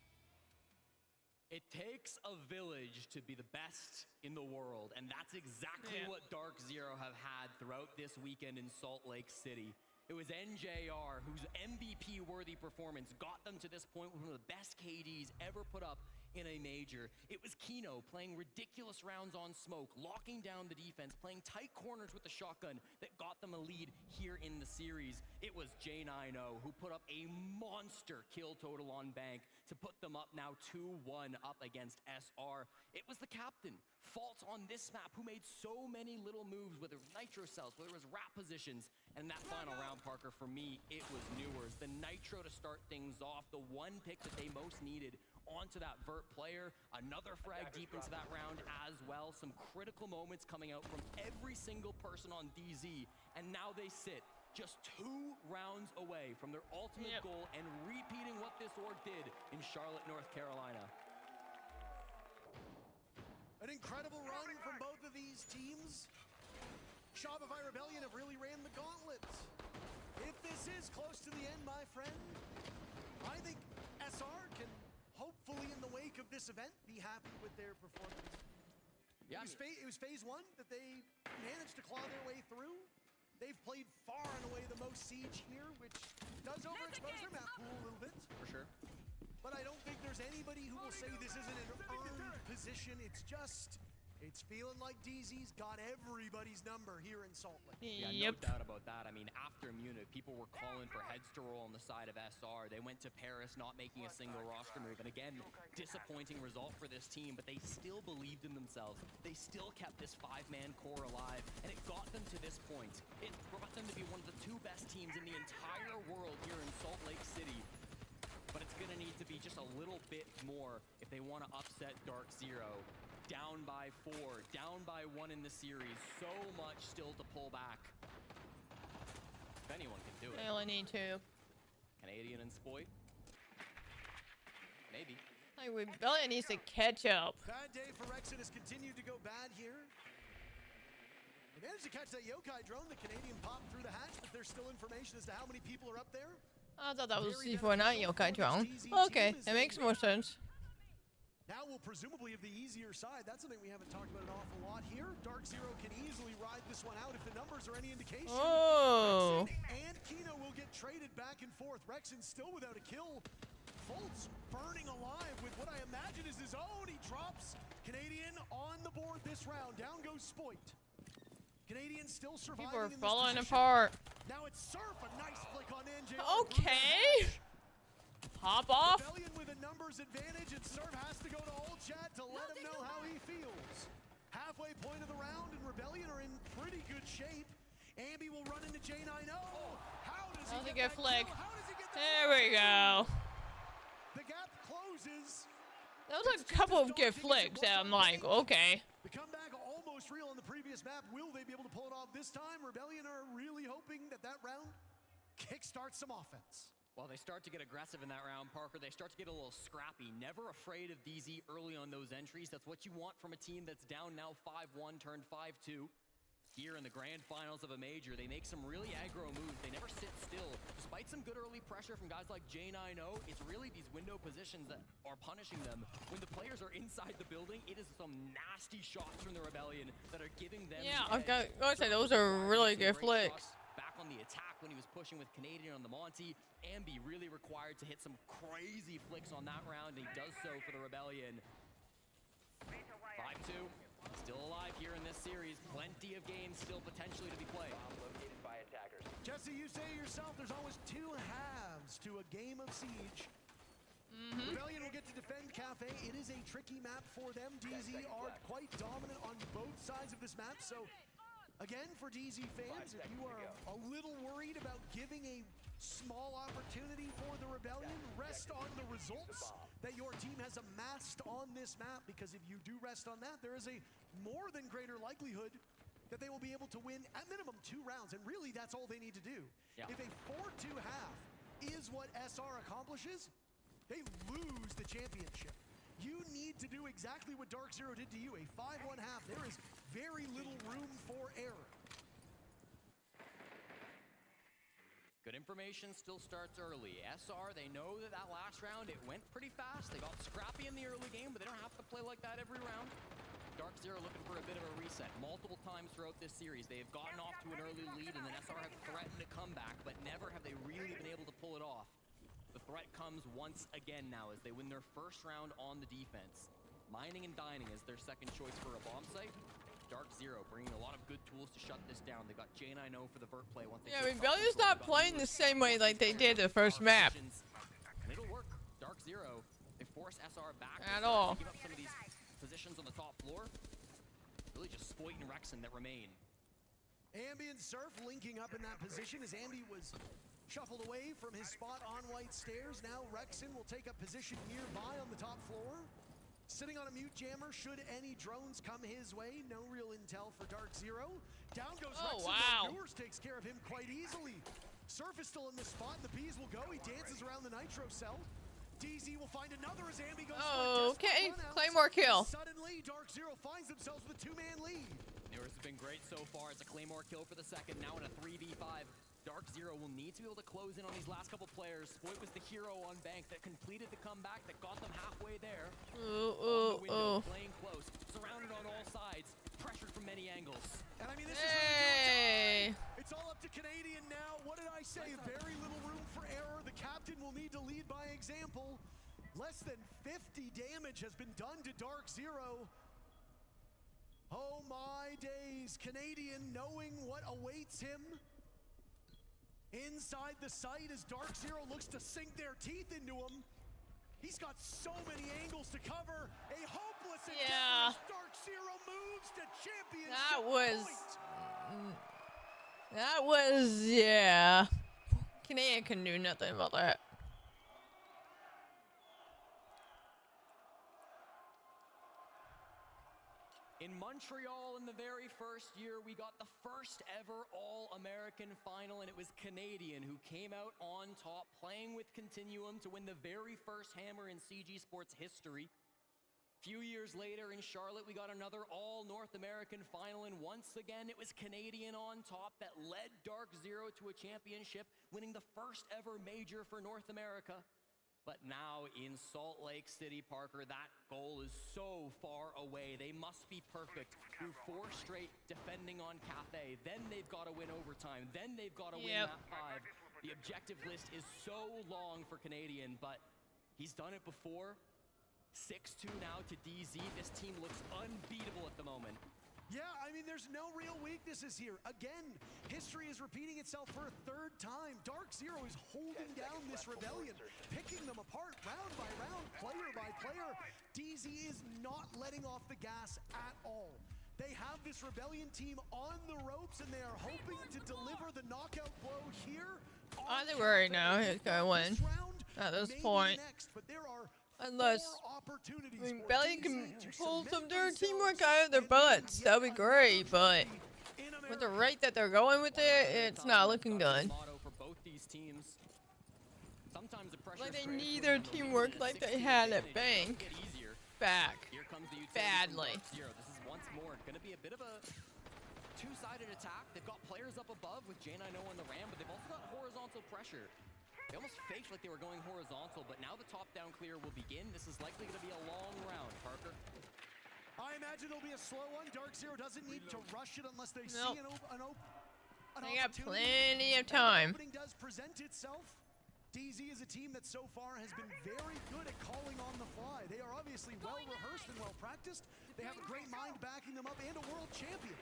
It takes a village to be the best in the world, and that's exactly what Dark Zero have had throughout this weekend in Salt Lake City. It was NJR, whose MVP-worthy performance got them to this point with one of the best KDs ever put up in a major. It was Kino playing ridiculous rounds on smoke, locking down the defense, playing tight corners with the shotgun that got them a lead here in the series. It was J9O who put up a monster kill total on Bank to put them up now 2-1 up against SR. It was the captain, Foltz on this map, who made so many little moves, whether it was Nitro cells, whether it was wrap positions, and that final round, Parker, for me, it was Newers. The Nitro to start things off, the one pick that they most needed onto that vert player, another frag deep into that round as well. Some critical moments coming out from every single person on DZ, and now they sit just 2 rounds away from their ultimate goal and repeating what this org did in Charlotte, North Carolina. An incredible run from both of these teams. Shopify Rebellion have really ran the gauntlet. If this is close to the end, my friend, I think SR can hopefully, in the wake of this event, be happy with their performance. Yeah, it was phase one that they managed to claw their way through. They've played far and away the most Siege here, which does overexpose their map pool a little bit. For sure. But I don't think there's anybody who will say this isn't an earned position. It's feeling like DZ's got everybody's number here in Salt Lake. Yeah, no doubt about that. I mean, after Munich, people were calling for heads to roll on the side of SR. They went to Paris, not making a single roster move. And again, disappointing result for this team, but they still believed in themselves. They still kept this 5-man core alive, and it got them to this point. It brought them to be one of the 2 best teams in the entire world here in Salt Lake City. But it's gonna need to be just a little bit more if they want to upset Dark Zero. Down by 4, down by 1 in the series. So much still to pull back. If anyone can do it. They only need 2. Canadian and Spoit. Maybe. Like, Rebellion needs to catch up. Bad day for Rexen has continued to go bad here. They managed to catch that Yokai drone. The Canadian popped through the hatch, but there's still information as to how many people are up there. I thought that was C4, not Yokai drone. Okay, it makes more sense. Now we'll presumably have the easier side. That's something we haven't talked about an awful lot here. Dark Zero can easily ride this one out if the numbers are any indication. Oh. Rexen and Kino will get traded back and forth. Rexen still without a kill. Fultz burning alive with what I imagine is his own. He drops Canadian on the board this round. Down goes Spoit. Canadian still surviving. People are falling apart. Now it's Surf. A nice flick on NJ. Okay. Hop off. Rebellion with a numbers advantage, and Surf has to go to old chat to let him know how he feels. Halfway point of the round, and Rebellion are in pretty good shape. Ambi will run into J9. Oh, how does he get flick? There we go. The gap closes. That was a couple of good flicks that I'm like, okay. The comeback almost real on the previous map. Will they be able to pull it off this time? Rebellion are really hoping that round kickstarts some offense. Well, they start to get aggressive in that round, Parker. They start to get a little scrappy. Never afraid of DZ early on those entries. That's what you want from a team that's down now 5-1, turned 5-2. Here in the grand finals of a major, they make some really aggro moves. They never sit still. Despite some good early pressure from guys like J9O, it's really these window positions that are punishing them. When the players are inside the building, it is some nasty shots from the Rebellion that are giving them the edge. I gotta say, those are really good flicks. Back on the attack when he was pushing with Canadian on the Monty. Ambi really required to hit some crazy flicks on that round, and he does so for the Rebellion. 5-2, still alive here in this series. Plenty of games still potentially to be played. Located by attackers. Jesse, you say yourself, there's always 2 halves to a game of Siege. Rebellion will get to defend Cafe. It is a tricky map for them. DZ are quite dominant on both sides of this map, so again, for DZ fans, if you are a little worried about giving a small opportunity for the Rebellion, rest on the results that your team has amassed on this map, because if you do rest on that, there is a more than greater likelihood that they will be able to win at minimum 2 rounds, and really that's all they need to do. Yeah. If a 4-2 half is what SR accomplishes, they lose the championship. You need to do exactly what Dark Zero did to you, a 5-1 half. There is very little room for error. Good information still starts early. SR, they know that last round, it went pretty fast. They got scrappy in the early game, but they don't have to play like that every round. Dark Zero looking for a bit of a reset. Multiple times throughout this series, they have gotten off to an early lead, and then SR have threatened to come back, but never have they really been able to pull it off. The threat comes once again now as they win their first round on the defense. Mining and Dining is their second choice for a bomb site. Dark Zero bringing a lot of good tools to shut this down. They got J9O for the vert play once they Rebellion's not playing the same way like they did the first map. And it'll work. Dark Zero, they force SR back at all. Give up some of these positions on the top floor. Really just Spoit and Rexen that remain. Ambi and Surf linking up in that position as Ambi was shuffled away from his spot on White Stairs. Now Rexen will take up position nearby on the top floor. Sitting on a mute jammer should any drones come his way. No real intel for Dark Zero. Down goes Rexen. Wow. Newers takes care of him quite easily. Surf is still in this spot, and the bees will go. He dances around the Nitro cell. DZ will find another as Ambi goes okay. Claymore kill. Suddenly, Dark Zero finds themselves with a 2-man lead. Newers has been great so far. It's a Claymore kill for the second. Now in a 3v5. Dark Zero will need to be able to close in on these last couple players. Spoit was the hero on Bank that completed the comeback, that got them halfway there. Playing close, surrounded on all sides, pressured from many angles. And I mean, this is really it's all up to Canadian now. What did I say? Very little room for error. The captain will need to lead by example. Less than 50 damage has been done to Dark Zero. Oh my days. Canadian knowing what awaits him inside the site as Dark Zero looks to sink their teeth into him. He's got so many angles to cover. A hopeless endeavor. Dark Zero moves to championship That was, yeah. Canadian can do nothing about that. In Montreal in the very first year, we got the first ever All-American final, and it was Canadian who came out on top, playing with Continuum to win the very first hammer in CG Sports history. Few years later in Charlotte, we got another All-North American final, and once again, it was Canadian on top that led Dark Zero to a championship, winning the first ever major for North America. But now in Salt Lake City, Parker, that goal is so far away. They must be perfect through 4 straight defending on Cafe. Then they've got to win overtime. Then they've got to win that 5. The objective list is so long for Canadian, but he's done it before. 6-2 now to DZ. This team looks unbeatable at the moment. Yeah, I mean, there's no real weaknesses here. Again, history is repeating itself for a 3rd time. Dark Zero is holding down this Rebellion, picking them apart round by round, player by player. DZ is not letting off the gas at all. They have this Rebellion team on the ropes, and they are hoping to deliver the knockout blow here. They worry now. He's going to win at this point. But there are unless Rebellion can pull some of their teamwork out of their butts, that would be great, but with the rate that they're going with it, it's not looking good. Like they need their teamwork like they had at Bank back badly. This is once more going to be a bit of a two-sided attack. They've got players up above with J9O on the ram, but they've also got horizontal pressure. They almost faked like they were going horizontal, but now the top-down clear will begin. This is likely going to be a long round, Parker. I imagine it'll be a slow one. Dark Zero doesn't need to rush it unless they see an they got plenty of time. Opening does present itself. DZ is a team that so far has been very good at calling on the fly. They are obviously well-rehearsed and well-practiced. They have a great mind backing them up and a world champion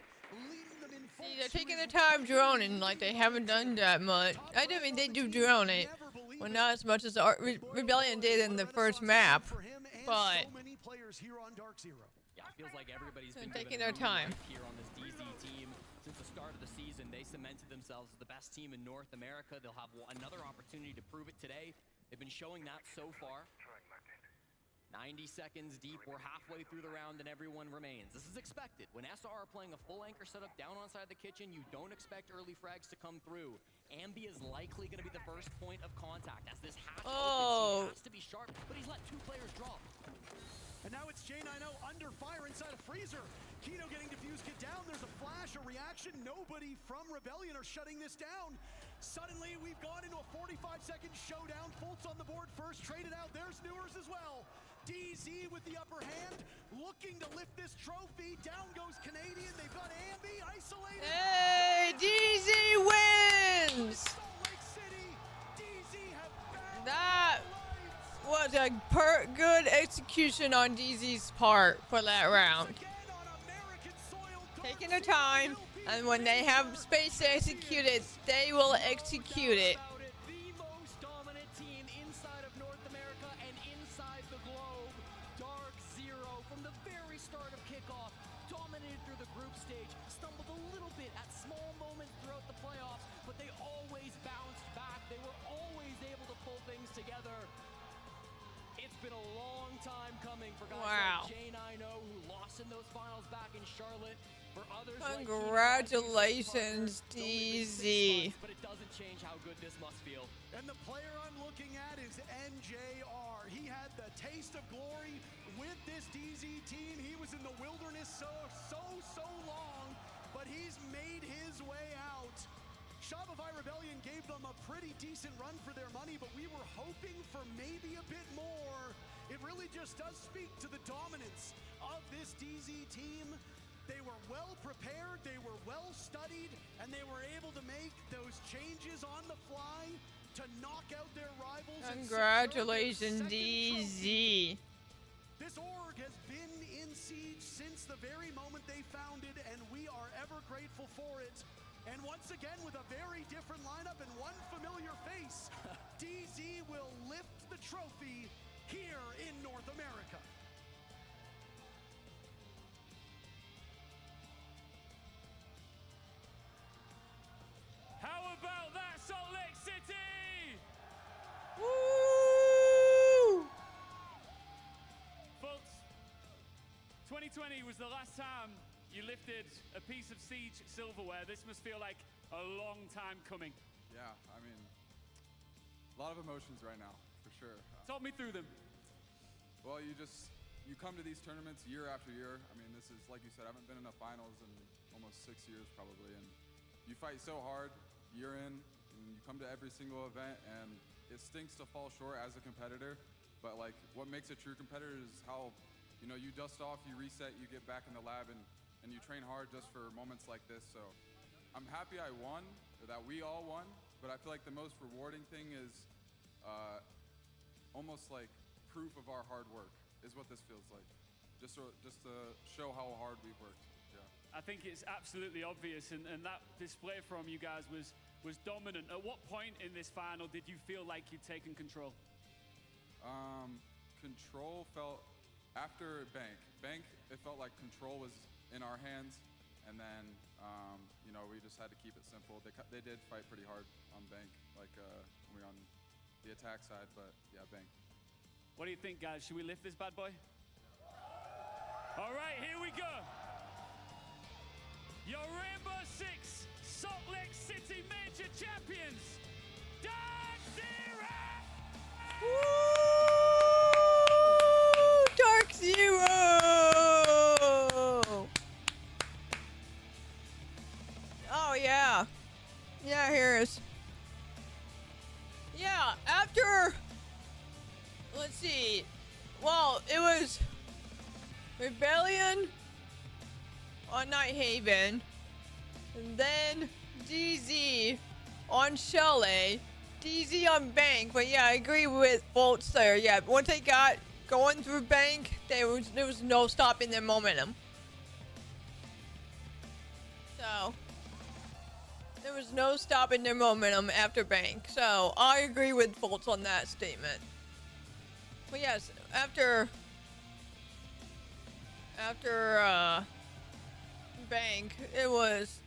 leading them in full. See, they're taking their time droning like they haven't done that much. I mean, they do drone it, well, not as much as Rebellion did in the first map, but so many players here on Dark Zero. Yeah, it feels like everybody's been taking their time here on this DZ team. Since the start of the season, they cemented themselves as the best team in North America. They'll have another opportunity to prove it today. They've been showing that so far. 90 seconds deep, we're halfway through the round and everyone remains. This is expected. When SR are playing a full anchor setup down on side of the kitchen, you don't expect early frags to come through. Ambi is likely going to be the first point of contact as this hatch opens. He has to be sharp, but he's let 2 players drop. And now it's J9O under fire inside a freezer. Kino getting defused, get down. There's a flash, a reaction. Nobody from Rebellion are shutting this down. Suddenly, we've gone into a 45-second showdown. Fultz on the board first, traded out. There's Newers as well. DZ with the upper hand, looking to lift this trophy. Down goes Canadian. They've got Ambi isolated. Hey, DZ wins! That was a good execution on DZ's part for that round. Taking their time, and when they have space to execute it, they will execute it. The most dominant team inside of North America and inside the globe. Dark Zero, from the very start of kickoff, dominated through the group stage, stumbled a little bit at small moments throughout the playoffs, but they always bounced back. They were always able to pull things together. It's been a long time coming for guys like J9O, who lost in those finals back in Charlotte. For others, congratulations, DZ. But it doesn't change how good this must feel. And the player I'm looking at is NJR. He had the taste of glory with this DZ team. He was in the wilderness so long, but he's made his way out. Shopify Rebellion gave them a pretty decent run for their money, but we were hoping for maybe a bit more. It really just does speak to the dominance of this DZ team. They were well prepared, they were well studied, and they were able to make those changes on the fly to knock out their rivals. Congratulations, DZ. This org has been in siege since the very moment they founded, and we are ever grateful for it. And once again, with a very different lineup and one familiar face, DZ will lift the trophy here in North America. How about that, Salt Lake City? Woo! Folks, 2020 was the last time you lifted a piece of Siege silverware. This must feel like a long time coming. Yeah, I mean, a lot of emotions right now, for sure. Talk me through them. Well, you come to these tournaments year after year. I mean, this is, like you said, I haven't been in a finals in almost 6 years probably, and you fight so hard year in, and you come to every single event, and it stinks to fall short as a competitor, but like, what makes a true competitor is how, you know, you dust off, you reset, you get back in the lab, and you train hard just for moments like this. So I'm happy I won, or that we all won, but I feel like the most rewarding thing is almost like proof of our hard work is what this feels like. Just to show how hard we've worked. Yeah. I think it's absolutely obvious, and that display from you guys was dominant. At what point in this final did you feel like you'd taken control? Control felt after Bank, it felt like control was in our hands, and then you know, we just had to keep it simple. They did fight pretty hard on Bank, like when we were on the attack side, but yeah, Bank. What do you think, guys? Should we lift this bad boy? All right, here we go. Your Rainbow Six Salt Lake City Major Champions, Dark Zero! Woo! Dark Zero! Oh, yeah. Yeah, Harris. Yeah, after... Let's see. Well, it was Rebellion on Night Haven, and then DZ on Chalet, DZ on Bank. But yeah, I agree with Volts there. Yeah, once they got going through Bank, there was no stopping their momentum. So there was no stopping their momentum after Bank. So I agree with Volts on that statement. But yes, after Bank, it was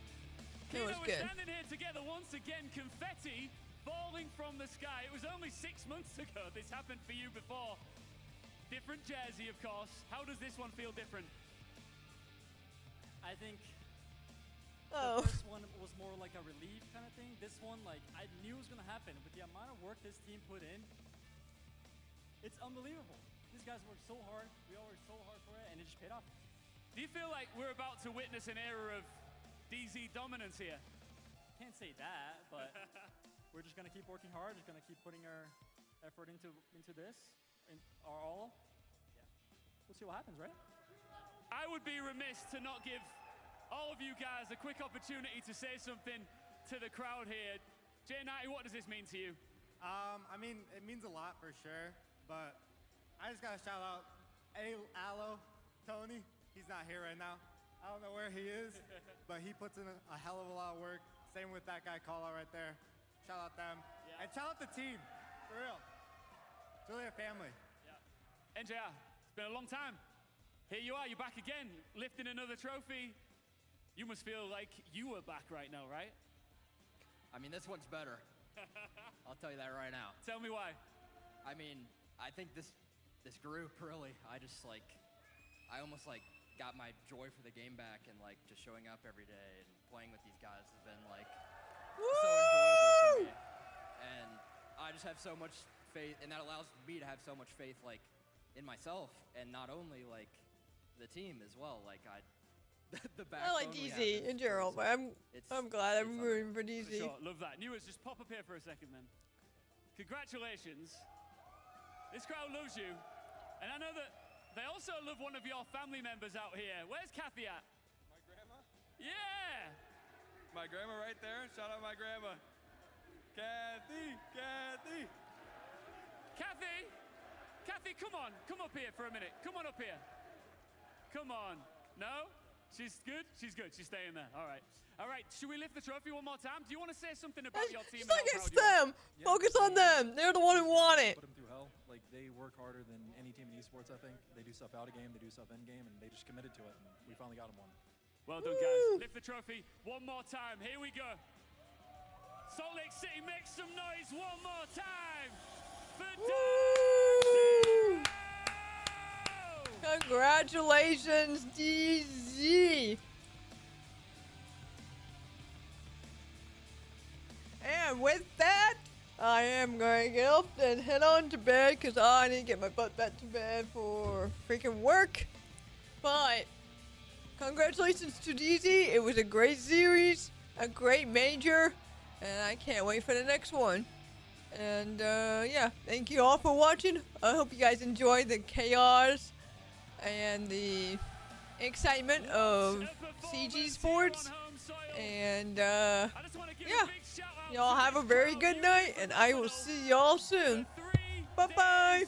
good. We're standing here together once again, confetti falling from the sky. It was only 6 months ago this happened for you before. Different jersey, of course. How does this one feel different? I think the first one was more like a relief kind of thing. This one, like, I knew it was gonna happen, but the amount of work this team put in, it's unbelievable. These guys worked so hard. We all worked so hard for it, and it just paid off. Do you feel like we're about to witness an era of DZ dominance here? Can't say that, but we're just gonna keep working hard. Just gonna keep putting our effort into this, our all. Yeah, we'll see what happens, right? I would be remiss to not give all of you guys a quick opportunity to say something to the crowd here. J90, what does this mean to you? I mean, it means a lot for sure. But I just gotta shout out Aloe, Tony. He's not here right now. I don't know where he is, but he puts in a hell of a lot of work. Same with that guy Kala right there. Shout out them. Yeah. And shout out the team, for real. It's really a family. Yeah. NJR, it's been a long time. Here you are, you're back again, lifting another trophy. You must feel like you were back right now, right? I mean, this one's better. I'll tell you that right now. Tell me why. I mean, I think this group really, I almost like got my joy for the game back, and like just showing up every day and playing with these guys has been like so enjoyable for me. And I just have so much faith, and that allows me to have so much faith like in myself, and not only like the team as well. Like the backbone. I like DZ in general, but I'm glad I'm rooting for DZ. For sure, love that. Newers, just pop up here for a second then. Congratulations. This crowd loves you, and I know that they also love one of your family members out here. Where's Kathy at? My grandma? Yeah! My grandma right there. Shout out my grandma. Kathy, Kathy. Kathy, come on. Come up here for a minute. Come on up here. Come on. No? She's good? She's good. She's staying there. All right. All right. Should we lift the trophy one more time? Do you want to say something about your team? It's like it's them. Yeah. Focus on them. They're the one who want it. Put them through hell. Like, they work harder than any team in esports, I think. They do stuff out of game. They do stuff in game, and they just committed to it. And we finally got them one. Well done, guys. Lift the trophy one more time. Here we go. Salt Lake City, make some noise one more time for Dark Zero! Congratulations, DZ. And with that, I am going to get up and head on to bed because I need to get my butt back to bed for freaking work. But congratulations to DZ. It was a great series, a great major, and I can't wait for the next one. And yeah, thank you all for watching. I hope you guys enjoyed the chaos and the excitement of CG Sports. And yeah, y'all have a very good night, and I will see y'all soon. Bye-bye.